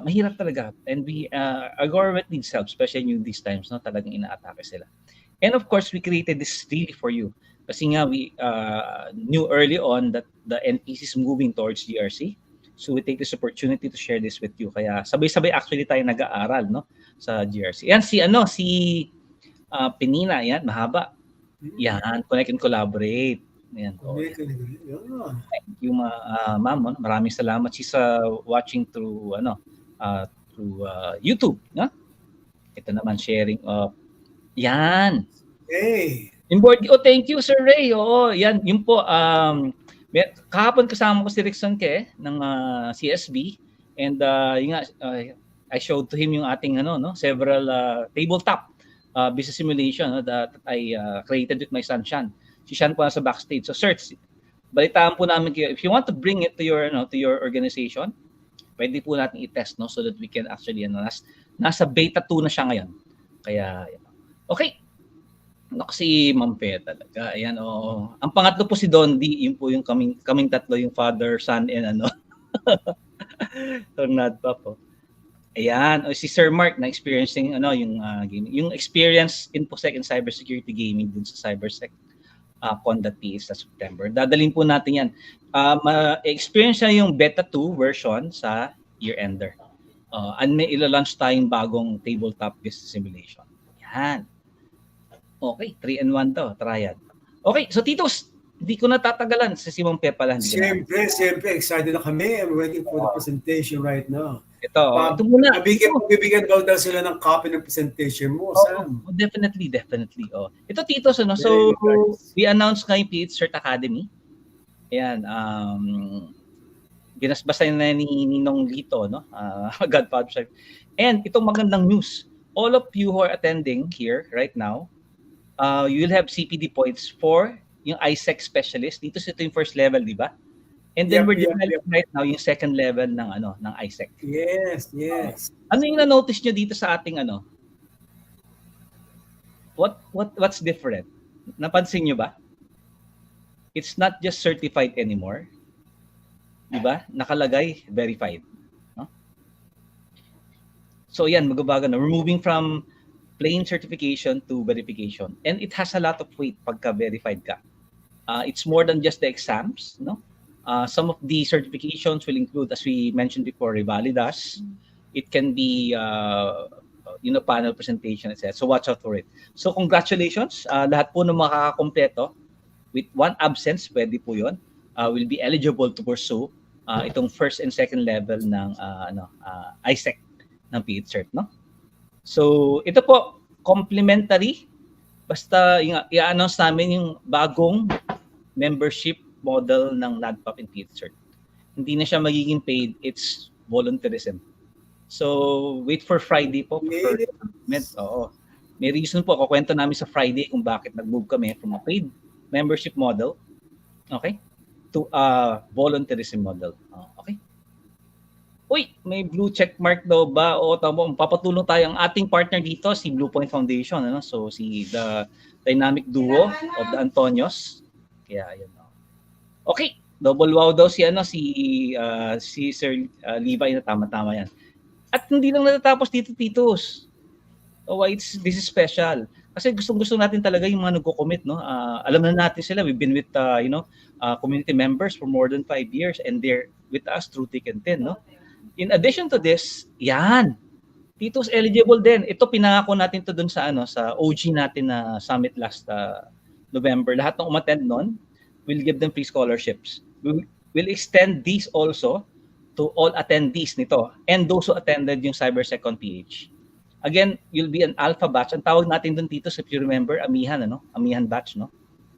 mahirap talaga. And our government needs help, especially in these times, no? Talagang ina-atake sila. And of course, we created this really for you. Kasi nga, we knew early on that the NPC is moving towards GRC. So we take this opportunity to share this with you. Kaya sabay-sabay actually tayo nag-aaral, no? Sa GRC. Yan, si Penina, yan, mahaba. Yan, connect and collaborate. Yan. Thank you, ma'am. Maraming salamat. She's watching through YouTube, no? Ito naman sharing of yan. Hey. Inboard. Oh, thank you, Sir Ray. Oo, yan, yun po. Kahapon kasama ko si Rickson ng CSB, and yun nga, I showed to him yung ating several tabletop business simulation that I created with my son Sean. Si Sean po nasa backstage. So search. Balitaan po namin kayo. If you want to bring it to your organization, pwede po natin i-test, no, so that we can actually nasa beta 2 na siya ngayon. Kaya okay. Si Ma'am Pe talaga. Ayan, oh. Ang pangatlo po si Dondi, yun po yung kaming tatlo, yung father, son, and so NADPOP po. Ayan, si Sir Mark na experiencing yung gaming. Yung experience InfoSec and cybersecurity gaming dun sa CyberSecCon.ph sa September. Dadalhin po natin yan. Ma-experience na yung beta 2 version sa year-ender. And may ila-launch tayong bagong tabletop business simulation. Yan. Okay, 3-in-1 to, triad. Okay, so Titos, hindi ko natatagalan sa Simon Pepa lang. Siyempre, excited na kami. I'm waiting for the presentation right now. Ito muna. Bibigyan daw sila ng copy ng presentation mo, Sam. Definitely. Ito Titos, so we announced ngayon PH-CERT Academy. Ayan, binasbasa na ni Ninong Lito, no? Godfather. And itong magandang news, all of you who are attending here right now, you will have CPD points for yung ISEC specialist. Dito ito yung first level, di ba? And then we're developing right now yung second level ng ISEC. Yes. Ano yung na-notice nyo dito sa ating What's different? Napansin nyo ba? It's not just certified anymore. Di ba? Nakalagay verified. No? So yan, magbabago na. We're moving from plain certification to verification, and it has a lot of weight pagka verified ka. It's more than just the exams, no? Some of the certifications will include, as we mentioned before, revalidas. It can be panel presentation, etc. So watch out for it. So congratulations, lahat po ng makakakompleto with one absence, pwede po yun, will be eligible to pursue itong first and second level ng ISEC ng PH-CERT, no? So, ito po, complimentary. Basta i-announce namin yung bagong membership model ng NADPOP and PH-CERT. Hindi na siya magiging paid, it's volunteerism. So, wait for Friday po. May reason po, kukwento namin sa Friday kung bakit nag-move kami from a paid membership model, okay, to a volunteerism model. Okay? Uy, may blue check mark daw ba? O tama, papatulong tayo. Ang ating partner dito, si Blue Point Foundation. So, the dynamic duo of the Antonios. Kaya, yun. Okay, double wow daw si Sir Levi na tama-tama yan. At hindi lang natatapos dito, Titos. This is special. Kasi gusto natin talaga yung mga nagko-commit, no? Alam na natin sila. We've been with, community members for more than 5 years, and they're with us through thick and thin, no? In addition to this, yan, Titos eligible din. Ito pinangako natin to dun sa sa OG natin na summit last November. Lahat ng umattend noon, we'll give them free scholarships. We'll extend these also to all attendees nito and those who attended yung CyberSecConPH. Again, you'll be an alpha batch. Ang tawag natin dun, Titos, if you remember, Amihan, Amihan batch, no?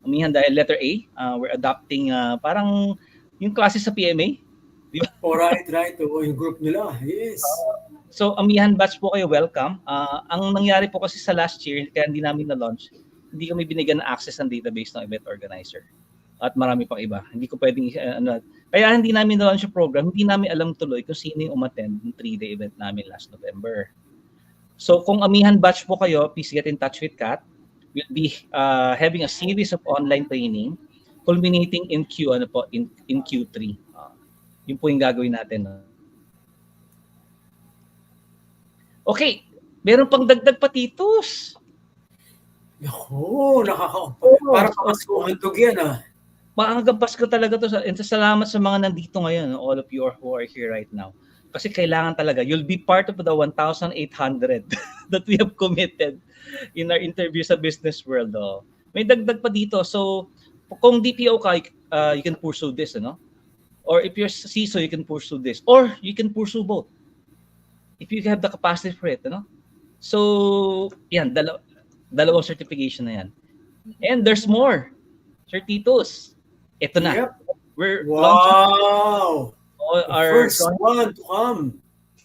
Amihan dahil letter A, we're adopting parang yung klase sa PMA. Right. Yung group nila. Yes. So, amihan batch po kayo, welcome. Ang nangyari po kasi sa last year, kaya hindi namin na-launch, hindi kami binigyan ng access ng database ng event organizer. At marami pang iba. Hindi ko pwedeng, kaya hindi namin na-launch yung program, hindi namin alam tuloy kung sino yung umattend ng 3-day event namin last November. So, kung amihan batch po kayo, please get in touch with Kat. We'll be having a series of online training culminating in Q3. Yun po yung gagawin natin. Okay, meron pang dagdag patitos. Ako, parang kapasuhan to yan Maagang Pasko talaga to. And salamat sa mga nandito ngayon, all of you who are here right now. Kasi kailangan talaga, you'll be part of the 1,800 that we have committed in our interview sa business world. May dagdag pa dito. So, kung DPO ka, you can pursue this, Or if you're CISO, you can pursue this. Or you can pursue both. If you have the capacity for it, So, yan, dalawang certification na yan. And there's more. Sir Titos, ito na. Yep. We're launching our first one to come.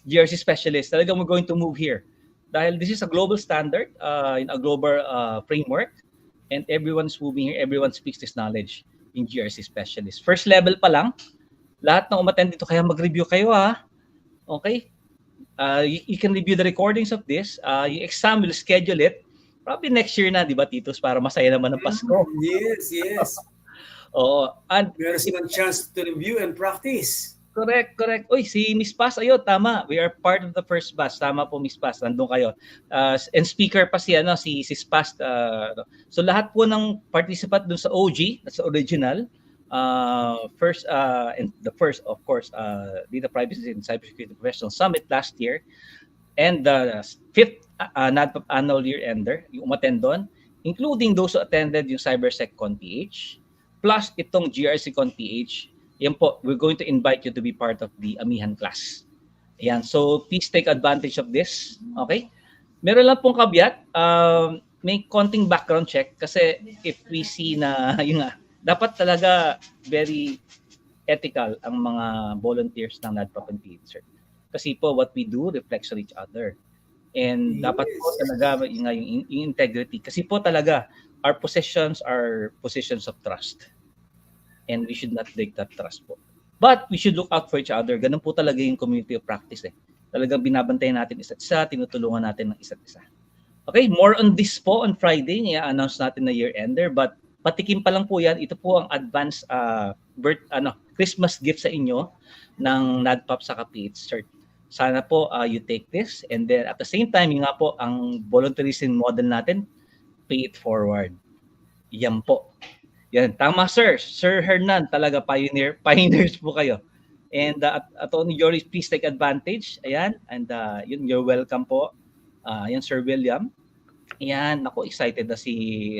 GRC specialist. Talagang we're going to move here. Dahil this is a global standard, in a global framework, and everyone's moving here, everyone speaks this knowledge in GRC specialist. First level pa lang, lahat ng umattend dito, kaya mag-review kayo Okay? You can review the recordings of this. Yung exam, will schedule it. Probably next year na, di ba, Titos? Para masaya naman ang Pasko. Yes. Oo. And meron silang chance to review and practice. Correct. Uy, si Miss Paz, tama. We are part of the first batch. Tama po, Miss Paz. Nandun kayo. And speaker pa si Paz. So lahat po ng participant dun sa OG, that's original. And the first, of course, Data Privacy and Cybersecurity Professional Summit last year, and the 5th NADPOP annual year-ender, yung umattend doon, including those who attended yung CybersecConPH, plus itong GRCConPH. Yan po, we're going to invite you to be part of the Amihan class. Ayan, so please take advantage of this. Okay? Meron lang pong caveat, may konting background check kasi if we see na, dapat talaga very ethical ang mga volunteers ng NADPOP and PH-CERT. Kasi po, what we do reflects on each other. And dapat po talaga yung integrity. Kasi po talaga, our positions are positions of trust. And we should not break that trust po. But we should look out for each other. Ganun po talaga yung community of practice. Talagang binabantayan natin isa't isa, tinutulungan natin ng isa't isa. Okay, more on this po on Friday. I-announce natin na year-ender. But patikim pa lang po yan. Ito po ang advance Christmas gift sa inyo ng NADPOP sa PH-CERT. Sana po you take this, and then at the same time, yung nga po, ang volunteerism model natin, pay it forward. Yan po. Yan, tama sir. Sir Hernan, talaga pioneers po kayo. And Atty. Jory, please take advantage. Ayan, and you're welcome po. Yan, Sir William. Ayan, ako excited na si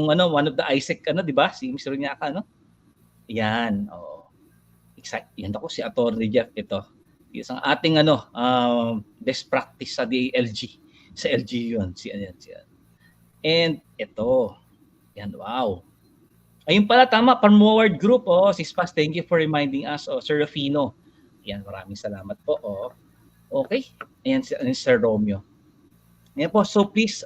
one of the Isaac, di ba? Si Mr. Nyaka, Ayan, excited. Yan ako si Atty. Jeff ito. Isang ating best practice sa DLG. Sa LG yun. Siyan. And ito. Yan, wow. Ayun pala, tama. Promoted group. Si Spas, thank you for reminding us. Sir Rufino. Yan, maraming salamat po. Okay. Ayan, Sir Romeo. Ayan po. So please,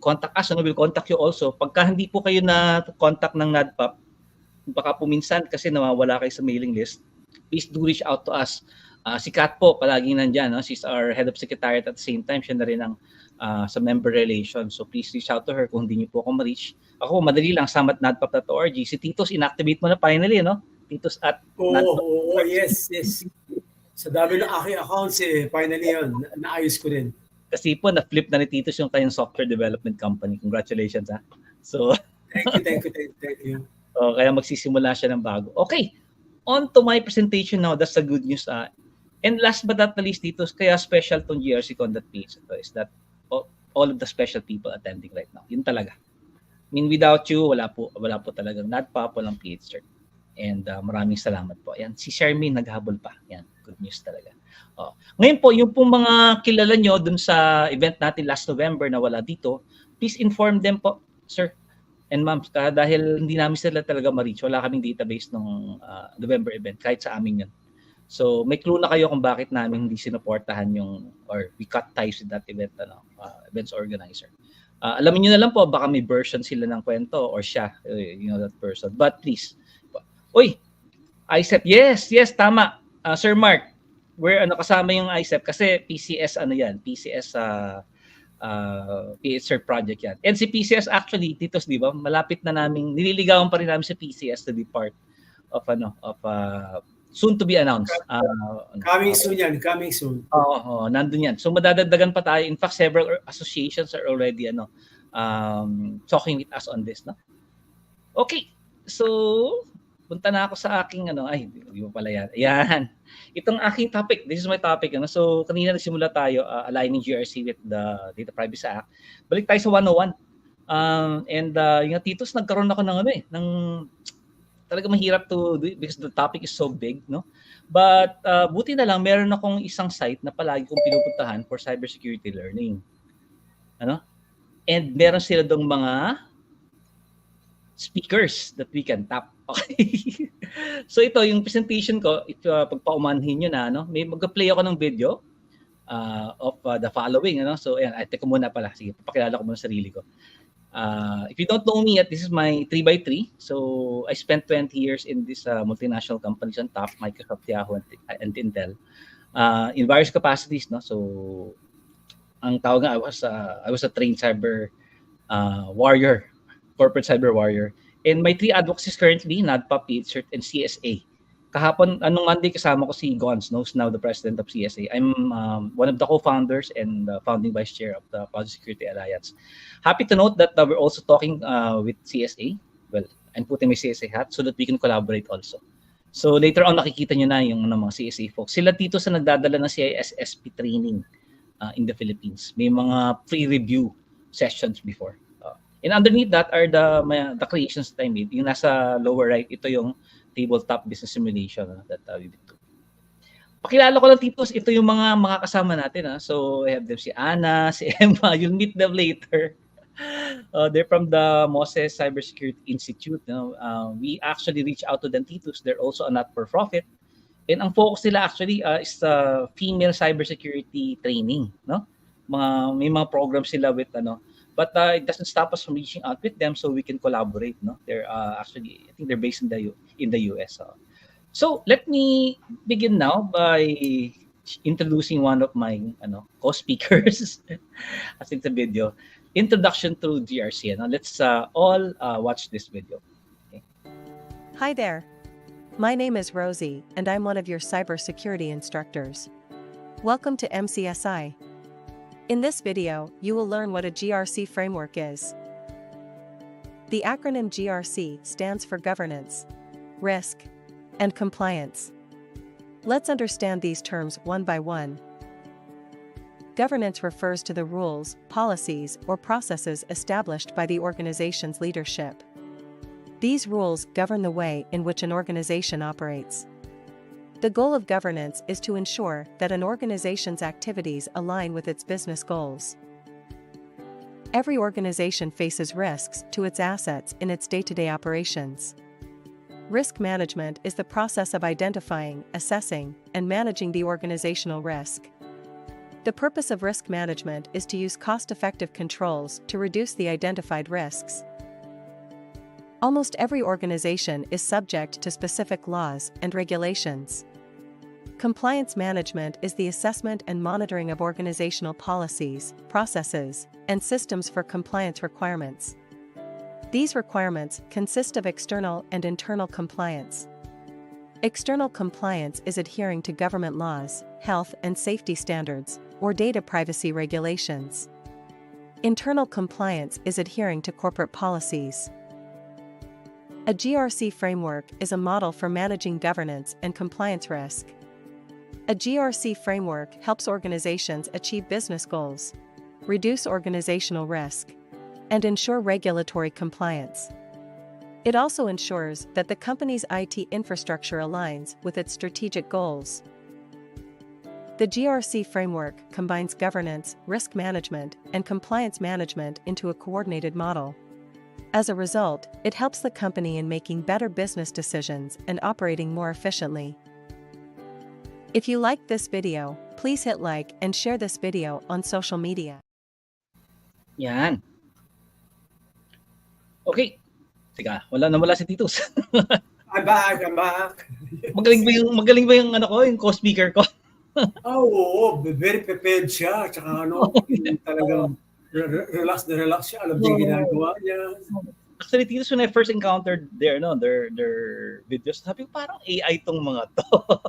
contact us. We'll contact you also. Pagka hindi po kayo na-contact ng NADPOP, baka po minsan kasi nawawala kayo sa mailing list, please do reach out to us. Si Kat po, palaging nandyan. She's our head of secretariat at the same time. Siya na rin ang sa member relations. So please reach out to her kung hindi niyo po ako ma-reach. Ako, madali lang, samat.nadpop.org. Si Titos, inactivate mo na finally, Titos at yes. Sa dami ng aking accounts, finally yun, naayos ko rin. Kasi po, na-flip na ni Titos yung kanyang software development company. Congratulations, ha? So, Thank you. Kaya magsisimula siya ng bago. Okay, on to my presentation now. That's the good news. And last but not the least, Titos, kaya special tong GRCCon.PH is that all of the special people attending right now. Yun talaga. I mean, without you, wala po talagang NADPOP, walang PH-CERT. And maraming salamat po. Ayan, si Shermin naghabol pa. Yan, good news talaga. Ngayon po, yung pong mga kilala nyo dun sa event natin last November na wala dito, please inform them po, sir and ma'am, dahil hindi namin sila talaga ma-reach. Wala kaming database ng November event, kahit sa amin yun. So may clue na kayo kung bakit namin hindi sinuportahan yung or we cut ties with that event events organizer. Alamin niyo na lang po baka may version sila ng kwento or siya, that person. But please. Uy, ICEP. Yes, tama. Sir Mark, where kasama yung ICEP kasi PCS PCS PH-CERT project yan. And si PCS actually, titos, di ba? Malapit na namin, nililigawan pa rin namin si PCS to be part of soon to be announced. Coming soon. Oo, nandun yan. So madadagdagan pa tayo. In fact, several associations are already talking with us on this, no? Okay. So punta na ako sa aking di ba pala yan. Ayan. Itong aking topic, this is my topic. So kanina nagsimula tayo aligning GRC with the Data Privacy Act. Balik tayo sa 101. Yung titos, nagkaroon ako ng talaga mahirap to do it because the topic is so big, no? But buti na lang meron akong isang site na palagi kong pinupuntahan for cybersecurity learning. And meron sila dong mga speakers that we can tap. Okay. So ito yung presentation ko, pagpaumanhin niyo na may mag-play ako ng video of the following, So ayan, teka muna pala. Sige, papakilala ko muna sarili ko. If you don't know me yet, this is my 3x3. So I spent 20 years in this multinational companies on top, Microsoft, Yahoo, and Intel, in various capacities, no? So ang tawag nga, I was a trained cyber warrior, corporate cyber warrior. And my 3 advocacies currently, NADPOP, PH-CERT, and CSA. Kahapon, Monday, kasama ko si Gons, who's now the president of CSA. I'm one of the co-founders and founding vice chair of the Policy Security Alliance. Happy to note that we're also talking with CSA. Well, I'm putting my CSA hat so that we can collaborate also. So later on, nakikita nyo na yung mga CSA folks. Sila dito sa nagdadala ng CISSP training in the Philippines. May mga pre-review sessions before. And underneath that are the creations that I made. Yung nasa lower right, ito yung tabletop business simulation that we did. Pakilala ko lang, titos, ito yung mga kasama natin. So I have them, si Anna, si Emma. You'll meet them later. They're from the Moses Cybersecurity Institute. We actually reach out to them, titos. They're also a not-for-profit. And ang focus nila actually is female cybersecurity training. No? May mga programs sila with but it doesn't stop us from reaching out with them so we can collaborate. No, they're actually, I think they're based in the US. So let me begin now by introducing one of my co-speakers. I think the video introduction to GRC. Let's all watch this video. Okay. Hi there. My name is Rosie, and I'm one of your cybersecurity instructors. Welcome to MCSI. In this video, you will learn what a GRC framework is. The acronym GRC stands for Governance, Risk, and Compliance. Let's understand these terms one by one. Governance refers to the rules, policies, or processes established by the organization's leadership. These rules govern the way in which an organization operates. The goal of governance is to ensure that an organization's activities align with its business goals. Every organization faces risks to its assets in its day-to-day operations. Risk management is the process of identifying, assessing, and managing the organizational risk. The purpose of risk management is to use cost-effective controls to reduce the identified risks. Almost every organization is subject to specific laws and regulations. Compliance management is the assessment and monitoring of organizational policies, processes, and systems for compliance requirements. These requirements consist of external and internal compliance. External compliance is adhering to government laws, health and safety standards, or data privacy regulations. Internal compliance is adhering to corporate policies. A GRC framework is a model for managing governance and compliance risk. A GRC framework helps organizations achieve business goals, reduce organizational risk, and ensure regulatory compliance. It also ensures that the company's IT infrastructure aligns with its strategic goals. The GRC framework combines governance, risk management, and compliance management into a coordinated model. As a result, it helps the company in making better business decisions and operating more efficiently. If you liked this video, please hit like and share this video on social media. Yan. Okay. Teka, wala si Titus. I'm back, I'm back. magaling ba yung yung co-speaker ko? Oo, very prepared siya. Tsaka talagang relax siya. Alam niya yung ginagawa niya. Actually, Titus, when I first encountered their videos, sabi ko parang AI tong mga to.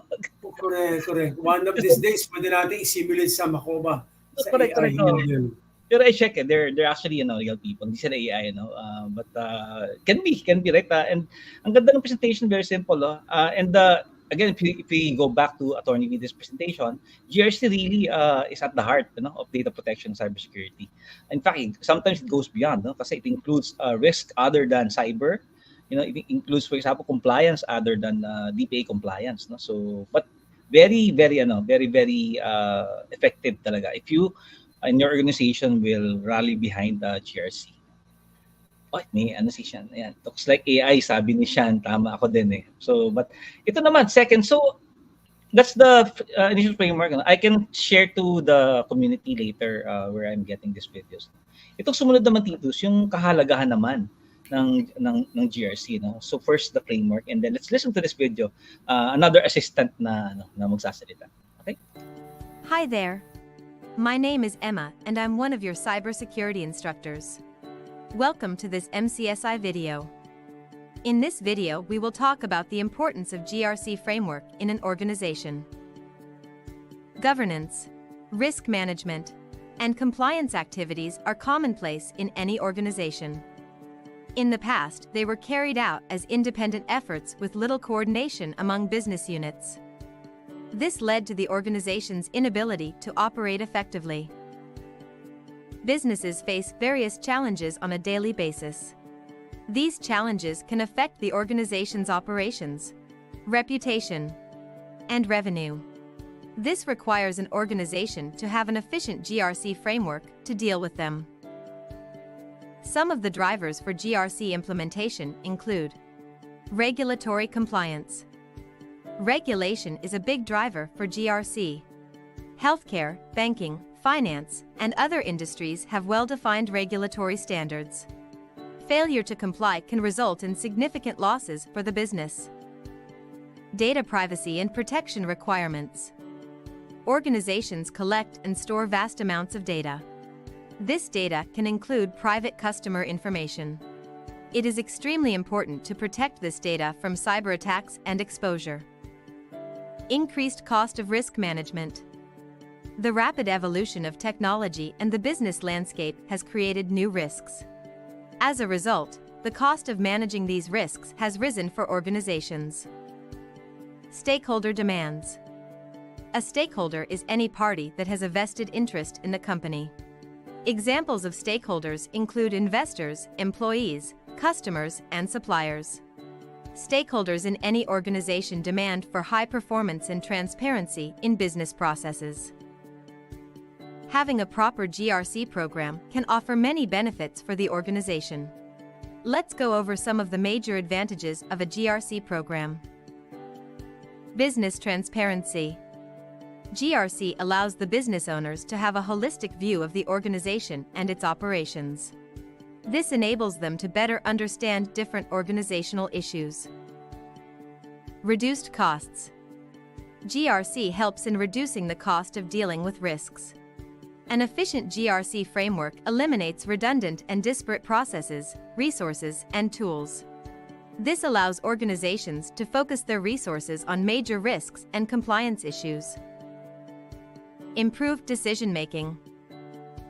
Correct. One of these days, pwede natin i-simulate sa Makoba. Sa Correct. AI yun. Pero I check it. They're actually real people. Hindi sila AI, but can be right. And ang ganda ng presentation, very simple. And again, if we go back to Attorney Vida's presentation, GRC really is at the heart of data protection and cybersecurity. In fact, sometimes it goes beyond, kasi it includes risk other than cyber. It includes, for example, compliance other than DPA compliance. So, but very, very effective talaga if you and your organization will rally behind the GRC. Oh, may si Sean. Ayan. Looks like AI, sabi ni Sean. Tama ako din eh. So, but ito naman, second. So, that's the initial framework. I can share to the community later where I'm getting these videos. Itong sumunod naman, Titus, yung kahalagahan naman ng GRC. So, first the framework, and then let's listen to this video. Another assistant na magsasalita. Okay? Hi there. My name is Emma, and I'm one of your cybersecurity instructors. Welcome to this MCSI video. In this video, we will talk about the importance of GRC framework in an organization. Governance, risk management, and compliance activities are commonplace in any organization. In the past, they were carried out as independent efforts with little coordination among business units. This led to the organization's inability to operate effectively. Businesses face various challenges on a daily basis. These challenges can affect the organization's operations, reputation, and revenue. This requires an organization to have an efficient GRC framework to deal with them. Some of the drivers for GRC implementation include regulatory compliance. Regulation is a big driver for GRC. Healthcare, banking, finance, and other industries have well-defined regulatory standards. Failure to comply can result in significant losses for the business. Data privacy and protection requirements. Organizations collect and store vast amounts of data. This data can include private customer information. It is extremely important to protect this data from cyber attacks and exposure. Increased cost of risk management. The rapid evolution of technology and the business landscape has created new risks. As a result, the cost of managing these risks has risen for organizations. Stakeholder demands. A stakeholder is any party that has a vested interest in the company. Examples of stakeholders include investors, employees, customers, and suppliers. Stakeholders in any organization demand for high performance and transparency in business processes. Having a proper GRC program can offer many benefits for the organization. Let's go over some of the major advantages of a GRC program. Business transparency. GRC allows the business owners to have a holistic view of the organization and its operations. This enables them to better understand different organizational issues. Reduced costs. GRC helps in reducing the cost of dealing with risks. An efficient GRC framework eliminates redundant and disparate processes, resources, and tools. This allows organizations to focus their resources on major risks and compliance issues. Improved decision-making.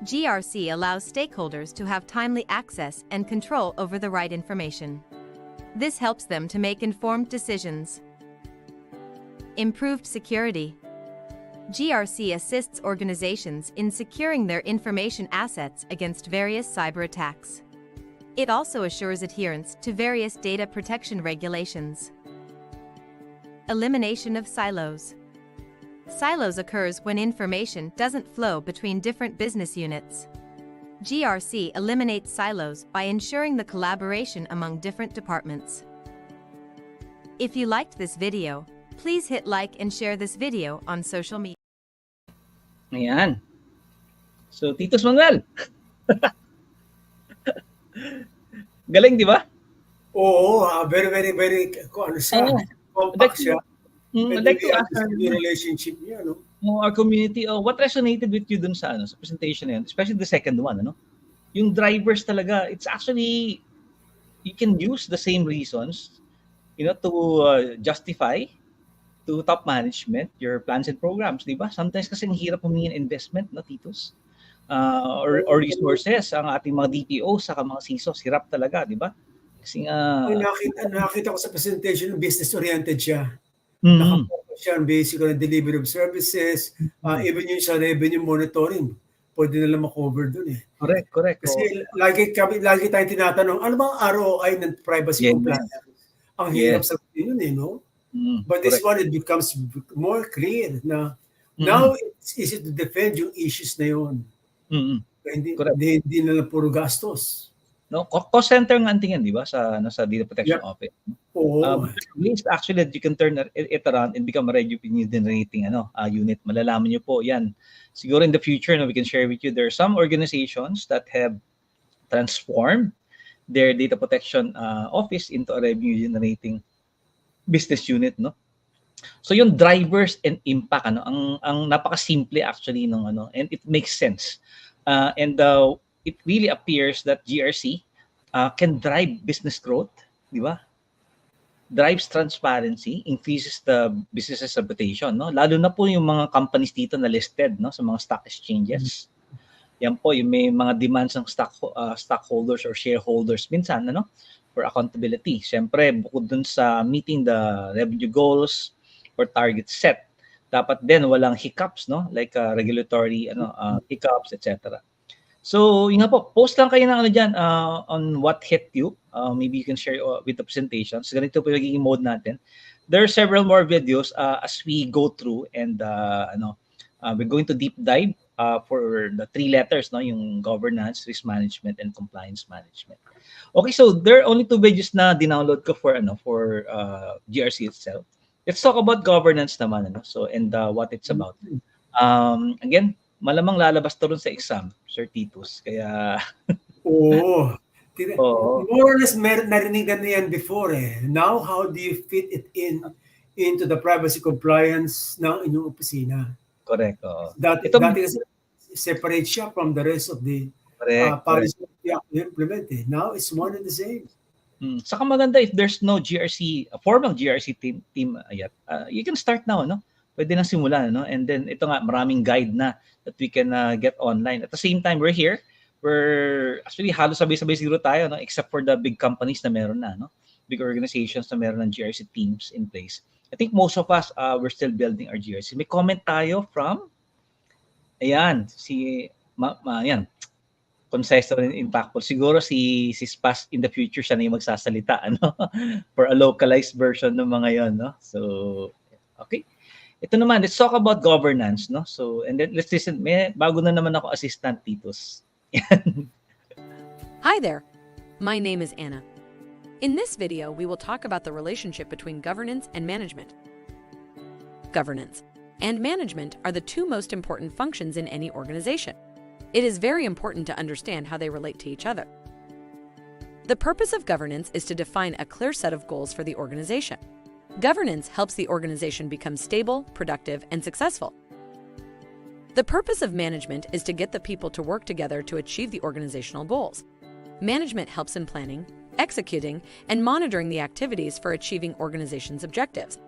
GRC allows stakeholders to have timely access and control over the right information. This helps them to make informed decisions. Improved security. GRC assists organizations in securing their information assets against various cyber attacks. It also assures adherence to various data protection regulations. Elimination of silos. Silos occurs when information doesn't flow between different business units. GRC eliminates silos by ensuring the collaboration among different departments. If you liked this video, Please hit like and share this video on social media. Ayan. So, Titos Manuel. Galing, di ba? Oo, very, very, very, ano siya, Oo. compact siya. I'd like to ask Yung relationship niya, no? our community, what resonated with you dun sa, sa presentation na yun, especially the second one, ano? Yung drivers talaga, it's actually, you can use the same reasons, to justify to top management your plans and programs, di ba? Sometimes kasi ang hirap humingi ng investment, no, Titos? Or resources, ang ating mga DPO sa mga CISOs, hirap talaga, di ba? Kasi nakita ko sa presentation, business-oriented siya. Mm-hmm. Nakapokus siya on basic on delivery of services, even yung sa revenue monitoring, pwede nila makover dun eh. Correct. Kasi lagi tayong tinatanong, ano bang ROI ng privacy compliance? Ang hirap sabihin yun eh, no? But this one, it becomes more clear na now it's easy to defend yung issues na yun. Hindi na lang puro gastos. No, cost center nga ang tingin, di ba, sa data protection office. Ways actually that you can turn it around and become a revenue generating unit. Malalaman niyo po yan. Siguro in the future, we can share with you, there are some organizations that have transformed their data protection office into a revenue generating business unit, no? So yung drivers and impact, ang napaka-simple actually and it makes sense. It really appears that GRC can drive business growth, di ba? Drives transparency, increases the business's reputation, no? Lalo na po yung mga companies dito na listed, no, sa mga stock exchanges. Yan po yung may mga demands ng stockholders or shareholders minsan, for accountability. Siyempre, bukod dun sa meeting the revenue goals or targets set, dapat din walang hiccups, no? Like regulatory hiccups, etc. So, yun nga po, post lang kayo ng dyan on what hit you. Maybe you can share with the presentation. So, ganito po yung magiging mode natin. There are several more videos as we go through and we're going to deep dive for the 3 letters, no? Yung governance, risk management, and compliance management. Okay, so there are only 2 videos na dinownload ko for GRC itself. Let's talk about governance naman, so and what it's about. Again, malamang lalabas to rin sa exam, Sir Titus. Kaya more or less narinig na yan before eh. Now, how do you fit it into the privacy compliance ng inyong opisina? Correct. Dati kasi separate siya from the rest of the policy you implement. Now, it's one and the same. Saka maganda if there's no formal GRC team yet, you can start now, Pwede na simulan, and then ito nga, maraming guide na that we can get online. At the same time, we're here. We're actually halos sabay-sabay siguro tayo, except for the big companies na meron na, big organizations na meron ng GRC teams in place. I think most of us, we're still building our GRC. May comment tayo from, ayan, ayan, concise and impactful. Siguro si Spas in the future siya na yung magsasalita, for a localized version ng mga yon, So, okay. Ito naman, let's talk about governance, So, and then let's listen. May bago na naman ako assistant, Titos. Hi there. My name is Anna. In this video, we will talk about the relationship between governance and management. Governance and management are the 2 most important functions in any organization. It is very important to understand how they relate to each other. The purpose of governance is to define a clear set of goals for the organization. Governance helps the organization become stable, productive, and successful. The purpose of management is to get the people to work together to achieve the organizational goals. Management helps in planning, executing, and monitoring the activities for achieving organization's objectives.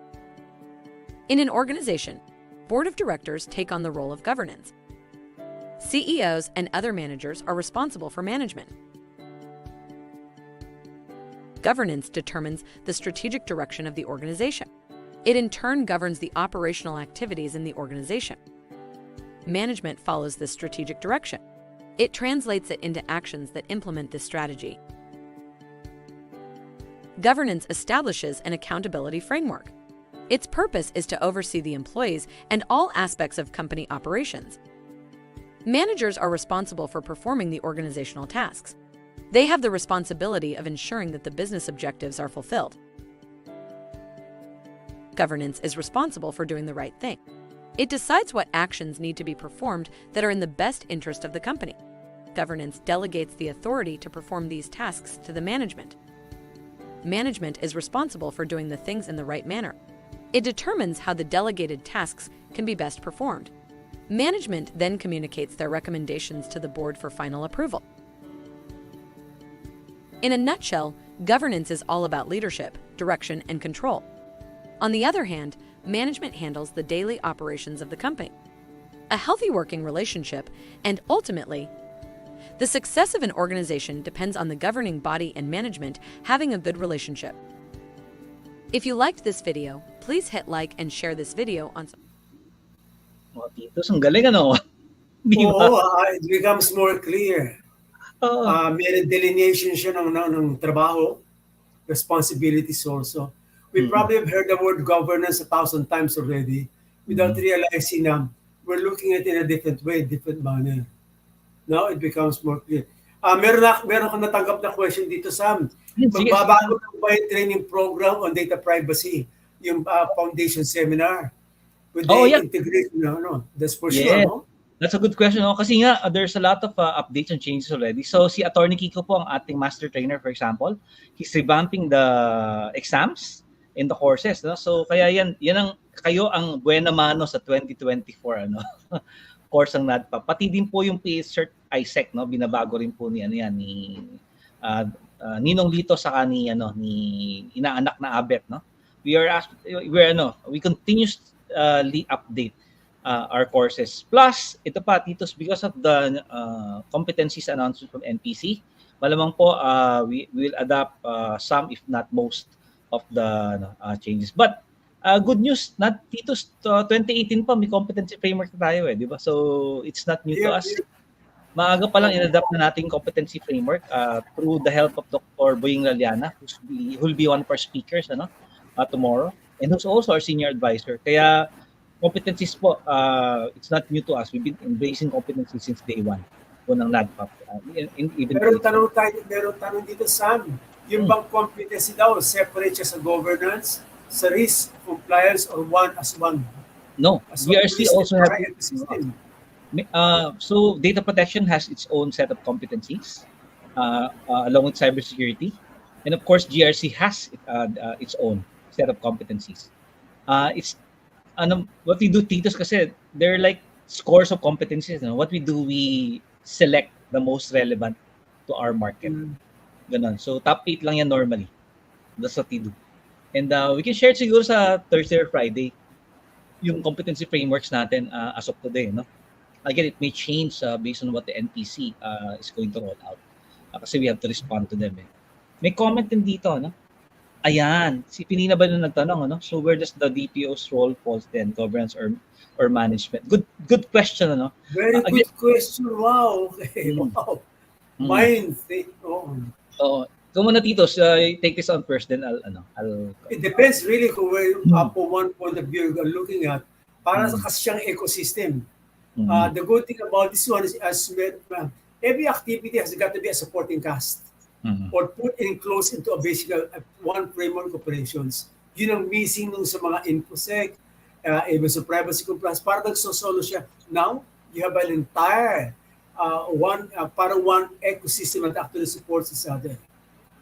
In an organization, board of directors take on the role of governance. CEOs and other managers are responsible for management. Governance determines the strategic direction of the organization. It in turn governs the operational activities in the organization. Management follows this strategic direction. It translates it into actions that implement this strategy. Governance establishes an accountability framework. Its purpose is to oversee the employees and all aspects of company operations. Managers are responsible for performing the organizational tasks. They have the responsibility of ensuring that the business objectives are fulfilled. Governance is responsible for doing the right thing. It decides what actions need to be performed that are in the best interest of the company. Governance delegates the authority to perform these tasks to the management. Management is responsible for doing the things in the right manner. It determines how the delegated tasks can be best performed. Management then communicates their recommendations to the board for final approval. In a nutshell, governance is all about leadership, direction, and control. On the other hand, management handles the daily operations of the company. A healthy working relationship, and ultimately, the success of an organization depends on the governing body and management having a good relationship. If you liked this video, please hit like and share this video on. Oh, Titos, ang galing ano? Di ba? It becomes more clear. May delineation siya ng trabaho, responsibilities also. We probably have heard the word governance 1,000 times already without realizing we're looking at it in a different way, different manner. Now it becomes more clear. Meron akong natanggap na question dito, Sam. Magbabago na ba yung training program on data privacy, yung foundation seminar? With the integration, that's for sure, no? That's a good question. No? Kasi nga, there's a lot of updates and changes already. So si Atty. Kiko po, ang ating master trainer, for example, he's revamping the exams in the courses. No? So kaya yan kayo ang buena mano sa 2024 course ng NADPOP. Pati din po yung PH-CERT ISEC, no? Binabago rin po ni Ninong Lito sa ni inaanak na Abet, no? We continuously update our courses. Plus, ito pa, Titos, because of the competencies announcement from NPC, malamang po we will adapt some, if not most, of the changes. But good news, not Titos, 2018 pa, may competency framework na tayo di ba? So, it's not new to us. Maaga pa lang in-adapt na natin competency framework through the help of Dr. Boying Laliana, who will be one of our speakers tomorrow, and who's also our senior advisor. Kaya, competencies po, it's not new to us. We've been embracing competencies since day one po ng NADPOP. Meron tanong dito, Sam. Yung bang competency daw, separate siya sa governance, sa risk, compliance, or one as one? No, GRC also has so data protection has its own set of competencies along with cybersecurity, and of course GRC has its own set of competencies. It's what we do, Titos, kasi there are like scores of competencies. What we do, we select the most relevant to our market. Ganon. So top 8 lang yan normally. That's what we do. And we can share siguro sa Thursday or Friday yung competency frameworks natin as of today, no? Again, it may change based on what the NPC is going to roll out. Kasi we have to respond to them. May comment din dito, no? Ayan, si Pinina ba nung nagtanong, no? So where does the DPO's role falls then? Governance or management? Good question, no? Very good question. Wow. Okay. Wow. Mind. Kung muna, Titos, take this on first, then I'll It depends really kung where po one point of view you're looking at. Para sa kasi siyang ecosystem. The good thing about this one is every activity has got to be a supporting cast or put in close into a basic one framework operations. Yun ang missing nung sa mga InfoSec, even sa privacy compliance. Para nagsosolo siya. Now, you have an entire one ecosystem that actually supports each other.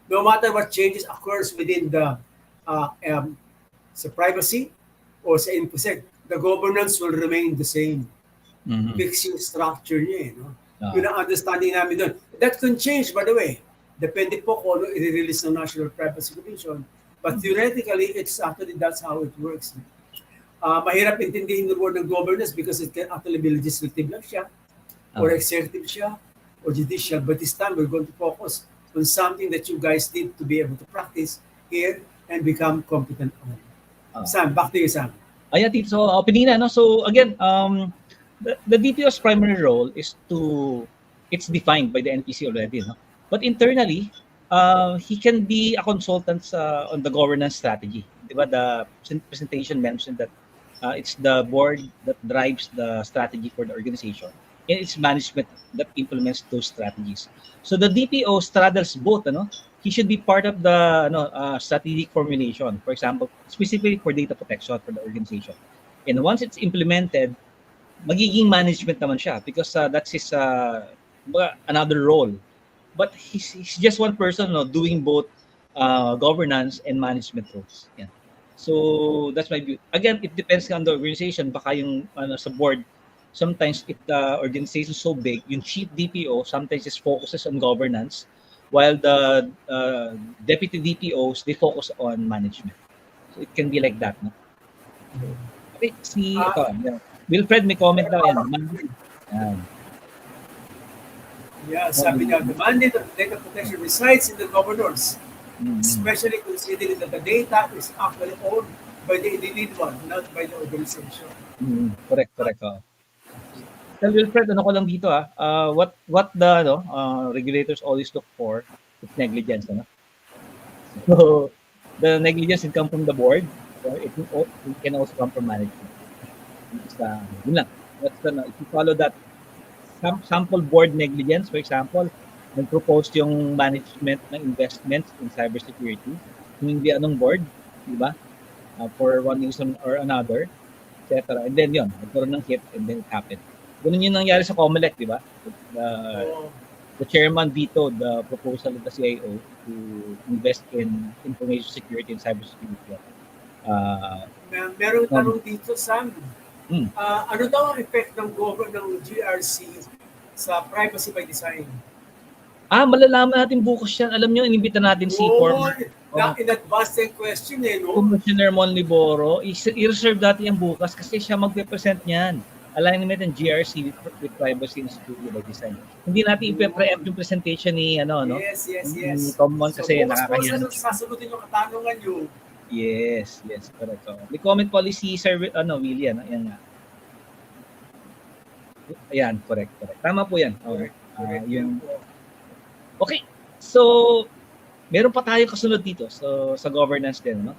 No matter what changes occurs within the sa privacy or sa InfoSec, the governance will remain the same. Fixing structure niya, no? Yun ang understanding namin doon. That can change, by the way. Depende po kung ano i-release ng National Privacy Commission. But theoretically, that's how it works. Mahirap intindihin the word ng governance because it can actually be legislative lang siya, or executive siya, or judicial. But this time, we're going to focus on something that you guys need to be able to practice here and become competent on. Sam, back to you, Sam. Ayan, so Pinina, no? So again, the DPO's primary role is it's defined by the NPC already, no? But internally, he can be a consultant on the governance strategy. Diba? The presentation mentioned that it's the board that drives the strategy for the organization, and it's management that implements those strategies. So the DPO straddles both, he should be part of the strategic formulation, for example, specifically for data protection for the organization. And once it's implemented, magiging management naman siya because that's his another role. But he's just one person doing both governance and management roles. Yeah. So that's my view. Again, it depends on the organization. Baka yung sa board, sometimes if the organization is so big, yung chief DPO sometimes just focuses on governance, while the deputy DPOs, they focus on management. So it can be like that. No? Okay, ito. Yeah. Wilfred, may comment daw yan. Yeah, sabi niya, the mandate of data protection resides in the governors, especially considering that the data is actually owned by the individual, not by the organization. Correct. Tell Wilfred, ano ko lang dito what the regulators always look for is negligence. So the negligence can come from the board, or it can also come from management. Yun lang. If you follow that sample board negligence, for example, nag-propose yung management ng investments in cybersecurity, hindi anong board, di ba? For one reason or another, etc. And then yun, nagkaroon ng hit and then it happened. Ganun yung nangyari sa COMELEC, di ba? The chairman vetoed the proposal of the CIO to invest in information security and cybersecurity. Meron tanong dito, Sam. Ano daw ang effect ng GRC sa privacy by design? Malalaman natin bukas yan. Alam nyo, inimbita natin si In advance yung question no? Commissioner Mon Liboro, i-reserve natin yung bukas kasi siya magpe-present niyan. Alignment ng GRC with privacy and security by design. Hindi natin i-preempt yung presentation ni Yes. Ni Tom Mon kasi nakakahiya. Sasagutin yung katanungan nyo. Yes, correct. The comment policy service William, ayan nga. Ayan, correct. Tama po 'yan. Okay. Okay. So, meron pa tayo kasunod dito sa governance din, no?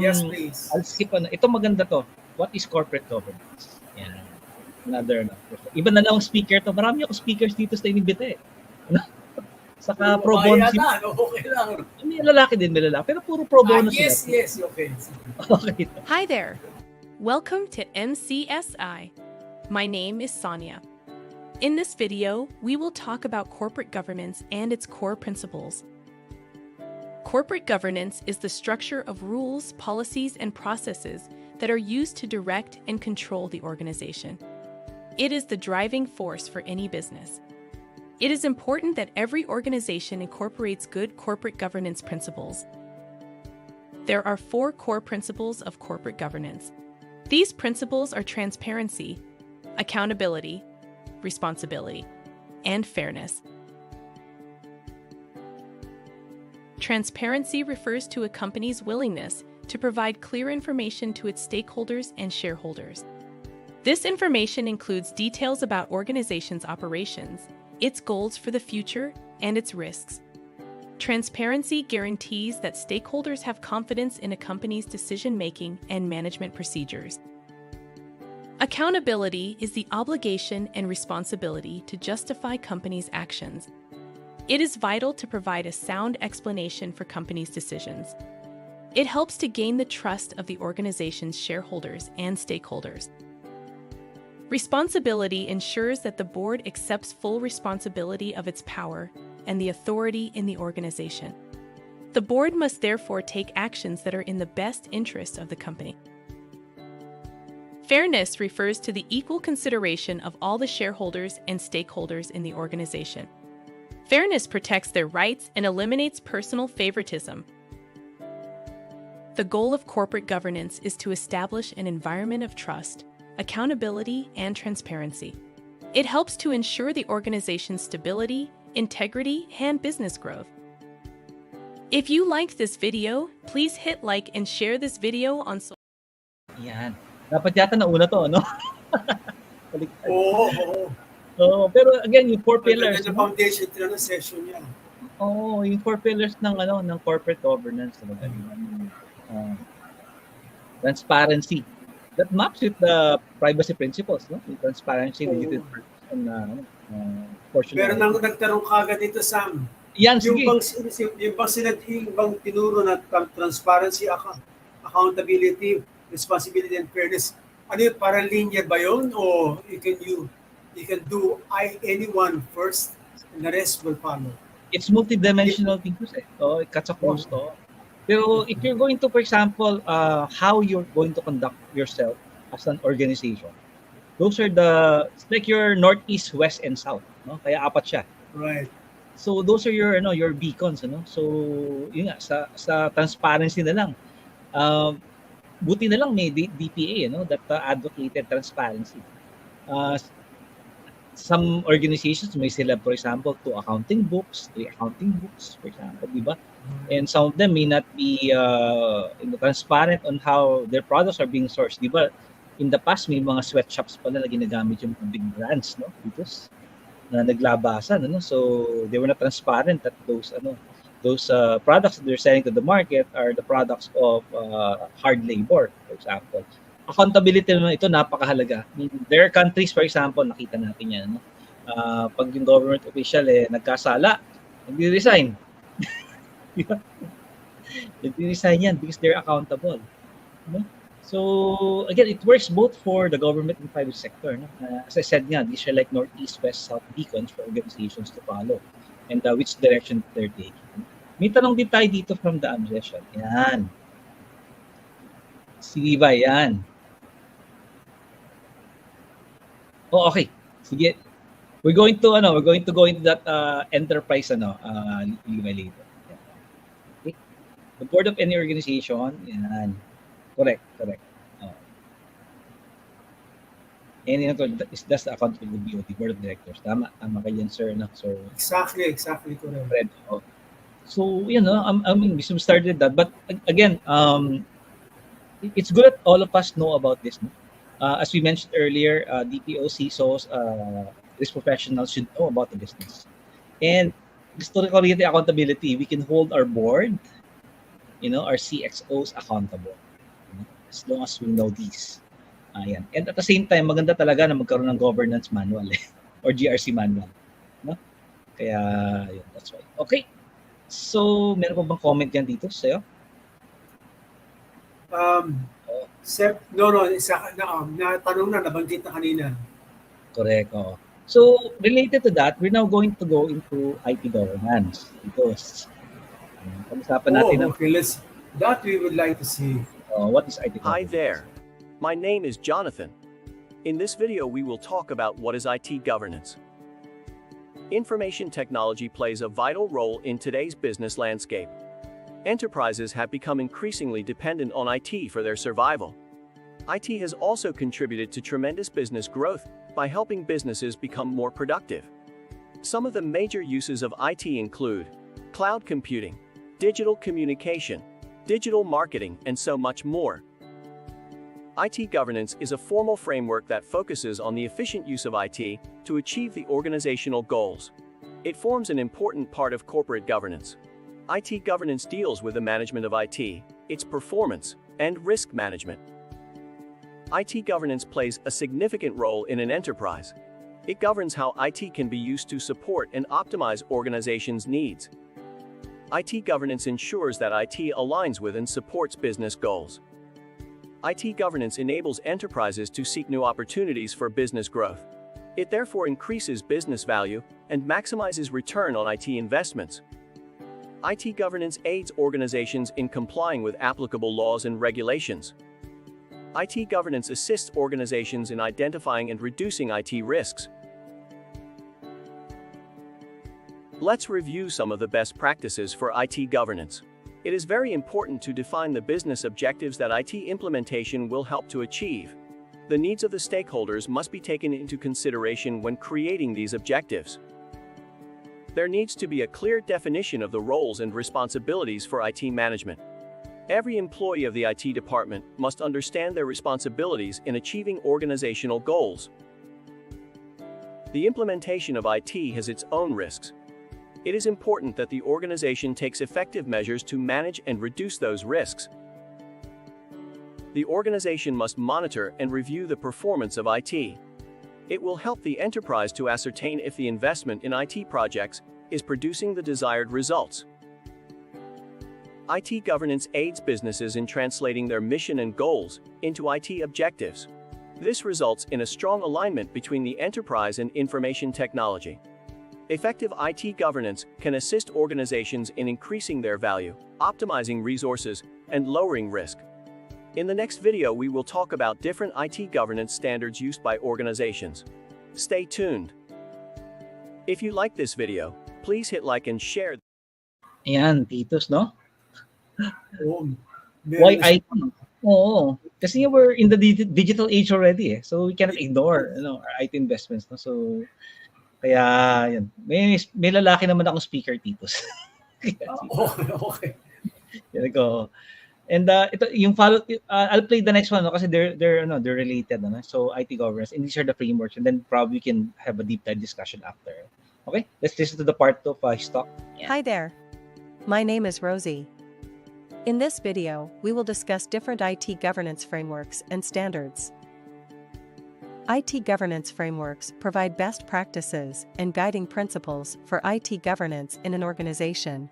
Yes, please. I'll skip ito maganda to. What is corporate governance? Yan. Another Iba na lang ang speaker to. Marami akong speakers dito sa inibite. Saka pro bono. Okay lang. May lalaki din, pero puro pro bono sila. Yes, okay. Okay. Hi there. Welcome to MCSI. My name is Sonia. In this video, we will talk about corporate governance and its core principles. Corporate governance is the structure of rules, policies, and processes that are used to direct and control the organization. It is the driving force for any business. It is important that every organization incorporates good corporate governance principles. There are 4 core principles of corporate governance. These principles are transparency, accountability, responsibility, and fairness. Transparency refers to a company's willingness to provide clear information to its stakeholders and shareholders. This information includes details about organization's operations, its goals for the future, and its risks. Transparency guarantees that stakeholders have confidence in a company's decision-making and management procedures. Accountability is the obligation and responsibility to justify companies' actions. It is vital to provide a sound explanation for companies' decisions. It helps to gain the trust of the organization's shareholders and stakeholders. Responsibility ensures that the board accepts full responsibility of its power and the authority in the organization. The board must therefore take actions that are in the best interest of the company. Fairness refers to the equal consideration of all the shareholders and stakeholders in the organization. Fairness protects their rights and eliminates personal favoritism. The goal of corporate governance is to establish an environment of trust, accountability, and transparency. It helps to ensure the organization's stability, integrity, and business growth. If you liked this video, please hit like and share this video on social. Yan. Dapat yata nauna to, no? Oo. Pero again, yung 4 pillars. Yung foundation ng session niya. Yung 4 pillars ng corporate governance, transparency. That maps with the privacy principles, no? Yung transparency, digital and portion. Pero nang nagtarong kagad dito, Sam, Yan, Yung sige. yung bang tinuro na transparency, accountability, responsibility, and fairness, ano yun, parang linear ba yun? O you can do anyone first and the rest will follow? It's multidimensional things eh. So, it cuts across to. Pero if you're going to, for example, how you're going to conduct yourself as an organization, those are it's like your northeast, west, and south. No? Kaya apat siya. Right. So those are your beacons. So yun nga, sa transparency na lang. Buti na lang may DPA that advocated transparency. Some organizations may sila, for example, 2 accounting books, 3 accounting books, for example, di ba? And some of them may not be transparent on how their products are being sourced, di ba? In the past, may mga sweatshops pala na ginagamit yung big brands, no? Because na naglabasan, so they were not transparent that those products that they're selling to the market are the products of hard labor, for example. Accountability naman ito napakahalaga. There are countries, for example, nakita natin yan, pag yung government official nagkasala, nagre-resign. Nagre-resign yan because they're accountable. So again, it works both for the government and private sector. As I said nga, these are like northeast, west, south beacons for organizations to follow and which direction they're taking. May tanong din tayo dito from the session. Yan. Si Viva, yan. Oh, okay. Sige. We're going to go into that enterprise later. Okay. The board of any organization, yan. Correct. Any that's the account of the BOT, board of directors. Tama kayo yan, sir. So Exactly correct. So, I mean, we started that, but again, it's good that all of us know about this. No? As we mentioned earlier, DPO, CISOs, risk professionals should know about the business. And historically, the accountability, we can hold our board, our CXOs accountable. As long as we know these. Ayan. And at the same time, maganda talaga na magkaroon ng governance manual or GRC manual. No? Kaya, yun, that's why. Okay. So, meron pa bang comment yan dito sa'yo? Natanong nabanggit na kanina. Correct. Oh. So, related to that, we're now going to go into IT governance. Pag-usapan natin. Okay, that we would like to see. What is IT governance? Hi there. My name is Jonathan. In this video, we will talk about what is IT governance. Information technology plays a vital role in today's business landscape. Enterprises have become increasingly dependent on IT for their survival. IT has also contributed to tremendous business growth by helping businesses become more productive. Some of the major uses of IT include cloud computing, digital communication, digital marketing, and so much more. IT governance is a formal framework that focuses on the efficient use of IT to achieve the organizational goals. It forms an important part of corporate governance. IT governance deals with the management of IT, its performance, and risk management. IT governance plays a significant role in an enterprise. It governs how IT can be used to support and optimize organizations' needs. IT governance ensures that IT aligns with and supports business goals. IT governance enables enterprises to seek new opportunities for business growth. It therefore increases business value and maximizes return on IT investments. IT governance aids organizations in complying with applicable laws and regulations. IT governance assists organizations in identifying and reducing IT risks. Let's review some of the best practices for IT governance. It is very important to define the business objectives that IT implementation will help to achieve. The needs of the stakeholders must be taken into consideration when creating these objectives. There needs to be a clear definition of the roles and responsibilities for IT management. Every employee of the IT department must understand their responsibilities in achieving organizational goals. The implementation of IT has its own risks. It is important that the organization takes effective measures to manage and reduce those risks. The organization must monitor and review the performance of IT. It will help the enterprise to ascertain if the investment in IT projects is producing the desired results. IT governance aids businesses in translating their mission and goals into IT objectives. This results in a strong alignment between the enterprise and information technology. Effective IT governance can assist organizations in increasing their value, optimizing resources, and lowering risk. In the next video, we will talk about different IT governance standards used by organizations. Stay tuned. If you like this video, please hit like and share. Ayan, Titos, no? Oh, Why very- IT? Oo. Kasi we're in the digital age already, eh. So we cannot ignore, our IT investments, no? So kaya yan. May lalaki naman akong speaker, Titos. Okay, okay. There you go. And ito yung follow I'll play the next one, no? Kasi they're related, no? So IT governance, and these are the frameworks, and then probably we can have a deep dive discussion after. Okay? Let's listen to the part of his talk. Hi there. My name is Rosie. In this video, we will discuss different IT governance frameworks and standards. IT governance frameworks provide best practices and guiding principles for IT governance in an organization.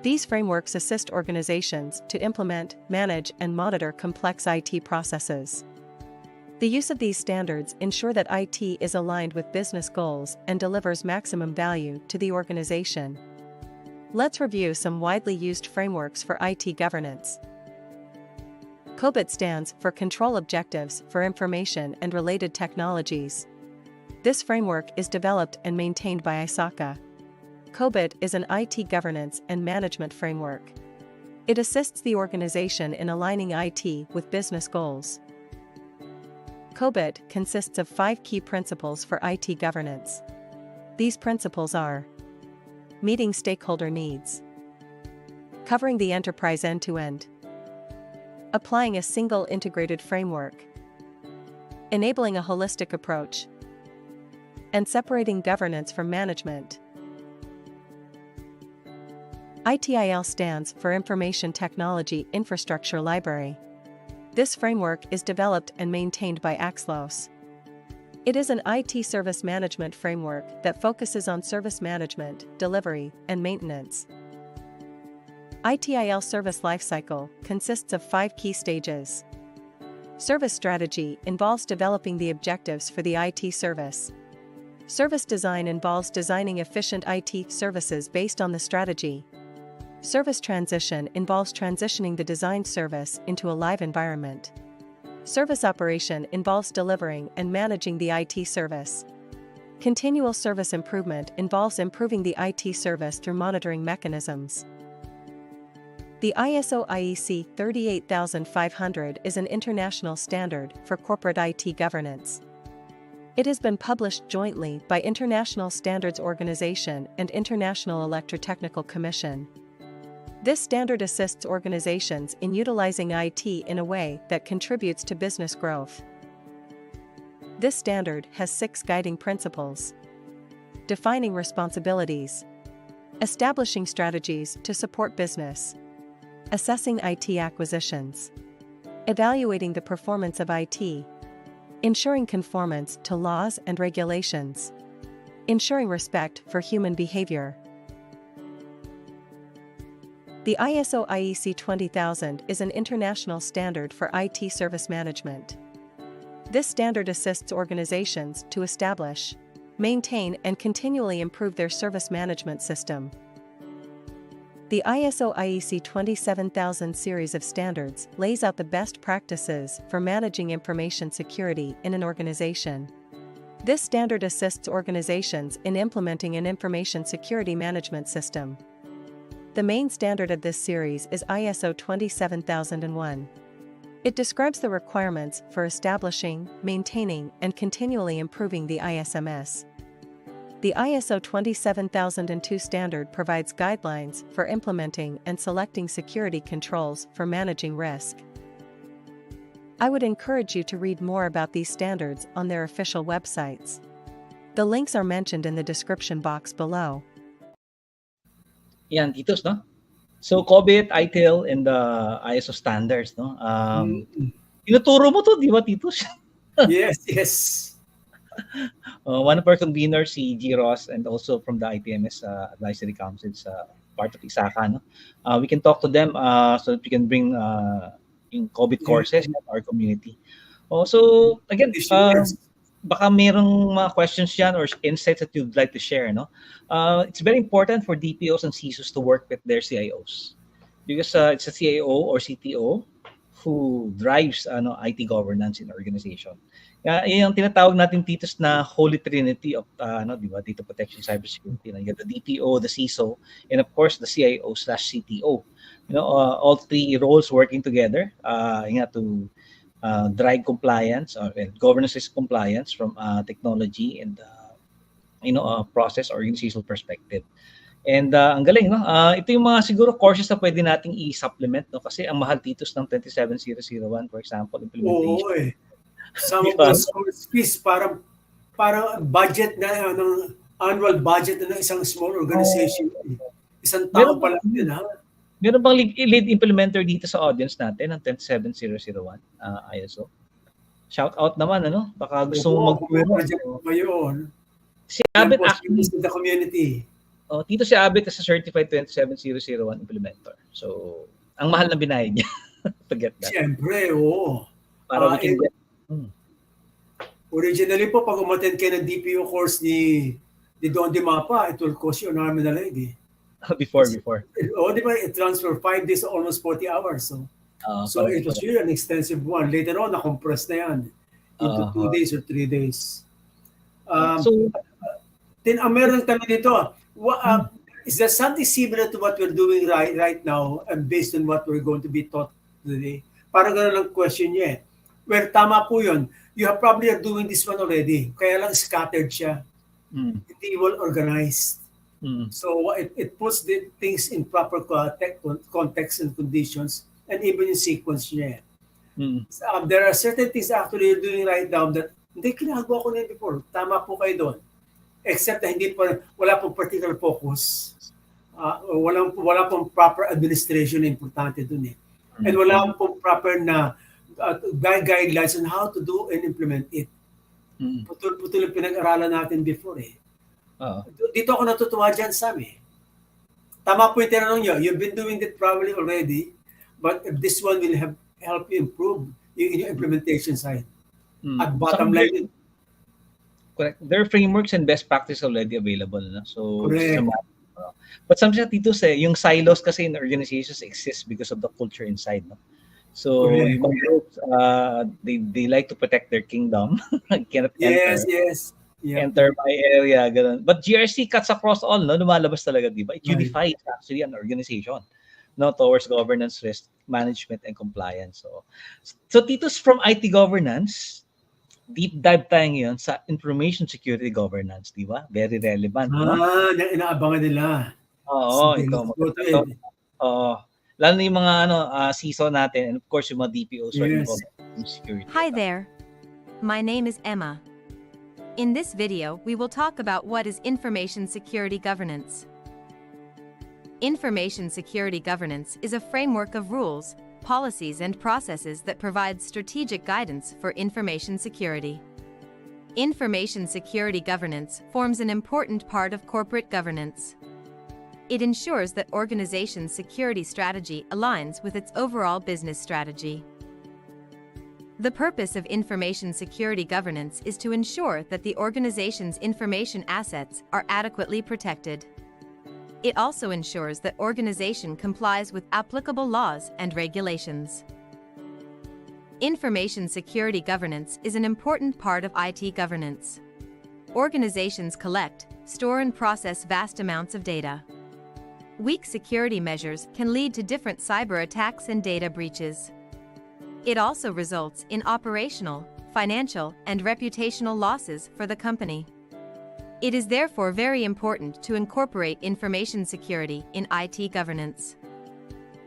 These frameworks assist organizations to implement, manage, and monitor complex IT processes. The use of these standards ensure that IT is aligned with business goals and delivers maximum value to the organization. Let's review some widely used frameworks for IT governance. COBIT stands for Control Objectives for Information and Related Technologies. This framework is developed and maintained by ISACA. COBIT is an IT governance and management framework. It assists the organization in aligning IT with business goals. COBIT consists of 5 key principles for IT governance. These principles are: meeting stakeholder needs, covering the enterprise end-to-end, applying a single integrated framework, enabling a holistic approach, and separating governance from management. ITIL stands for Information Technology Infrastructure Library. This framework is developed and maintained by Axlos. It is an IT service management framework that focuses on service management, delivery, and maintenance. ITIL service lifecycle consists of 5 key stages. Service strategy involves developing the objectives for the IT service. Service design involves designing efficient IT services based on the strategy. Service transition involves transitioning the designed service into a live environment. Service operation involves delivering and managing the IT service. Continual service improvement involves improving the IT service through monitoring mechanisms. The ISO IEC 38500 is an international standard for corporate IT governance. It has been published jointly by International Standards Organization and International Electrotechnical Commission. This standard assists organizations in utilizing IT in a way that contributes to business growth. This standard has 6 guiding principles: defining responsibilities, establishing strategies to support business, assessing IT acquisitions, evaluating the performance of IT, ensuring conformance to laws and regulations, ensuring respect for human behavior. The ISO IEC 20000 is an international standard for IT service management. This standard assists organizations to establish, maintain, and continually improve their service management system. The ISO IEC 27000 series of standards lays out the best practices for managing information security in an organization. This standard assists organizations in implementing an information security management system. The main standard of this series is ISO 27001. It describes the requirements for establishing, maintaining, and continually improving the ISMS. The ISO 27002 standard provides guidelines for implementing and selecting security controls for managing risk. I would encourage you to read more about these standards on their official websites. The links are mentioned in the description box below. Yan, Titos, no? So, COBIT, ITIL, and the ISO standards, no? Tinuturo mo to, di ba, Titos? Yes, yes. One of our conveners, si G. Ross, and also from the ITMS Advisory Council, part of ISACA, no? We can talk to them so that we can bring yung COVID courses in our community. So again, baka mayroong mga questions yan or insights that you'd like to share, no? It's very important for DPOs and CISOs to work with their CIOs because it's a CIO or CTO who drives IT governance in organization. Yan ang tinatawag natin titos na holy trinity of di ba, data protection, cybersecurity. You get the DPO, the CISO, and of course the CIO/CTO. All three roles working together to drive compliance or governance risk compliance from technology and process or organizational perspective. And ang galing, no? Ito yung mga siguro courses na pwede nating i-supplement, no? Kasi ang mahal titos ng 27001, for example, implementation. Oo, some of those course fees parang budget na annual budget na ng isang small organization. Isang tao pa lang din, ha? Meron bang lead implementer dito sa audience natin ng 27001 ISO? Shout out naman, baka gusto mo mag-project. Si Abet actually in the community. Tito si Abet is a certified 27001 implementer. So, ang mahal na binayad niya to get that. Siyempre, oo. Para we can get... Originally po, pag umattend kayo ng DPO course ni Don Di Mapa, it will cost you an arm and a leg. Before. Di ba, it runs for 5 days to almost 40 hours. So it was really an extensive one. Later on, na-compress na yan into 2 days or 3 days. Meron kami dito. Is there something similar to what we're doing right now and based on what we're going to be taught today? Parang gano'n lang question niya. Well, tama po yun. You have probably are doing this one already. Kaya lang scattered siya. Hindi well organized. So it puts the things in proper context and conditions and even in sequence niya. There are certain things actually you're doing right now that hindi kinagawa ko na before. Tama po kayo doon. Except na wala pong particular focus. Wala pong proper administration na importante doon. And wala pong proper na guidelines on how to do and implement it. Putol yung pinag-aralan natin before. Dito ako natutuwa dyan, Sam. Tama po yung tinanong nyo. You've been doing it probably already, but this one will help you improve yung implementation side. At bottom line, correct. There are frameworks and best practices already available. No? So, but sometimes yung silos kasi in organizations exist because of the culture inside. No? So, yung mga groups, they like to protect their kingdom. Cannot enter my area. Ganun. But GRC cuts across all. No? Lumalabas talaga, di ba? It unifies actually an organization towards governance, risk management, and compliance. So Titos, from IT governance, deep dive tayo ngayon sa information security governance, di ba? Very relevant. Inaabangan nila. Oo, ikaw. Lalo na yung mga CISO natin and of course yung mga DPOs or involved in security. Hi there. My name is Emma. In this video, we will talk about what is information security governance. Information security governance is a framework of rules, policies, and processes that provide strategic guidance for information security. Information security governance forms an important part of corporate governance. It ensures that organization's security strategy aligns with its overall business strategy. The purpose of information security governance is to ensure that the organization's information assets are adequately protected. It also ensures that organization complies with applicable laws and regulations. Information security governance is an important part of IT governance. Organizations collect, store, and process vast amounts of data. Weak security measures can lead to different cyber attacks and data breaches. It also results in operational, financial, and reputational losses for the company. It is therefore very important to incorporate information security in IT governance.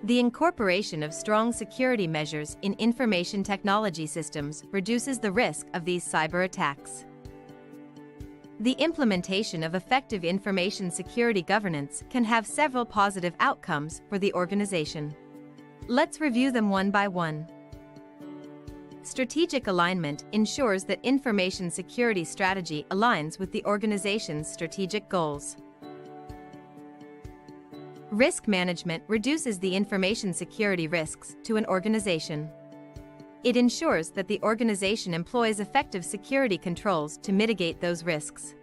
The incorporation of strong security measures in information technology systems reduces the risk of these cyber attacks. The implementation of effective information security governance can have several positive outcomes for the organization. Let's review them one by one. Strategic alignment ensures that information security strategy aligns with the organization's strategic goals. Risk management reduces the information security risks to an organization. It ensures that the organization employs effective security controls to mitigate those risks.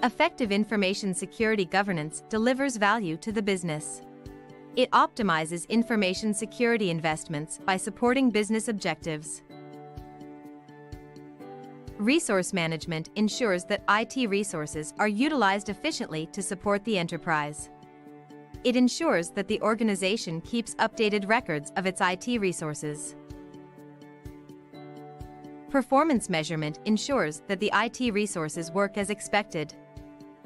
Effective information security governance delivers value to the business. It optimizes information security investments by supporting business objectives. Resource management ensures that IT resources are utilized efficiently to support the enterprise. It ensures that the organization keeps updated records of its IT resources. Performance measurement ensures that the IT resources work as expected.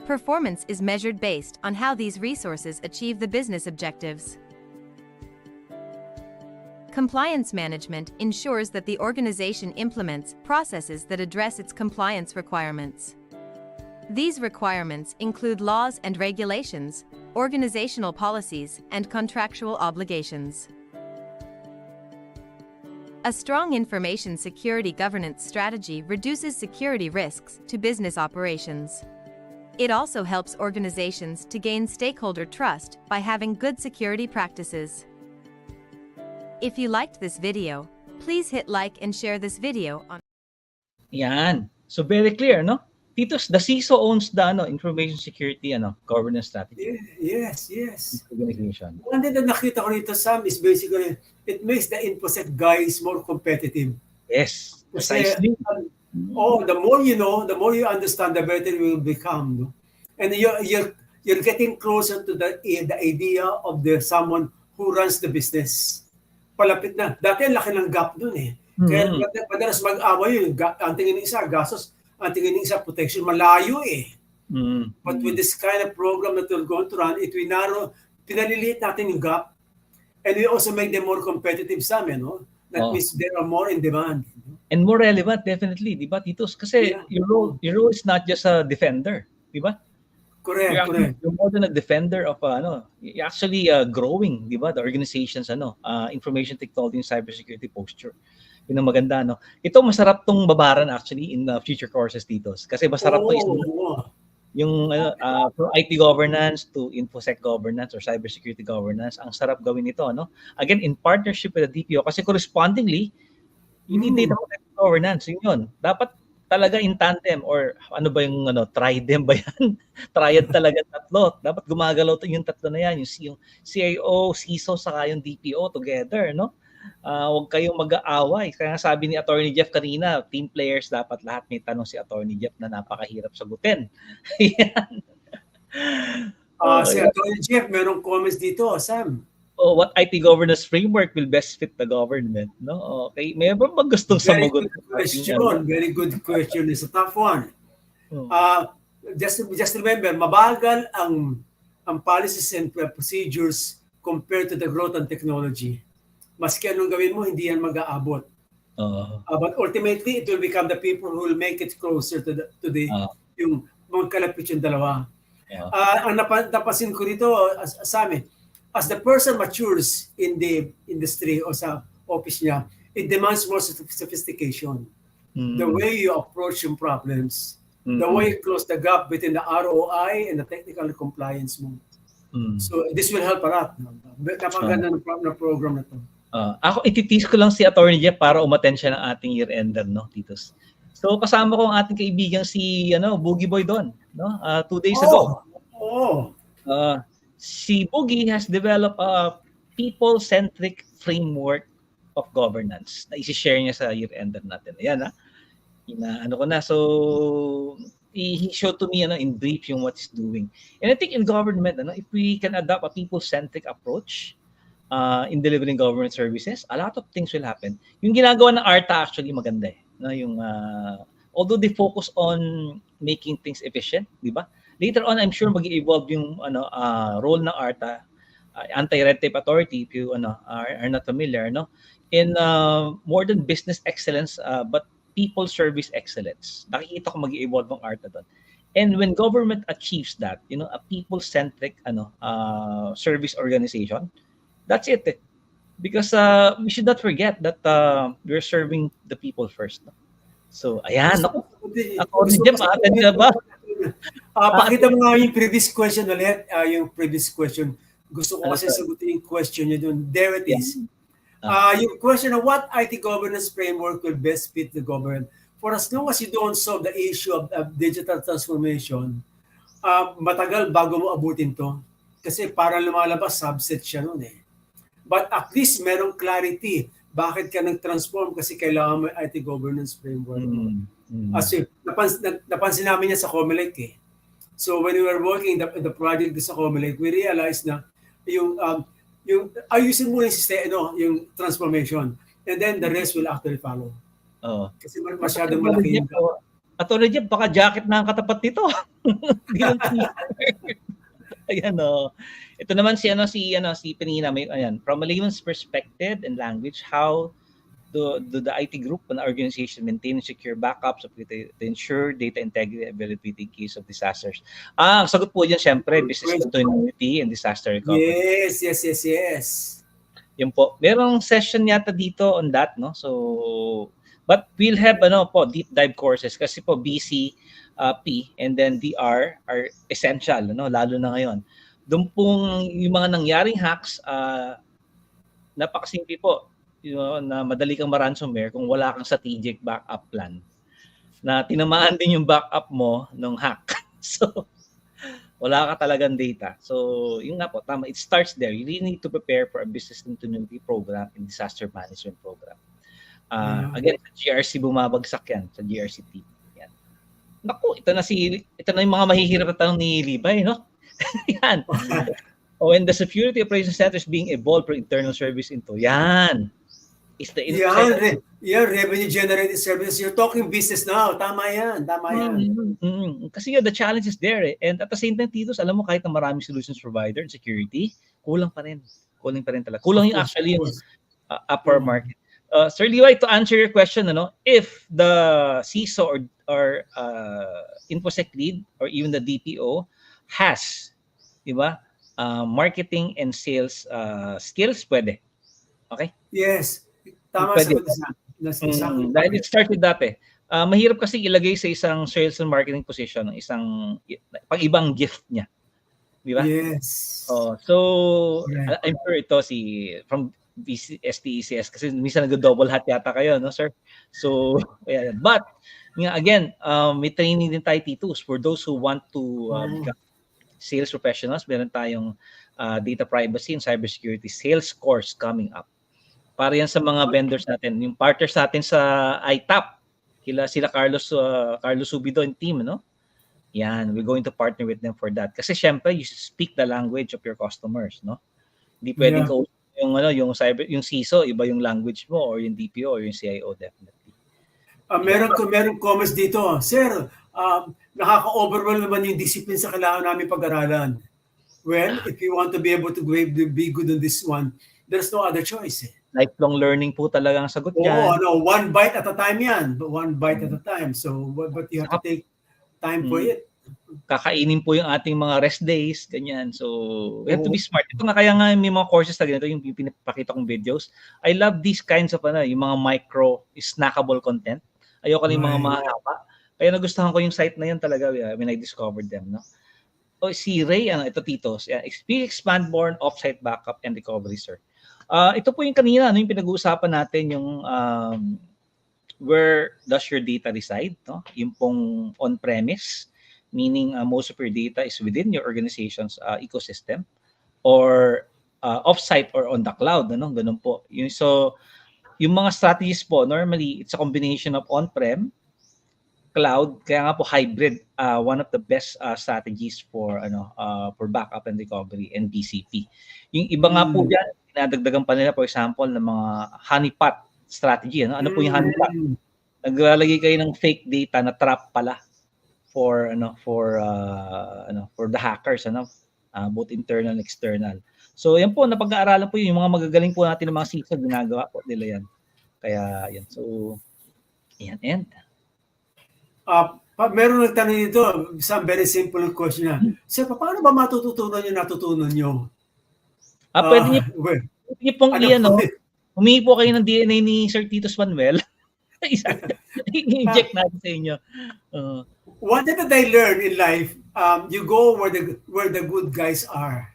Performance is measured based on how these resources achieve the business objectives. Compliance management ensures that the organization implements processes that address its compliance requirements. These requirements include laws and regulations, organizational policies, and contractual obligations. A strong information security governance strategy reduces security risks to business operations. It also helps organizations to gain stakeholder trust by having good security practices. If you liked this video, please hit like and share this video on. Yan. So very clear, no? Titos, the CISO owns the information security governance strategy. Yes, yes. Organization. One thing na nakita ko rito, Sam, is basically, it makes the InfoSec guys more competitive. Yes, Kasi, precisely. the more you know, the more you understand, the better you will become. No? And you're getting closer to the idea of someone who runs the business. Palapit na. Dati ang laki ng gap dun eh. Kaya madalas mag-away yun. Ang tingin ng isa, gastos. Ang tingin ng isa, protection. Malayo eh. But with this kind of program that we're going to run, it will narrow, pinaliliit natin yung gap. And we also make them more competitive sa amin. No? That means they are more in demand. And more relevant, definitely. Di ba, Titos? Kasi your role is not just a defender. Di ba? Correct, correct. You're more than a defender of you're actually growing, di ba? The organization's information technology and cybersecurity posture. Yun ang maganda, no? Ito masarap tong babaran actually in future courses, Titos. Kasi masarap to yung from IT governance to InfoSec governance or cybersecurity governance. Ang sarap gawin ito, no? Again, in partnership with the DPO kasi correspondingly, you need data protection governance. Yun. Dapat talaga in tandem or ano ba yung tridem ba yan? Triad talaga tatlo. Dapat gumagalaw yung tatlo na yan, yung CIO, CISO, saka yung DPO together, no? Huwag kayong mag-aaway. Kaya sabi ni Attorney Jeff kanina, team players dapat lahat may tanong si Attorney Jeff na napakahirap sagutin. Yan. Si Attorney Jeff, merong comments dito, Sam. What IT governance framework will best fit the government, no? Okay, may ba gustong sumugot? Very good question. It's a tough one. Just remember, mabagal ang policies and procedures compared to the growth and technology. Maski anong gawin mo, hindi yan mag-aabot. But ultimately, it will become the people who will make it closer to the yung magkalapit yung dalawa. Ang napansin ko dito, Sam, as the person matures in the industry o sa office niya, it demands more sophistication. The way you approach yung problems, the way you close the gap between the ROI and the technical compliance mo. So this will help a lot. Napaganda na program na to. Ako, ititis ko lang si Attorney Jeff para umattend siya ng ating year-ender, no, Titos. So kasama ko ang ating kaibigan si Boogie Boy doon, no? 2 days ago. Si Boogie has developed a people-centric framework of governance na isi-share niya sa year-ender natin. Ayan, ano ko na. So, he showed to me in brief yung what he's doing. And I think in government, if we can adopt a people-centric approach in delivering government services, a lot of things will happen. Yung ginagawa ng ARTA actually maganda eh. No? Yung, although they focus on making things efficient, di ba? Later on, I'm sure mag-evolve yung role ng ARTA, Anti-Red Tape Authority, if you are not familiar, no? In more than business excellence, but people service excellence. Nakikita ko mag-evolve ang ARTA doon. And when government achieves that, a people-centric service organization, that's it. Because we should not forget that we're serving the people first. No? So, ayan. Ako ni Jem, atin ka ba? Pakita mo nga yung previous question ulit. Yung previous question. Gusto ko kasi sagutin yung question nyo dun. There it is. Yung question of what IT governance framework will best fit the government. For as long as you don't solve the issue of digital transformation, matagal bago mo abutin to. Kasi parang lumalabas, subset siya nun eh. But at least merong clarity. Bakit ka nag-transform? Kasi kailangan mo IT governance framework. Kasi napansin namin yan sa Comelec eh. So when we were working the project sa Comelec, we realized na yung ayusin mo yung system, yung transformation. And then the rest will actually follow. Kasi masyadong malaki yung Atty. Jeff, baka jacket na ang katapat nito. Ayan Ito naman si Penina, from a layman's perspective and language, how do the IT group and organization maintain and secure backups to ensure data integrity and availability in case of disasters? Ang sagot po diyan syempre business continuity and disaster recovery. Yes. Yun po. Merong session yata dito on that, no? So but we'll have deep dive courses kasi po BC, P and then DR are essential, lalo na ngayon. Doon pong yung mga nangyaring hacks, napakasimple po, na madali kang ma-ransomware kung wala kang strategic backup plan. Na tinamaan din yung backup mo ng hack. So, wala ka talagang data. So, yun nga po, tama. It starts there. You really need to prepare for a business continuity program and disaster management program. Again, sa GRC bumabagsak yan, sa GRC team. Yan. Naku, ito na yung mga mahihirap na tanong ni Libay, no? Yan. When the security operations center is being evolved for internal service into, yan. Is the revenue generated services. You're talking business now. Tama yan. Kasi the challenge is there eh. And at the same time, Titos, alam mo, kahit na maraming solutions provider in security, kulang pa rin talaga. Kulang yung actually yung upper market. Sir Liway, to answer your question, if the CISO or InfoSec lead or even the DPO has, di ba, marketing and sales skills, pwede. Okay? Yes. Tama sa dahil it started dati. Mahirap kasi ilagay sa isang sales and marketing position ng isang pang-ibang gift niya. Di ba? Yes. So, I'm sure ito from STECS kasi minsan nag-double hat yata kayo, no, sir? So, yeah. But, again, may training din tayo T2s for those who want to become sales professionals. Meron tayong data privacy and cybersecurity sales course coming up. Para yan sa mga vendors natin, yung partners natin sa ITAP, sila Carlos Subido and team, no? Yan, we're going to partner with them for that. Kasi syempre, you should speak the language of your customers, no? Hindi pwedeng yung CISO, iba yung language mo, or yung DPO or yung CIO, definitely. Meron comments dito. Sir, nakaka-overwhelm naman yung discipline sa kailangan namin pag-aralan. Well, if you want to be able to be good on this one, there's no other choice. Lifelong learning po talaga ang sagot yan. One bite at a time yan. One bite at a time. So, but you have to take time for it. Kakainin po yung ating mga rest days, ganyan. So, we have to be smart. Ito nga kaya nga may mga courses na ganito, yung pinapakita kong videos. I love these kinds of, yung mga micro, snackable content. Ayoko na yung mga mahaba. Kaya nagustuhan ko yung site na yun talaga when I discovered them, no? Si Ray, ito Titos, expand more on off-site backup and recovery, sir. Ito po yung kanina, yung pinag-uusapan natin, yung where does your data reside, no? Yung pong on-premise, meaning most of your data is within your organization's ecosystem, or off-site or on the cloud, ganun po. So, yung mga strategies po, normally, it's a combination of on-prem, cloud, kaya nga po hybrid, one of the best strategies for backup and recovery and BCP. Yung iba nga po diyan, dinadagdagan pa nila, for example, ng mga honeypot strategy. Ano po yung honeypot? Naglalagay kayo ng fake data na trap pala for the hackers, both internal and external. So yan po, napag-aaralan po yung mga magagaling po natin ng mga CISO, ginagawa po nila yan. Kaya yan. So yan, and meron nagtanong dito, some very simple question na. Sir, paano ba natutunan nyo? pwede niyo Yung pong Ano iyan, po? no? Humingi po kayo ng DNA ni Sir Titus Manuel. I-inject natin sa inyo. What did I learn in life? You go where the good guys are.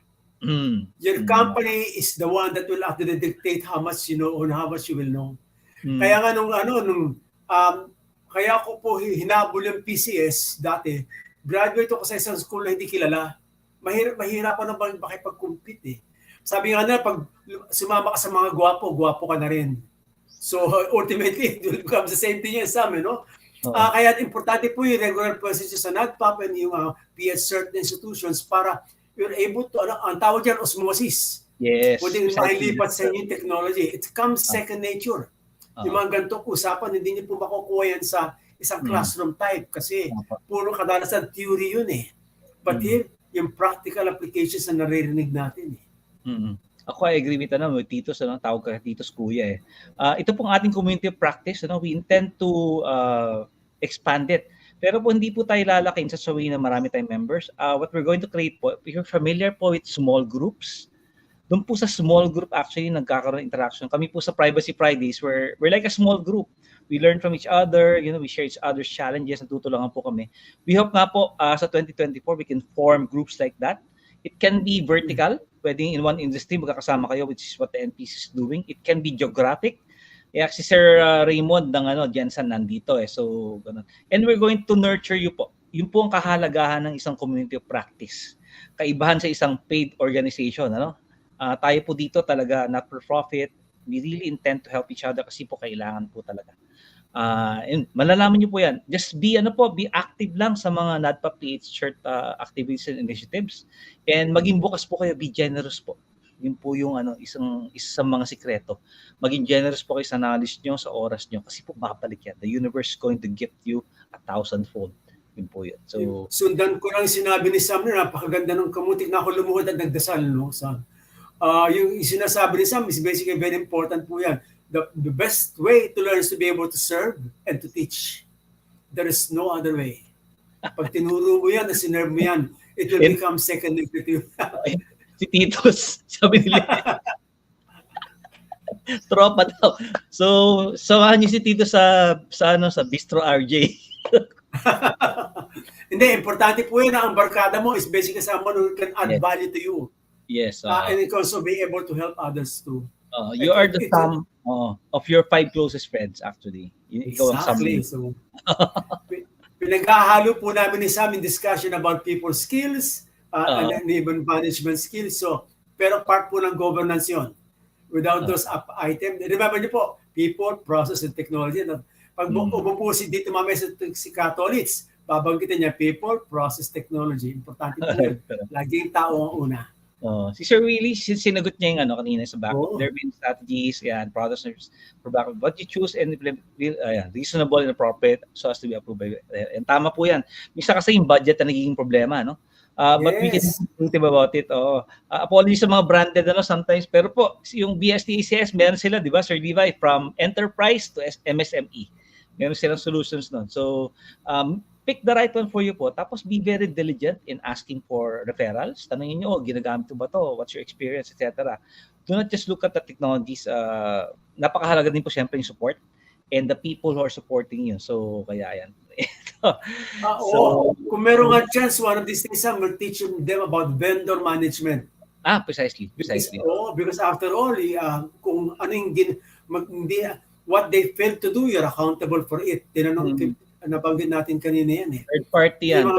Your company is the one that will actually dictate how much you know or how much you will know. Kaya nga kaya ako po hinabol yung PCS dati. Graduate ako sa isang school na hindi kilala. Mahirapan na makipag-compete eh. Sabi nga na, pag sumama ka sa mga gwapo ka na rin. So ultimately, it will become the same thing as sa amin, no? Kaya importante po yung regular procedures sa NADPOP and yung PH-CERT institutions para you're able to, ang tawag dyan, osmosis. Yes. Pwede mailipat sa inyo yung technology. It comes second nature. Yung mga ganitong usapan, hindi niyo po makukuha yan sa isang classroom type kasi puro kadalasan theory yun eh. But here, yung practical applications na naririnig natin eh. Ako, I agree with Titos, tawag ka Titos Kuya eh. Ito pong ating community of practice, we intend to expand it. Pero po hindi po tayo lalaking sa way na marami tayong members. What we're going to create po, if you're familiar po with small groups, doon po sa small group actually nagkakaroon ng interaction. Kami po sa Privacy Fridays, we're like a small group. We learn from each other, we share each other's challenges, natutulungan po kami. We hope nga po sa 2024 we can form groups like that. It can be vertical, pwedeng in one industry magkakasama kayo, which is what the NPC is doing. It can be geographic. Si Sir Raymond ng Jensen nandito eh. So, ganun. And we're going to nurture you po. Yun po ang kahalagahan ng isang community of practice. Kaibahan sa isang paid organization, tayo po dito talaga not for profit. We really intend to help each other kasi po kailangan po talaga. And malalaman niyo po yan. Just be active lang sa mga NADPOP PH-CERT activities and initiatives. And maging bukas po kayo, be generous po. Yun po yung isang mga sikreto. Maging generous po kayo sa knowledge nyo, sa oras nyo. Kasi po babalik yan. The universe is going to gift you 1,000-fold. Yun po yun. So, sundan ko lang sinabi ni Sam na napakaganda ng kamutik na ako lumuhod at nagdasal, no, Sam. Yung sinasabi ni Sam is basically very important po yan. The best way to learn is to be able to serve and to teach. There is no other way. Pag tinuro mo yan, sinerve mo yan, it will become second nature to you. Si Titos, sabi nila. Tropa daw. So, samahan niyo si Titos sa Bistro RJ. Hindi, importante po yun na ang barkada mo is basically someone who can add value to you. Yes. And it also be able to help others too. You are the sum of your 5 closest friends actually. Ikaw ang sum. Exactly. So, pinag-ahalo po namin ni Sam in discussion about people skills, and even management skills. So, pero part po ng governance yun. Without those items, remember niyo po, people, process, and technology. Pag umupo dito mamaya si Catholics, babanggitin niya people, process, technology. Importante po yun. Laging tao ang una. Si Sir Willie, sinagot niya yung kanina sa backup. There have been strategies and products for backup. What you choose and reasonable and appropriate so as to be approved by. And tama po yan. Misa kasi yung budget na nagiging problema, no? But we can think about it. Apologies sa mga branded sometimes. Pero po, yung BSTCS, meron sila, di ba, Sir Levi, from enterprise to MSME. Meron silang solutions nun. So, pick the right one for you po. Tapos be very diligent in asking for referrals. Tanungin nyo, ginagamit ba to? What's your experience, etc. Do not just look at the technologies. Napakahalaga din po siyempre yung support and the people who are supporting you. So, kaya yan. Kung meron nga chance, one of these things, we'll teach them about vendor management. Precisely. Because after all, kung ano yung what they failed to do, you're accountable for it. Tinanong, nabanggit natin kanina yan eh. Third party yan.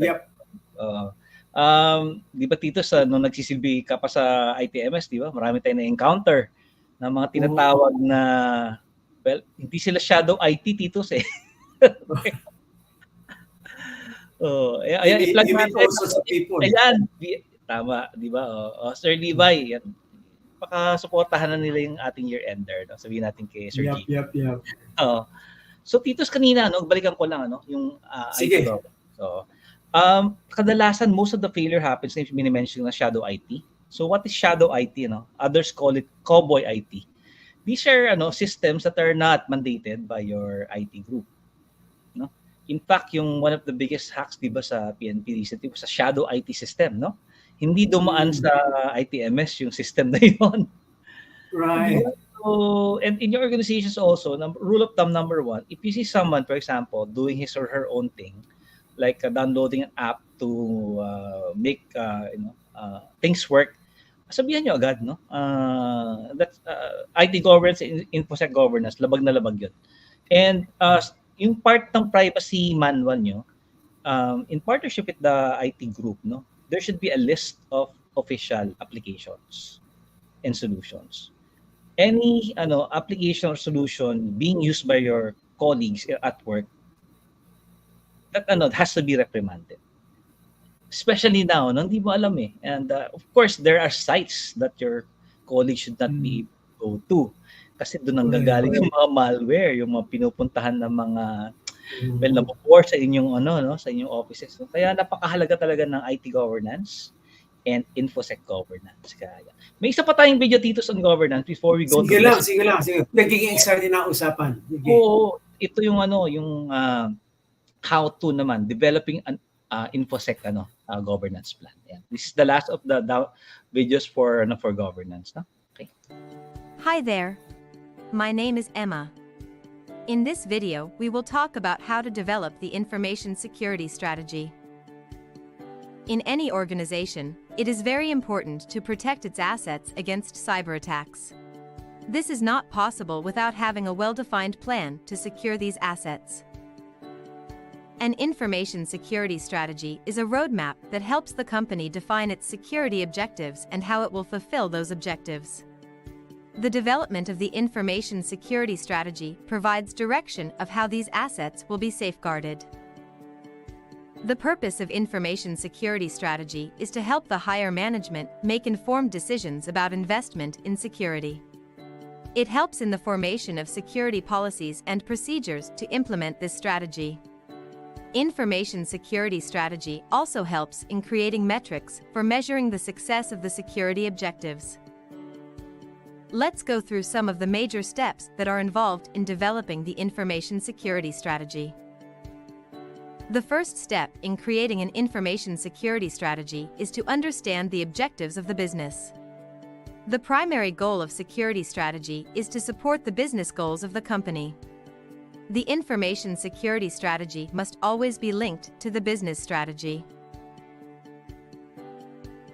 Yep. Di ba Tito, nung nagsisilbi ka pa sa ITMS, di ba? Marami tayong na-encounter na mga tinatawag na, well, hindi sila shadow IT, Titos eh. I-plug natin also sa people. Ayan, tama, di ba? Sir Levi, yan. Pakasuportahan na nila yung ating year-ender. No? Sabihin natin kay Sir G. Yep. So Titos kanina, balikan ko lang yung Sige. IT. So, kadalasan most of the failure happens na mini-mention na shadow IT. So what is shadow IT? Others call it cowboy IT. These are systems that are not mandated by your IT group. In fact, yung one of the biggest hacks, di ba, sa PNP recently was a shadow IT system, no? Hindi dumaan sa ITMS yung system na yun. Right. So, and in your organizations also, rule of thumb number 1, if you see someone, for example, doing his or her own thing, like downloading an app to make things work, sabihan nyo agad, no? That's IT governance, InfoSec governance, labag na labag yun. And yung part ng privacy manual nyo, in partnership with the IT group, no, there should be a list of official applications and solutions. Any application or solution being used by your colleagues at work, that has to be reprimanded. Especially now, hindi mo alam eh. And of course, there are sites that your colleagues should not be able to go to. Kasi doon ang gagaling yung mga malware, yung mga pinupuntahan ng mga nabobore sa inyong sa inyong offices. So, kaya napakahalaga talaga ng IT governance and InfoSec governance. Kaya may isa pa tayong video dito on governance before we go Sige lang. Nagiging excited na usapan. Oo, ito yung yung how to naman developing an InfoSec governance plan. Yeah. This is the last of the videos for governance, no? Okay. Hi there. My name is Emma. In this video, we will talk about how to develop the information security strategy. In any organization, it is very important to protect its assets against cyber attacks. This is not possible without having a well-defined plan to secure these assets. An information security strategy is a roadmap that helps the company define its security objectives and how it will fulfill those objectives. The development of the information security strategy provides direction of how these assets will be safeguarded. The purpose of information security strategy is to help the higher management make informed decisions about investment in security. It helps in the formation of security policies and procedures to implement this strategy. Information security strategy also helps in creating metrics for measuring the success of the security objectives. Let's go through some of the major steps that are involved in developing the information security strategy. The first step in creating an information security strategy is to understand the objectives of the business. The primary goal of security strategy is to support the business goals of the company. The information security strategy must always be linked to the business strategy.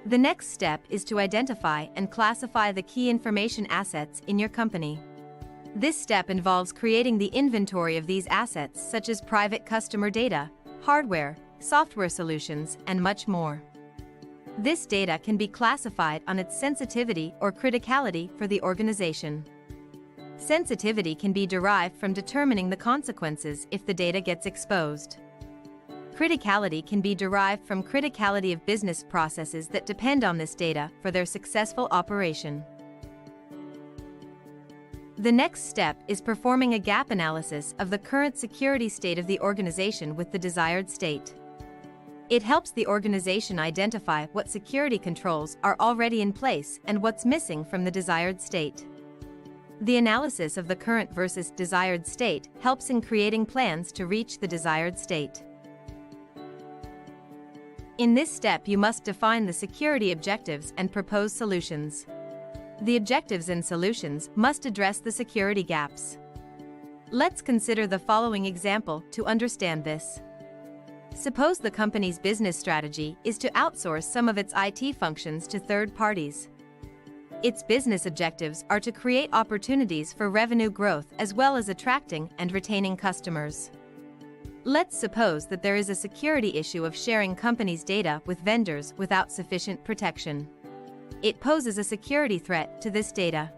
The next step is to identify and classify the key information assets in your company. This step involves creating the inventory of these assets such as private customer data, hardware, software solutions, and much more. This data can be classified on its sensitivity or criticality for the organization. Sensitivity can be derived from determining the consequences if the data gets exposed. Criticality can be derived from criticality of business processes that depend on this data for their successful operation. The next step is performing a gap analysis of the current security state of the organization with the desired state. It helps the organization identify what security controls are already in place and what's missing from the desired state. The analysis of the current versus desired state helps in creating plans to reach the desired state. In this step, you must define the security objectives and propose solutions. The objectives and solutions must address the security gaps. Let's consider the following example to understand this. Suppose the company's business strategy is to outsource some of its IT functions to third parties. Its business objectives are to create opportunities for revenue growth as well as attracting and retaining customers. Let's suppose that there is a security issue of sharing companies' data with vendors without sufficient protection. It poses a security threat to this data.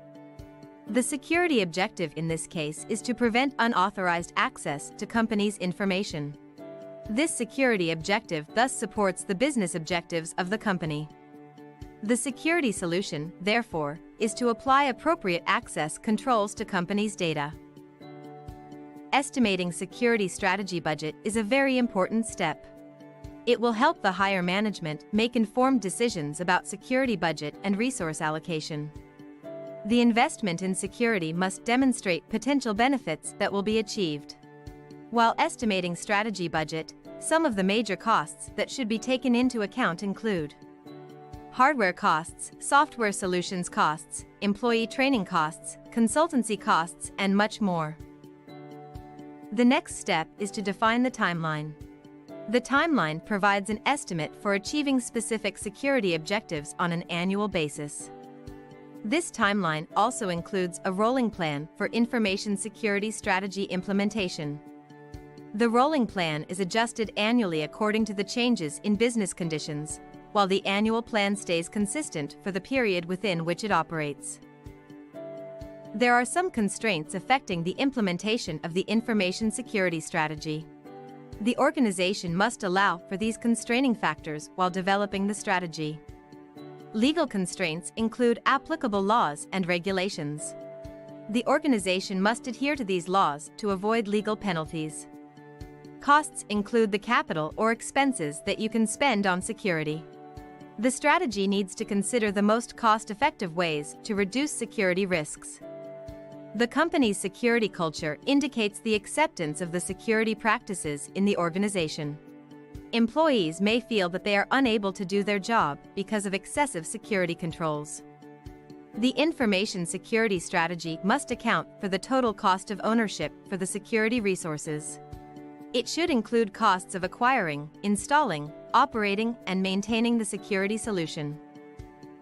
The security objective in this case is to prevent unauthorized access to companies' information. This security objective thus supports the business objectives of the company. The security solution, therefore, is to apply appropriate access controls to companies' data. Estimating security strategy budget is a very important step. It will help the higher management make informed decisions about security budget and resource allocation. The investment in security must demonstrate potential benefits that will be achieved. While estimating strategy budget, some of the major costs that should be taken into account include hardware costs, software solutions costs, employee training costs, consultancy costs, and much more. The next step is to define the timeline. The timeline provides an estimate for achieving specific security objectives on an annual basis. This timeline also includes a rolling plan for information security strategy implementation. The rolling plan is adjusted annually according to the changes in business conditions, while the annual plan stays consistent for the period within which it operates. There are some constraints affecting the implementation of the information security strategy. The organization must allow for these constraining factors while developing the strategy. Legal constraints include applicable laws and regulations. The organization must adhere to these laws to avoid legal penalties. Costs include the capital or expenses that you can spend on security. The strategy needs to consider the most cost-effective ways to reduce security risks. The company's security culture indicates the acceptance of the security practices in the organization. Employees may feel that they are unable to do their job because of excessive security controls. The information security strategy must account for the total cost of ownership for the security resources. It should include costs of acquiring, installing, operating, and maintaining the security solution.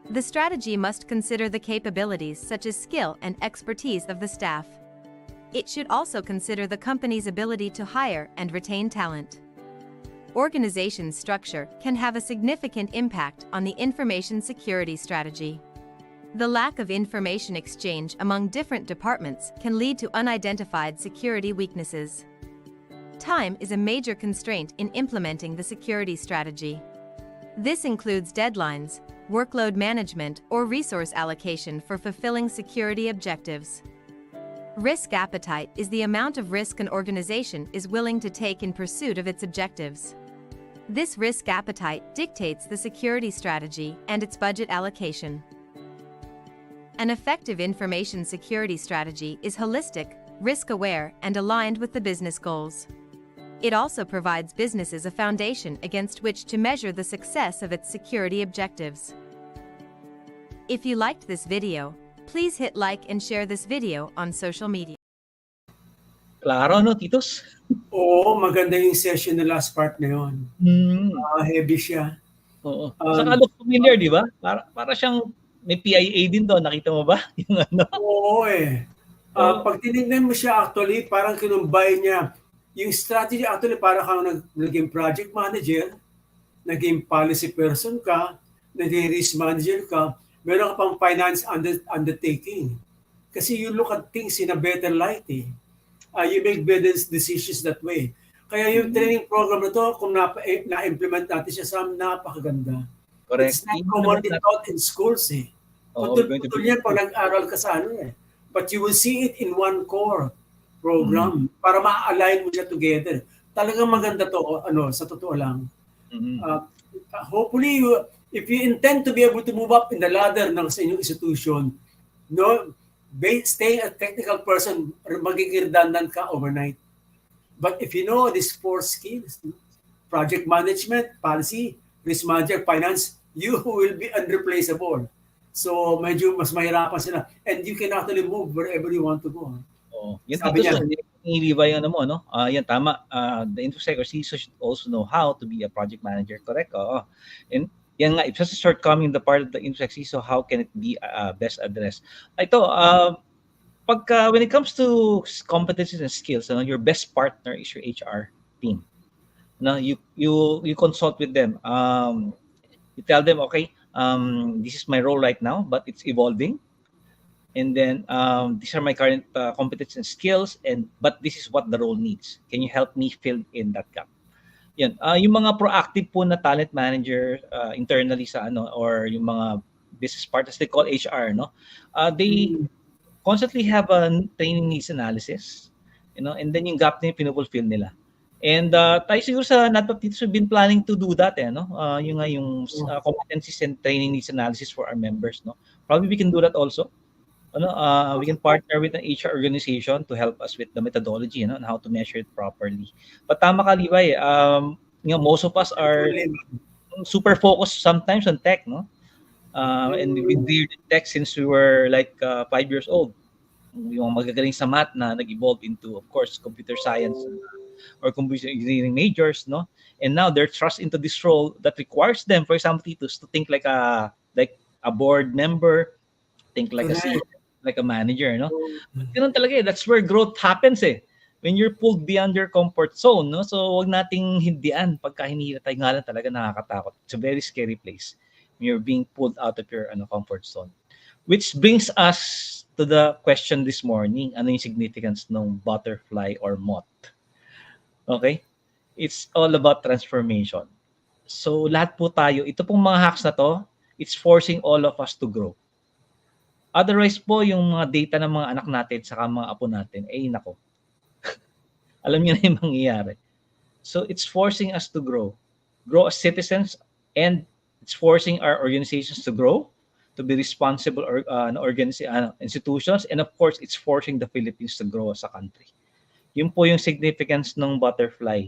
The strategy must consider the capabilities such as skill and expertise of the staff. It should also consider the company's ability to hire and retain talent. Organization structure can have a significant impact on the information security strategy. The lack of information exchange among different departments can lead to unidentified security weaknesses. Time is a major constraint in implementing the security strategy. This includes deadlines, workload management, or resource allocation for fulfilling security objectives. Risk appetite is the amount of risk an organization is willing to take in pursuit of its objectives. This risk appetite dictates the security strategy and its budget allocation. An effective information security strategy is holistic, risk-aware, and aligned with the business goals. It also provides businesses a foundation against which to measure the success of its security objectives. If you liked this video, please hit like and share this video on social media. Klaro, no, Titos? Oo, maganda yung session na last part na yun. Heavy siya. Oo. Saka look familiar, di ba? Para siyang may PIA din doon. Nakita mo ba? Yung ano? Oo eh. Pag tinignan mo siya actually, parang kinumbay niya. Yung strategy actually para kang naging project manager, naging policy person ka, naging risk manager ka, meron ka pang finance undertaking. Kasi you look at things in a better light eh. You make better decisions that way. Kaya yung training program na to, kung na-implement natin siya, napakaganda. Correct. It's not commonly taught in schools eh. Putol yan pag nag-aral ka sa ano eh. But you will see it in one core program para ma-align mo siya together. Talagang maganda to, sa totoo lang. Hopefully, if you intend to be able to move up in the ladder ng sa inyong institution, stay a technical person, magiging redundant ka overnight. But if you know these 4 skills, project management, policy, risk manager, finance, you will be unreplaceable. So medyo mas mahirapan sila. And you can actually move wherever you want to go. Oh, yan dito nililiba yung ano mo, no? Yan tama. The InfoSec or CISO should also know how to be a project manager, correct? Oo. And yan nga, if such a shortcoming the part of the InfoSec CISO, how can it be best addressed? Ito, when it comes to competencies and skills, your best partner is your HR team. You consult with them. You tell them, okay, this is my role right now, but it's evolving. And then these are my current competencies and skills, but this is what the role needs. Can you help me fill in that gap? Yan. Yung mga proactive po na talent manager internally sa or yung mga business partners, they call HR, no? They constantly have a training needs analysis, and then yung gap na yung pinufulfill nila. And tayo siguro sa NADPOP dito, we've been planning to do that, yung competencies and training needs analysis for our members, no? Probably we can do that also. We can partner with an HR organization to help us with the methodology, and how to measure it properly. But tama ka, Levi, most of us are super focused sometimes on tech, no? And we've been in tech since we were like 5 years old. Yung magagaling sa math na nag-evolve into, of course, computer science or computer engineering majors, no? And now they're thrust into this role that requires them, for example, Titus, to think like a board member, think like a CEO, like a manager, no? But ganun talaga eh. That's where growth happens eh. When you're pulled beyond your comfort zone, no? So wag nating hindian pagka hinihila tayo, nga lang talaga nakakatakot. It's a very scary place when you're being pulled out of your comfort zone. Which brings us to the question this morning, ano yung significance ng butterfly or moth? Okay? It's all about transformation. So lahat po tayo, ito pong mga hacks na to, it's forcing all of us to grow. Otherwise po, yung mga data ng mga anak natin saka mga apo natin, nako. Alam niyo na yung mangyayari. So it's forcing us to grow. Grow as citizens, and it's forcing our organizations to grow, to be responsible institutions, and of course, it's forcing the Philippines to grow as a country. Yun po yung significance ng butterfly.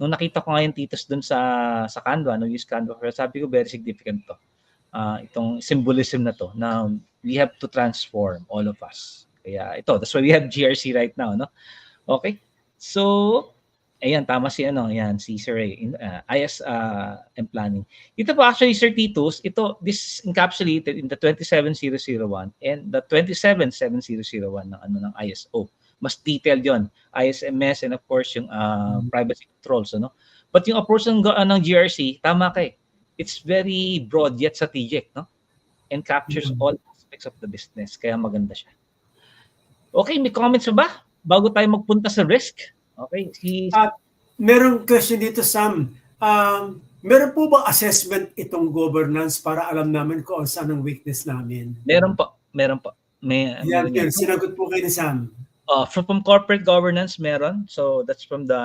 Nung nakita ko ngayon, Titus, dun sa Canva, nung use Canva, sabi ko, very significant to. Itong symbolism na to, na we have to transform, all of us. Kaya ito, that's why we have GRC right now, no? Okay? So, ayan, tama si si Sir Ray, ISM planning. Ito po actually, Sir Titus, this encapsulated in the 27001 and the 27701 ng ISO. Mas detailed yon, ISMS, and of course yung privacy controls, ano. But yung approach ng GRC, tama kay. It's very broad yet strategic, no? And captures all aspects of the business. Kaya maganda siya. Okay, may comments ba bago tayo magpunta sa risk? Okay. Merong question dito, Sam. Meron po ba assessment itong governance para alam namin kung saan ang weakness namin? Meron po. Yan, sinagot po kayo ni Sam. From corporate governance, meron. So that's from the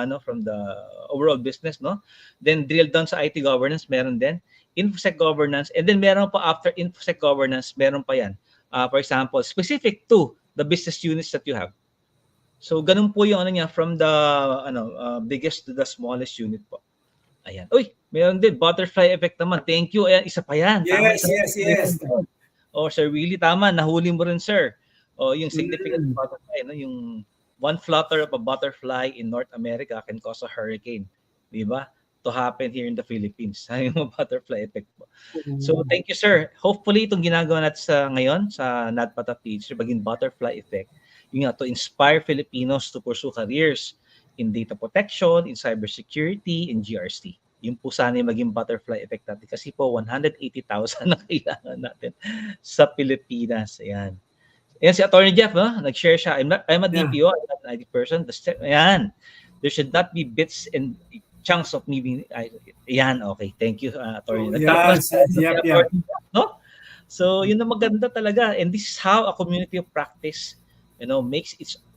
overall business, no? Then drill down sa IT governance, meron din. InfoSec governance, and then meron pa after InfoSec governance, meron pa yan. For example, specific to the business units that you have. So ganun po yung from the biggest to the smallest unit po. Ayan. Uy, meron din butterfly effect naman. Thank you. Ayan, isa pa yan. Yes. Oh, Sir Willie, tama. Nahuli mo rin, sir. Yung significant butterfly, no? Yung one flutter of a butterfly in North America can cause a hurricane. Di ba? To happen here in the Philippines. Yung butterfly effect po. So, thank you, sir. Hopefully, itong ginagawa natin ngayon sa NADPOP and PH-CERT, maging butterfly effect, to inspire Filipinos to pursue careers in data protection, in cybersecurity, in GRC. Yung po sana yung maging butterfly effect natin. Kasi po, 180,000 na kailangan natin sa Pilipinas. Ayan. Ayan si Atty. Jeff, no? Nag-share siya. I'm a DPO, I'm not an IT person. Ayan. There should not be bits and chunks of me being... Ayan, okay. Thank you, Atty. Yep. No? So, yun na maganda talaga. And this is how a community of practice, makes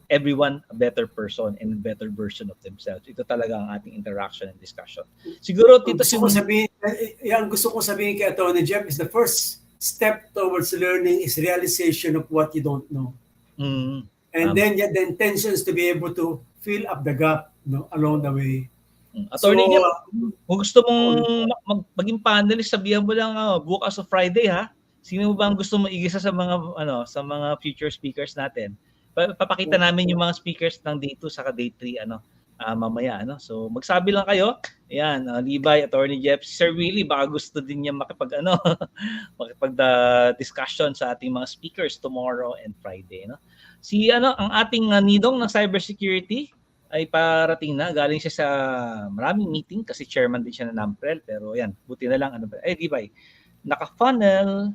everyone a better person and a better version of themselves. Ito talaga ang ating interaction and discussion. Siguro, Tito, gusto kong sabihin kay Atty. Jeff is the first step towards learning is realization of what you don't know. And then the intention is to be able to fill up the gap along the way. Attorney Jeff, kung gusto mong maging panelist, sabihan mo lang bukas o Friday, ha? Sino ba ang gusto mo igisa sa mga future speakers natin? Papakita namin yung mga speakers ng day 2 saka day 3 mamaya, So magsabi lang kayo. Ayan, Levi, Attorney Jeff, Sir Willie, baka gusto din niya makipag discussion sa ating mga speakers tomorrow and Friday, ang ating nidong ng cybersecurity ay parating na. Galing siya sa maraming meeting kasi chairman din siya ng NAMPREL, pero ayan, buti na lang Levi, naka-funnel.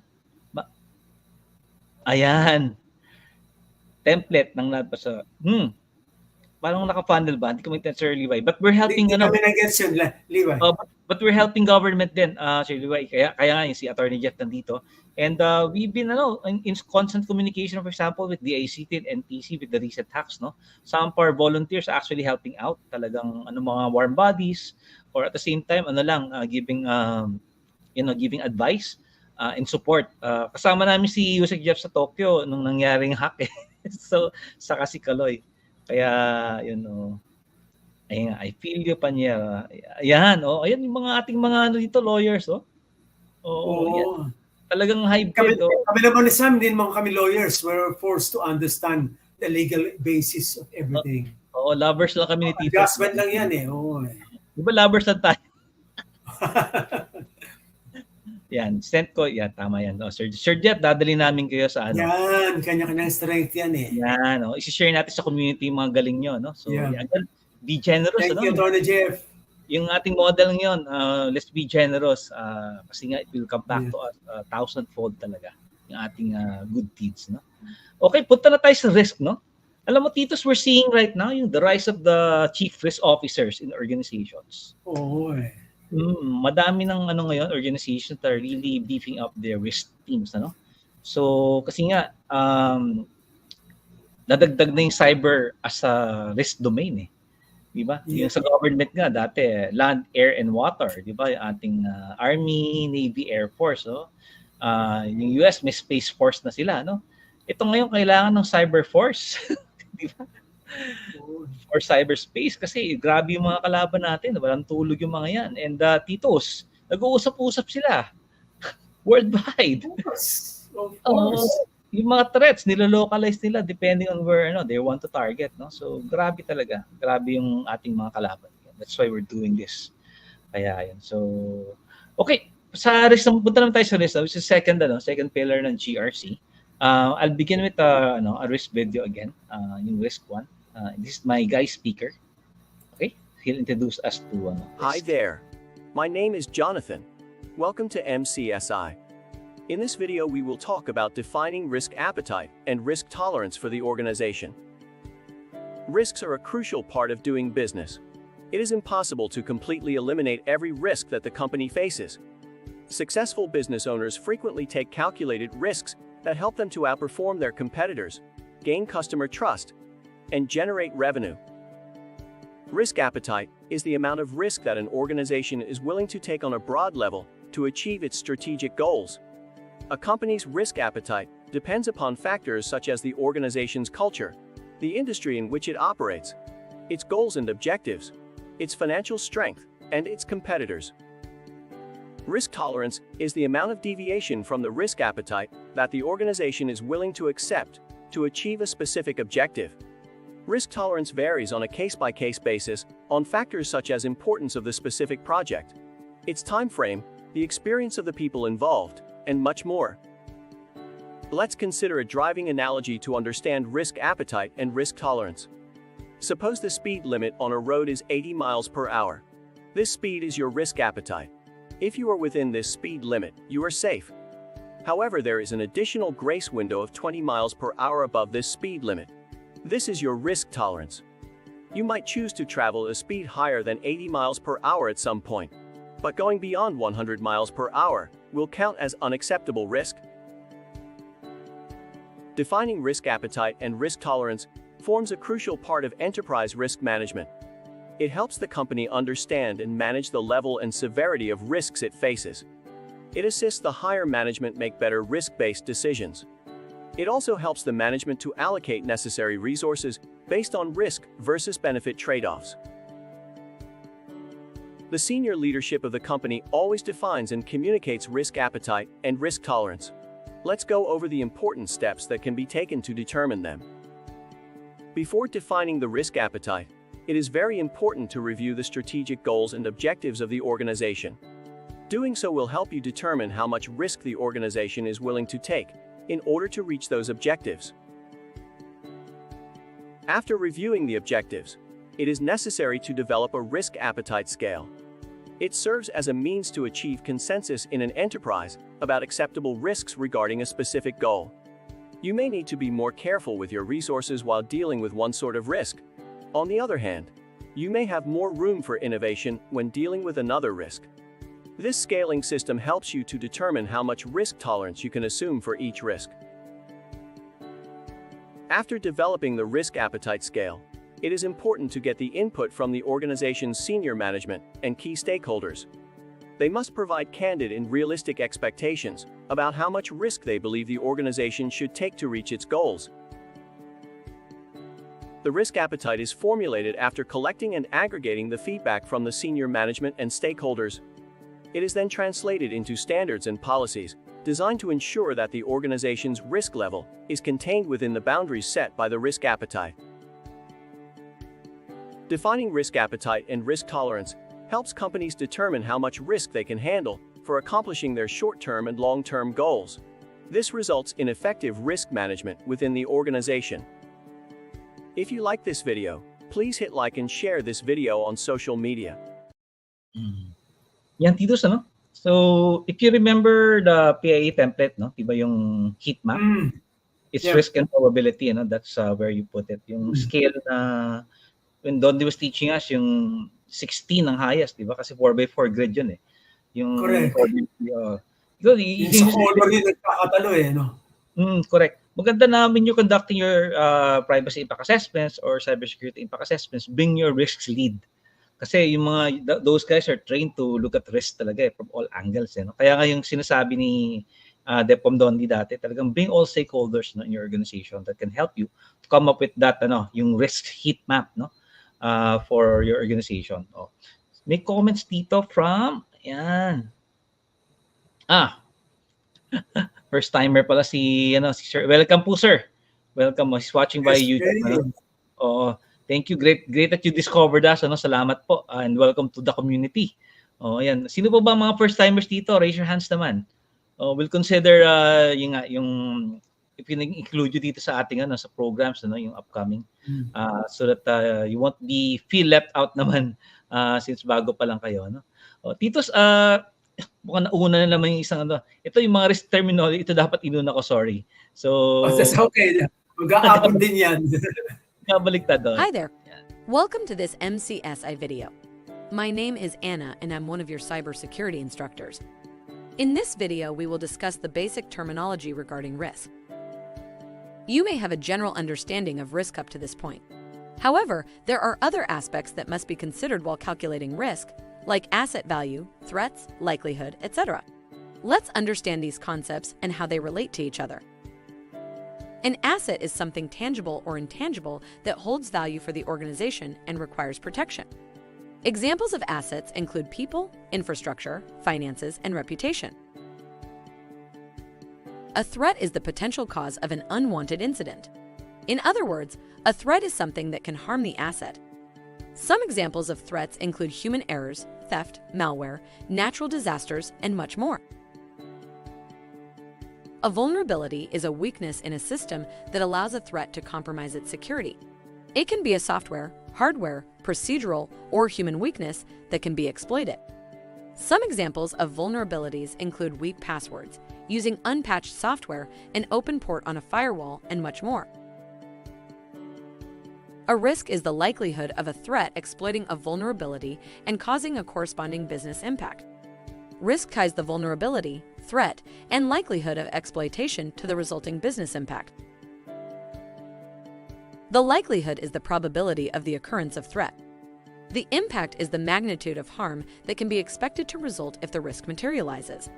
Ayan. Template ng nabasa. Parang naka-funnel ba? Hindi ko maintindihan, Sir Levi. But we're helping Levi. But we're helping government din, Sir Levi. Kaya nga yung si Atty. Jeff nandito. And we've been in constant communication, for example, with the DICT and NTC with the recent hacks, Some of our volunteers are actually helping out, talagang mga warm bodies, or at the same time giving giving advice and support. Kasama namin si Yusek Jeff sa Tokyo nung nangyaring hack So saka si Kaloy. Kaya ayun, I feel you, Panyera. Ayan, ayan yung mga ating mga dito lawyers, Yan. Talagang Kami, hybrid. Oh. kami naman ni Sam, din mga kami lawyers, were forced to understand the legal basis of everything. Oo, lovers lang kami ni Tito. Adjustment lang yan eh. Oo. Di ba lovers lang tayo? Yan, sent ko. Yan, tama yan. Oh, Sir Jeff, dadali namin kayo sa ano. Yan, kanya-kanyang strength yan eh. Yan, oh. I-share natin sa community yung mga galing nyo, no? So, Yeah. yan. Be generous, Thank ano? you, Atty. Jeff. Yung ating model ngayon, let's be generous. Kasi nga, it will come back to us 1,000-fold talaga. Yung ating good deeds, no? Okay, punta na tayo sa risk, no? Alam mo, Titos, we're seeing right now yung the rise of the chief risk officers in organizations. Oo eh. Madami ng ano ngayon, organizations that are really beefing up their risk teams, ano? So, kasi nga, nadagdag na yung cyber as a risk domain, eh. Diba? Yeah. Yung sa government nga, dati, land, air, and water. Diba? Yung ating Army, Navy, Air Force, no? Yung US, may Space Force na sila, no? Ito ngayon, kailangan ng Cyber Force. Diba? Or cyberspace kasi grabe yung mga kalaban natin, walang tulog yung mga yan. And Titos, nag-uusap-usap sila worldwide. Of course. Yung mga threats nilo-localize nila depending on where they want to target, no? So grabe talaga. Grabe yung ating mga kalaban. That's why we're doing this. Kaya yan. So okay, sa risk, punta naman tayo sa risk, which is second pillar ng GRC. I'll begin with a risk video again, yung risk one. This is my guy speaker. Okay, he'll introduce us to. Hi there. My name is Jonathan. Welcome to MCSI. In this video, we will talk about defining risk appetite and risk tolerance for the organization. Risks are a crucial part of doing business. It is impossible to completely eliminate every risk that the company faces. Successful business owners frequently take calculated risks that help them to outperform their competitors, gain customer trust, and generate revenue. Risk appetite is the amount of risk that an organization is willing to take on a broad level to achieve its strategic goals. A company's risk appetite depends upon factors such as the organization's culture, the industry in which it operates, its goals and objectives, its financial strength, and its competitors. Risk tolerance is the amount of deviation from the risk appetite that the organization is willing to accept to achieve a specific objective. Risk tolerance varies on a case-by-case basis on factors such as importance of the specific project, its time frame, the experience of the people involved, and much more. Let's consider a driving analogy to understand risk appetite and risk tolerance. Suppose the speed limit on a road is 80 miles per hour. This speed is your risk appetite. If you are within this speed limit, you are safe. However, there is an additional grace window of 20 miles per hour above this speed limit. This is your risk tolerance. You might choose to travel at a speed higher than 80 miles per hour at some point, but going beyond 100 miles per hour will count as unacceptable risk. Defining risk appetite and risk tolerance forms a crucial part of enterprise risk management. It helps the company understand and manage the level and severity of risks it faces. It assists the higher management make better risk-based decisions. It also helps the management to allocate necessary resources based on risk versus benefit trade-offs. The senior leadership of the company always defines and communicates risk appetite and risk tolerance. Let's go over the important steps that can be taken to determine them. Before defining the risk appetite, it is very important to review the strategic goals and objectives of the organization. Doing so will help you determine how much risk the organization is willing to take in order to reach those objectives. After reviewing the objectives, it is necessary to develop a risk appetite scale. It serves as a means to achieve consensus in an enterprise about acceptable risks regarding a specific goal. You may need to be more careful with your resources while dealing with one sort of risk. On the other hand, you may have more room for innovation when dealing with another risk. This scaling system helps you to determine how much risk tolerance you can assume for each risk. After developing the risk appetite scale, it is important to get the input from the organization's senior management and key stakeholders. They must provide candid and realistic expectations about how much risk they believe the organization should take to reach its goals. The risk appetite is formulated after collecting and aggregating the feedback from the senior management and stakeholders. It is then translated into standards and policies designed to ensure that the organization's risk level is contained within the boundaries set by the risk appetite. Defining risk appetite and risk tolerance helps companies determine how much risk they can handle for accomplishing their short-term and long-term goals. This results in effective risk management within the organization. If you like this video, please hit like and share this video on social media. Yan, Titos, ano? So, if you remember the PIA template, no? Diba yung heat map? It's Yeah. risk and probability, ano? That's where you put it. Yung scale na, when Dondi was teaching us, yung 16 ang highest, diba? Kasi 4x4 grid yun eh. Yung Correct. Yung sa color yung nagkakatalo eh, no? Correct. Maganda na when you're conducting your privacy impact assessments or cybersecurity impact assessments, bring your risks lead. Kasi yung mga, those guys are trained to look at risk talaga eh, from all angles. Eh, no? Kaya nga yung sinasabi ni Depom Dondi dati, talagang bring all stakeholders, no, in your organization that can help you to come up with that, ano, yung risk heat map, no, for your organization. Oh. May comments dito from, yan. First timer pala si Sir. Welcome po, sir. Welcome. He's watching by YouTube. Ano? Oo. Thank you. Great that you discovered us. Ano, salamat po. And welcome to the community. Oh, ayan. Sino po ba mga first timers dito? Raise your hands naman. We'll consider yung if you include you dito sa ating sa programs, yung upcoming. So that you won't feel left out naman since bago pa lang kayo, no? Titos, mukhang nauna na naman yung isang ito yung mga risk terminology, ito dapat inuna ko, sorry. So that's okay. Mag-aapon din yan. Hi there. Welcome to this MCSI video. My name is Anna and I'm one of your cybersecurity instructors. In this video, we will discuss the basic terminology regarding risk. You may have a general understanding of risk up to this point. However, there are other aspects that must be considered while calculating risk, like asset value, threats, likelihood, etc. Let's understand these concepts and how they relate to each other. An asset is something tangible or intangible that holds value for the organization and requires protection. Examples of assets include people, infrastructure, finances, and reputation. A threat is the potential cause of an unwanted incident. In other words, a threat is something that can harm the asset. Some examples of threats include human errors, theft, malware, natural disasters, and much more. A vulnerability is a weakness in a system that allows a threat to compromise its security. It can be a software, hardware, procedural, or human weakness that can be exploited. Some examples of vulnerabilities include weak passwords, using unpatched software, an open port on a firewall, and much more. A risk is the likelihood of a threat exploiting a vulnerability and causing a corresponding business impact. Risk ties the vulnerability, threat, and likelihood of exploitation to the resulting business impact. The likelihood is the probability of the occurrence of threat. The impact is the magnitude of harm that can be expected to result if the risk materializes.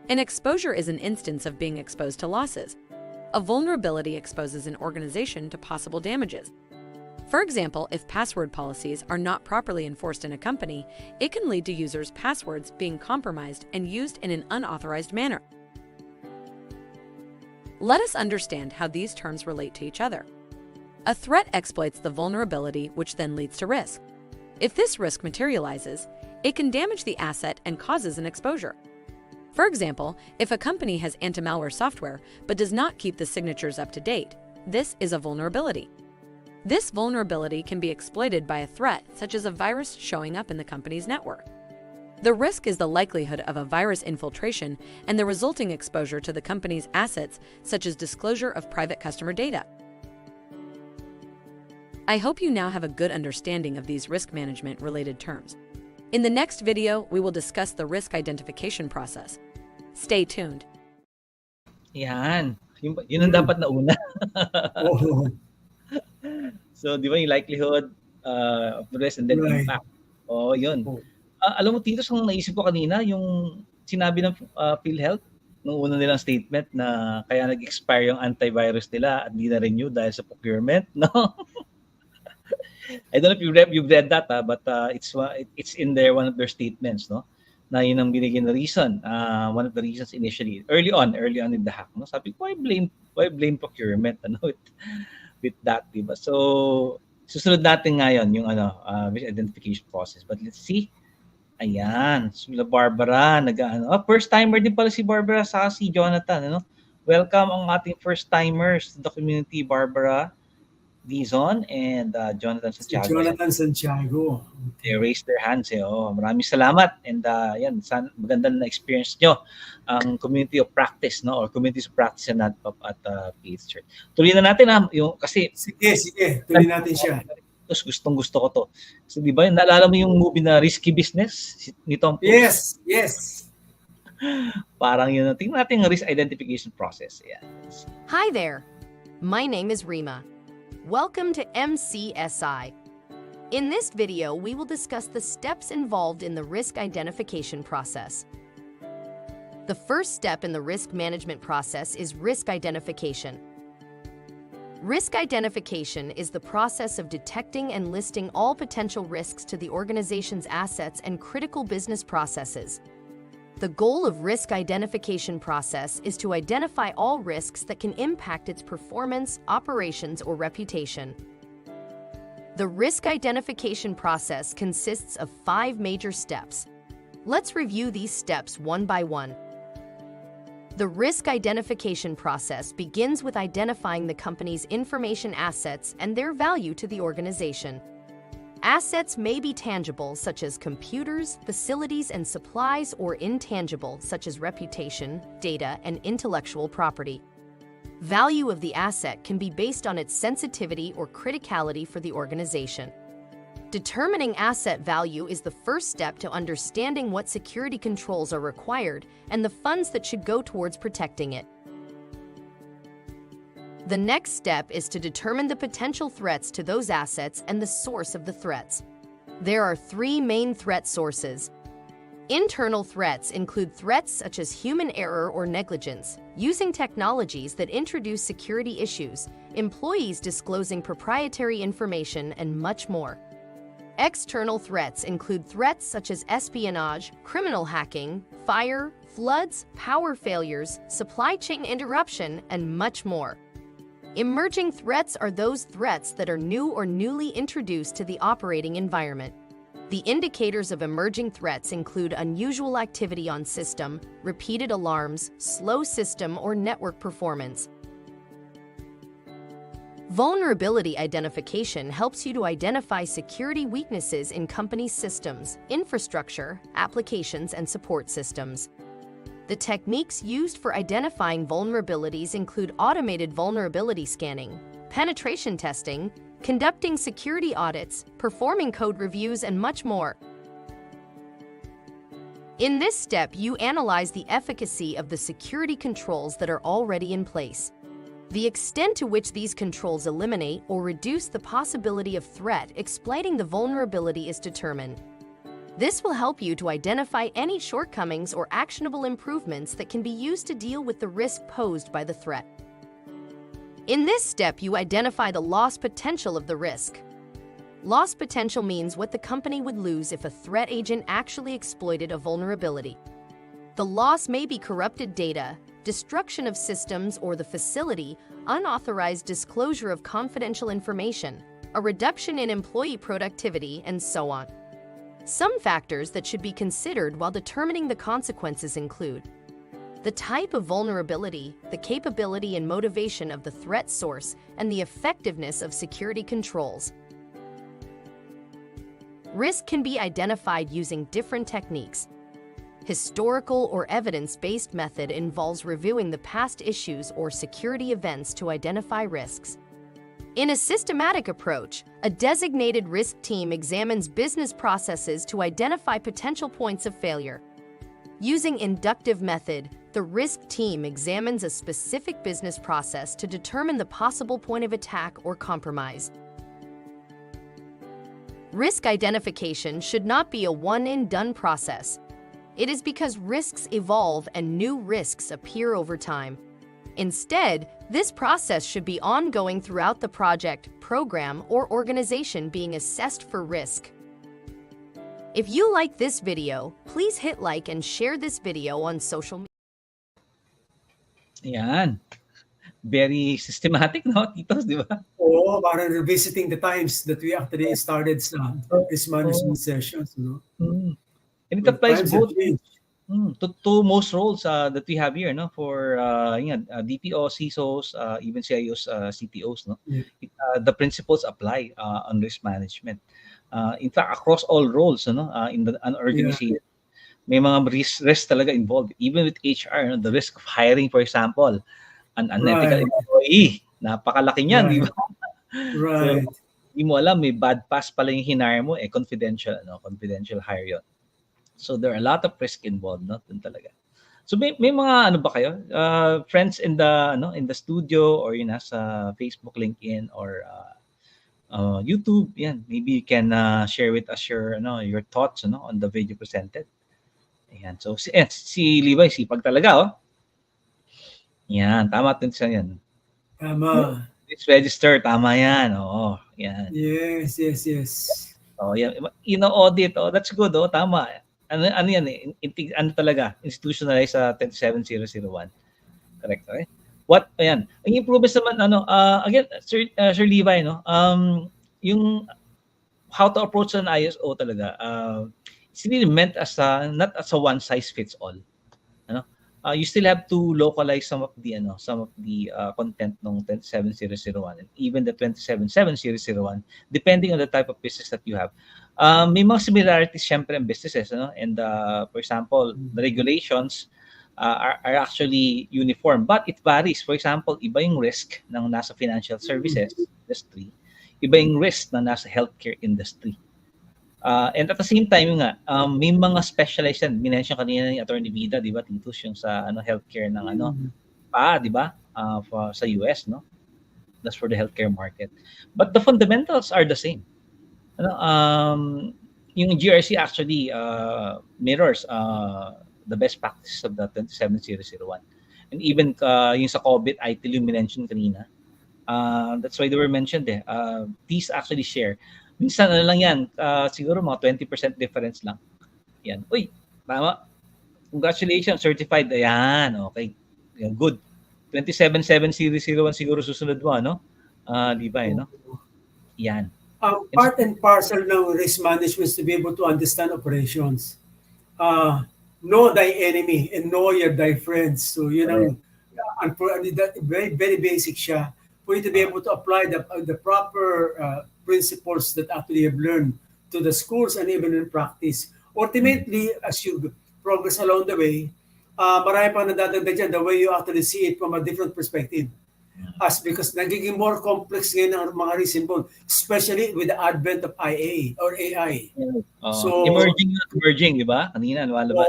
An exposure is an instance of being exposed to losses. A vulnerability exposes an organization to possible damages. For example, if password policies are not properly enforced in a company, it can lead to users' passwords being compromised and used in an unauthorized manner. Let us understand how these terms relate to each other. A threat exploits the vulnerability, which then leads to risk. If this risk materializes, it can damage the asset and causes an exposure. For example, if a company has anti-malware software but does not keep the signatures up to date, this is a vulnerability. This vulnerability can be exploited by a threat, such as a virus showing up in the company's network. The risk is the likelihood of a virus infiltration and the resulting exposure to the company's assets, such as disclosure of private customer data. I hope you now have a good understanding of these risk management related terms. In the next video, we will discuss the risk identification process. Stay tuned. Yan. Yun ang dapat na una. So, di ba yung likelihood of the risk and then impact. Yun. Alam mo, Tito, kung naisip ko kanina, yung sinabi ng PhilHealth, nung una nilang statement na kaya nag-expire yung antivirus nila at di na renew dahil sa procurement, no? I don't know if you've read that, but it's in there, one of their statements, no? na yun ang binigyan na reason. One of the reasons initially, early on in the hack, no? Sabi ko, why blame procurement, ano, with that, diba? So, susunod natin ngayon yung risk identification process. But let's see. Ayan, sila Barbara, first timer din pala si Barbara sa si Jonathan, ano? Welcome ang ating first timers to the community, Barbara Dizon and Jonathan Santiago. Jonathan Santiago. They raised their hands. Maraming salamat. And yan, maganda na experience nyo ang community of practice, no? Or communities of practice sa NADPOP at PH-CERT. Tuloy na natin kasi Sige, tuloy natin siya. Tapos gustong-gusto ko to. So, di ba, naalala mo yung movie na Risky Business ni Tom Cruise? Yes. Parang yun. Tingnan natin ang risk identification process. Ayan. Hi there. My name is Rima. Welcome to MCSI. In this video, we will discuss the steps involved in the risk identification process. The first step in the risk management process is risk identification. Risk identification is the process of detecting and listing all potential risks to the organization's assets and critical business processes. The goal of risk identification process is to identify all risks that can impact its performance, operations, or reputation. The risk identification process consists of 5 major steps. Let's review these steps one by one. The risk identification process begins with identifying the company's information assets and their value to the organization. Assets may be tangible, such as computers, facilities, and supplies, or intangible, such as reputation, data, and intellectual property. Value of the asset can be based on its sensitivity or criticality for the organization. Determining asset value is the first step to understanding what security controls are required and the funds that should go towards protecting it. The next step is to determine the potential threats to those assets and the source of the threats. There are 3 main threat sources. Internal threats include threats such as human error or negligence, using technologies that introduce security issues, employees disclosing proprietary information, and much more. External threats include threats such as espionage, criminal hacking, fire, floods, power failures, supply chain interruption, and much more. Emerging threats are those threats that are new or newly introduced to the operating environment. The indicators of emerging threats include unusual activity on system, repeated alarms, slow system or network performance. Vulnerability identification helps you to identify security weaknesses in company systems, infrastructure, applications, and support systems. The techniques used for identifying vulnerabilities include automated vulnerability scanning, penetration testing, conducting security audits, performing code reviews, and much more. In this step, you analyze the efficacy of the security controls that are already in place. The extent to which these controls eliminate or reduce the possibility of threat exploiting the vulnerability is determined. This will help you to identify any shortcomings or actionable improvements that can be used to deal with the risk posed by the threat. In this step, you identify the loss potential of the risk. Loss potential means what the company would lose if a threat agent actually exploited a vulnerability. The loss may be corrupted data, destruction of systems or the facility, unauthorized disclosure of confidential information, a reduction in employee productivity, and so on. Some factors that should be considered while determining the consequences include the type of vulnerability, the capability and motivation of the threat source, and the effectiveness of security controls. Risk can be identified using different techniques. Historical or evidence-based method involves reviewing the past issues or security events to identify risks. In a systematic approach, a designated risk team examines business processes to identify potential points of failure. Using inductive method, the risk team examines a specific business process to determine the possible point of attack or compromise. Risk identification should not be a one-and-done process. It is because risks evolve and new risks appear over time. Instead, this process should be ongoing throughout the project, program, or organization being assessed for risk. If you like this video, please hit like and share this video on social media. Yan. Very systematic, no, titos, di ba? Oo, parang revisiting the times that we actually started sa risk management sessions, no? And it When applies times have both changed. to most roles that we have here, no, for DPO, CISOs, even CIOs, CTOs, no. Yeah. The principles apply on risk management. In fact, across all roles, no, in an organization, may mga risk talaga involved. Even with HR, no, the risk of hiring, for example, an unethical Right. employee, napakalaki niyan, di ba? So, Right. hindi mo alam, may bad pass pala yung hinire mo, confidential, confidential hire yun. So there are a lot of risk involved, no? Dun talaga. So may mga ano ba kayo? Friends in the studio or yun sa Facebook, LinkedIn or YouTube, yan. Maybe you can share with us your thoughts on the video presented. Ayan. So si Levi, sipag talaga, oh. Yan, tama din siya yan. Tama. It's register, tama yan. Oo, yan. Yes. Oh, yan. Ino-audit, that's good, tama. Ano yan ano talaga, institutionalized sa 27001. Correct, okay? What, ayan. Ang improvements naman, again, Sir Levi, no? Yung how to approach an ISO talaga, it's really meant as not as a one size fits all. You still have to localize some of the content ng 27001 and even the 27701 depending on the type of business that you have. May mga similarities syempre in businesses, and for example, the regulations are actually uniform but it varies. For example, iba yung risk ng nasa financial services industry, iba yung risk ng nasa healthcare industry. And at the same time may mga specialized yan. Minention kanina ni Atty. Vida, di ba, Titus, yung sa healthcare ng di ba? Sa US, no? That's for the healthcare market. But the fundamentals are the same. Yung GRC actually mirrors the best practices of the 27001. And even yung sa COVID IT yung minention kanina. That's why they were mentioned these actually share. Minsan lang yan, siguro mga 20% difference lang. Yan. Uy, tama. Congratulations, certified. Ayan, okay. Yan, good. 27701 siguro susunod mo, di ba, no? Yan. Part and parcel ng risk management is to be able to understand operations. Know thy enemy and know your thy friends. So yun ang very, very basic siya for you to be able to apply the proper principles that actually have learned to the schools and even in practice. Ultimately, as you progress along the way, marami pang nadadagdag dyan, the way you actually see it from a different perspective. Because nagiging more complex ngayon ang mga risk involved, especially with the advent of IA or AI. So emerging, di ba? Kanina lumalabas.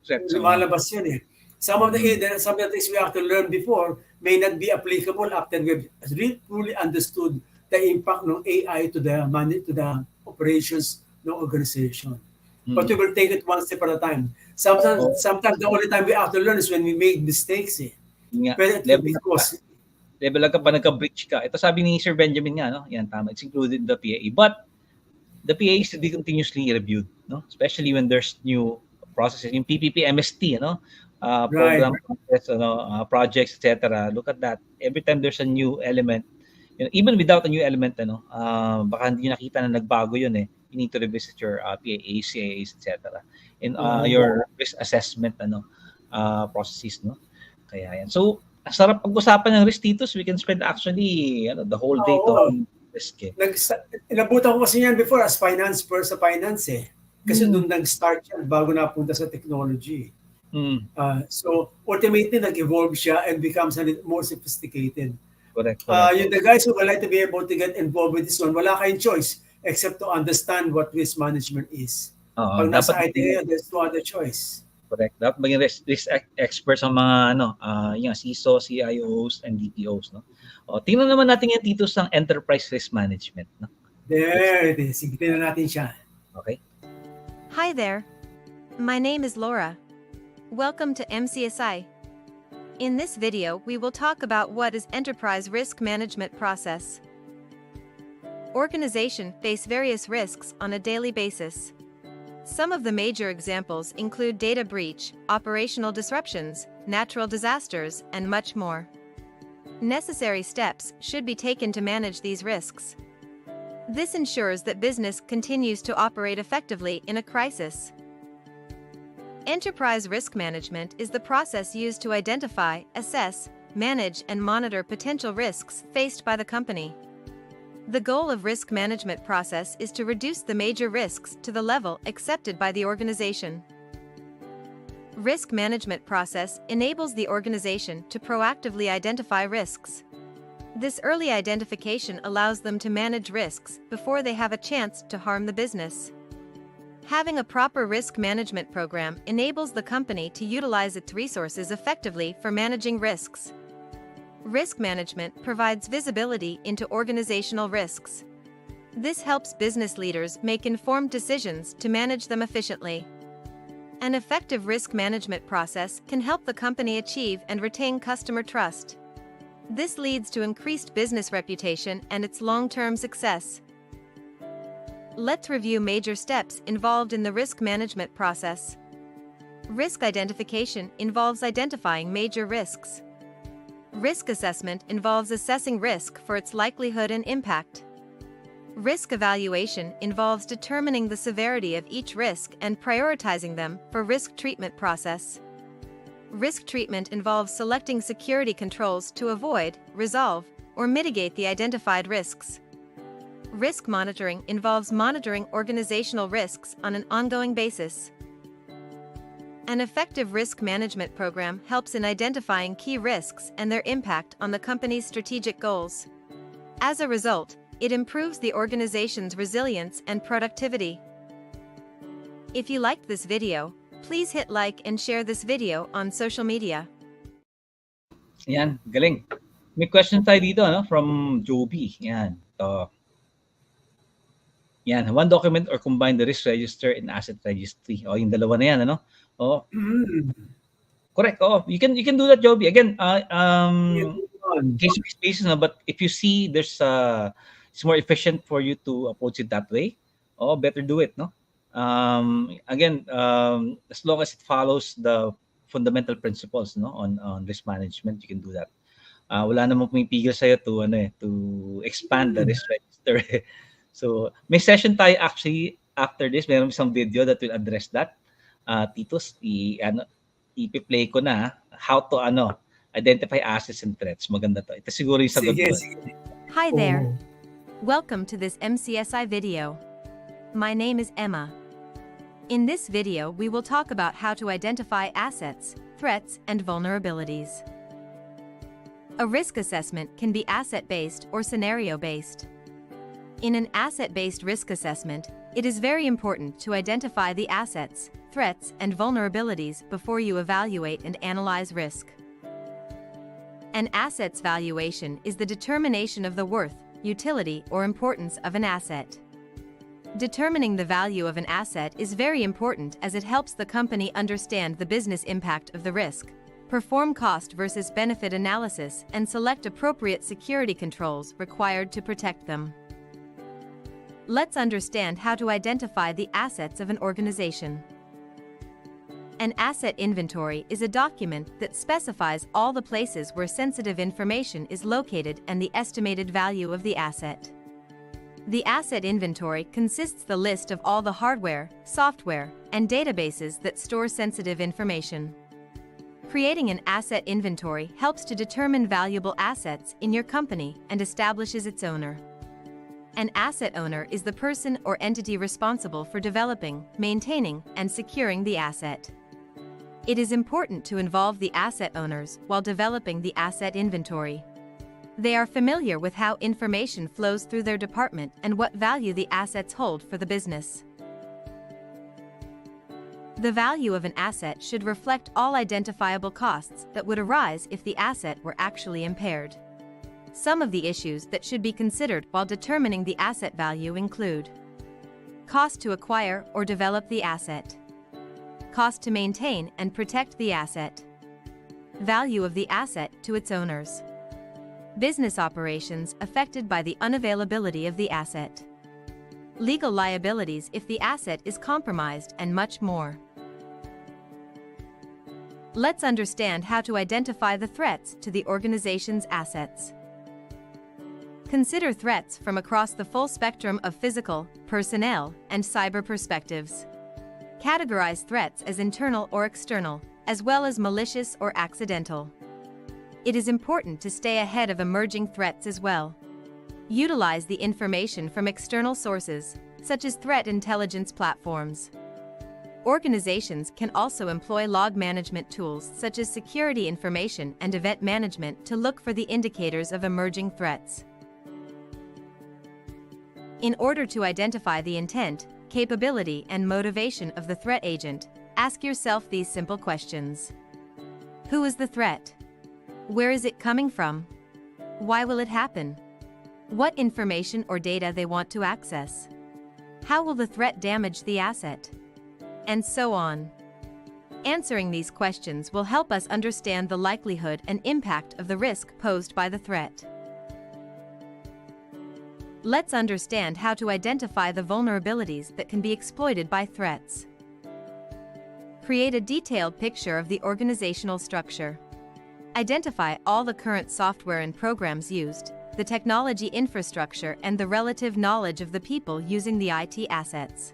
Lumalabas yun Some of the things we have to learn before may not be applicable after we've really truly understood the impact ng AI to the operations ng organization. But we will take it one step at a time. Sometimes the only time we have to learn is when we make mistakes. Pero level ka pa, nagka-breach ka. Ito sabi ni Sir Benjamin nga, yan tama, it's included in the PA. But the PA is to be continuously reviewed, especially when there's new processes. Yung PPP, MST, program process, projects, etc. Look at that. Every time there's a new element, even without a new element, baka hindi nakita na nagbago yun You need to revisit your PAAs, CAAs, etc. In your risk assessment processes, Kaya yan. So, sarap pag-usapan ng risk, Titus. We can spend actually the whole day talking risk. Inabutan ko kasi yan before as finance Kasi doon nag-start yan bago napunta sa technology. So, ultimately, nag-evolve siya and becomes a little more sophisticated. Correct. The guys who would like to be able to get involved with this one, wala kayong choice except to understand what risk management is. Pag nasa IT ngayon, there's no other choice. Correct. Dapat maging risk experts ang mga yung CISO, CIOs, and DPOs. Tingnan naman natin yan dito sa enterprise risk management. There it is. Sige, tingnan natin siya. Okay. Hi there. My name is Laura. Welcome to MCSI. In this video, we will talk about what is enterprise risk management process. Organizations face various risks on a daily basis. Some of the major examples include data breach, operational disruptions, natural disasters, and much more. Necessary steps should be taken to manage these risks. This ensures that business continues to operate effectively in a crisis. Enterprise risk management is the process used to identify, assess, manage, and monitor potential risks faced by the company. The goal of risk management process is to reduce the major risks to the level accepted by the organization. Risk management process enables the organization to proactively identify risks. This early identification allows them to manage risks before they have a chance to harm the business. Having a proper risk management program enables the company to utilize its resources effectively for managing risks. Risk management provides visibility into organizational risks. This helps business leaders make informed decisions to manage them efficiently. An effective risk management process can help the company achieve and retain customer trust. This leads to increased business reputation and its long-term success. Let's review major steps involved in the risk management process. Risk identification involves identifying major risks. Risk assessment involves assessing risk for its likelihood and impact. Risk evaluation involves determining the severity of each risk and prioritizing them for risk treatment process. Risk treatment involves selecting security controls to avoid, resolve, or mitigate the identified risks. Risk monitoring involves monitoring organizational risks on an ongoing basis. An effective risk management program helps in identifying key risks and their impact on the company's strategic goals. As a result, it improves the organization's resilience and productivity. If you liked this video, please hit like and share this video on social media. Yan, galing. May question tayo dito, no? From Joby. Yan. To. Yan, one document or combine the risk register and asset registry. O, yung dalawa na yan, ano? Oh. Correct. Oh, you can do that, Joby. Again, case basis, no? But if you see there's it's more efficient for you to approach it that way, oh, better do it, no? Again, as long as it follows the fundamental principles, no, on risk management, you can do that. Wala namang pumipigil sa'yo to expand the risk register. So, may session tayo actually after this. Meron isang video that will address that. Titus, ipi-play ko na how to identify assets and threats. Maganda to. Ito siguro yung sagot ko. Hi there. Welcome to this MCSI video. My name is Emma. In this video, we will talk about how to identify assets, threats, and vulnerabilities. A risk assessment can be asset-based or scenario-based. In an asset-based risk assessment, it is very important to identify the assets, threats, and vulnerabilities before you evaluate and analyze risk. An asset's valuation is the determination of the worth, utility, or importance of an asset. Determining the value of an asset is very important as it helps the company understand the business impact of the risk, perform cost versus benefit analysis, and select appropriate security controls required to protect them. Let's understand how to identify the assets of an organization. An asset inventory is a document that specifies all the places where sensitive information is located and the estimated value of the asset. The asset inventory consists the list of all the hardware, software, and databases that store sensitive information. Creating an asset inventory helps to determine valuable assets in your company and establishes its owner. An asset owner is the person or entity responsible for developing, maintaining, and securing the asset. It is important to involve the asset owners while developing the asset inventory. They are familiar with how information flows through their department and what value the assets hold for the business. The value of an asset should reflect all identifiable costs that would arise if the asset were actually impaired. Some of the issues that should be considered while determining the asset value include cost to acquire or develop the asset, cost to maintain and protect the asset, value of the asset to its owners, business operations affected by the unavailability of the asset, legal liabilities if the asset is compromised, and much more. Let's understand how to identify the threats to the organization's assets. Consider threats from across the full spectrum of physical, personnel, and cyber perspectives. Categorize threats as internal or external, as well as malicious or accidental. It is important to stay ahead of emerging threats as well. Utilize the information from external sources, such as threat intelligence platforms. Organizations can also employ log management tools such as security information and event management to look for the indicators of emerging threats. In order to identify the intent, capability, and motivation of the threat agent, ask yourself these simple questions. Who is the threat? Where is it coming from? Why will it happen? What information or data they want to access? How will the threat damage the asset? And so on. Answering these questions will help us understand the likelihood and impact of the risk posed by the threat. Let's understand how to identify the vulnerabilities that can be exploited by threats. Create a detailed picture of the organizational structure. Identify all the current software and programs used, the technology infrastructure, and the relative knowledge of the people using the IT assets.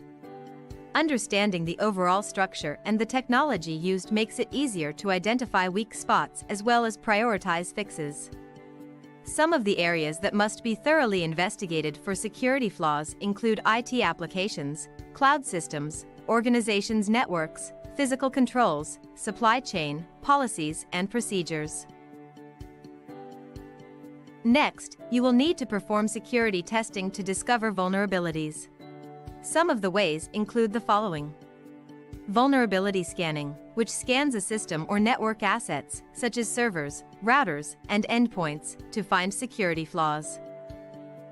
Understanding the overall structure and the technology used makes it easier to identify weak spots as well as prioritize fixes. Some of the areas that must be thoroughly investigated for security flaws include IT applications, cloud systems, organizations' networks, physical controls, supply chain, policies, and procedures. Next, you will need to perform security testing to discover vulnerabilities. Some of the ways include the following. Vulnerability scanning, which scans a system or network assets, such as servers, routers, and endpoints, to find security flaws.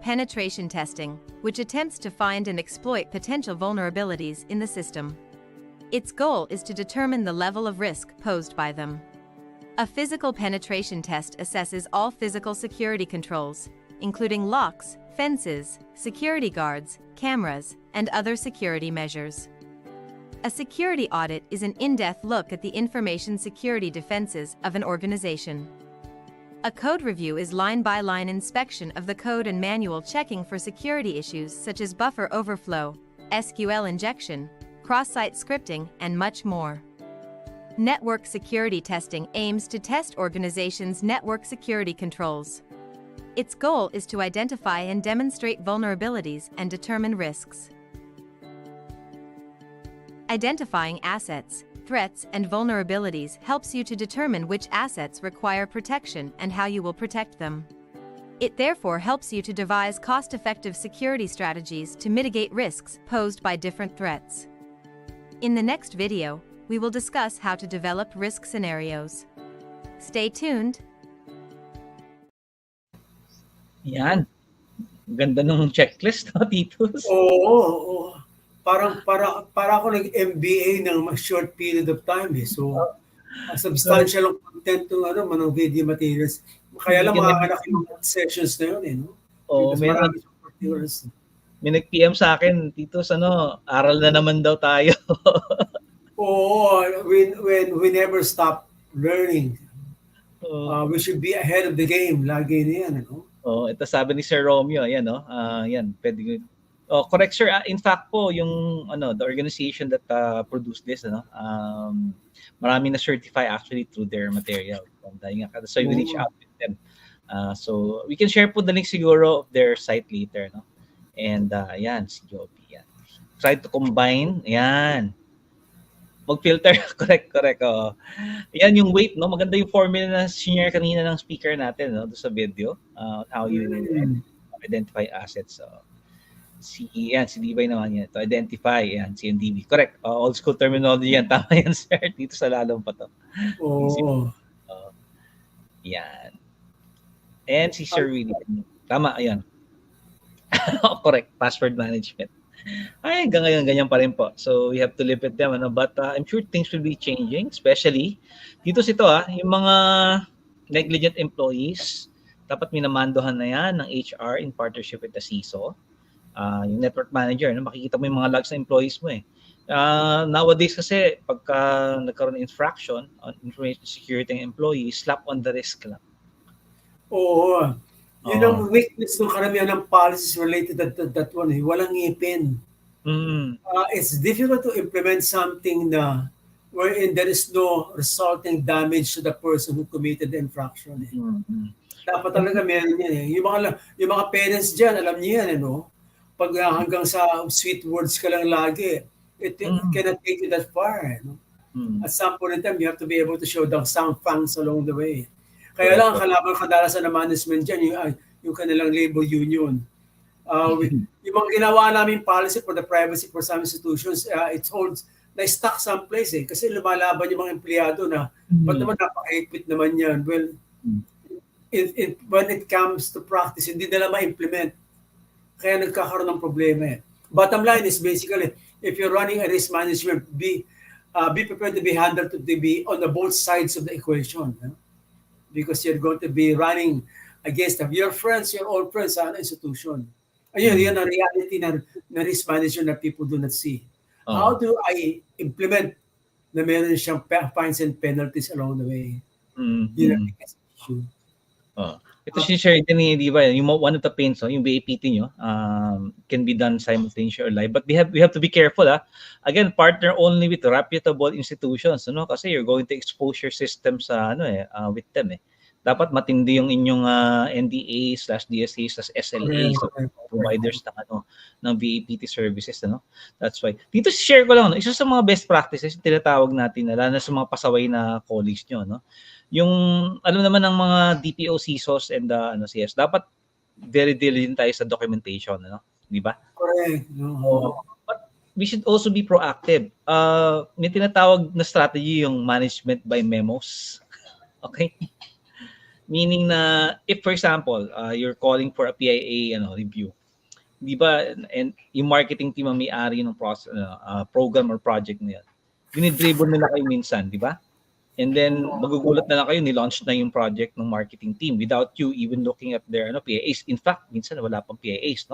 Penetration testing, which attempts to find and exploit potential vulnerabilities in the system. Its goal is to determine the level of risk posed by them. A physical penetration test assesses all physical security controls, including locks, fences, security guards, cameras, and other security measures. A security audit is an in-depth look at the information security defenses of an organization. A code review is line-by-line inspection of the code and manual checking for security issues such as buffer overflow, SQL injection, cross-site scripting, and much more. Network security testing aims to test organizations' network security controls. Its goal is to identify and demonstrate vulnerabilities and determine risks. Identifying assets, threats, and vulnerabilities helps you to determine which assets require protection and how you will protect them. It therefore helps you to devise cost-effective security strategies to mitigate risks posed by different threats. In the next video, we will discuss how to develop risk scenarios. Stay tuned! Yan. Ganda ng checklist, no, Titus? Oo. Para ako nag-MBA ng short period of time eh. So, substantial ang content ng video materials. Kaya lang makakalaki yung sessions na yun eh. No? Oo, may nag-PM sa akin, Titus, aral na naman daw tayo. Oo, we never stop learning. We should be ahead of the game. Lagi na yan. Ito sabi ni Sir Romeo, ayan, yan, pwede. Correct, sir. In fact po, yung the organization that produced this, marami na certify actually through their material. So we reach out with them. So we can share po the link siguro of their site later, no? And yan, si Joby, yan. Try to combine, yan. Mag-filter, correct. Yan yung weight, no? Maganda yung formula na share kanina ng speaker natin, no? Doon sa video, how you identify assets. So, si Divay naman yan. To identify, yan, CMDB. Correct. Old school terminology yan. Tama yan, sir. Dito sa lalong pa to. Yan. And si Sir Willie. Tama, ayan. Correct. Password management. Ay, hanggang ngayon, ganyan pa rin po. So, we have to live with them. But I'm sure things will be changing, especially dito yung mga negligent employees, dapat minamandohan na yan ng HR in partnership with the CISO. yung network manager, no? Makikita mo yung mga logs ng employees mo eh. Nowadays kasi, pagka nagkaroon ng infraction on information security ng employee, slap on the wrist lang. Oo. Yun ang weakness ng karamihan ng policies related to that one. Walang ngipin. It's difficult to implement something na wherein there is no resulting damage to the person who committed the infraction. Dapat talaga meron yan eh. Yung mga parents dyan, alam niyo yan, ano? Pag hanggang sa sweet words ka lang lagi, it cannot take you that far. No? At some point in time, you have to be able to show the sound fangs along the way. Kaya lang, ang kalaban kadalasan ng management dyan, yung kanilang labor union. Yung mga ginawa namin policy for the privacy for some institutions, it holds na stuck someplace eh. Kasi lumalaban yung mga empleyado na, ba't naman napaka-equit naman yan? Well, when it comes to practice, hindi nila ma-implement. Kaya nagkakaroon ng problema eh. Bottom line is basically, if you're running a risk management, be prepared to be handled to be on the both sides of the equation. Because you're going to be running against your friends, your old friends sa institution. Ayun, yan ang reality na risk management that people do not see. How do I implement na meron siyang fines and penalties along the way? Yun ang biggest issue. Ito share din ni, di ba, yung one of the pains, yung BAPT nyo, can be done simultaneously or live. But we have to be careful. Again, partner only with reputable institutions, kasi you're going to expose your system sa with them. Dapat matindi yung inyong NDA/DSA/SLA providers ng BAPT services. That's why. Dito share ko lang, isa sa mga best practices yung tinatawag natin, lalo na sa mga pasaway na colleagues nyo. Yung alam naman ng mga DPO, CISOs and CS, dapat very diligent tayo sa documentation, di ba? Correct. But we should also be proactive. May tinatawag na strategy yung management by memos. Okay? Meaning na if for example, you're calling for a PIA review, di ba, and yung marketing team ang may-ari ng program or project na yan, dinidribble nila kayo minsan, di ba? And then magugulat na lang kayo, nilaunch na yung project ng marketing team without you even looking at their PIAs. In fact, minsan wala pang PIAs,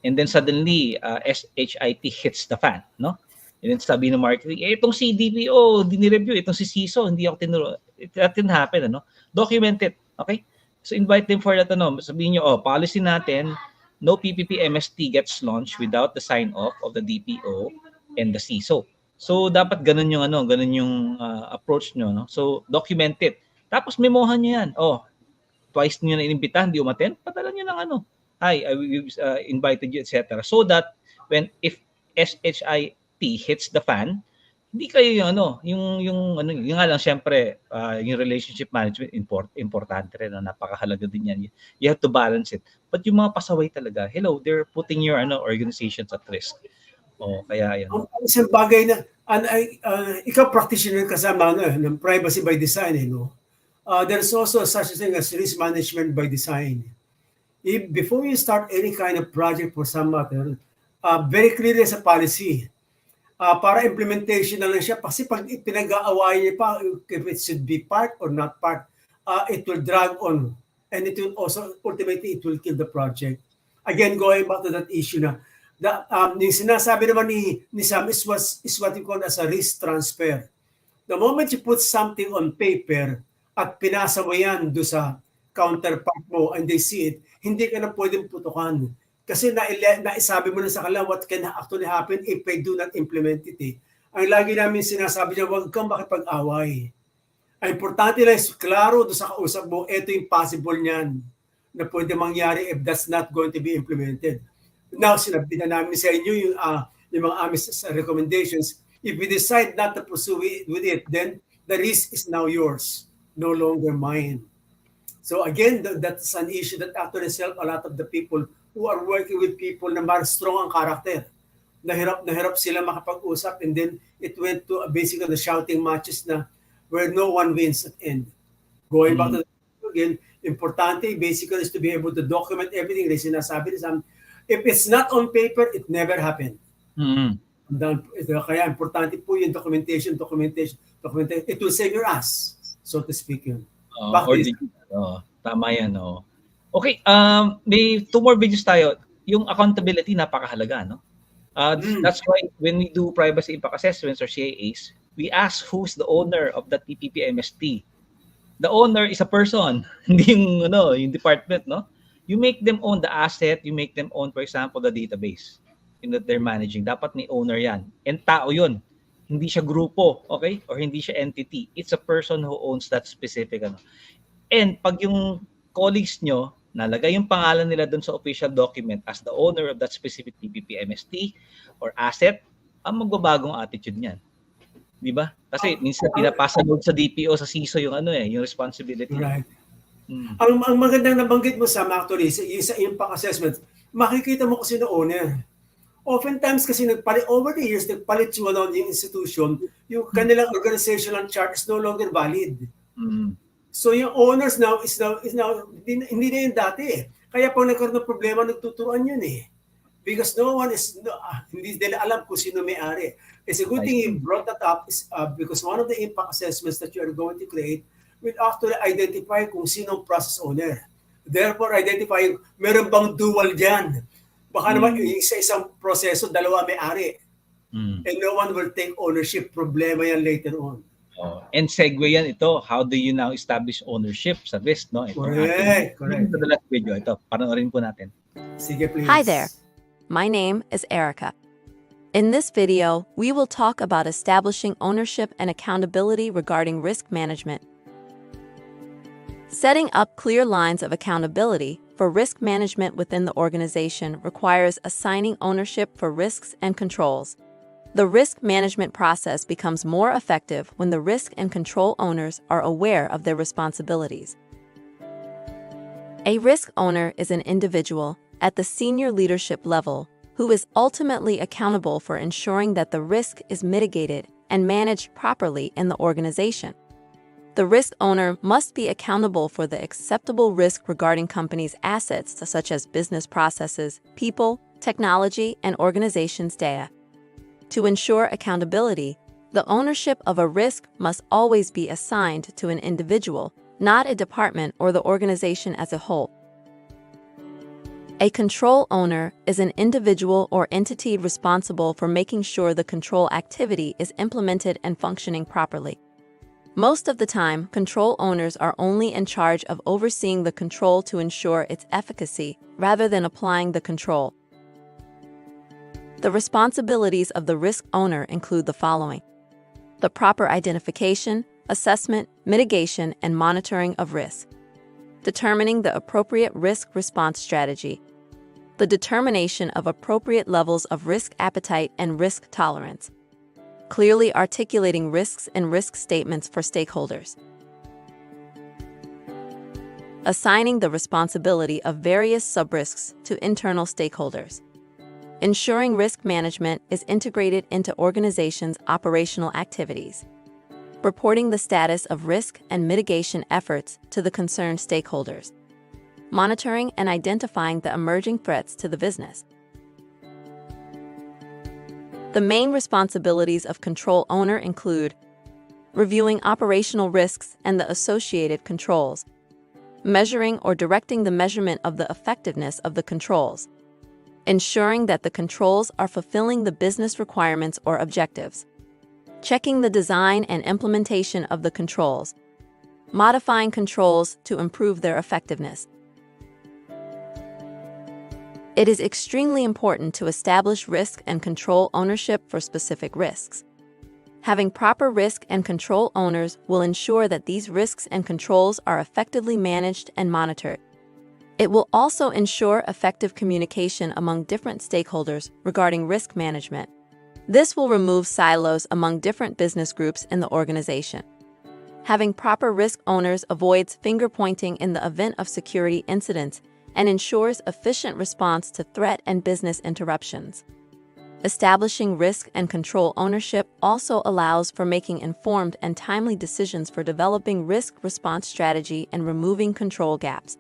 and then suddenly SHIT hits the fan, and then sabi ng marketing, itong si DPO dinireview, itong si CISO hindi ako tinuro. That didn't happen. Document it. Okay? So invite them for that. Sabihin nyo, policy natin, no PPP MST gets launched without the sign-off of the DPO and the CISO. So dapat ganun yung approach nyo. So document it. Tapos memohan nyo yan. Twice nyo na inimbitahan, di umaten, padala nyo ng hi, we've invited you, etc. So that if SHIT hits the fan, hindi kayo yung nga lang, syempre, yung relationship management, importante rin, napakahalaga din yan. You have to balance it. But yung mga pasaway talaga, hello, they're putting your organizations at risk. Kaya yan. Isang bagay na, ikaw practitioner kasama ng privacy by design, there's also such a thing as risk management by design. Before you start any kind of project for some matter, very clearly sa policy, para implementation na lang siya, kasi pag pinag-aawayan niya pa, if it should be part or not part, it will drag on, and it will also, ultimately, it will kill the project. Again, going back to that issue na, yung sinasabi naman ni Sam is what you call as a risk transfer. The moment you put something on paper at pinasa mo yan doon sa counterpart mo and they see it, hindi ka na pwedeng putukan. Kasi naisabi mo na sa kanila what can actually happen if they do not implement it. Ang lagi namin sinasabi niya, huwag kang makipag-away. Ang importante lang is klaro doon sa kausap mo, ito yung possible niyan na pwede mangyari if that's not going to be implemented. Now, sinabi na namin sa inyo yung mga aming recommendations. If we decide not to pursue with it, then the risk is now yours, no longer mine. So again, that's an issue that actually helps a lot of the people who are working with people na mas strong ang karakter. Nahirap sila makapag-usap, and then it went to basically the shouting matches na where no one wins at end. Going back to the again, importante basically is to be able to document everything na sinasabi. If it's not on paper, it never happened. Kaya importante po yung documentation. It will save your ass, so to speak. Tama yan. Okay, may 2 more videos tayo. yung accountability napakahalaga, no? That's why when we do privacy impact assessments or CIAs, we ask who's the owner of that TPP-MST. The owner is a person, hindi yung department, no? You make them own the asset, you make them own, for example, the database that they're managing. Dapat may owner yan. And tao yun. Hindi siya grupo, okay? Or hindi siya entity. It's a person who owns that specific, And pag yung colleagues nyo, nalagay yung pangalan nila dun sa official document as the owner of that specific TPP-MST or asset, ang magbabagong attitude niyan. Di ba? Kasi minsan pinapasa load sa DPO, sa CISO yung yung responsibility. Right. Ang magandang nabanggit mo, Sam, actually, sa impact assessment, makikita mo kasi na owner. Oftentimes kasi over the years, nagpalit yung institution, yung kanilang organizational chart is no longer valid. So yung owners now is now hindi na yung dati eh. Kaya pag nagkaroon ng problema, nagtuturuan yun eh. Because hindi nila alam kung sino may-ari. It's a good thing you brought that up because one of the impact assessments that you are going to create will actually identify kung sino process owner. Therefore, identifying meron bang dual dyan. Baka naman sa isang proseso, dalawa may-ari. And no one will take ownership. Problema yan later on. And segue yan ito, how do you now establish ownership sa risk, no? Correct. Ito the last video, ito, panoorin po natin. Sige, please. Hi there. My name is Erica. In this video, we will talk about establishing ownership and accountability regarding risk management. Setting up clear lines of accountability for risk management within the organization requires assigning ownership for risks and controls. The risk management process becomes more effective when the risk and control owners are aware of their responsibilities. A risk owner is an individual at the senior leadership level who is ultimately accountable for ensuring that the risk is mitigated and managed properly in the organization. The risk owner must be accountable for the acceptable risk regarding companies' assets such as business processes, people, technology, and organization's data. To ensure accountability, the ownership of a risk must always be assigned to an individual, not a department or the organization as a whole. A control owner is an individual or entity responsible for making sure the control activity is implemented and functioning properly. Most of the time, control owners are only in charge of overseeing the control to ensure its efficacy, rather than applying the control. The responsibilities of the risk owner include the following: the proper identification, assessment, mitigation, and monitoring of risk, determining the appropriate risk response strategy, the determination of appropriate levels of risk appetite and risk tolerance, clearly articulating risks and risk statements for stakeholders, assigning the responsibility of various sub-risks to internal stakeholders, ensuring risk management is integrated into organizations' operational activities, reporting the status of risk and mitigation efforts to the concerned stakeholders, monitoring and identifying the emerging threats to the business. The main responsibilities of control owner include reviewing operational risks and the associated controls, measuring or directing the measurement of the effectiveness of the controls, ensuring that the controls are fulfilling the business requirements or objectives, checking the design and implementation of the controls, modifying controls to improve their effectiveness. It is extremely important to establish risk and control ownership for specific risks. Having proper risk and control owners will ensure that these risks and controls are effectively managed and monitored. It will also ensure effective communication among different stakeholders regarding risk management. This will remove silos among different business groups in the organization. Having proper risk owners avoids finger-pointing in the event of security incidents and ensures efficient response to threat and business interruptions. Establishing risk and control ownership also allows for making informed and timely decisions for developing risk response strategy and removing control gaps.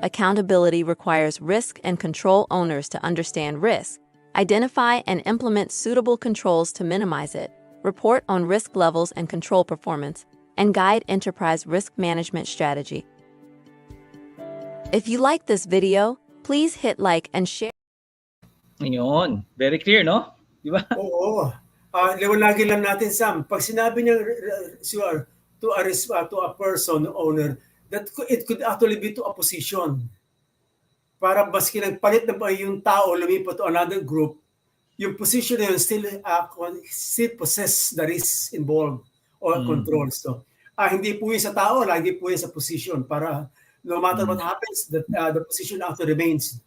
Accountability requires risk and control owners to understand risk, identify and implement suitable controls to minimize it, report on risk levels and control performance, and guide enterprise risk management strategy. If you like this video, please hit like and share. Ayun. Very clear, no? Di ba? Oo. Liwanagin lang natin, Sam. Pag sinabi niya to a person, owner, it could actually be to a position. Para maski nagpalit na ba yung tao, lumipat to another group, yung position na yun still possess the risk involved or controls. So, hindi po yun sa tao, lagi po yun sa position para no matter what happens, the position actually remains.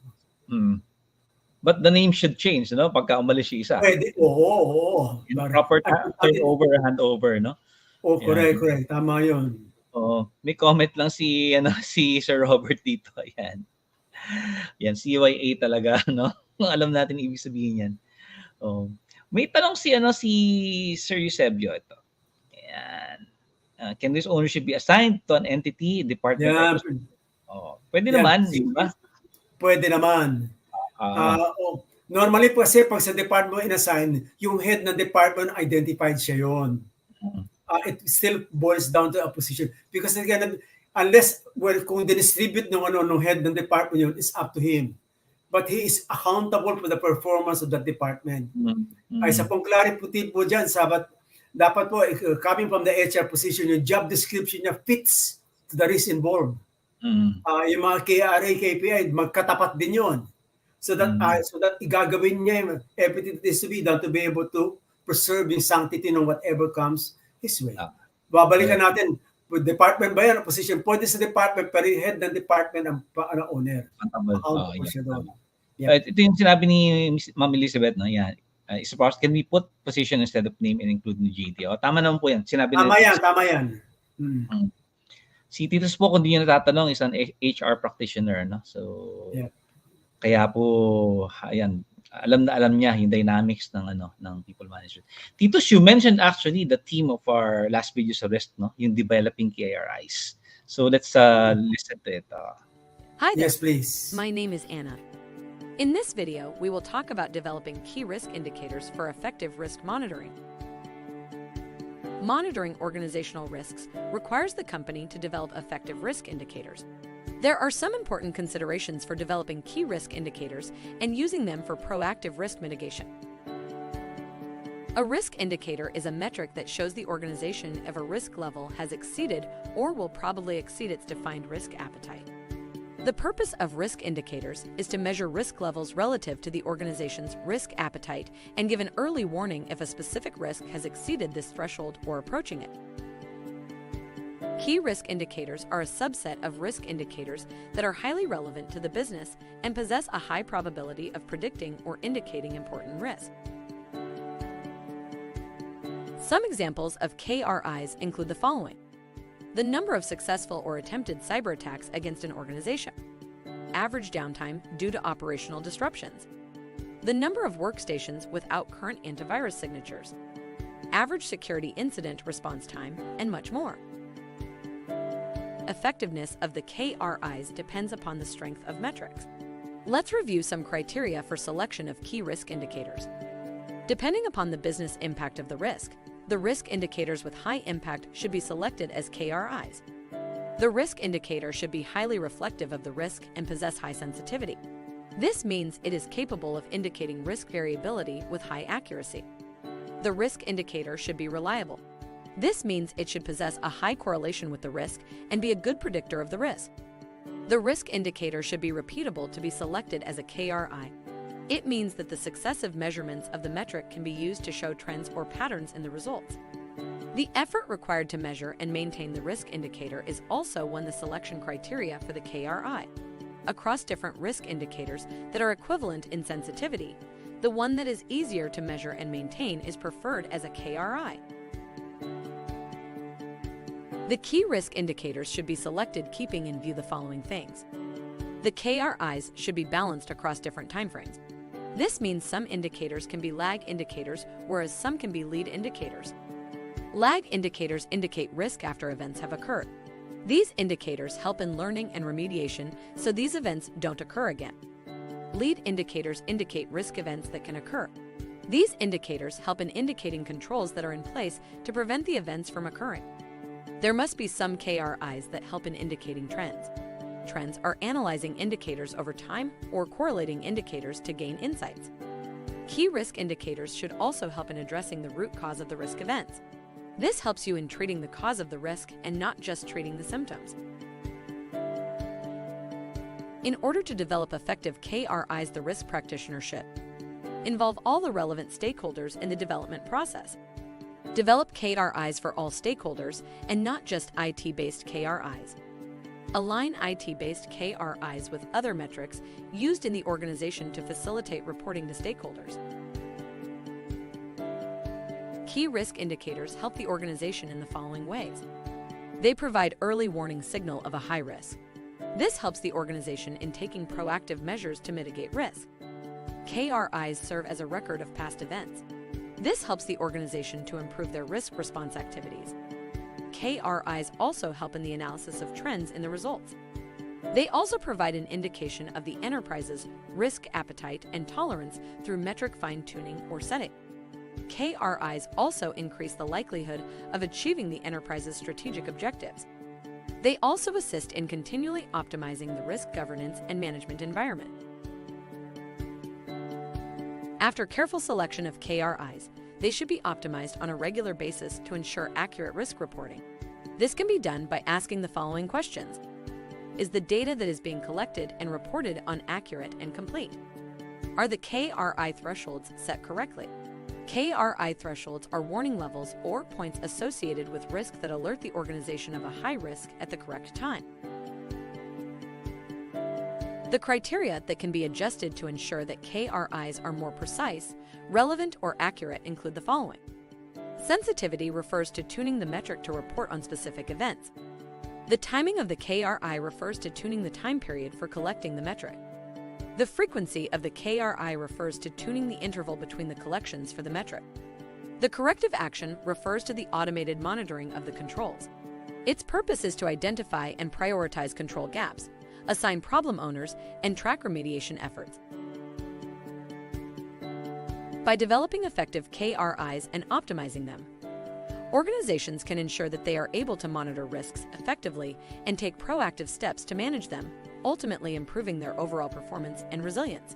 But the name should change, no? Pagka umalis yung isa. Pwede, oo. Proper turnover, handover, no? Oh, correct. Tama yun. Oo. May comment lang si Sir Robert dito. Ayan. Yan, CYA talaga, no? Alam natin ibig sabihin yan. Oh. May tanong si Sir Eusebio ito. Ayan. Can this ownership be assigned to an entity, department? Yeah. Pwede naman, di ba? Pwede naman. Normally po kasi pag sa department inassign, yung head ng department identified siya yun. It still boils down to a position. Because again, unless kung distribute ng head ng department yun, it's up to him. But he is accountable for the performance of that department. Ay sa pong clarity po dyan, dapat po, coming from the HR position, yung job description niya fits to the risk involved. Yung mga KRA, KPI, magkatapat din yun. So that igagawin niya everything that is to be done to be able to preserve yung sanctity ng whatever comes his way. Babalikan natin, department ba yan, position? Pwede sa department, pero head ng department ang owner. Ito yung sinabi ni Ma'am Elizabeth, no? Yan. Can we put position instead of name and include the GT? Tama naman po yan. Tama yan. Si Titus po, kung di nyo natatanong, is an HR practitioner. No? So, kaya po, ayan, alam na alam niya yung dynamics ng people management. Titus, you mentioned actually the theme of our last video sa REST, no? Yung developing KRIs. So let's listen to it. Hi there. Yes, please. My name is Anna. In this video, we will talk about developing key risk indicators for effective risk monitoring. Monitoring organizational risks requires the company to develop effective risk indicators. There are some important considerations for developing key risk indicators and using them for proactive risk mitigation. A risk indicator is a metric that shows the organization if a risk level has exceeded or will probably exceed its defined risk appetite. The purpose of risk indicators is to measure risk levels relative to the organization's risk appetite and give an early warning if a specific risk has exceeded this threshold or approaching it. Key risk indicators are a subset of risk indicators that are highly relevant to the business and possess a high probability of predicting or indicating important risk. Some examples of KRIs include the following: the number of successful or attempted cyber attacks against an organization, average downtime due to operational disruptions, the number of workstations without current antivirus signatures, average security incident response time, and much more. Effectiveness of the KRIs depends upon the strength of metrics. Let's review some criteria for selection of key risk indicators. Depending upon the business impact of the risk indicators with high impact should be selected as KRIs. The risk indicator should be highly reflective of the risk and possess high sensitivity. This means it is capable of indicating risk variability with high accuracy. The risk indicator should be reliable. This means it should possess a high correlation with the risk and be a good predictor of the risk. The risk indicator should be repeatable to be selected as a KRI. It means that the successive measurements of the metric can be used to show trends or patterns in the results. The effort required to measure and maintain the risk indicator is also one of the selection criteria for the KRI. Across different risk indicators that are equivalent in sensitivity, the one that is easier to measure and maintain is preferred as a KRI. The key risk indicators should be selected keeping in view the following things. The KRIs should be balanced across different timeframes. This means some indicators can be lag indicators, whereas some can be lead indicators. Lag indicators indicate risk after events have occurred. These indicators help in learning and remediation so these events don't occur again. Lead indicators indicate risk events that can occur. These indicators help in indicating controls that are in place to prevent the events from occurring. There must be some KRIs that help in indicating trends. trends are analyzing indicators over time or correlating indicators to gain insights. Key risk indicators should also help in addressing the root cause of the risk events. This helps you in treating the cause of the risk and not just treating the symptoms. In order to develop effective KRIs, the risk practitioner should involve all the relevant stakeholders in the development process. Develop KRIs for all stakeholders and not just IT-based KRIs. Align IT-based KRIs with other metrics used in the organization to facilitate reporting to stakeholders. Key risk indicators help the organization in the following ways. They provide early warning signal of a high risk. This helps the organization in taking proactive measures to mitigate risk. KRIs serve as a record of past events. This helps the organization to improve their risk response activities. KRIs also help in the analysis of trends in the results. They also provide an indication of the enterprise's risk appetite and tolerance through metric fine-tuning or setting. KRIs also increase the likelihood of achieving the enterprise's strategic objectives. They also assist in continually optimizing the risk governance and management environment. After careful selection of KRIs, they should be optimized on a regular basis to ensure accurate risk reporting. This can be done by asking the following questions. Is the data that is being collected and reported on accurate and complete? Are the KRI thresholds set correctly? KRI thresholds are warning levels or points associated with risk that alert the organization of a high risk at the correct time. The criteria that can be adjusted to ensure that KRIs are more precise, relevant, or accurate include the following. Sensitivity refers to tuning the metric to report on specific events. The timing of the KRI refers to tuning the time period for collecting the metric. The frequency of the KRI refers to tuning the interval between the collections for the metric. The corrective action refers to the automated monitoring of the controls. Its purpose is to identify and prioritize control gaps, assign problem owners, and track remediation efforts. By developing effective KRIs and optimizing them, organizations can ensure that they are able to monitor risks effectively and take proactive steps to manage them, ultimately improving their overall performance and resilience.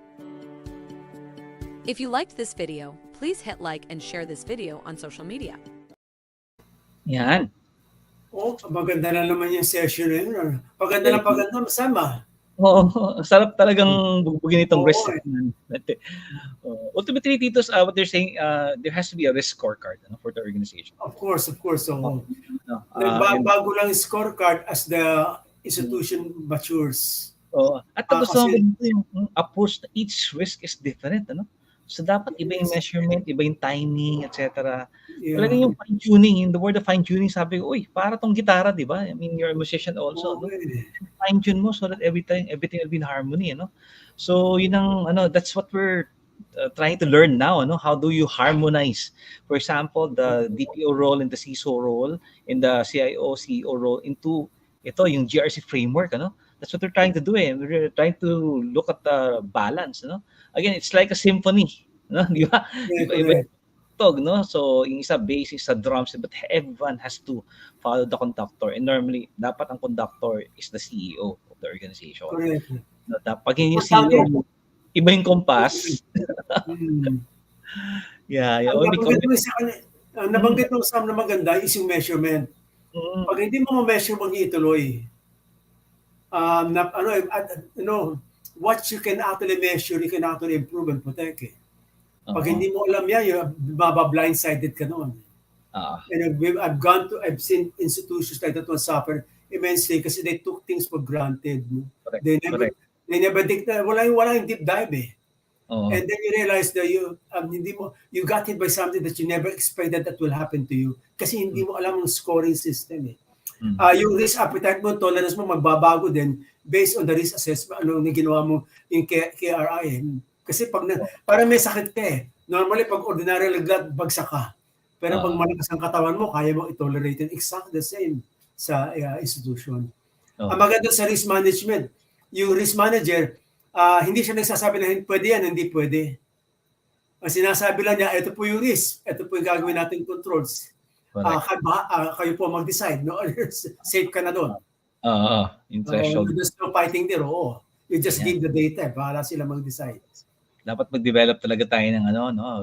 If you liked this video, please hit like and share this video on social media. Yan. Oh, maganda na naman yung session na yun. Paganda na paganda, masama. Oo, sarap talagang bugbugin itong Oo, risk. Ultimately, Titos, what they're saying, there has to be a risk scorecard for the organization. Of course. So, And, bago lang yung scorecard as the institution matures. at tapos yung approach to each risk is different. So dapat iba yung measurement, iba yung timing, etc. Yeah. Talagang yung fine-tuning, in the word of fine-tuning, sabi ko, para tong gitara, di ba? I mean, you're a musician also. Okay. Fine-tune mo so that everything will be in harmony. So yun ang, that's what we're trying to learn now. How do you harmonize? For example, the DPO role and the CISO role, and the CIO, CEO role into yung GRC framework. That's what we're trying to do. We're trying to look at the balance. Again, it's like a symphony. Di ba? Iba tog, So, yung isa bass, isa drums, but everyone has to follow the conductor. And normally, dapat ang conductor is the CEO of the organization. Correct. Pag yung CEO, iba yung compass. Yeah. Ang nabanggit mo sa na maganda is yung measurement. Pag hindi mo ma-measure, mag-ituloy. What you can actually measure, you can actually improve and protect. Pag hindi mo alam yan, blindsided ka noon. And I've seen institutions like that one suffer immensely kasi they took things for granted. They never think na wala yung deep dive. And then you realize that you got hit by something that you never expected that will happen to you kasi hindi mo alam ang scoring system. Yung risk appetite mo, tolerance mo magbabago din based on the risk assessment, yung ginawa mo yung KRI. Kasi parang may sakit ka Normally, pag ordinary laglag, bagsak ka. Pero pag malakas ang katawan mo, kaya mo i-tolerate it. Exactly the same sa institution. Ang maganda sa risk management, yung risk manager, hindi siya nagsasabi na pwede yan, hindi pwede. Ang sinasabi lang niya, ito po yung risk, ito po yung gagawin nating controls. Kayo po mag-decide, safe ka na doon. Yung So, threshold. there's no fighting there. Oo. You just Yeah. give the data. Bahala sila mag-decide. Dapat mag-develop talaga tayo ng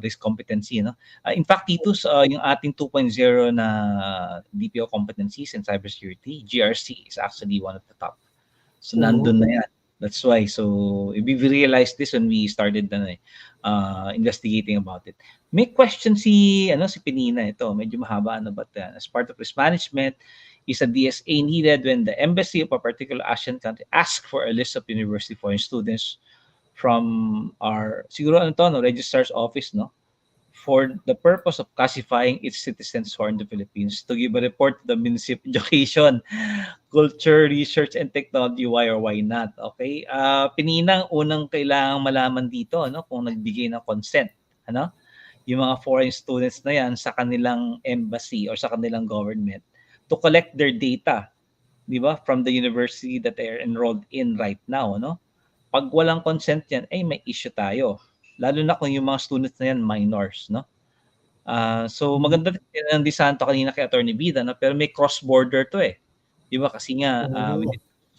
risk competency, no? In fact, Titus, yung ating 2.0 na DPO competencies in cybersecurity, GRC is actually one of the top. So nandun na yan. That's why. So we realized this when we started investigating about it. May question si Penina ito. Medyo mahaba but as part of risk management, is a DSA needed when the embassy of a particular Asian country asks for a list of university foreign students from our registrar's office, for the purpose of classifying its citizens who are in the Philippines to give a report to the Ministry of Education, Culture, Research, and Technology, why or why not. Okay? Pininang unang kailangang malaman dito, kung nagbigay ng consent, yung mga foreign students na yan sa kanilang embassy or sa kanilang government to collect their data, di ba, from the university that they are enrolled in right now, Pag walang consent yan, may issue tayo. Lalo na kung yung mga students na yan, minors, So maganda din ang disanto kanina kay Atty. Vida, pero may cross-border to Di ba? Kasi nga,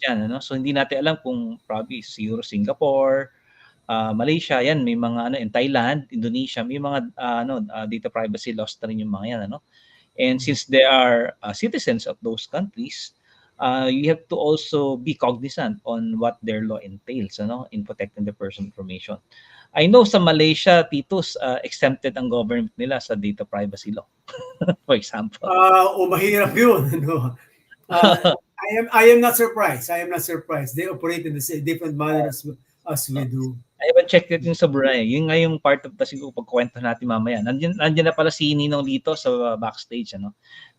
yan, So hindi natin alam kung probably siguro Singapore, Malaysia, yan, may mga in Thailand, Indonesia, may mga data privacy laws na rin yung mga yan, And since they are citizens of those countries, you have to also be cognizant on what their law entails, in protecting the personal information. I know sa Malaysia, Titus, exempted ang government nila sa data privacy law, for example. Mahirap yun. I am not surprised. They operate in the different manner as we do. I haven't checked it yung sa Brunei. Yun nga yung part of siguro pagkwento natin mamaya. Nandiyan na pala si Ninong dito sa backstage,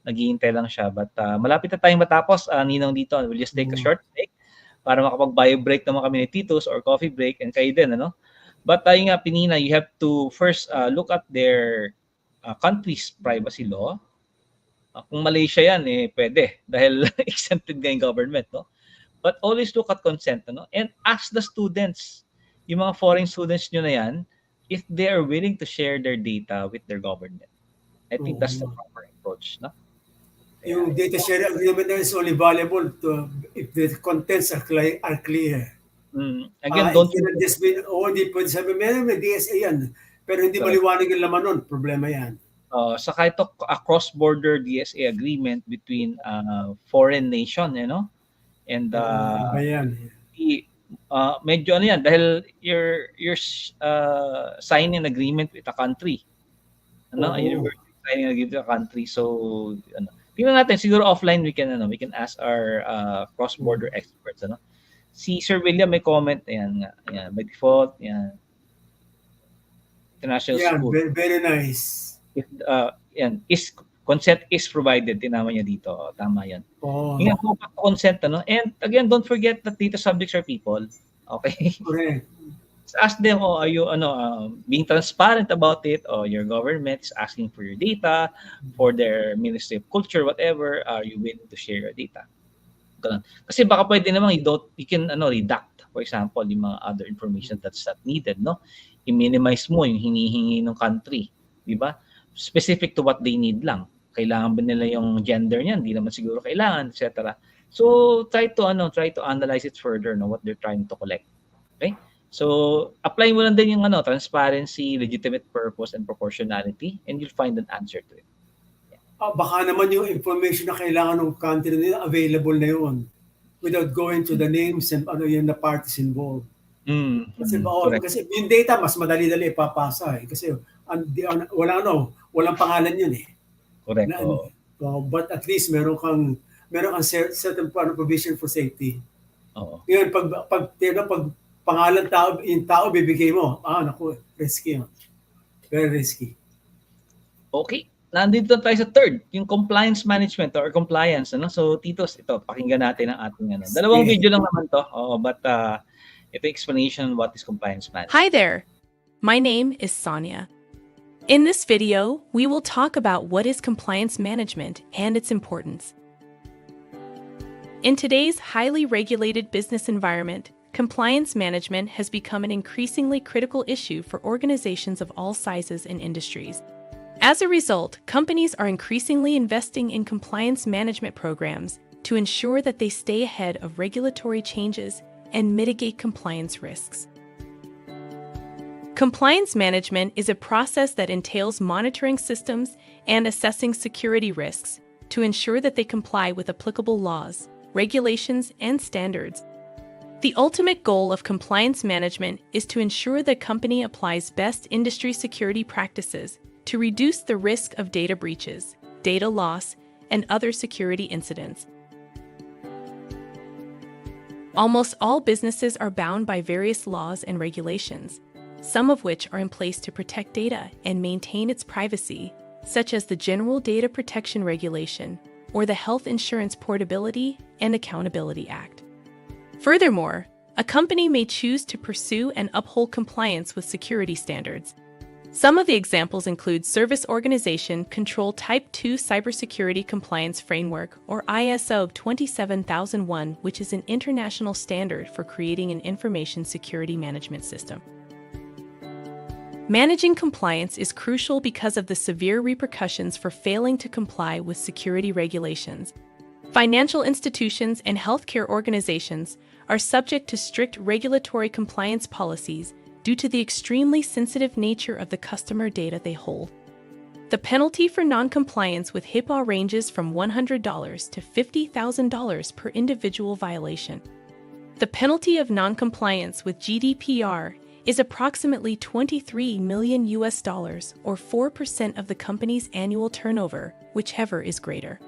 Naghihintay lang siya. But malapit na tayong matapos, Ninong dito. We'll just take a short break para makapag-bio break naman kami ni Titus or coffee break and kayo din, But tayo nga, Pinina, you have to first look at their country's privacy law. Kung Malaysia yan, pwede. Dahil exempted nga yung government, But always look at consent, And ask the students, yung mga foreign students nyo na yan, if they are willing to share their data with their government. I think that's the proper approach, Yung data sharing agreement is only valuable if the contents are clear. Again, don't just be, di pwede sabi, may DSA yan. Pero hindi maliwanag yung laman nun, problema yan. Saka ito, a cross-border DSA agreement between foreign nation, and medyo yan, dahil you're signing an agreement with a country. You're signing an agreement with a country. So, tingnan natin, siguro offline we can ask our cross-border experts, Si Sir William may comment, ayan, by default, international school. Very nice. If, consent is provided, tinama niya dito. Tama yan. Yung consent, And again, don't forget that data subjects are people. Okay? Correct. Ask them, are you being transparent about it, or your government is asking for your data, for their Ministry of Culture, whatever, are you willing to share your data? Kasi baka pwede naman you can redact, for example, yung mga other information that's not needed, I-minimize mo yung hinihingi ng country, di ba? Specific to what they need lang. Kailangan ba nila yung gender niyan? Hindi naman siguro kailangan, etc. So try to analyze it further, what they're trying to collect. Okay? So apply mo lang din yung transparency, legitimate purpose, and proportionality, and you'll find an answer to it. Baka naman yung information na kailangan ng country nila available na yun without going to the names and yung the parties involved. Kasi yung data mas madali-dali ipapasa kasi walang pangalan yun Correct. But at least meron kang certain provision for safety. Ngayon pag pangalan yung tao bibigay mo, risky yun. Very risky. Okay. Nandito tayo sa third, yung compliance management or compliance. So, Titos, ito, pakinggan natin ang ating dalawang video lang naman to. But ito explanation on what is compliance management. Hi there. My name is Sonia. In this video, we will talk about what is compliance management and its importance. In today's highly regulated business environment, compliance management has become an increasingly critical issue for organizations of all sizes and industries. As a result, companies are increasingly investing in compliance management programs to ensure that they stay ahead of regulatory changes and mitigate compliance risks. Compliance management is a process that entails monitoring systems and assessing security risks to ensure that they comply with applicable laws, regulations, and standards. The ultimate goal of compliance management is to ensure the company applies best industry security practices to reduce the risk of data breaches, data loss, and other security incidents. Almost all businesses are bound by various laws and regulations, some of which are in place to protect data and maintain its privacy, such as the General Data Protection Regulation or the Health Insurance Portability and Accountability Act. Furthermore, a company may choose to pursue and uphold compliance with security standards. Some of the examples include Service Organization Control Type 2 Cybersecurity Compliance Framework, or ISO 27001, which is an international standard for creating an information security management system. Managing compliance is crucial because of the severe repercussions for failing to comply with security regulations. Financial institutions and healthcare organizations are subject to strict regulatory compliance policies due to the extremely sensitive nature of the customer data they hold. The penalty for non-compliance with HIPAA ranges from $100 to $50,000 per individual violation. The penalty of non-compliance with GDPR is approximately $23 million or 4% of the company's annual turnover, whichever is greater.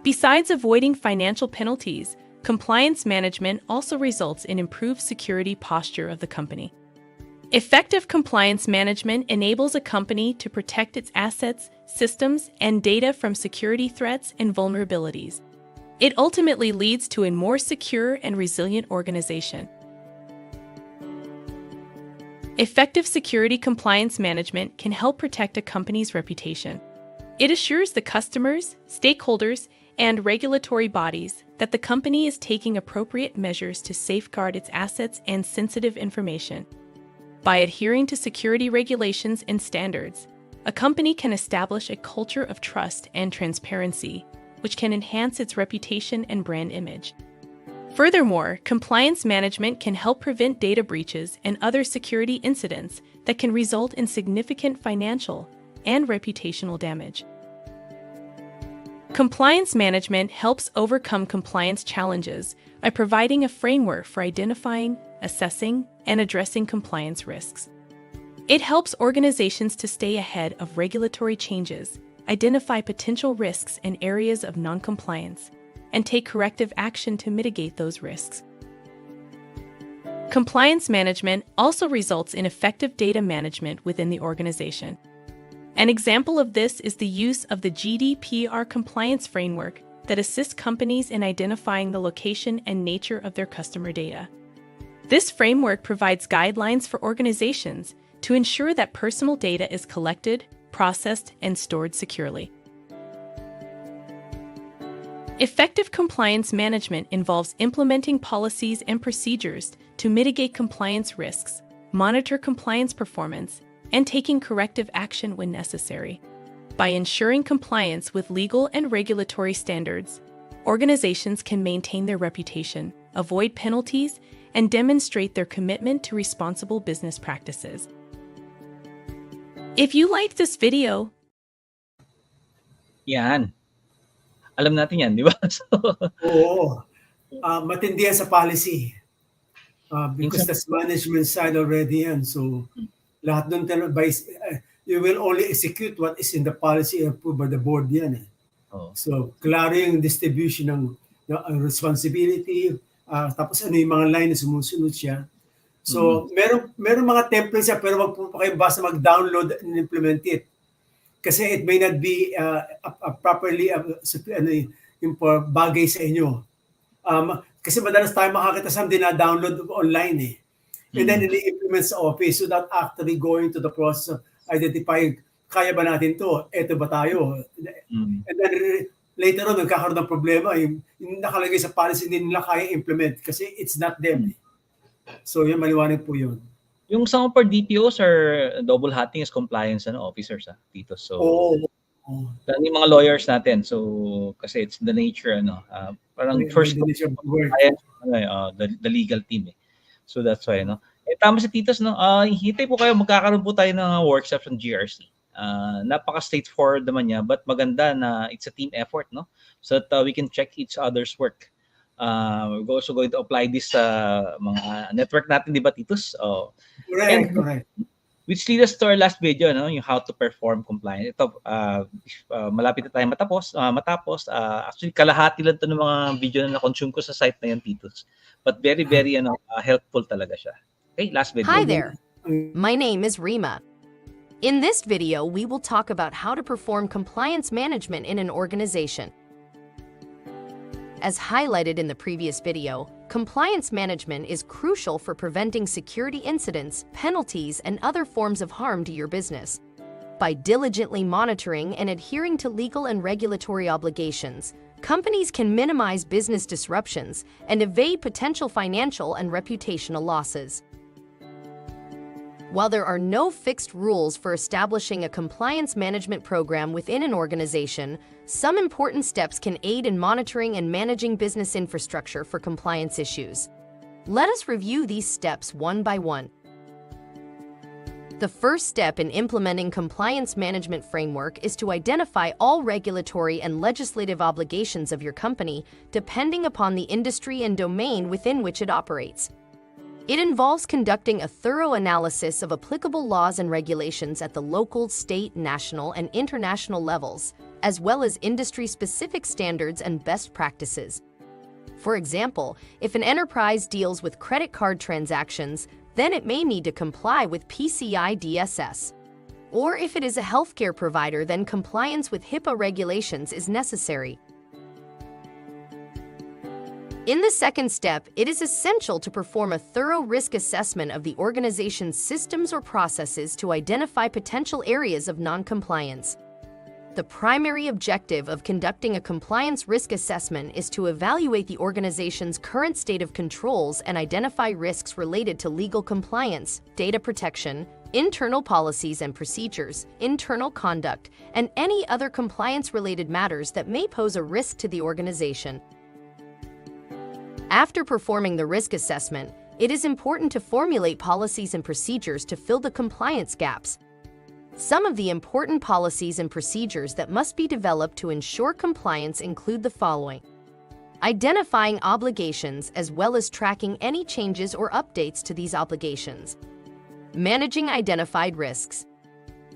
Besides avoiding financial penalties, compliance management also results in improved security posture of the company. Effective compliance management enables a company to protect its assets, systems, and data from security threats and vulnerabilities. It ultimately leads to a more secure and resilient organization. Effective security compliance management can help protect a company's reputation. It assures the customers, stakeholders, and regulatory bodies that the company is taking appropriate measures to safeguard its assets and sensitive information. By adhering to security regulations and standards, a company can establish a culture of trust and transparency, which can enhance its reputation and brand image. Furthermore, compliance management can help prevent data breaches and other security incidents that can result in significant financial and reputational damage. Compliance management helps overcome compliance challenges by providing a framework for identifying, assessing, and addressing compliance risks. It helps organizations to stay ahead of regulatory changes, identify potential risks and areas of non-compliance, and take corrective action to mitigate those risks. Compliance management also results in effective data management within the organization. An example of this is the use of the GDPR compliance framework that assists companies in identifying the location and nature of their customer data. This framework provides guidelines for organizations to ensure that personal data is collected, processed, and stored securely. Effective compliance management involves implementing policies and procedures to mitigate compliance risks, monitor compliance performance, and taking corrective action when necessary. By ensuring compliance with legal and regulatory standards, organizations can maintain their reputation, avoid penalties, and demonstrate their commitment to responsible business practices. If you liked this video, Yan. Alam natin yan, di ba? So, Oo. Matindi yan sa policy. Because that's management side already yan. So, lahat doon you will only execute what is in the policy approved by the board yan. oh. So, klaro yung distribution ng responsibility, tapos ano yung mga line na sumusunod siya. So, meron mga templates siya, pero wag po kayo basta mag-download and implement it. Kasi it may not be properly yung bagay sa inyo. Kasi madalas tayo makakita sa na-download online eh. And then ini-implement sa office without actually going to the process of identifying, kaya ba natin to? Eto ba tayo? And then later on, nagkakaroon ng problema. Yung nakalagay sa policy, hindi nila kaya implement kasi it's not them. So yun, maliwanag po yun. Yung some of our DPOs are double hatting as compliance officers dito. So Lalo yung mga lawyers natin. So, kasi it's the nature, parang first the nature of the work. the legal team. So, that's why, tama si Titos, hintay po kayo, magkakaroon po tayo ng workshops ng GRC. Napaka-straightforward naman niya, but maganda na it's a team effort, so that we can check each other's work. We're also going to apply this sa mga network natin, di ba, Titos? Correct. Which leads us to our last video, yung how to perform compliance. Ito, malapit na tayo matapos. Actually, kalahati lang ito ng mga video na na-consume ko sa site na yan, Titos. But very, very helpful talaga siya. Okay, last video. Hi there. My name is Rima. In this video, we will talk about how to perform compliance management in an organization. As highlighted in the previous video, compliance management is crucial for preventing security incidents, penalties, and other forms of harm to your business. By diligently monitoring and adhering to legal and regulatory obligations, companies can minimize business disruptions and evade potential financial and reputational losses. While there are no fixed rules for establishing a compliance management program within an organization, some important steps can aid in monitoring and managing business infrastructure for compliance issues. Let us review these steps one by one. The first step in implementing compliance management framework is to identify all regulatory and legislative obligations of your company, depending upon the industry and domain within which it operates. It involves conducting a thorough analysis of applicable laws and regulations at the local, state, national, and international levels, as well as industry-specific standards and best practices. For example, if an enterprise deals with credit card transactions, then it may need to comply with PCI DSS. Or if it is a healthcare provider, then compliance with HIPAA regulations is necessary. In the second step, it is essential to perform a thorough risk assessment of the organization's systems or processes to identify potential areas of non-compliance. The primary objective of conducting a compliance risk assessment is to evaluate the organization's current state of controls and identify risks related to legal compliance, data protection, internal policies and procedures, internal conduct, and any other compliance-related matters that may pose a risk to the organization. After performing the risk assessment, it is important to formulate policies and procedures to fill the compliance gaps. Some of the important policies and procedures that must be developed to ensure compliance include the following: identifying obligations as well as tracking any changes or updates to these obligations, managing identified risks,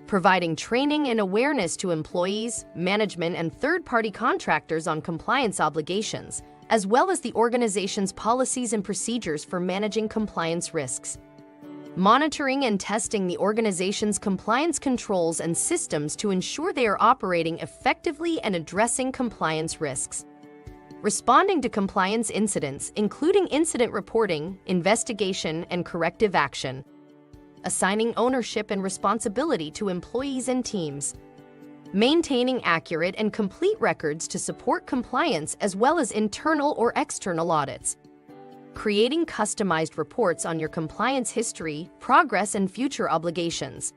providing training and awareness to employees, management, and third-party contractors on compliance obligations, as well as the organization's policies and procedures for managing compliance risks. Monitoring and testing the organization's compliance controls and systems to ensure they are operating effectively and addressing compliance risks. Responding to compliance incidents, including incident reporting, investigation, and corrective action. Assigning ownership and responsibility to employees and teams. Maintaining accurate and complete records to support compliance as well as internal or external audits. Creating customized reports on your compliance history, progress, and future obligations.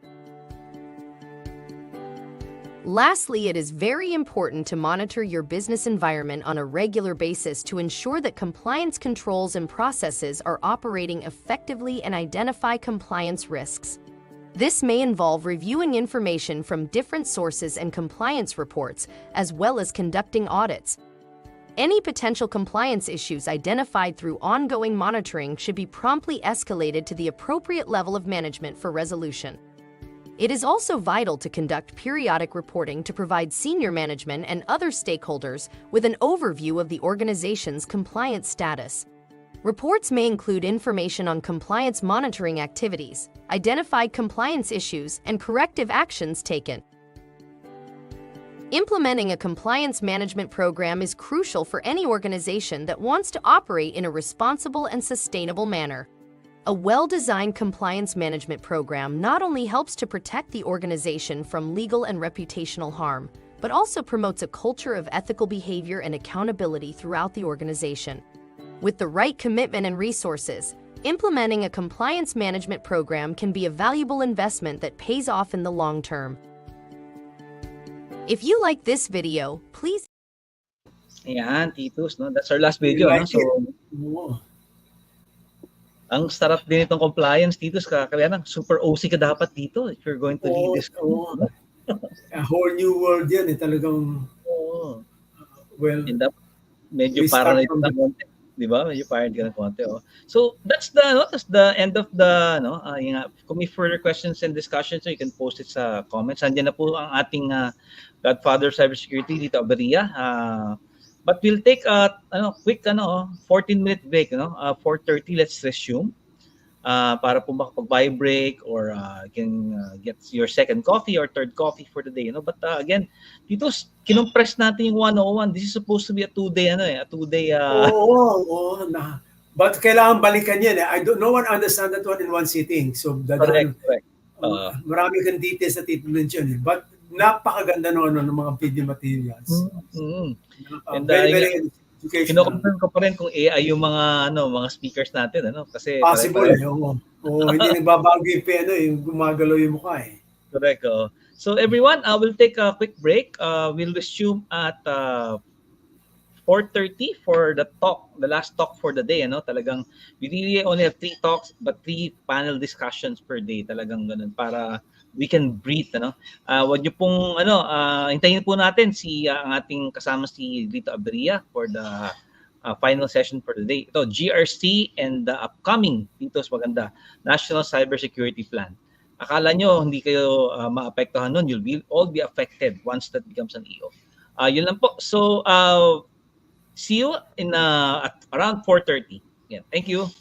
Lastly, it is very important to monitor your business environment on a regular basis to ensure that compliance controls and processes are operating effectively and identify compliance risks. This may involve reviewing information from different sources and compliance reports, as well as conducting audits. Any potential compliance issues identified through ongoing monitoring should be promptly escalated to the appropriate level of management for resolution. It is also vital to conduct periodic reporting to provide senior management and other stakeholders with an overview of the organization's compliance status. Reports may include information on compliance monitoring activities, identified compliance issues, and corrective actions taken. Implementing a compliance management program is crucial for any organization that wants to operate in a responsible and sustainable manner. A well-designed compliance management program not only helps to protect the organization from legal and reputational harm, but also promotes a culture of ethical behavior and accountability throughout the organization. With the right commitment and resources, implementing a compliance management program can be a valuable investment that pays off in the long term. If you like this video, please Ayan, Titos, no? That's our last video, Like no? So, Oo. ang sarap din itong compliance, Titos. Kaya lang, super OC ka dapat dito if you're going to lead this. Oo. A whole new world yan talagang Oo. well, And that, medyo we start paranoid from ka ng konti. Di ba? Medyo paranoid ka ng konti. Oh. So, that's the end of the, yung, kung may further questions and discussions, so you can post it sa comments. Andiyan na po ang ating Godfather Cybersecurity dito, Aberia. But we'll take a quick 14-minute break, 4:30, let's resume. Para po makapag-buy break or you can get your second coffee or third coffee for the day, But again, dito kinompress natin yung 101. This is supposed to be a two-day Oo. But kailangan balikan yan. No one understand that one in one sitting. So correct. Marami kang details na tituloy yun. But napakaganda ng mga video materials. And Very educational. kino-confirm ko pa rin kung AI yung mga speakers natin, kasi Possible hindi nagbabago yung gumagalaw yung mukha Correct. So everyone, we'll take a quick break. We'll resume at 4:30 for the last talk for the day. Talagang we really only have 3 talks but 3 panel discussions per day. Talagang ganun para we can breathe. Wag niyo pong hintayin po natin ang ating kasama si Rita Aberia for the final session for the day. Ito, GRC and the upcoming maganda National Cybersecurity Plan. Akala nyo hindi kayo maapektuhan nun, you'll all be affected once that becomes an EO. Yun lang po. So see you in at around 4:30. Yeah, thank you.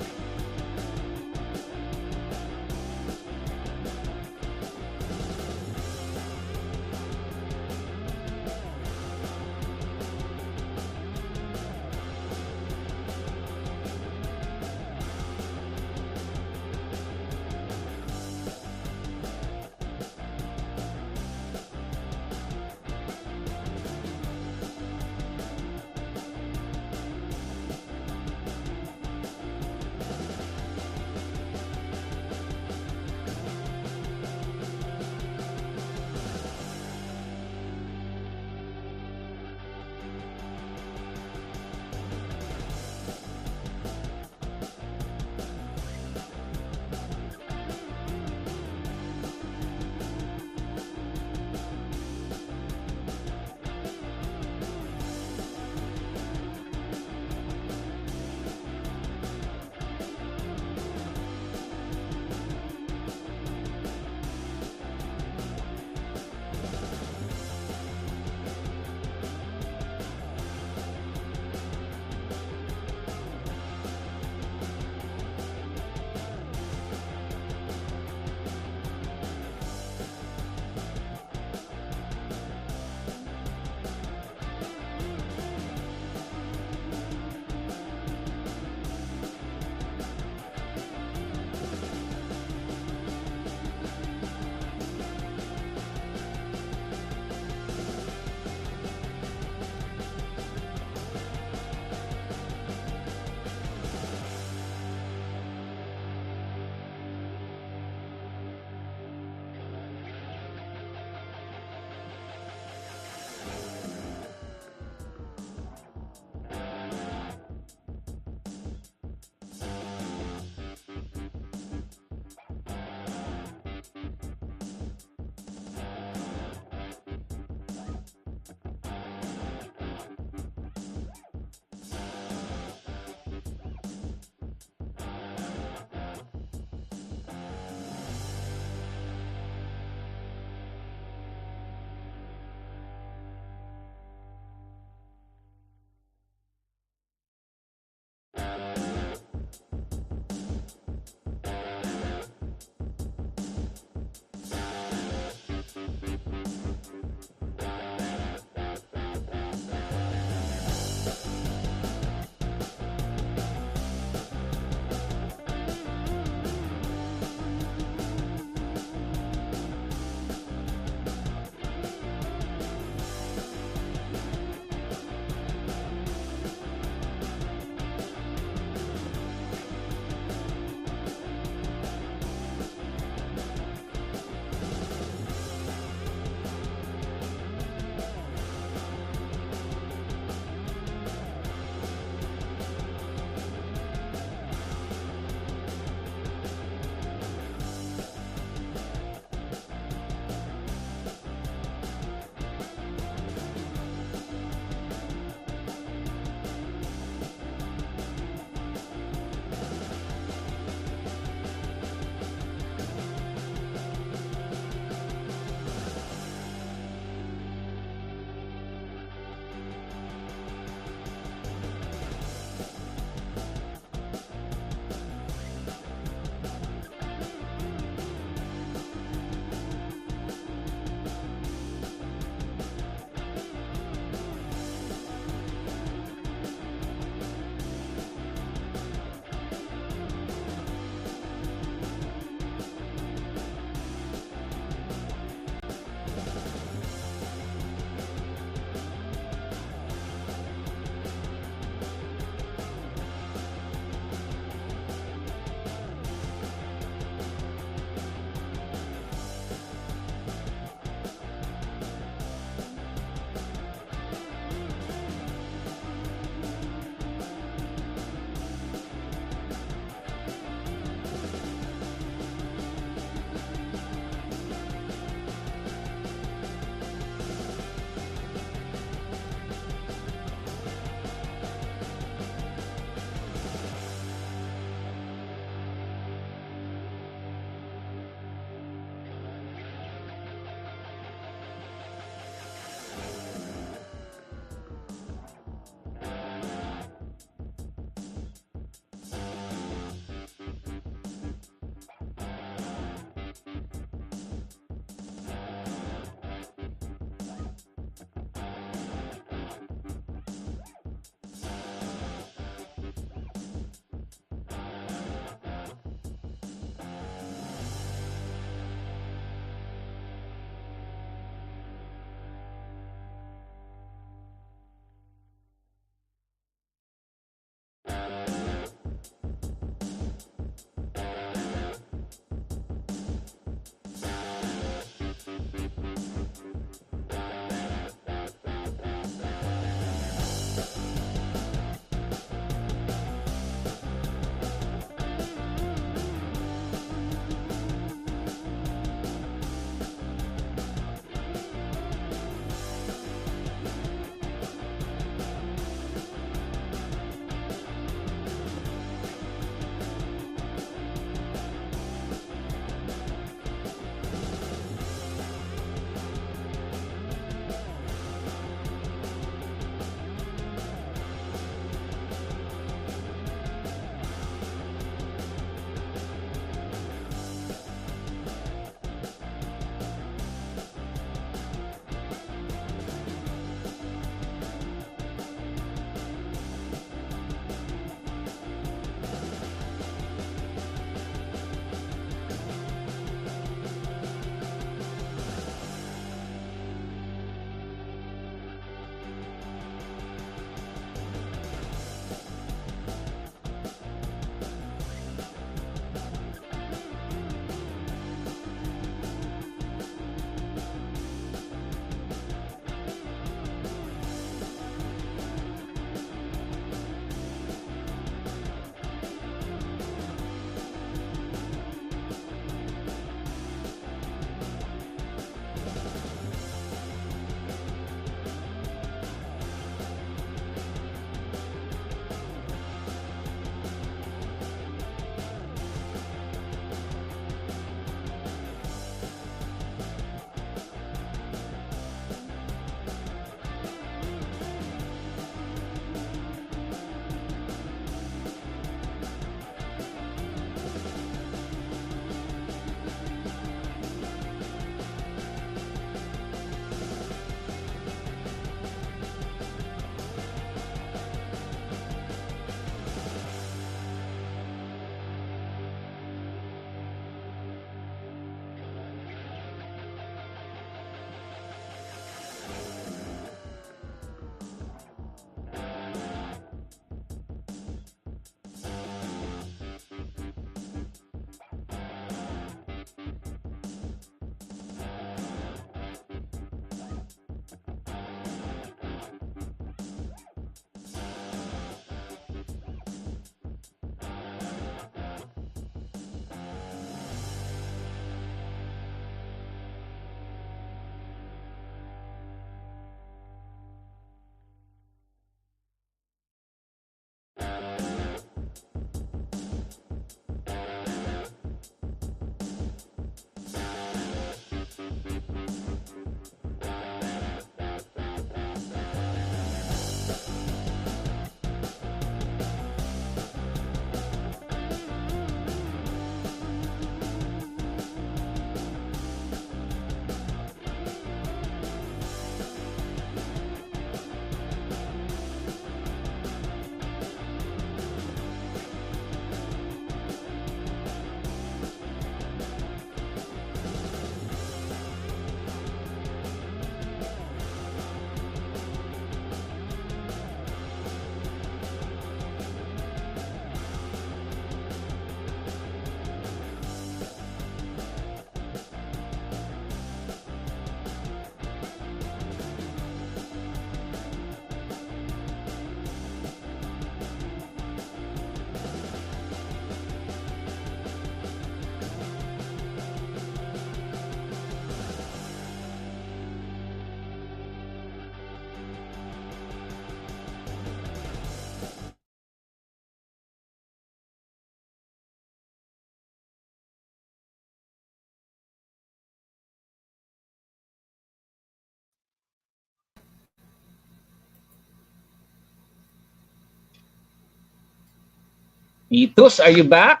Titos, are you back?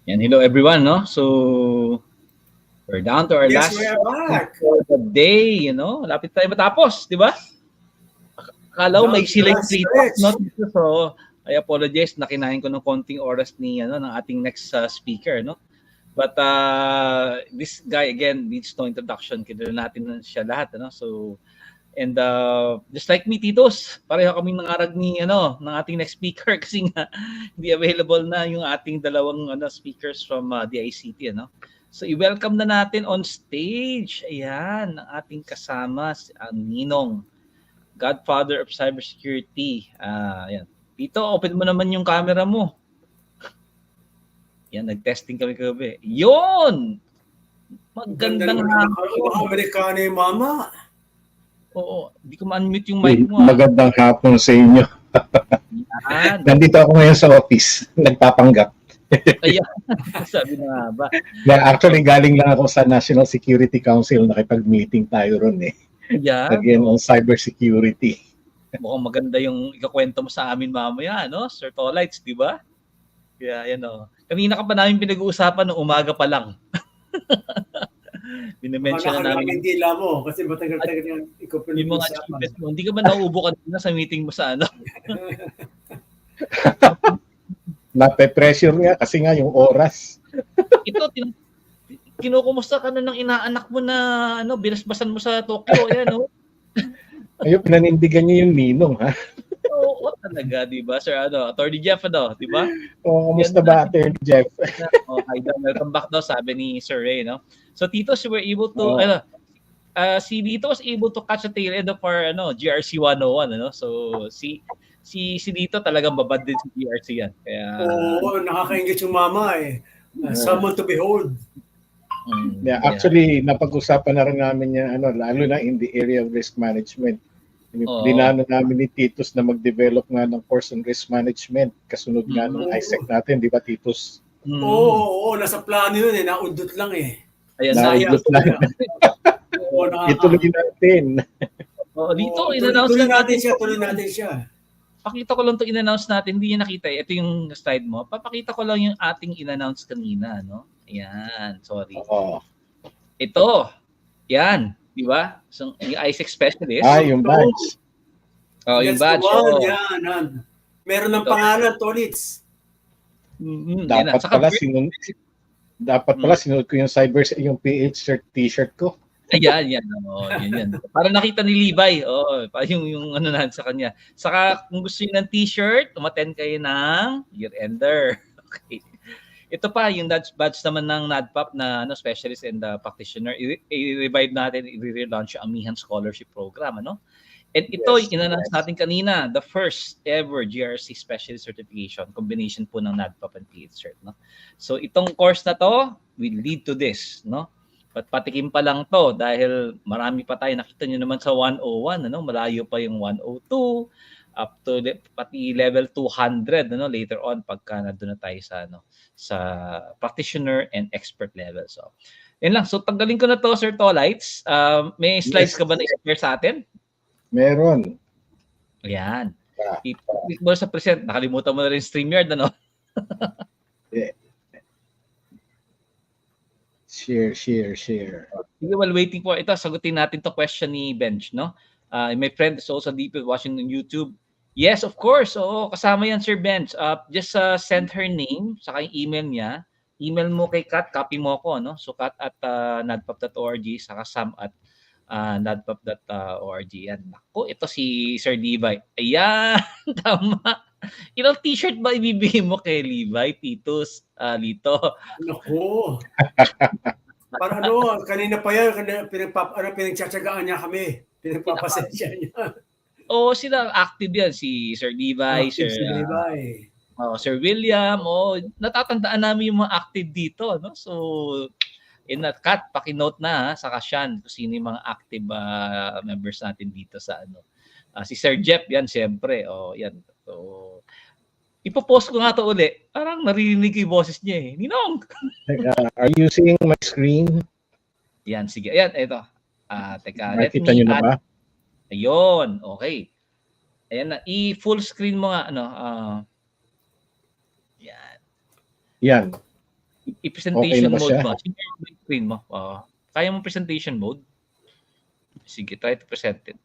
Yan, hello everyone, no? So, we're down to our Yes, last we are back. for the day, you know? Lapit tayo matapos, di ba? Akala ko may sila yung free talk, no? So, I apologize, nakinain ko ng konting oras ng ating next speaker, no? But this guy, again, needs no introduction. Kilala natin siya lahat, ano? So, and just like me, Titos, pareho kaming nangarag ng ating next speaker kasi nga hindi available na yung ating dalawang speakers from DICT, ano. So i-welcome na natin on stage. Ayan, ang ating kasama ang Ninong, Godfather of Cybersecurity. Ayan. Tito, open mo naman yung camera mo. Yan, nag-testing kami kagabi. Yun! Magandang hapon. Amerikano yung mama. Oo, hindi ko ma-unmute yung mic mo. Magandang hapon sa inyo. Nandito ako ngayon sa office, nagpapanggap. Ayan, sabi na nga ba. Actually, galing lang ako sa National Security Council, nakipag-meeting tayo ron eh. Ayan. Again, on cybersecurity. Mukhang maganda yung ikakwento mo sa amin mamaya, no? Sir Tolites, di ba? Kaya, yan o. Kanina ka pa namin pinag-uusapan ng umaga pa lang. Binimension na namin. Hindi lang mo kasi matagal-tagal yung ikaw yung mga achievements mo. Hindi ka ba nauubo kanina sa meeting mo sa ano? Nape-pressure nga kasi nga yung oras. Ito, kinukumusta ka na ng inaanak mo na binasbasan mo sa Tokyo. Ayan, no? Ayun, pinanindigan niyo yung Ninong, ha? Oo, talaga, di ba? Sir, Atty. Jeff, di ba? Oo, kamusta ba, Atty. Jeff? Hi, welcome back daw, sabi ni Sir Ray, no? So, Tito, we were able to, si Dito was able to catch a tail end of our, GRC 101, ano? So, si Dito talagang babad din sa GRC yan. Kaya, oo, nakakaingit yung mama eh. Someone to behold. Yeah, actually, napag-usapan na rin namin yan, lalo na in the area of risk management. Dinano namin ni Titus na mag-develop nga ng course on risk management. Kasunod nga ng ISEC natin, di ba, Titus? Oo, nasa plano yun eh. Naundot lang eh. Ayan, naundot lang. Ituloy natin. Dito, in-announce tuloy natin siya. Pakita ko lang ito in-announce natin. Hindi niya nakita. Ito yung slide mo. Papakita ko lang yung ating in-announce kanina, no? Ayan, sorry. Ito. Yan. Di ba? So, yung ISEC specialist. Yung badge. Yung badge. Yan. Meron ng pangalan, Tolits. Dapat pala sinuot ko yung PH-CERT t-shirt ko. Ayan. Yan. Para nakita ni Levi. Yung sa kanya. Saka kung gusto niyo ng t-shirt, umattend kayo ng year-ender. Okay. Ito pa, yung badge naman ng NADPOP na specialist and practitioner. I-revive natin, i-relaunch ang Amihan Scholarship Program. And ito, yung in-announce natin kanina, the first ever GRC Specialist Certification, combination po ng NADPOP and PH-CERT. So itong course na to will lead to this. But patikim pa lang to dahil marami pa tayo. Nakita nyo naman sa 101, malayo pa yung 102, up to pati level 200 later on pagka nandun na tayo sa practitioner and expert level. So yan lang. So tanggalin ko na to, Sir Tolites. May slides ka ba na i-share sa atin? Meron. Ayan. I-click mo sa present. Nakalimutan mo na rin StreamYard, Yeah. Share. Sige, while waiting for ito, sagutin natin to question ni Bench, no? My friend is also deep watching on YouTube. Yes, of course. Oo, kasama yan, Sir Bench. Just send her name, saka yung email niya. Email mo kay Kat, copy mo ako, no? So, kat@nadpop.org, saka sam@nadpop.org. Yan. Ako, ito si Sir Levi. Ayan, tama. Ilang t-shirt ba ibibigay mo kay Levi, Titus, Lito? Naku. Para kanina pa yan, pinagtsatsagaan niya kami. Pinagpapasensya niya. Sila active yan. Si Sir Levi, Sir William. Natatandaan namin yung mga active dito. No? So, in that cut, paki-note na sa Kasyan kung sino yung mga active members natin dito sa si Sir Jeff, yan, siyempre. Yan. So, ipopost ko nga ito uli. Parang narinig yung boses niya eh. Ninong! Are you seeing my screen? Yan, sige. Ayan, ito. Teka. Nakita nyo na ba? Ayun, okay. Ayan na. I-full screen mo nga. Yan. I-presentation Okay na ba mode siya? mo. Sige yung screen mo. Kaya mo presentation mode? Sige, try to present it.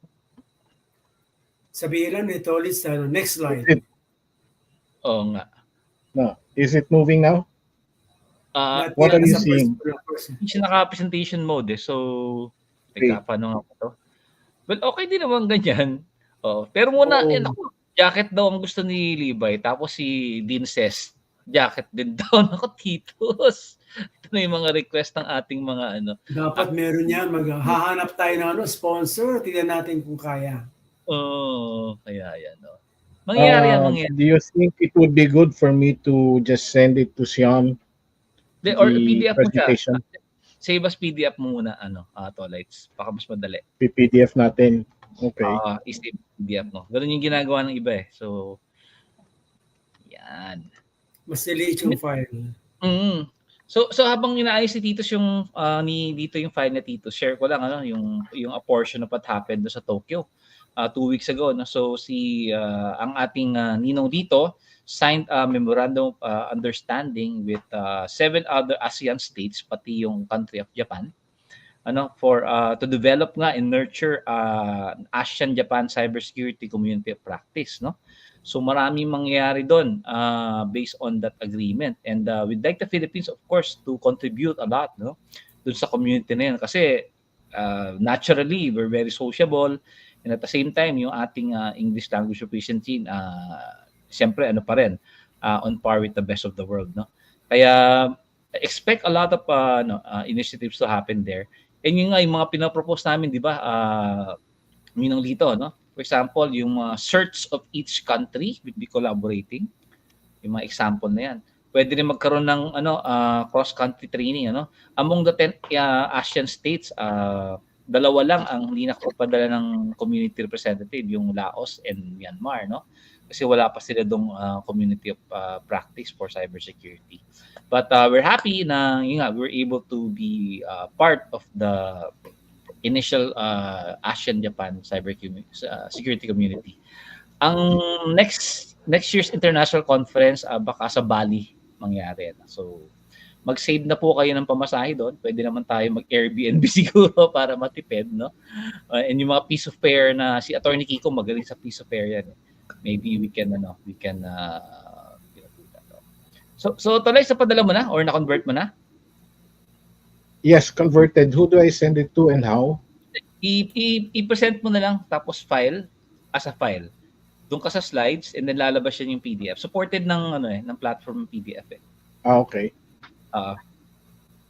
Sabihin lang ito ulit sa next slide. Oo nga. No. Is it moving now? What are you seeing? Hindi siya naka-presentation mode eh. So, teka, paano nga po to? Well, okay din naman ganyan. Pero muna, ako, jacket daw ang gusto ni Levi. Tapos si Dean says, jacket din daw. Ako, titos. Ito na yung mga request ng ating mga ano. Dapat meron yan. Hahanap tayo ng sponsor. Tignan natin kung kaya. Kaya yan. Mangyayari yan, mangyayari. Do you think it would be good for me to just send it to Sian? Or PDF mo presentation? siya. Save as PDF mo muna, Tolites. Baka mas madali. PDF natin. Okay. I-save PDF mo. Ganun yung ginagawa ng iba eh. So, yan. Mas delete yung file. So habang inaayos si Titos yung dito yung file na Titos, share ko lang yung a portion of what happened sa Tokyo 2 weeks ago. No? So ang ating ninong dito signed a memorandum of understanding with 7 other ASEAN states pati yung country of Japan for to develop nga and nurture ASEAN-Japan cybersecurity community of practice, no? So maraming mangyayari doon based on that agreement, and we'd like the Philippines of course to contribute a lot, no, doon sa community na yan kasi naturally we're very sociable, and at the same time yung ating English language proficiency siyempre pa rin on par with the best of the world, no? Kaya expect a lot of initiatives to happen there. And yung mga pinapropose namin, di ba, minang dito, no? For example, yung certs of each country will be collaborating. Yung mga example na yan. Pwede rin magkaroon ng cross-country training. Among the 10 ASEAN states, 2 lang ang hindi nakapadala ng community representative, yung Laos and Myanmar, no? Kasi wala pa sila dong community of practice for cybersecurity. But we're happy na we're able to be part of the initial ASEAN-Japan security community. Ang next year's international conference baka sa Bali mangyari. So mag-save na po kayo ng pamasahe doon. Pwede naman tayo mag-Airbnb siguro para matipid, no? And yung mga piece of fare na si Atty. Kiko magaling sa piece of fare yan. Maybe we can do that. So Tolay, sa padala mo na or na-convert mo na? Yes, converted. Who do I send it to and how? I-present mo na lang tapos file as a file. Doon ka sa slides and then lalabas yan yung PDF. Supported ng ng platform PDF eh. Okay.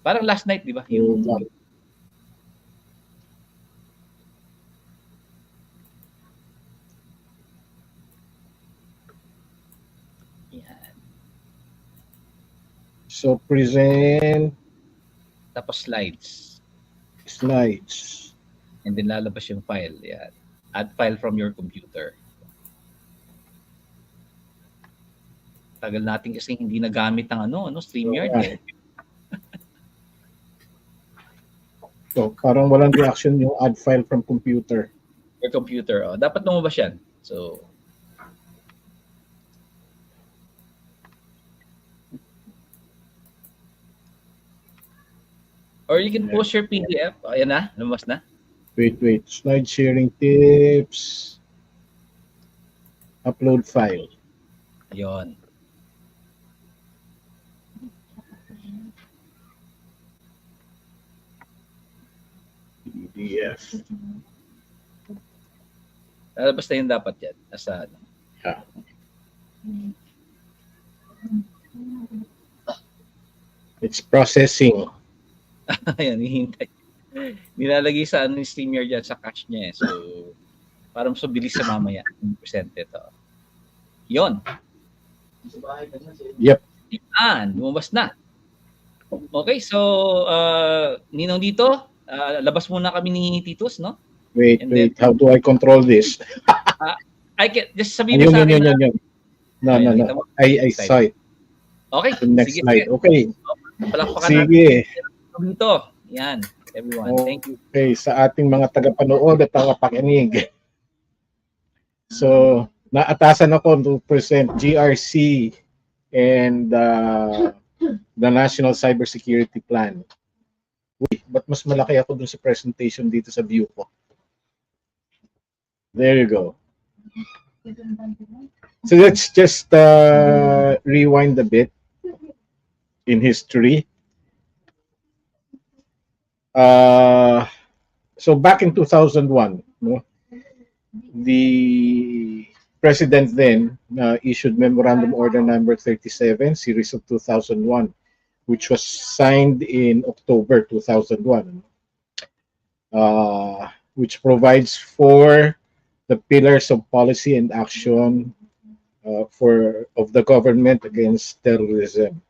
Parang last night, di ba? So present. Tapos slides. And then lalabas yung file. Yan. Add file from your computer. Tagal natin kasi hindi nagamit ng StreamYard. So parang walang reaction yung add file from computer. Your computer. Dapat lumabas yan. So or you can post your PDF. Ayan na, lumabas na. Wait. Slide sharing tips. Upload file. Ayun. PDF. Lalabas na yun dapat yan. Nasa Yeah. It's processing. Ayan, hihintay. Nilalagay sa yung StreamYard dyan, sa cache niya eh. So, parang so bilis sa mamaya. Present ito. Yun. Yep. Yan, lumabas na. Okay, so, ninong dito, labas muna kami ni Titus, no? Wait. How do I control this? I can, just sabihin mo sa akin na. No. I saw it. Okay. The next sige, slide. sige. Okay. Palakpakan Sige. Dito. Yan, everyone. Thank you. Okay, sa ating mga tagapanood at tagapakinig. So, naatasan ako to present GRC and the National Cybersecurity Plan. Uy, ba't mas malaki ako dun sa presentation dito sa view ko? There you go. So let's just rewind a bit in history. So back in 2001, no, the president then issued Memorandum Order Number 37, Series of 2001, which was signed in October 2001, which provides for the pillars of policy and action of the government against terrorism.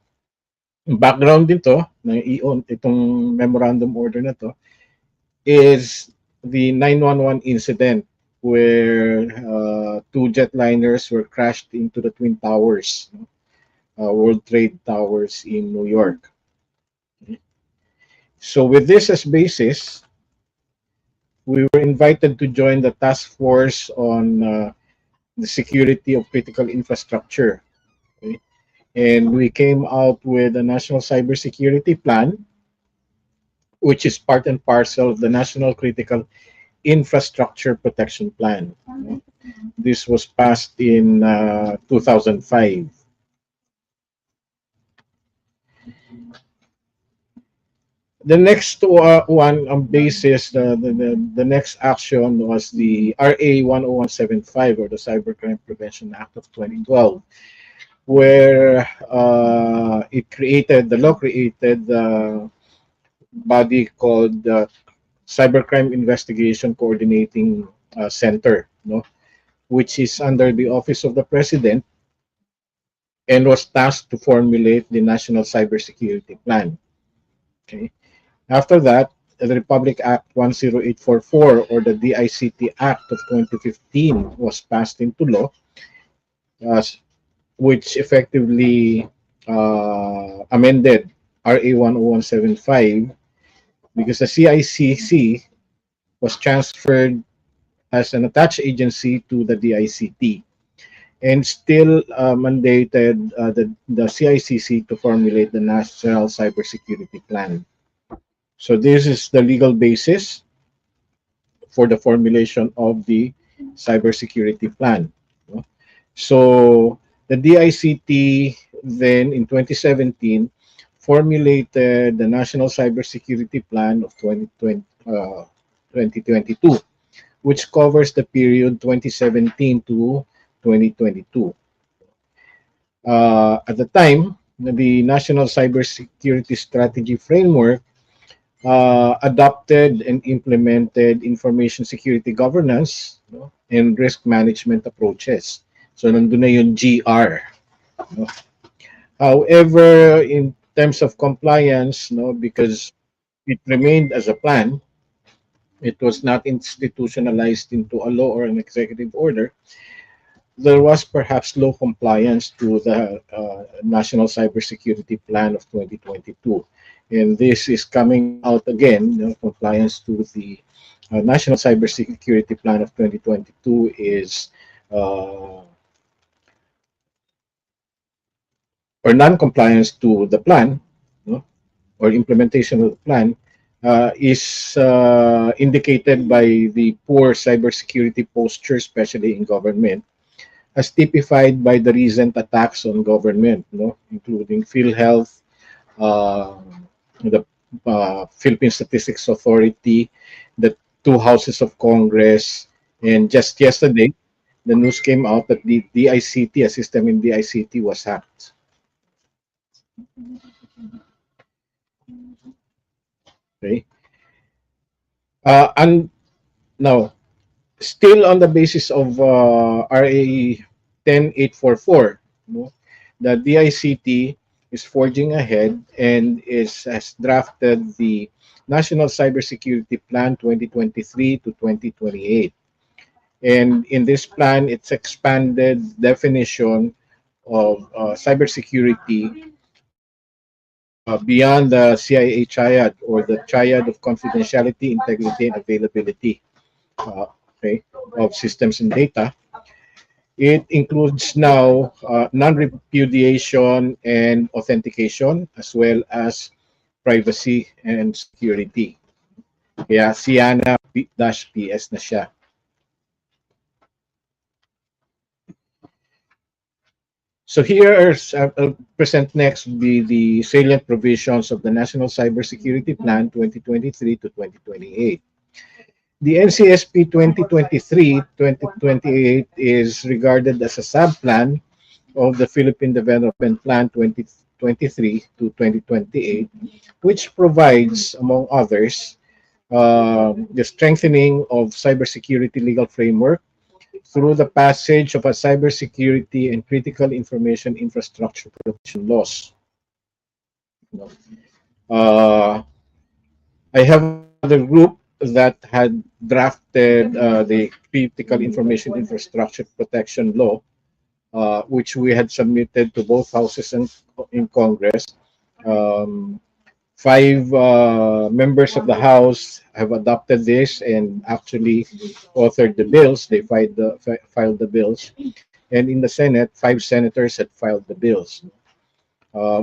Background dito ng itong memorandum order na to is the 911 incident where two jetliners were crashed into the Twin Towers, World Trade Towers in New York. So with this as basis, we were invited to join the task force on the security of critical infrastructure. Okay? And we came out with a national cybersecurity plan, which is part and parcel of the National Critical Infrastructure Protection Plan. This was passed in 2005. The next one on basis, the next action was the RA 10175, or the Cybercrime Prevention Act of 2012, where the law created the body called the Cybercrime Investigation Coordinating Center, no, which is under the Office of the President and was tasked to formulate the National Cybersecurity Plan. Okay. After that, the Republic Act 10844, or the DICT Act of 2015, was passed into law, which effectively amended RA 10175, because the CICC was transferred as an attached agency to the DICT, and still mandated the CICC to formulate the National Cybersecurity Plan. So this is the legal basis for the formulation of the cybersecurity plan. So the DICT then in 2017 formulated the National Cybersecurity Plan of 2022, which covers the period 2017 to 2022. At the time, the National Cybersecurity Strategy Framework adopted and implemented information security governance, no, and risk management approaches. So nandun na yung GR. No? However, in terms of compliance, no, because it remained as a plan, it was not institutionalized into a law or an executive order, there was perhaps low compliance to the National Cybersecurity Plan of 2022. And this is coming out again, you know, compliance to the National Cybersecurity Plan of 2022 is, or non-compliance to the plan, no, or implementation of the plan, is indicated by the poor cybersecurity posture, especially in government, as typified by the recent attacks on government, no, including PhilHealth, the Philippine Statistics Authority, the two houses of Congress, and just yesterday, the news came out that the DICT, a system in DICT, was hacked. Okay. And now, still on the basis of RA 10844, no, the DICT is forging ahead and has drafted the National Cybersecurity Plan 2023 to 2028. And in this plan, it's expanded definition of cybersecurity beyond the CIA triad, or the triad of confidentiality, integrity, and availability, okay, of systems and data. It includes now non-repudiation and authentication, as well as privacy and security. Kaya Siana-PS na siya. So here are, I'll present next will be the salient provisions of the National Cybersecurity Plan 2023 to 2028. The NCSP 2023-2028 is regarded as a sub-plan of the Philippine Development Plan 2023 to 2028, which provides, among others, the strengthening of cybersecurity legal framework through the passage of a cybersecurity and critical information infrastructure protection laws. I have another group that had drafted the critical information infrastructure protection law, which we had submitted to both houses and in Congress. Five members of the House have adopted this and actually authored the bills. They filed the bills. And in the Senate, 5 senators had filed the bills.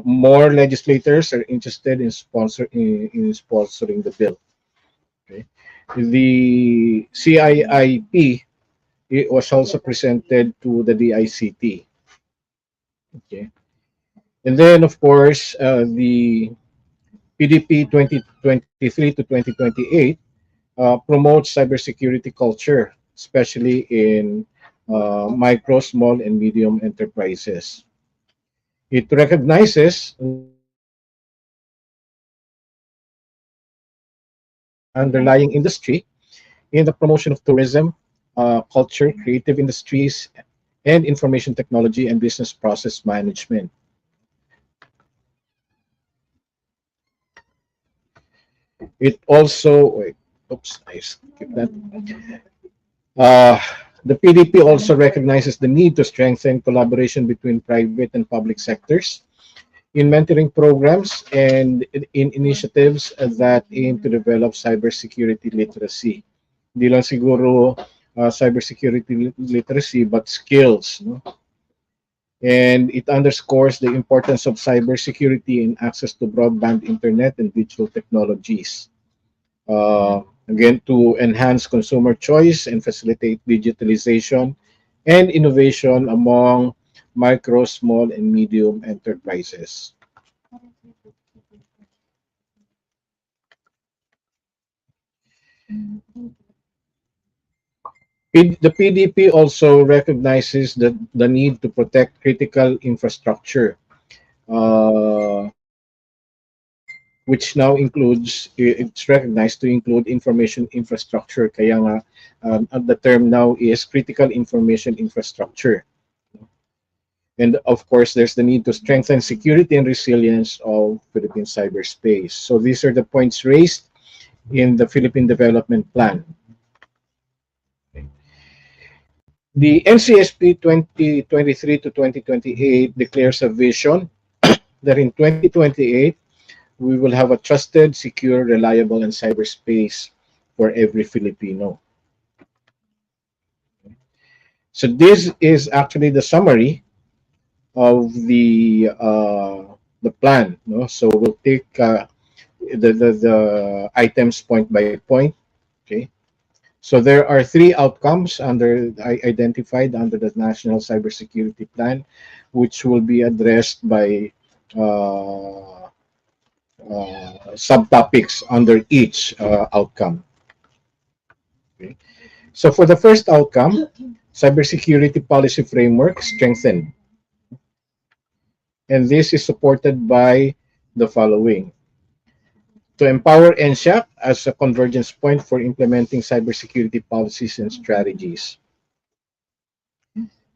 More legislators are interested in sponsoring the bill. Okay. The CIIP, it was also presented to the DICT. Okay. And then, of course, the PDP 2023 to 2028 promotes cybersecurity culture, especially in micro, small, and medium enterprises. It recognizes underlying industry in the promotion of tourism, culture, creative industries, and information technology and business process management. It also, oops, I skipped that. The PDP also recognizes the need to strengthen collaboration between private and public sectors in mentoring programs and in initiatives that aim to develop cybersecurity literacy. Hindi lang siguro cybersecurity literacy, but skills. No? And it underscores the importance of cybersecurity and access to broadband internet and digital technologies. Again, to enhance consumer choice and facilitate digitalization and innovation among micro, small, and medium enterprises. The PDP also recognizes the need to protect critical infrastructure, which now includes, it's recognized to include information infrastructure. Kaya nga, the term now is critical information infrastructure. And of course, there's the need to strengthen security and resilience of Philippine cyberspace. So these are the points raised in the Philippine Development Plan. The NCSP 2023 to 2028 declares a vision that in 2028, we will have a trusted, secure, reliable, and cyberspace for every Filipino. So this is actually the summary of the plan. No? So we'll take the items point by point. Okay. So there are 3 outcomes identified under the National Cybersecurity Plan, which will be addressed by subtopics under each outcome. Okay. So for the first outcome, cybersecurity policy framework strengthened. And this is supported by the following. To empower NSIAC as a convergence point for implementing cybersecurity policies and strategies.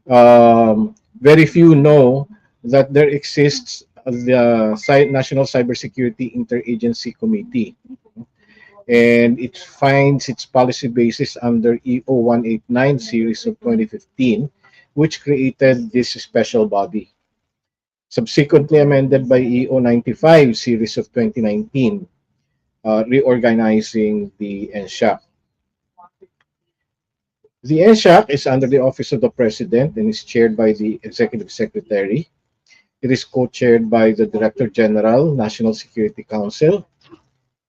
Very few know that there exists the National Cybersecurity Interagency Committee, and it finds its policy basis under EO 189 series of 2015, which created this special body. Subsequently amended by EO 95 series of 2019, reorganizing the NSIAC. The NSHAC is under the Office of the President and is chaired by the Executive Secretary. It is co-chaired by the Director General, National Security Council,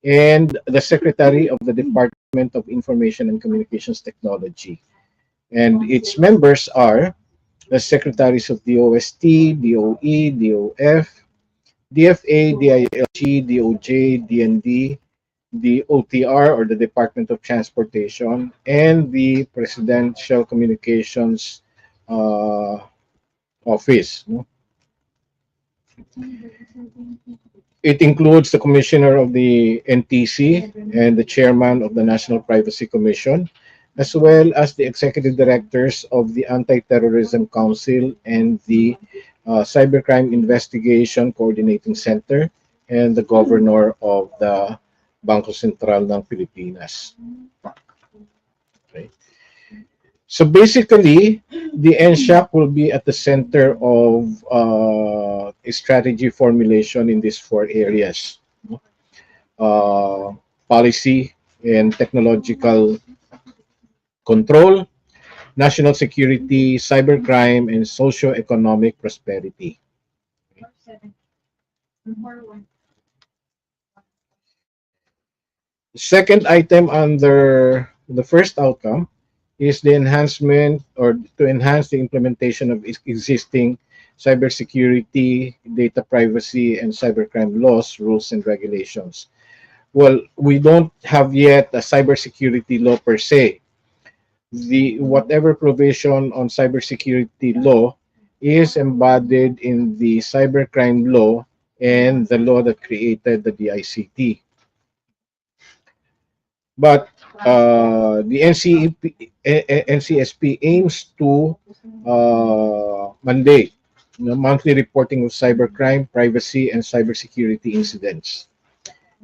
and the Secretary of the Department of Information and Communications Technology. And its members are the Secretaries of DOST, DOE, DOF, DFA, DILG, DOJ, DND, the OTR or the Department of Transportation, and the Presidential Communications Office. It includes the Commissioner of the NTC and the Chairman of the National Privacy Commission, as well as the Executive Directors of the Anti-Terrorism Council and the Cybercrime Investigation Coordinating Center, and the Governor of the Bangko Sentral ng Pilipinas. Okay. So basically, the NSHAC will be at the center of a strategy formulation in these four areas: policy and technological control, national security, cybercrime, and socio-economic prosperity. The second item under the first outcome is the enhancement or to enhance the implementation of existing cybersecurity, data privacy, and cybercrime laws, rules, and regulations. Well, we don't have yet a cybersecurity law per se. The whatever provision on cybersecurity law is embodied in the cybercrime law and the law that created the DICT. But the NCSP aims to mandate monthly reporting of cybercrime, privacy, and cybersecurity incidents.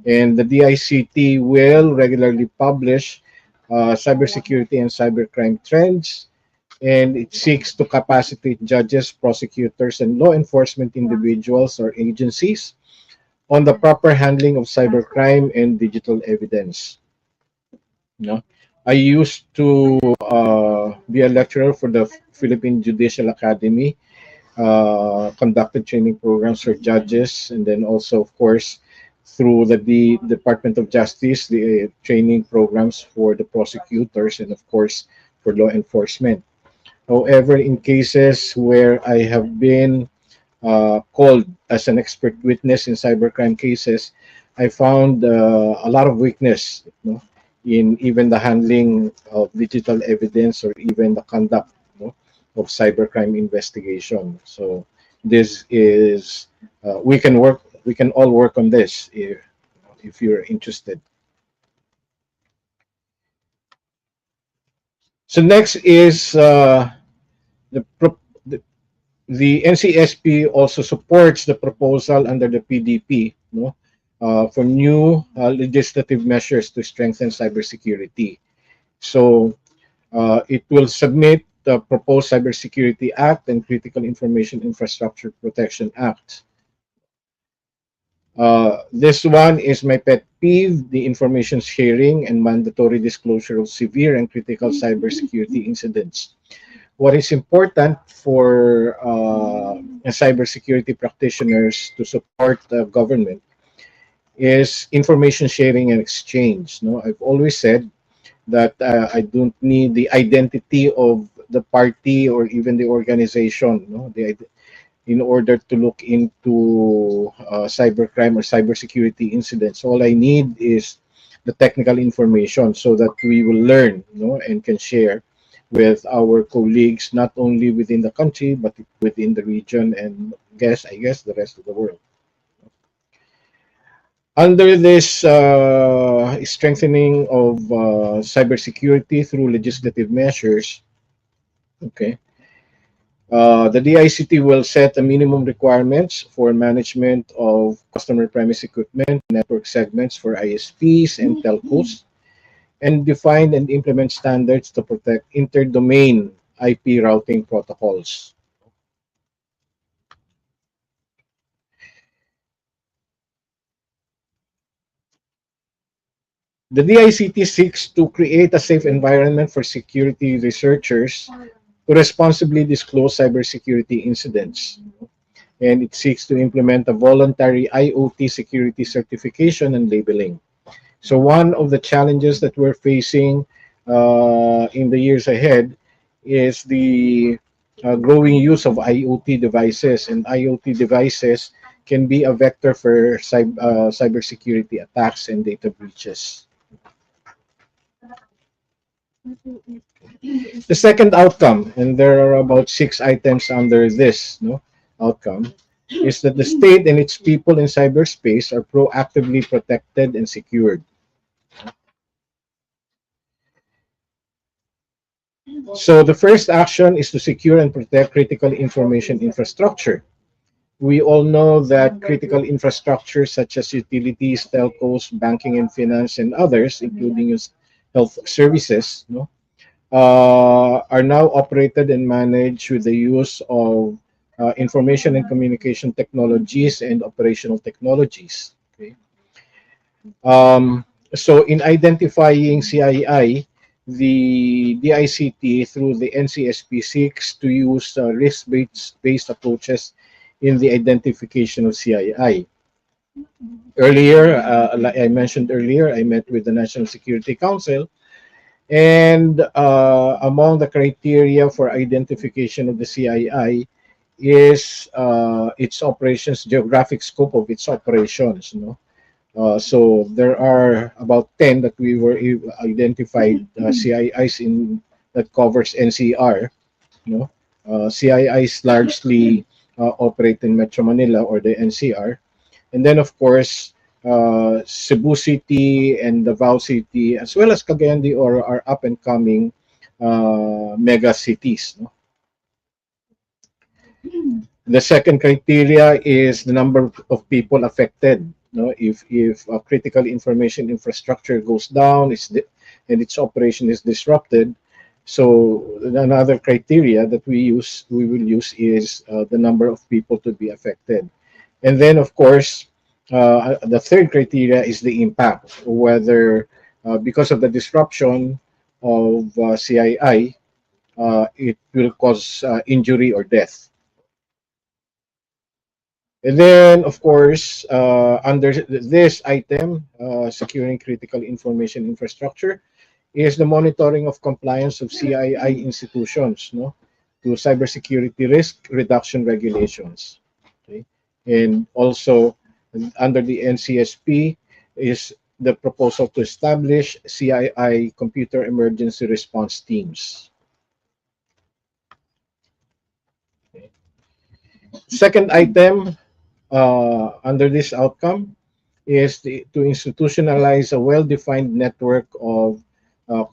And the DICT will regularly publish cybersecurity and cybercrime trends, and it seeks to capacitate judges, prosecutors, and law enforcement individuals or agencies on the proper handling of cybercrime and digital evidence. No? I used to be a lecturer for the Philippine Judicial Academy, conducted training programs for judges, and then also, of course, through the Department of Justice, the training programs for the prosecutors, and of course, for law enforcement. However, in cases where I have been called as an expert witness in cybercrime cases, I found a lot of weakness, in even the handling of digital evidence or even the conduct of cybercrime investigation. So this is we can all work on this if you're interested. So next is the NCSP also supports the proposal under the PDP for new legislative measures to strengthen cybersecurity. So it will submit the proposed Cybersecurity Act and Critical Information Infrastructure Protection Act. This one is my pet peeve: the information sharing and mandatory disclosure of severe and critical cybersecurity incidents. What is important for cybersecurity practitioners to support the government is information sharing and exchange. I've always said that I don't need the identity of the party or even the organization in order to look into cybercrime or cybersecurity incidents. All I need is the technical information so that we will learn and can share with our colleagues, not only within the country, but within the region and I guess the rest of the world. Under this strengthening of cybersecurity through legislative measures, the DICT will set the minimum requirements for management of customer premise equipment, network segments for ISPs and telcos, and define and implement standards to protect inter-domain IP routing protocols. The DICT seeks to create a safe environment for security researchers to responsibly disclose cybersecurity incidents. And it seeks to implement a voluntary IoT security certification and labeling. So one of the challenges that we're facing in the years ahead is the growing use of IoT devices, and IoT devices can be a vector for cybersecurity attacks and data breaches. The second outcome, and there are about 6 items under this outcome, is that the state and its people in cyberspace are proactively protected and secured. So the first action is to secure and protect critical information infrastructure. We all know that critical infrastructure such as utilities, telcos, banking and finance, and others, including health services, are now operated and managed with the use of information and communication technologies and operational technologies. Okay. So in identifying CII, the DICT through the NCSP seeks to use risk-based approaches in the identification of CII. Earlier, like I mentioned earlier, I met with the National Security Council, and among the criteria for identification of the CII is its operations, geographic scope of its operations. So there are about 10 that we were identified CIIs that covers NCR. CIIs largely operate in Metro Manila or the NCR, and then of course Cebu City and Davao City, as well as Cagayan de Oro, are up and coming mega cities. The second criteria is the number of people affected. If critical information infrastructure goes down, and its operation is disrupted, so another criteria that we will use is the number of people to be affected. And then of course the third criteria is the impact, whether because of the disruption of CII, it will cause injury or death. And then, of course, under this item, securing critical information infrastructure, is the monitoring of compliance of CII institutions to cybersecurity risk reduction regulations. Okay? And also, under the NCSP, is the proposal to establish CII computer emergency response teams. Okay. Second item, under this outcome is to institutionalize a well-defined network of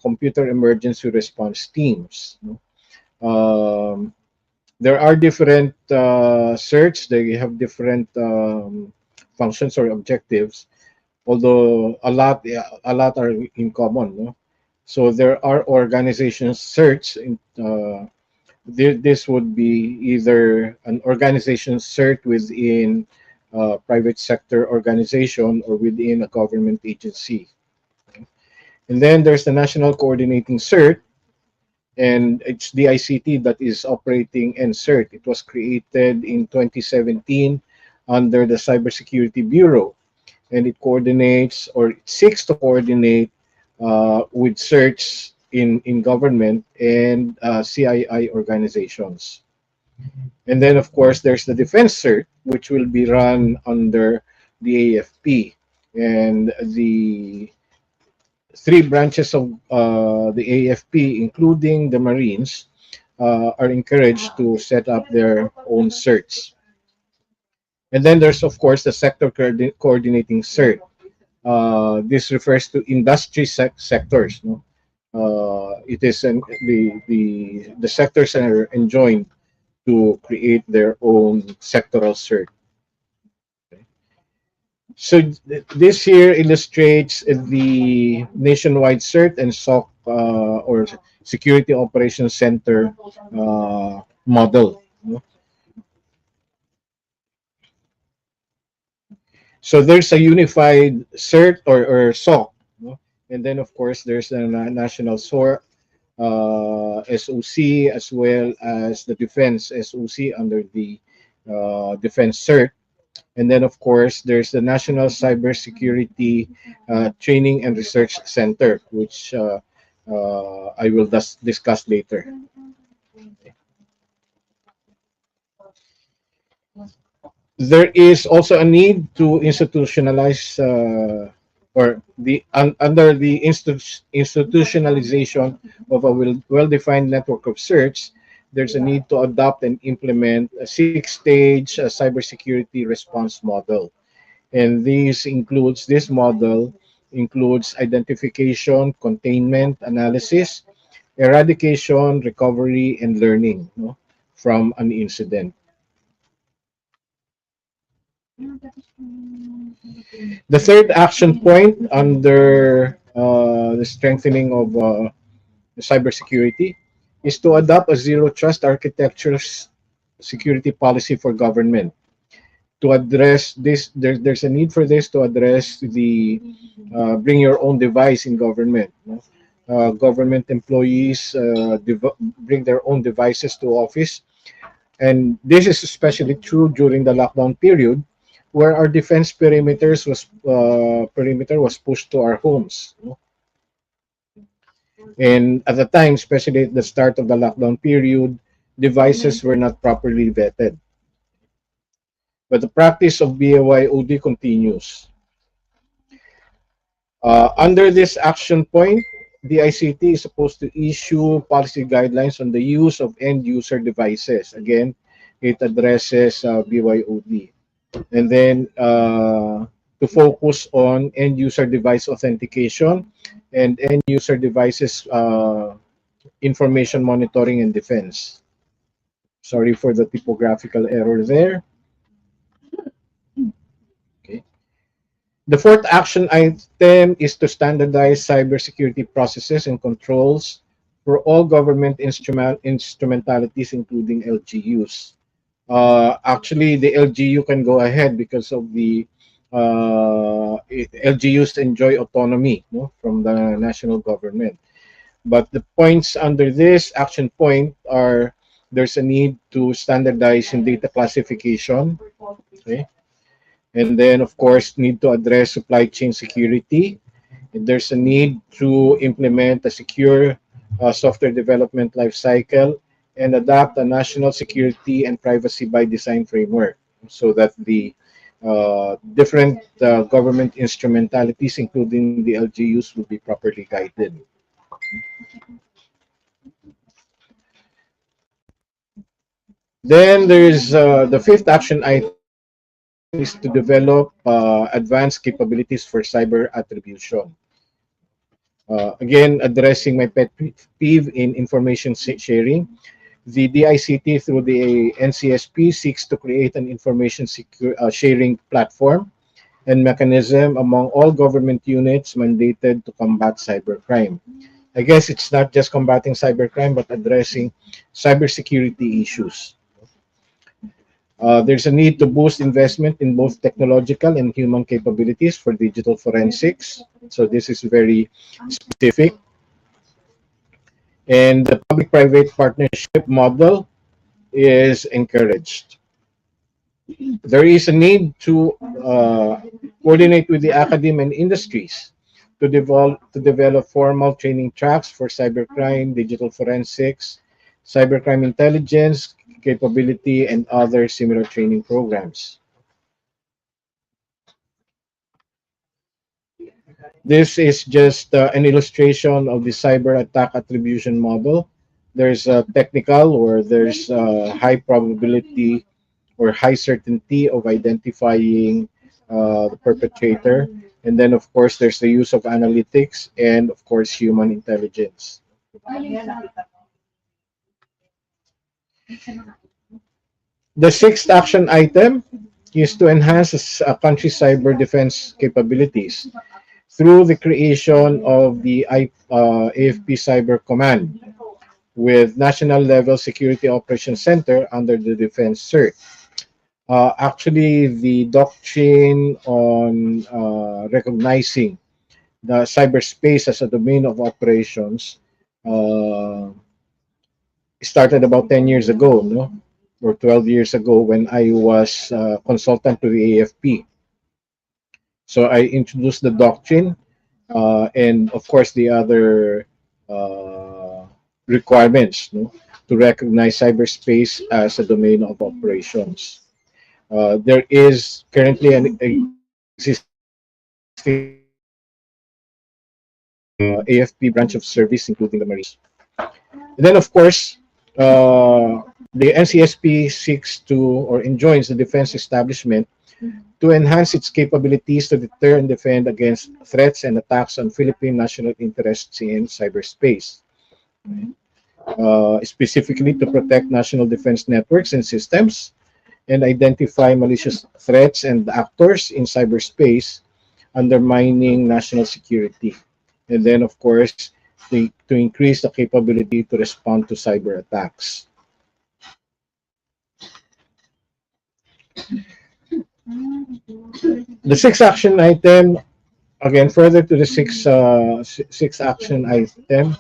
computer emergency response teams. There are different CERTs. They have different functions or objectives, although a lot are in common. So there are organizations CERTs. This would be either an organization CERT within a private sector organization or within a government agency. Okay. And then there's the National Coordinating CERT, and it's the ICT that is operating NCERT. It was created in 2017 under the Cybersecurity Bureau, and it coordinates, or it seeks to coordinate with CERTs in government and CII organizations. And then, of course, there's the Defense CERT, which will be run under the AFP. And the 3 branches of the AFP, including the Marines, are encouraged to set up their own CERTs. And then there's, of course, the Sector Coordinating CERT. This refers to industry sectors. It is the sectors are enjoined to create their own sectoral CERT. Okay. So this here illustrates the nationwide CERT and SOC or Security Operations Center model. So there's a unified CERT or SOC. And then, of course, there's a national SOC, SOC, as well as the defense SOC under the defense CERT. And then, of course, there's the National Cybersecurity Training and Research Center, which I will discuss later. There is also a need to institutionalize under the institutionalization of a well-defined network of certs. There's a need to adopt and implement a six-stage cybersecurity response model. And this model includes identification, containment, analysis, eradication, recovery, and learning from an incident. The third action point under the strengthening of cybersecurity is to adopt a zero trust architecture security policy for government. To address this, there's a need for this to address the bring your own device in government. Government employees bring their own devices to office, and this is especially true during the lockdown period, where our defense perimeter was pushed to our homes. And at the time, especially at the start of the lockdown period, devices were not properly vetted. But the practice of BYOD continues. Under this action point, the ICT is supposed to issue policy guidelines on the use of end-user devices. Again, it addresses BYOD. And then to focus on end-user device authentication and end-user devices information monitoring and defense. Sorry for the typographical error there. Okay. The fourth action item is to standardize cybersecurity processes and controls for all government instrumentalities, including LGUs. Actually, the LGU can go ahead because of the LGUs enjoy autonomy from the national government. But the points under this action point are there's a need to standardize in data classification. Okay. And then, of course, need to address supply chain security. And there's a need to implement a secure software development lifecycle and adopt a national security and privacy by design framework so that the different government instrumentalities, including the LGUs, will be properly guided. Then there is the fifth action item is to develop advanced capabilities for cyber attribution. Again, addressing my pet peeve in information sharing, the DICT through the NCSP seeks to create an information sharing platform and mechanism among all government units mandated to combat cybercrime. I guess it's not just combating cybercrime, but addressing cybersecurity issues. There's a need to boost investment in both technological and human capabilities for digital forensics. So this is very specific. And the public-private partnership model is encouraged. There is a need to coordinate with the academy and industries to develop formal training tracks for cybercrime, digital forensics, cybercrime intelligence, capability, and other similar training programs. This is just an illustration of the cyber attack attribution model. There's a technical, or there's a high probability or high certainty of identifying the perpetrator. And then, of course, there's the use of analytics and, of course, human intelligence. The sixth action item is to enhance a country's cyber defense capabilities through the creation of the AFP Cyber Command with National Level Security Operations Center under the Defense CERT. Actually, the doctrine on recognizing the cyberspace as a domain of operations started about 10 years ago, no? Or 12 years ago when I was consultant to the AFP. So I introduced the doctrine and of course the other requirements, no, to recognize cyberspace as a domain of operations. There is currently an existing AFP branch of service, including the Marines. And then, of course, the NCSP seeks to or enjoins the defense establishment to enhance its capabilities to deter and defend against threats and attacks on Philippine national interests in cyberspace, specifically to protect national defense networks and systems and identify malicious threats and actors in cyberspace undermining national security. And then, of course, to increase the capability to respond to cyber attacks. The sixth action item, again, further to the sixth action item,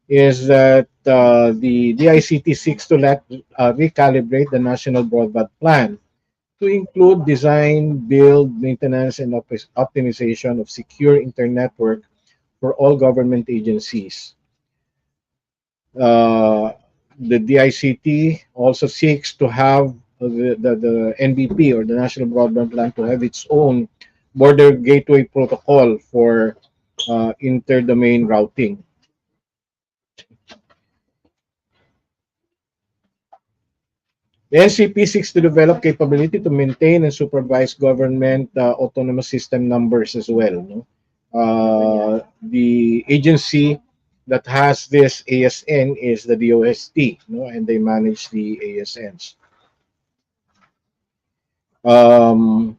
is that the DICT seeks to recalibrate the national broadband plan to include design, build, maintenance, and optimization of secure internetwork for all government agencies. The DICT also seeks to have the NBP, or the National Broadband Plan, to have its own border gateway protocol for inter-domain routing. The NCP seeks to develop capability to maintain and supervise government autonomous system numbers as well. No? The agency that has this ASN is the DOST, no? And they manage the ASNs. The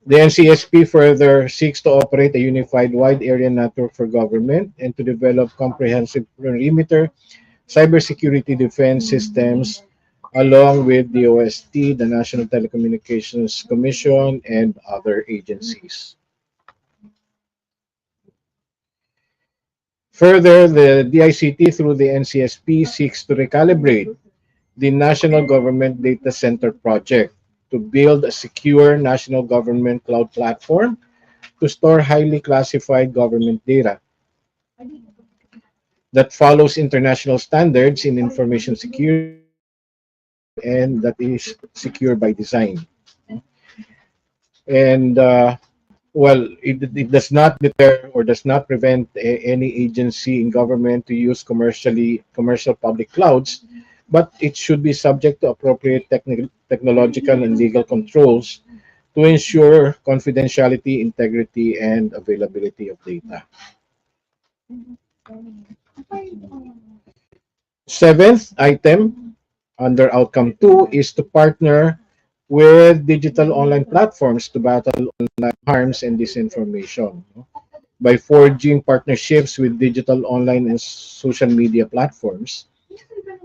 NCSP further seeks to operate a unified wide area network for government and to develop comprehensive perimeter cybersecurity defense systems along with the DOST, the National Telecommunications Commission, and other agencies. Further, the DICT through the NCSP seeks to recalibrate the National Government Data Center project to build a secure national government cloud platform to store highly classified government data that follows international standards in information security and that is secure by design. And well, it does not deter or does not prevent any agency in government to use commercial public clouds, but it should be subject to appropriate technological and legal controls to ensure confidentiality, integrity, and availability of data. Seventh item under outcome 2 is to partner with digital online platforms to battle online harms and disinformation by forging partnerships with digital online and social media platforms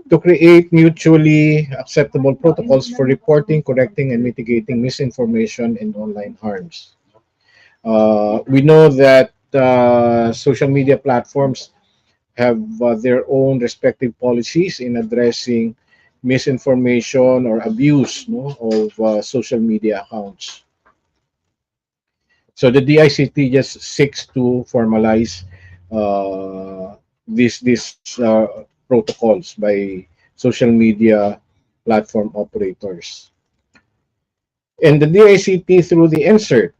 to create mutually acceptable protocols for reporting, correcting, and mitigating misinformation and online harms. We know that social media platforms have their own respective policies in addressing misinformation or abuse, no, of social media accounts. So the DICT just seeks to formalize these protocols by social media platform operators. And the DICT through the NCERT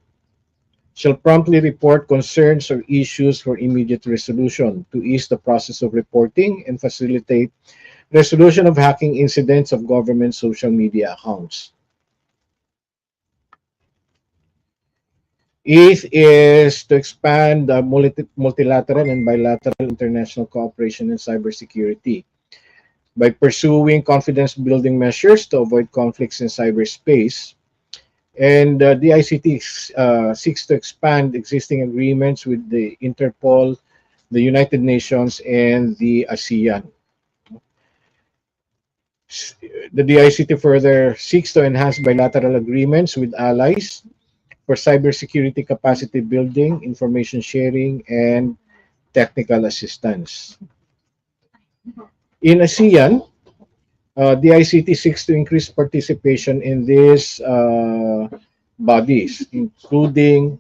shall promptly report concerns or issues for immediate resolution to ease the process of reporting and facilitate resolution of hacking incidents of government social media accounts. Eighth is to expand multilateral and bilateral international cooperation in cybersecurity by pursuing confidence-building measures to avoid conflicts in cyberspace. And the DICT seeks to expand existing agreements with the Interpol, the United Nations, and the ASEAN. The DICT further seeks to enhance bilateral agreements with allies for cybersecurity capacity building, information sharing, and technical assistance. In ASEAN, the ICT seeks to increase participation in these bodies, including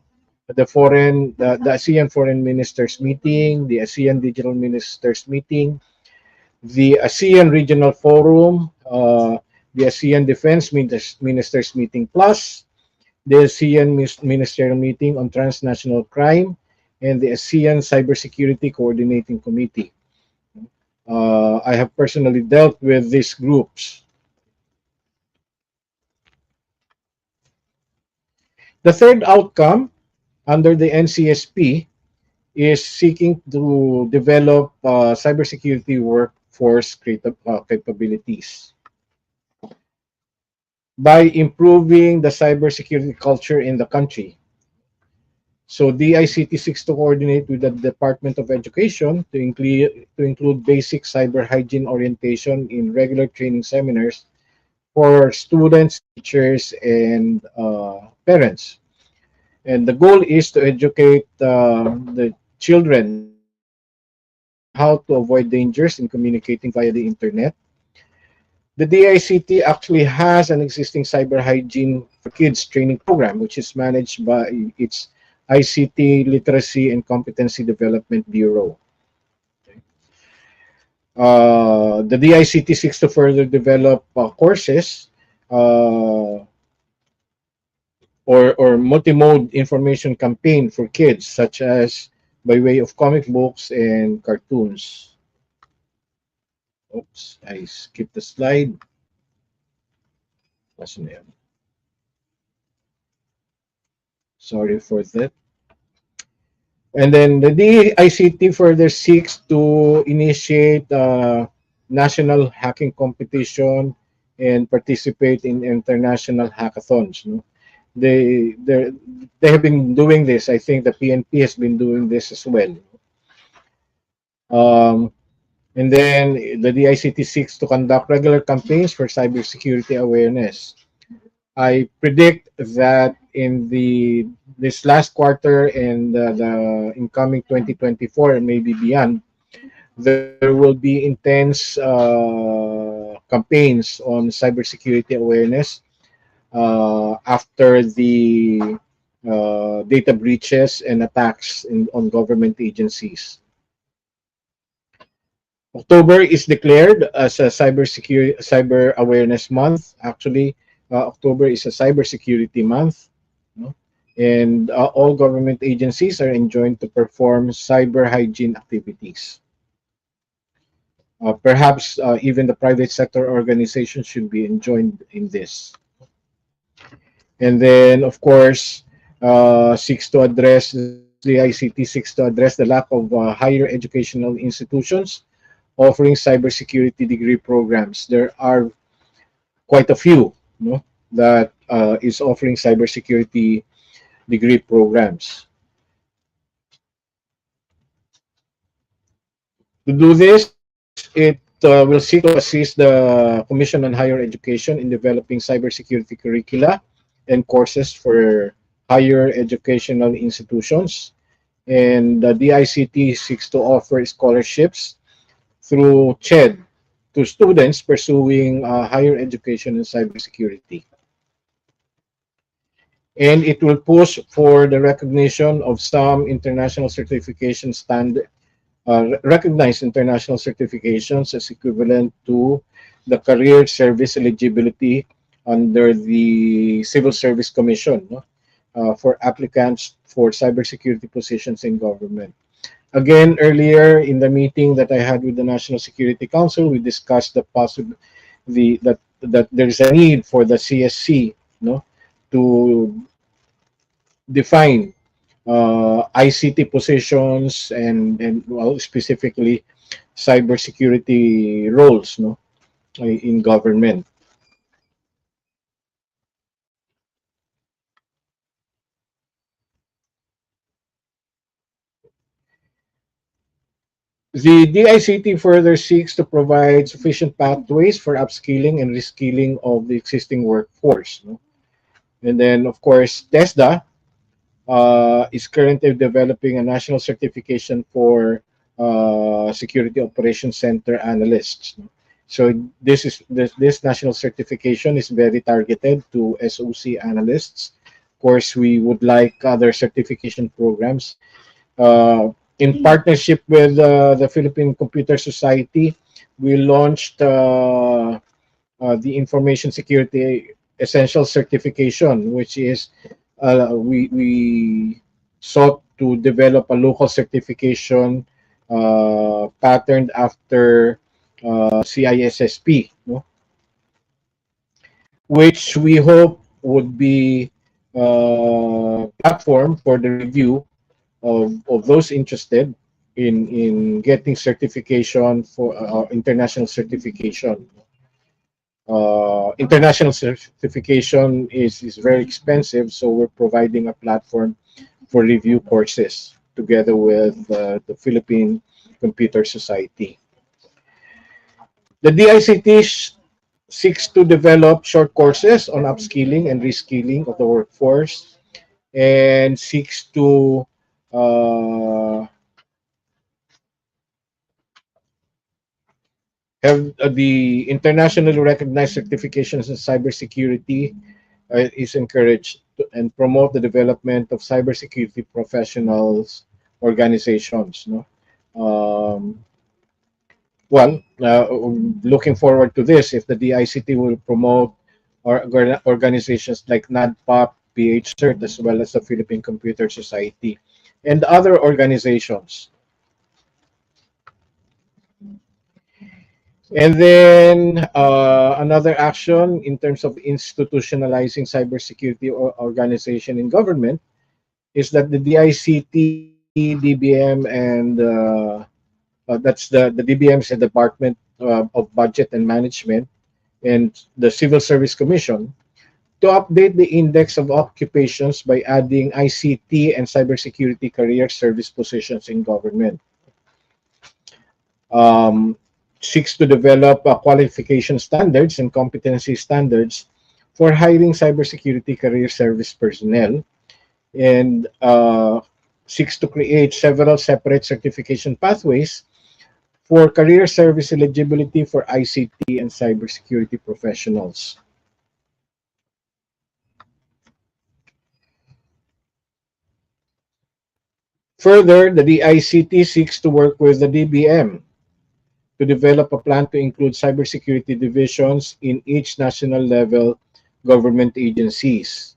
the ASEAN Foreign Ministers Meeting, the ASEAN Digital Ministers Meeting, the ASEAN Regional Forum, the ASEAN Defense Ministers Meeting Plus, the ASEAN Ministerial Meeting on Transnational Crime, and the ASEAN Cybersecurity Coordinating Committee. I have personally dealt with these groups. The third outcome under the NCSP is seeking to develop cybersecurity workforce capabilities by improving the cybersecurity culture in the country. So DICT seeks to coordinate with the Department of Education to include basic cyber hygiene orientation in regular training seminars for students, teachers, and parents. And the goal is to educate the children how to avoid dangers in communicating via the internet. The DICT actually has an existing cyber hygiene for kids training program, which is managed by its ICT Literacy and Competency Development Bureau. The DICT seeks to further develop courses or multi-mode information campaign for kids, such as by way of comic books and cartoons. Oops, I skipped the slide. Sorry for that. And then the DICT further seeks to initiate national hacking competition and participate in international hackathons. No? They have been doing this. I think the PNP has been doing this as well. And then the DICT seeks to conduct regular campaigns for cybersecurity awareness. I predict that in this last quarter and the incoming 2024 and maybe beyond, there will be intense campaigns on cybersecurity awareness after the data breaches and attacks on government agencies. October is declared as a cyber awareness month. Actually, October is a cybersecurity month, no? And all government agencies are enjoined to perform cyber hygiene activities. Perhaps even the private sector organizations should be enjoined in this. And then, of course, seeks to address the ICT seeks to address the lack of higher educational institutions offering cybersecurity degree programs. There are quite a few, no, that is offering cybersecurity degree programs. To do this, it will seek to assist the Commission on Higher Education in developing cybersecurity curricula and courses for higher educational institutions. And the DICT seeks to offer scholarships through CHED to students pursuing higher education in cybersecurity. And it will push for the recognition of some international certification recognized international certifications as equivalent to the career service eligibility under the Civil Service Commission, no? For applicants for cybersecurity positions in government. Again, earlier in the meeting that I had with the National Security Council, we discussed that there's a need for the CSC, no, to define ICT positions and well, specifically cybersecurity roles, no, in government. The DICT further seeks to provide sufficient pathways for upskilling and reskilling of the existing workforce. No? And then, of course, TESDA is currently developing a national certification for security operations center analysts. So this national certification is very targeted to SOC analysts. Of course, we would like other certification programs. In partnership with the Philippine Computer Society, we launched the Information Security Essential Certification, which is we sought to develop a local certification patterned after CISSP, no? Which we hope would be a platform for the review of those interested in getting certification for international certification. International certification is very expensive, so we're providing a platform for review courses together with the Philippine Computer Society. The DICT seeks to develop short courses on upskilling and reskilling of the workforce and seeks to have the internationally recognized certifications in cybersecurity is encouraged and promote the development of cybersecurity professionals organizations. No? Looking forward to this, if the DICT will promote organizations like NADPOP, PH-CERT, as well as the Philippine Computer Society and other organizations. And then another action in terms of institutionalizing cybersecurity organization in government is that the DICT, DBM, and that's the DBM is the Department of Budget and Management, and the Civil Service Commission, to update the index of occupations by adding ICT and cybersecurity career service positions in government. Seeks to develop qualification standards and competency standards for hiring cybersecurity career service personnel, and seeks to create several separate certification pathways for career service eligibility for ICT and cybersecurity professionals. Further, the DICT seeks to work with the DBM to develop a plan to include cybersecurity divisions in each national level government agencies.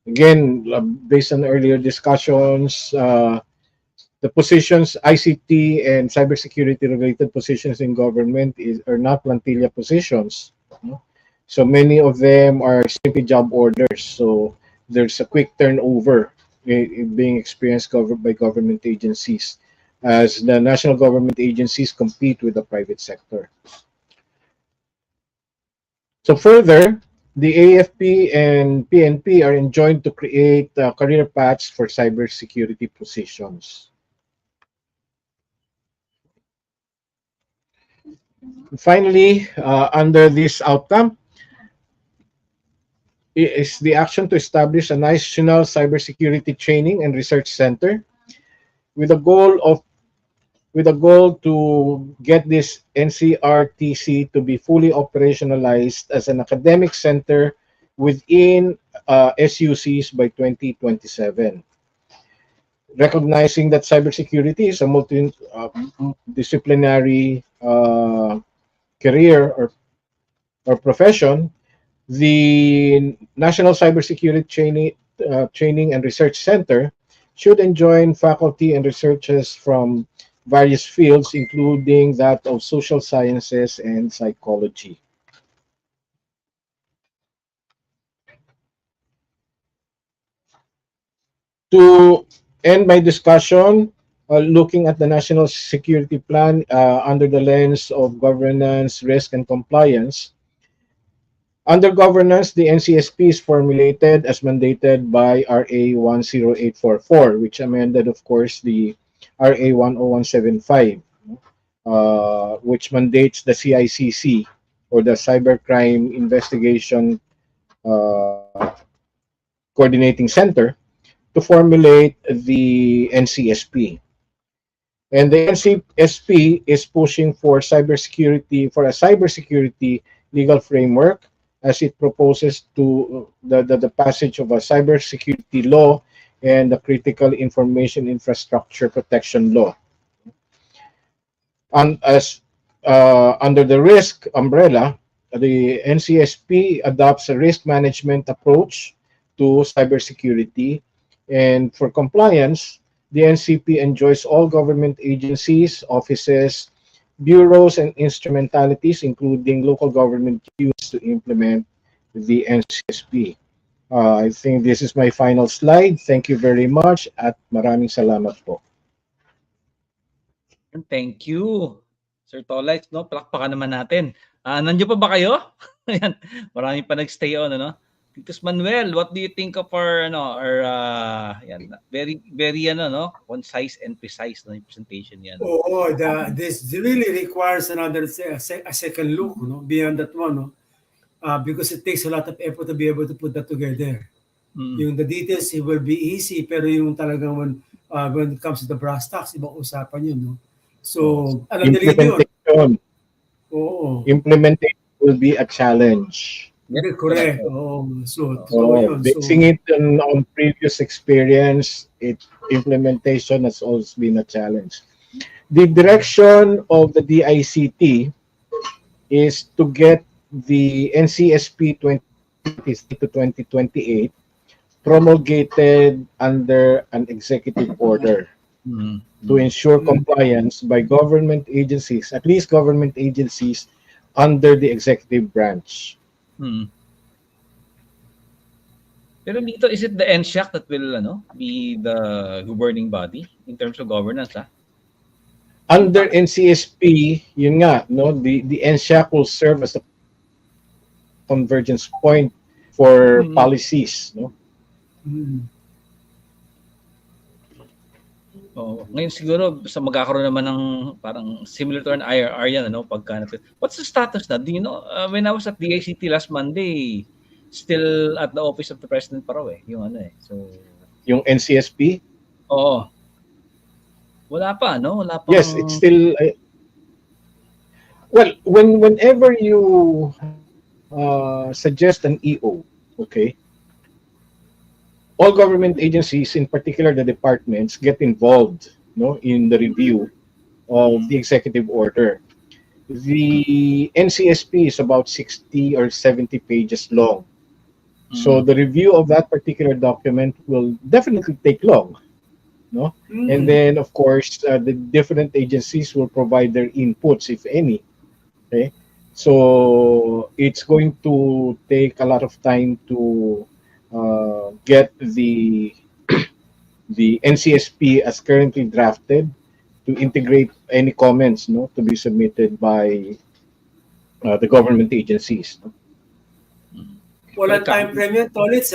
Again, based on earlier discussions, the positions, ICT and cybersecurity related positions in government are not plantilla positions. So many of them are simply job orders. So there's a quick turnover being experienced by government agencies, as the national government agencies compete with the private sector. So further, the AFP and PNP are enjoined to create career paths for cybersecurity positions. Finally, under this outcome, is the action to establish a national cybersecurity training and research center with a goal to get this NCRTC to be fully operationalized as an academic center within SUCs by 2027. Recognizing that cybersecurity is a multidisciplinary career or profession, the National Cybersecurity Training and Research Center should enjoin faculty and researchers from various fields, including that of social sciences and psychology. To end my discussion, looking at the National Security Plan under the lens of governance, risk, and compliance. Under governance, the NCSP is formulated as mandated by RA 10844, which amended, of course, the RA 10175, which mandates the CICC, or the Cybercrime Investigation Coordinating Center to formulate the NCSP. And the NCSP is pushing for a cybersecurity legal framework as it proposes to the passage of a cybersecurity law and the critical information infrastructure protection law. And as under the risk umbrella, the NCSP adopts a risk management approach to cybersecurity, and for compliance, the NCP enjoins all government agencies, offices, bureaus, and instrumentalities, including local government units, to implement the NCSP. I think this is my final slide. Thank you very much at maraming salamat po. Thank you, Sir Tolites, no? Palakpakan naman natin. Nandiyo pa ba kayo? Ayan, marami pa nag-stay on, ano? Titus Manuel, what do you think of our yan, very no, concise and precise na yung presentation yan. Oh, this really requires another a second look, no, beyond that one, no, because it takes a lot of effort to be able to put that together. Yung the details, it will be easy, pero yung talagang when it comes to the brass tacks, ibang usapan yun, no. So, alam nila yun. Implementation will be a challenge. Correct. So basing it on previous experience, implementation has always been a challenge. The direction of the DICT is to get the NCSP 2023 to 2028 promulgated under an executive order to ensure compliance by government agencies, at least government agencies under the executive branch. Pero dito, is it the NSHAC that will be the governing body in terms of governance? Under NCSP, yun nga, no, the NSHAC will serve as a convergence point for policies, no. Ngayon siguro sa magkakaroon naman ng parang similar to an IRR yan, pagka what's the status na? Do you know, when I was at DICT last Monday, still at the office of the president pa raw yung so yung NCSP? Oo. Wala pa, no? Wala pa. Yes, it's still well, whenever you suggest an EO, okay, all government agencies, in particular the departments, get involved, in the review of the executive order. The NCSP is about 60 or 70 pages long. So the review of that particular document will definitely take long, no? And then, of course, the different agencies will provide their inputs, if any. Okay, so it's going to take a lot of time to get the NCSP as currently drafted, to integrate any comments, to be submitted by the government agencies. Wala time frame yan, Tolits,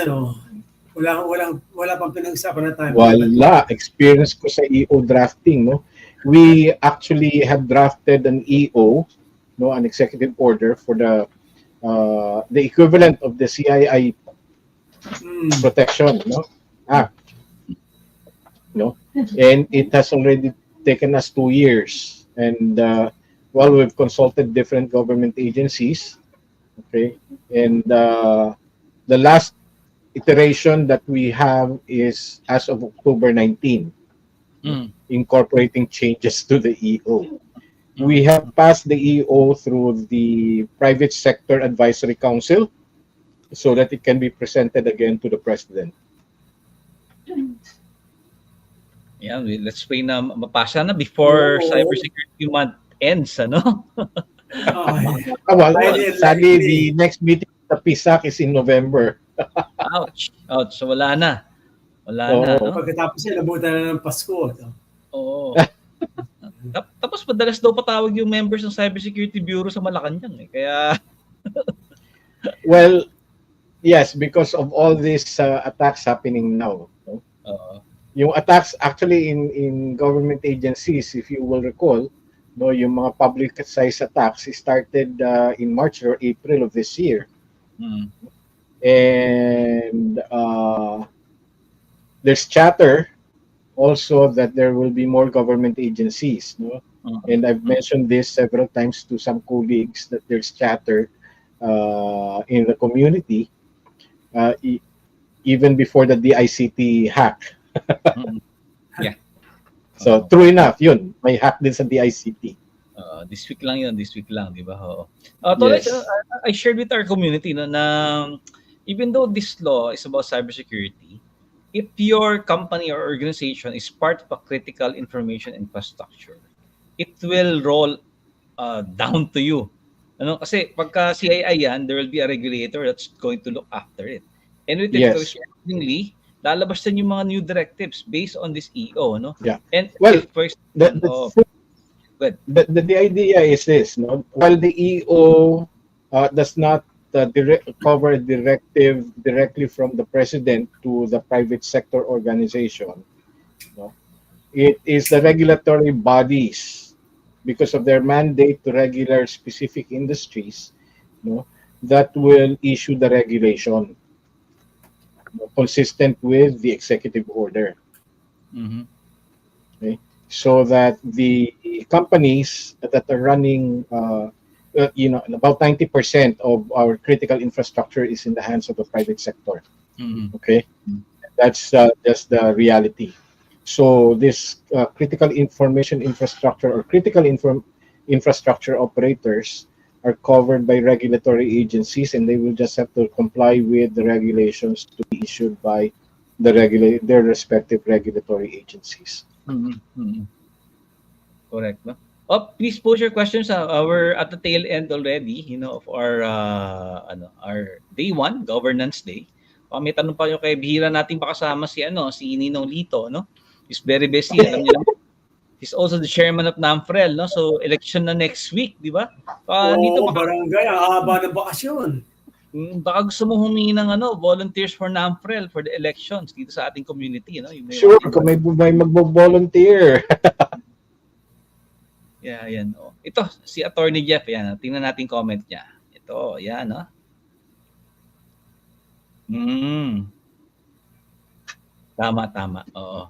wala pang pinag-usapan na time. Wala. Experience ko sa EO drafting, no. We actually have drafted an EO, an executive order for the equivalent of the CII protection, act, and it has already taken us 2 years, and we've consulted different government agencies, okay, and the last iteration that we have is as of October 19, incorporating changes to the EO. We have passed the EO through the Private Sector Advisory Council so that it can be presented again to the President. Yeah, let's pray na mapasa na before Cybersecurity Month ends, Sadly, the next meeting sa PISAC is in November. Ouch. So wala na. Na. Pagkatapos yan, nabutan na ng Pasko. Oo. Tapos madalas daw patawag yung members ng Cybersecurity Bureau sa Malacanang. Kaya... Well, yes, because of all these attacks happening now. Yung attacks actually in government agencies, if you will recall, yung mga public size attacks started in March or April of this year. And there's chatter also that there will be more government agencies, no? And I've mentioned this several times to some colleagues that there's chatter in the community, even before the DICT hack. Yeah. So true enough, yun, may hack din sa DICT. This week lang yun, this week lang, di ba? Tolets, Yes. I shared with our community no, na even though this law is about cybersecurity, if your company or organization is part of a critical information infrastructure, it will roll down to you. Ano? Kasi pagka CII yan, there will be a regulator that's going to look after it. And with it, Yes. correspondingly, lalabas din yung mga new directives based on this EO. No? Yeah. And Well, if first, the idea is this, no? While the EO does not cover a directive directly from the president to the private sector organization, no? It is the regulatory bodies, because of their mandate to regulate specific industries, no, that will issue the regulation, consistent with the executive order. Okay? So that the companies that are running, about 90% of our critical infrastructure is in the hands of the private sector. Okay, that's just the reality. So this critical information infrastructure or critical infrastructure operators are covered by regulatory agencies, and they will just have to comply with the regulations to be issued by their respective regulatory agencies. Correct, no? Please post your questions. We're at the tail end already, of our our day 1, Governance Day. May tanong pa yung kay bihira nating pakasama si Ninong Lito, no? He's very busy. Alam niyo lang. He's also the chairman of NAMFREL, no? So election na next week, di ba? Dito barangay, ang haba ng bakasyon. Baka gusto mo humingi ng volunteers for NAMFREL for the elections dito sa ating community, no? Sure, kung may magbo-volunteer. Yeah, yan. Ito, si Attorney Jeff, yan. Tingnan natin comment niya. Ito, yan, no? Tama. Oo.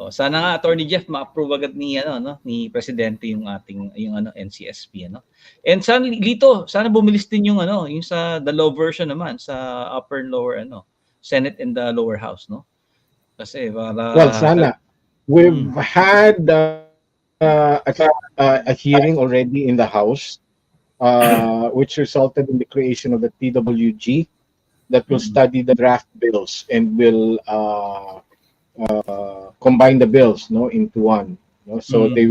Sana nga Attorney Jeff ma-approve agad ni ni presidente yung ating NCSP, ano. And sana bumilis din yung sa the low version naman sa upper and lower Senate and the lower house, no? Kasi well, sana we've had a hearing already in the House, which resulted in the creation of the TWG that will study the draft bills and will combine the bills into one. So the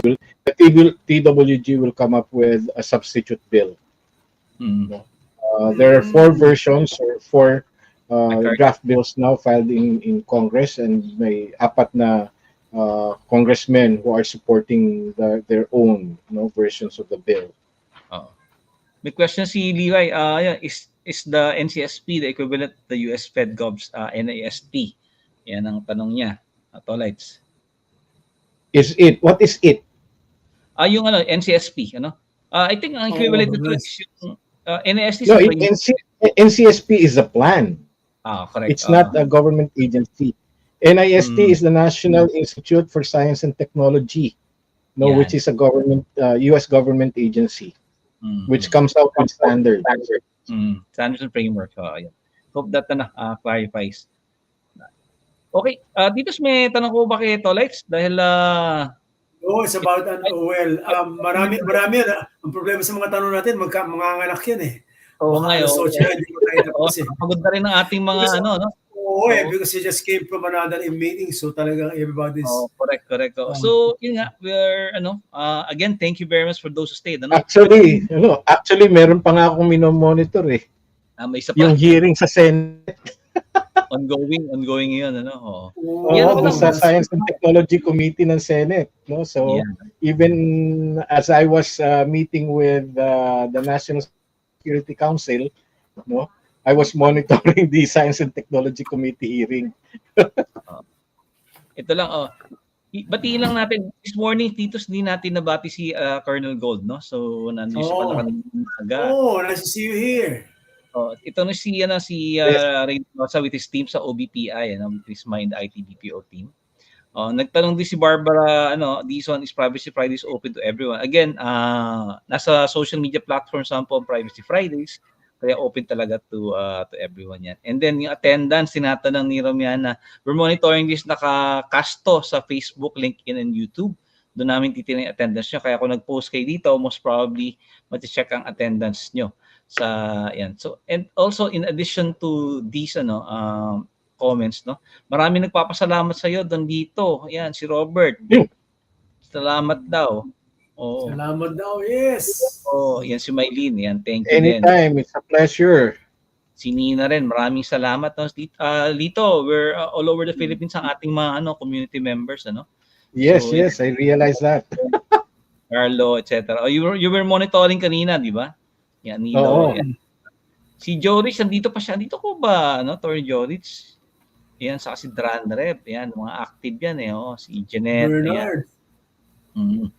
TWG will come up with a substitute bill. There are 4 versions or 4 draft bills now filed in Congress, and may 4 na congressmen who are supporting their own versions of the bill. May question si Levi. Is the NCSP the equivalent to the US Fed Gov's NASP? Yan ang tanong niya. Tolites. Is it? What is it? Yung NCSP, I think ang equivalent to is yung NASP. No, NCSP is a plan. Correct. It's not a government agency. NIST is the National Institute for Science and Technology, which is a government, U.S. government agency, which comes out with standards. Standards and framework. Hope that clarifies. Okay, dito may tanong ko ba kay Tolites? Dahil it's about marami ang problema sa mga tanong natin, mga anak yan eh. Pagod na rin ang ating mga because you just came from another meeting, so talagang everybody's correct. So yun nga, we're again, thank you very much for those who stayed. Actually meron pa nga akong minomonitor eh. May isa pa. Yung hearing sa Senate. ongoing yun, sa Science and Technology Committee ng Senate, So even as I was meeting with the National Security Council, I was monitoring the Science and Technology Committee hearing. Ito lang, batiin lang natin. This morning, Titos, hindi natin nabati si Colonel Gold, no? So, nandun siya pala kanina. Nice to see you here. Ito na si Ray Rosa with his team sa OBPI, with his Mind IT BPO team. Nagtanong din si Barbara, this one is Privacy Fridays open to everyone. Again, nasa social media platforms po ang Privacy Fridays, kaya open talaga to everyone yan. And then yung attendance, tinatanong ni Romiana, we're monitoring this naka-casto sa Facebook, LinkedIn, and YouTube. Doon namin titignan yung attendance nyo. Kaya kung nag-post kayo dito, most probably mati-check ang attendance nyo sa yan. So, and also in addition to these comments, marami nagpapasalamat sa iyo doon dito. Ayan, si Robert. Salamat daw. Oo. Salamat daw, yes. Yan si Maylene. Yan, thank you Anytime, it's a pleasure. Si Nina rin, maraming salamat. Lito, we're all over the Philippines ang ating mga community members, Yes, So, yes, I realize that. Carlo, etc. You were monitoring kanina, di ba? Yan, Nino. Oo. Yan. Si Jorich, nandito pa siya. Nandito ko ba, Tori Jorich? Yan, saka si Dran Rep. Yan, mga active yan Si Jeanette. Bernard. Ayan.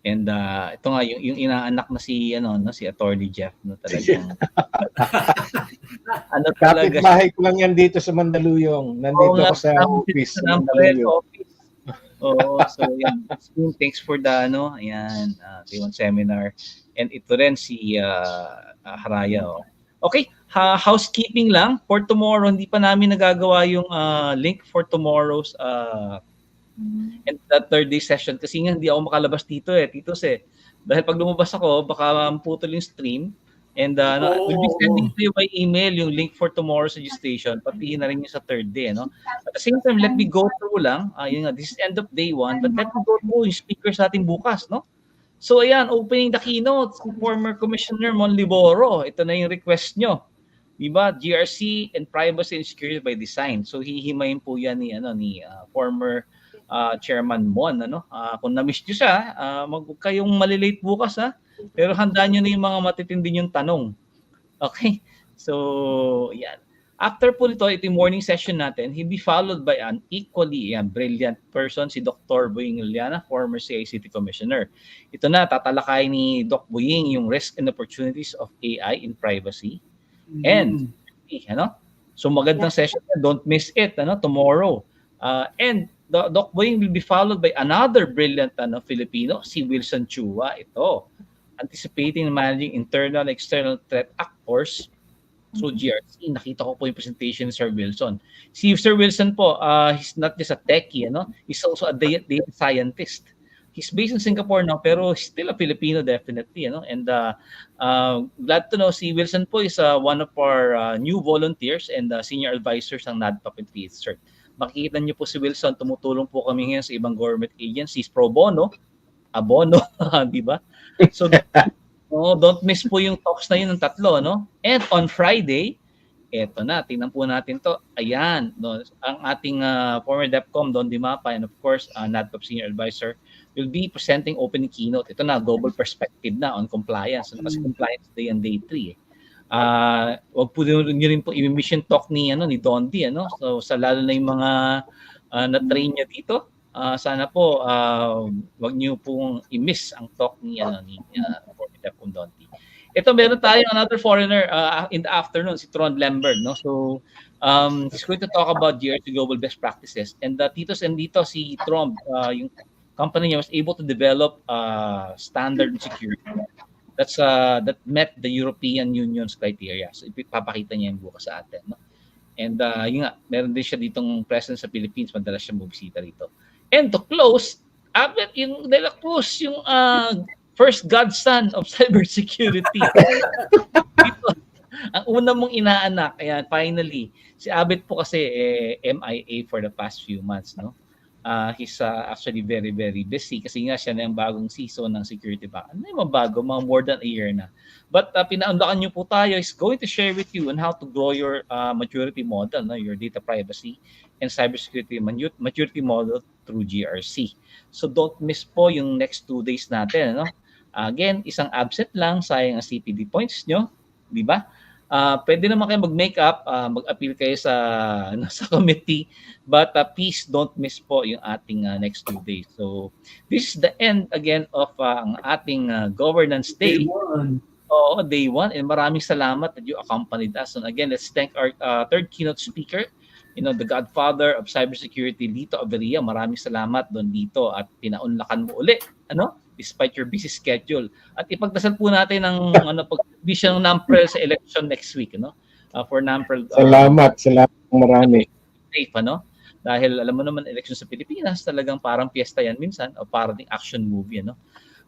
And ito nga, yung inaanak na si Attorney Jeff. Talagang, talaga. Kapit-bahay ko lang yan dito sa Mandaluyong. Nandito ako sa office. Sa Mandaluyong. So yan. Thanks for the Day 1 seminar. And ito rin si Haraya. Okay, housekeeping lang. For tomorrow, hindi pa namin nagagawa yung link for tomorrow's and that third day session kasi nga hindi ako makalabas dito Titos Dahil pag lumabas ako, baka putol yung stream. And we'll be sending to you by email yung link for tomorrow's registration. Pati na rin yung sa third day. At the same time, let me go through lang. This is end of day 1. But let me go through yung speakers natin bukas. So ayan, opening the keynote, former Commissioner Mon Liboro. Ito na yung request nyo. Diba? GRC and Privacy and Security by Design. So hihimayin po yan ni former Chairman Mon. Kung na-miss nyo siya, huwag kayong malilate bukas Pero handaan nyo na yung mga matitindi yung tanong. Okay? So, yan. After po ito yung morning session natin, he'll be followed by an equally brilliant person, si Dr. Boying Iliana, former CICT Commissioner. Ito na, tatalakay ni Doc Boying yung risk and opportunities of AI in privacy. And, so magandang session. Don't miss it tomorrow. And Doc Boying will be followed by another brilliant Filipino, si Wilson Chua. Ito. Anticipating and managing internal and external threat actors through GRC. Nakita ko po yung presentation ni Sir Wilson. Si Sir Wilson po, he's not just a techie, he's also a data scientist. He's based in Singapore now, pero he's still a Filipino definitely, And glad to know si Wilson po is one of our new volunteers and senior advisors ng NADPOP and PH-CERT. Makikita niyo po si Wilson, tumutulong po kami ngayon sa ibang government agencies pro bono, abono, di ba? So, don't miss po yung talks na yun ng tatlo, And on Friday, eto na, tingnan po natin to. Ayan, ang ating former DEPCOM, Don Dimapa, and of course, NADPOP Senior Advisor, will be presenting opening keynote. Ito na, global perspective na on compliance. Kasi compliance day and day 3. Wag po nyo rin po i-miss yung talk ni Don D, So, sa lalo na yung mga na-train niya dito, sana po wag niyo pong i-miss ang talk ni Don D. Ito meron tayo another foreigner in the afternoon, si Trond Lambert, So he's going to talk about GRC global best practices. And titos and dito si Trond, yung company niya was able to develop standard security that met the European Union's criteria. So ipapakita niya yung bukas sa atin, And yun nga, meron din siya ditong presence sa Philippines, madalas siya bumibisita rito. And to close, yung De La Cruz, yung first godson of cybersecurity. Dito, ang una mong inaanak, ayan, finally, si Abet po kasi MIA for the past few months, He's actually very, very busy kasi nga siya na yung bagong season ng security back. Ano yung bago? Mga more than a year na. But pinaundakan niyo po tayo is going to share with you on how to grow your maturity model, your data privacy and cybersecurity maturity model through GRC. So don't miss po yung next 2 days natin. Again, isang absent lang, sayang ang CPD points nyo. Di ba? Pwede naman kayo mag-make-up, mag-appeal kayo sa committee, but please don't miss po yung ating next 2 days. So this is the end again of ang ating governance day. Oo, day one. And maraming salamat that you accompanied us. And again, let's thank our third keynote speaker, the godfather of cybersecurity, Lito Averia. Maraming salamat doon, Lito, at pinaunlakan mo uli, despite your busy schedule. At ipagdasal po natin ng pag-vision ng NAMPREL sa election next week, for NAMPREL. Salamat marami. Safe, dahil alam mo naman, election sa Pilipinas, talagang parang piyesta yan minsan, o parang action movie,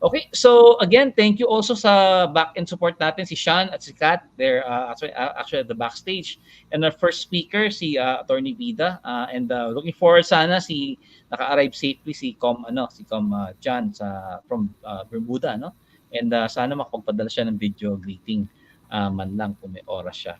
Okay, so again, thank you also sa back-end support natin, si Sean at si Kat. They're actually at the backstage. And our first speaker, si Attorney Vida. And looking forward sana si naka-arrive safely si Com John from Bermuda, And sana makapagpadala siya ng video greeting man lang kung may oras siya.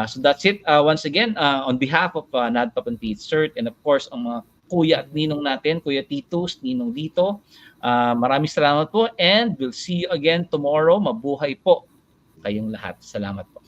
So that's it. Once again, on behalf of NADPOP and PH-CERT, and of course, ang mga kuya at ninong natin, Kuya Titus, Ninong Lito, maraming salamat po, and we'll see you again tomorrow. Mabuhay po kayong lahat. Salamat po.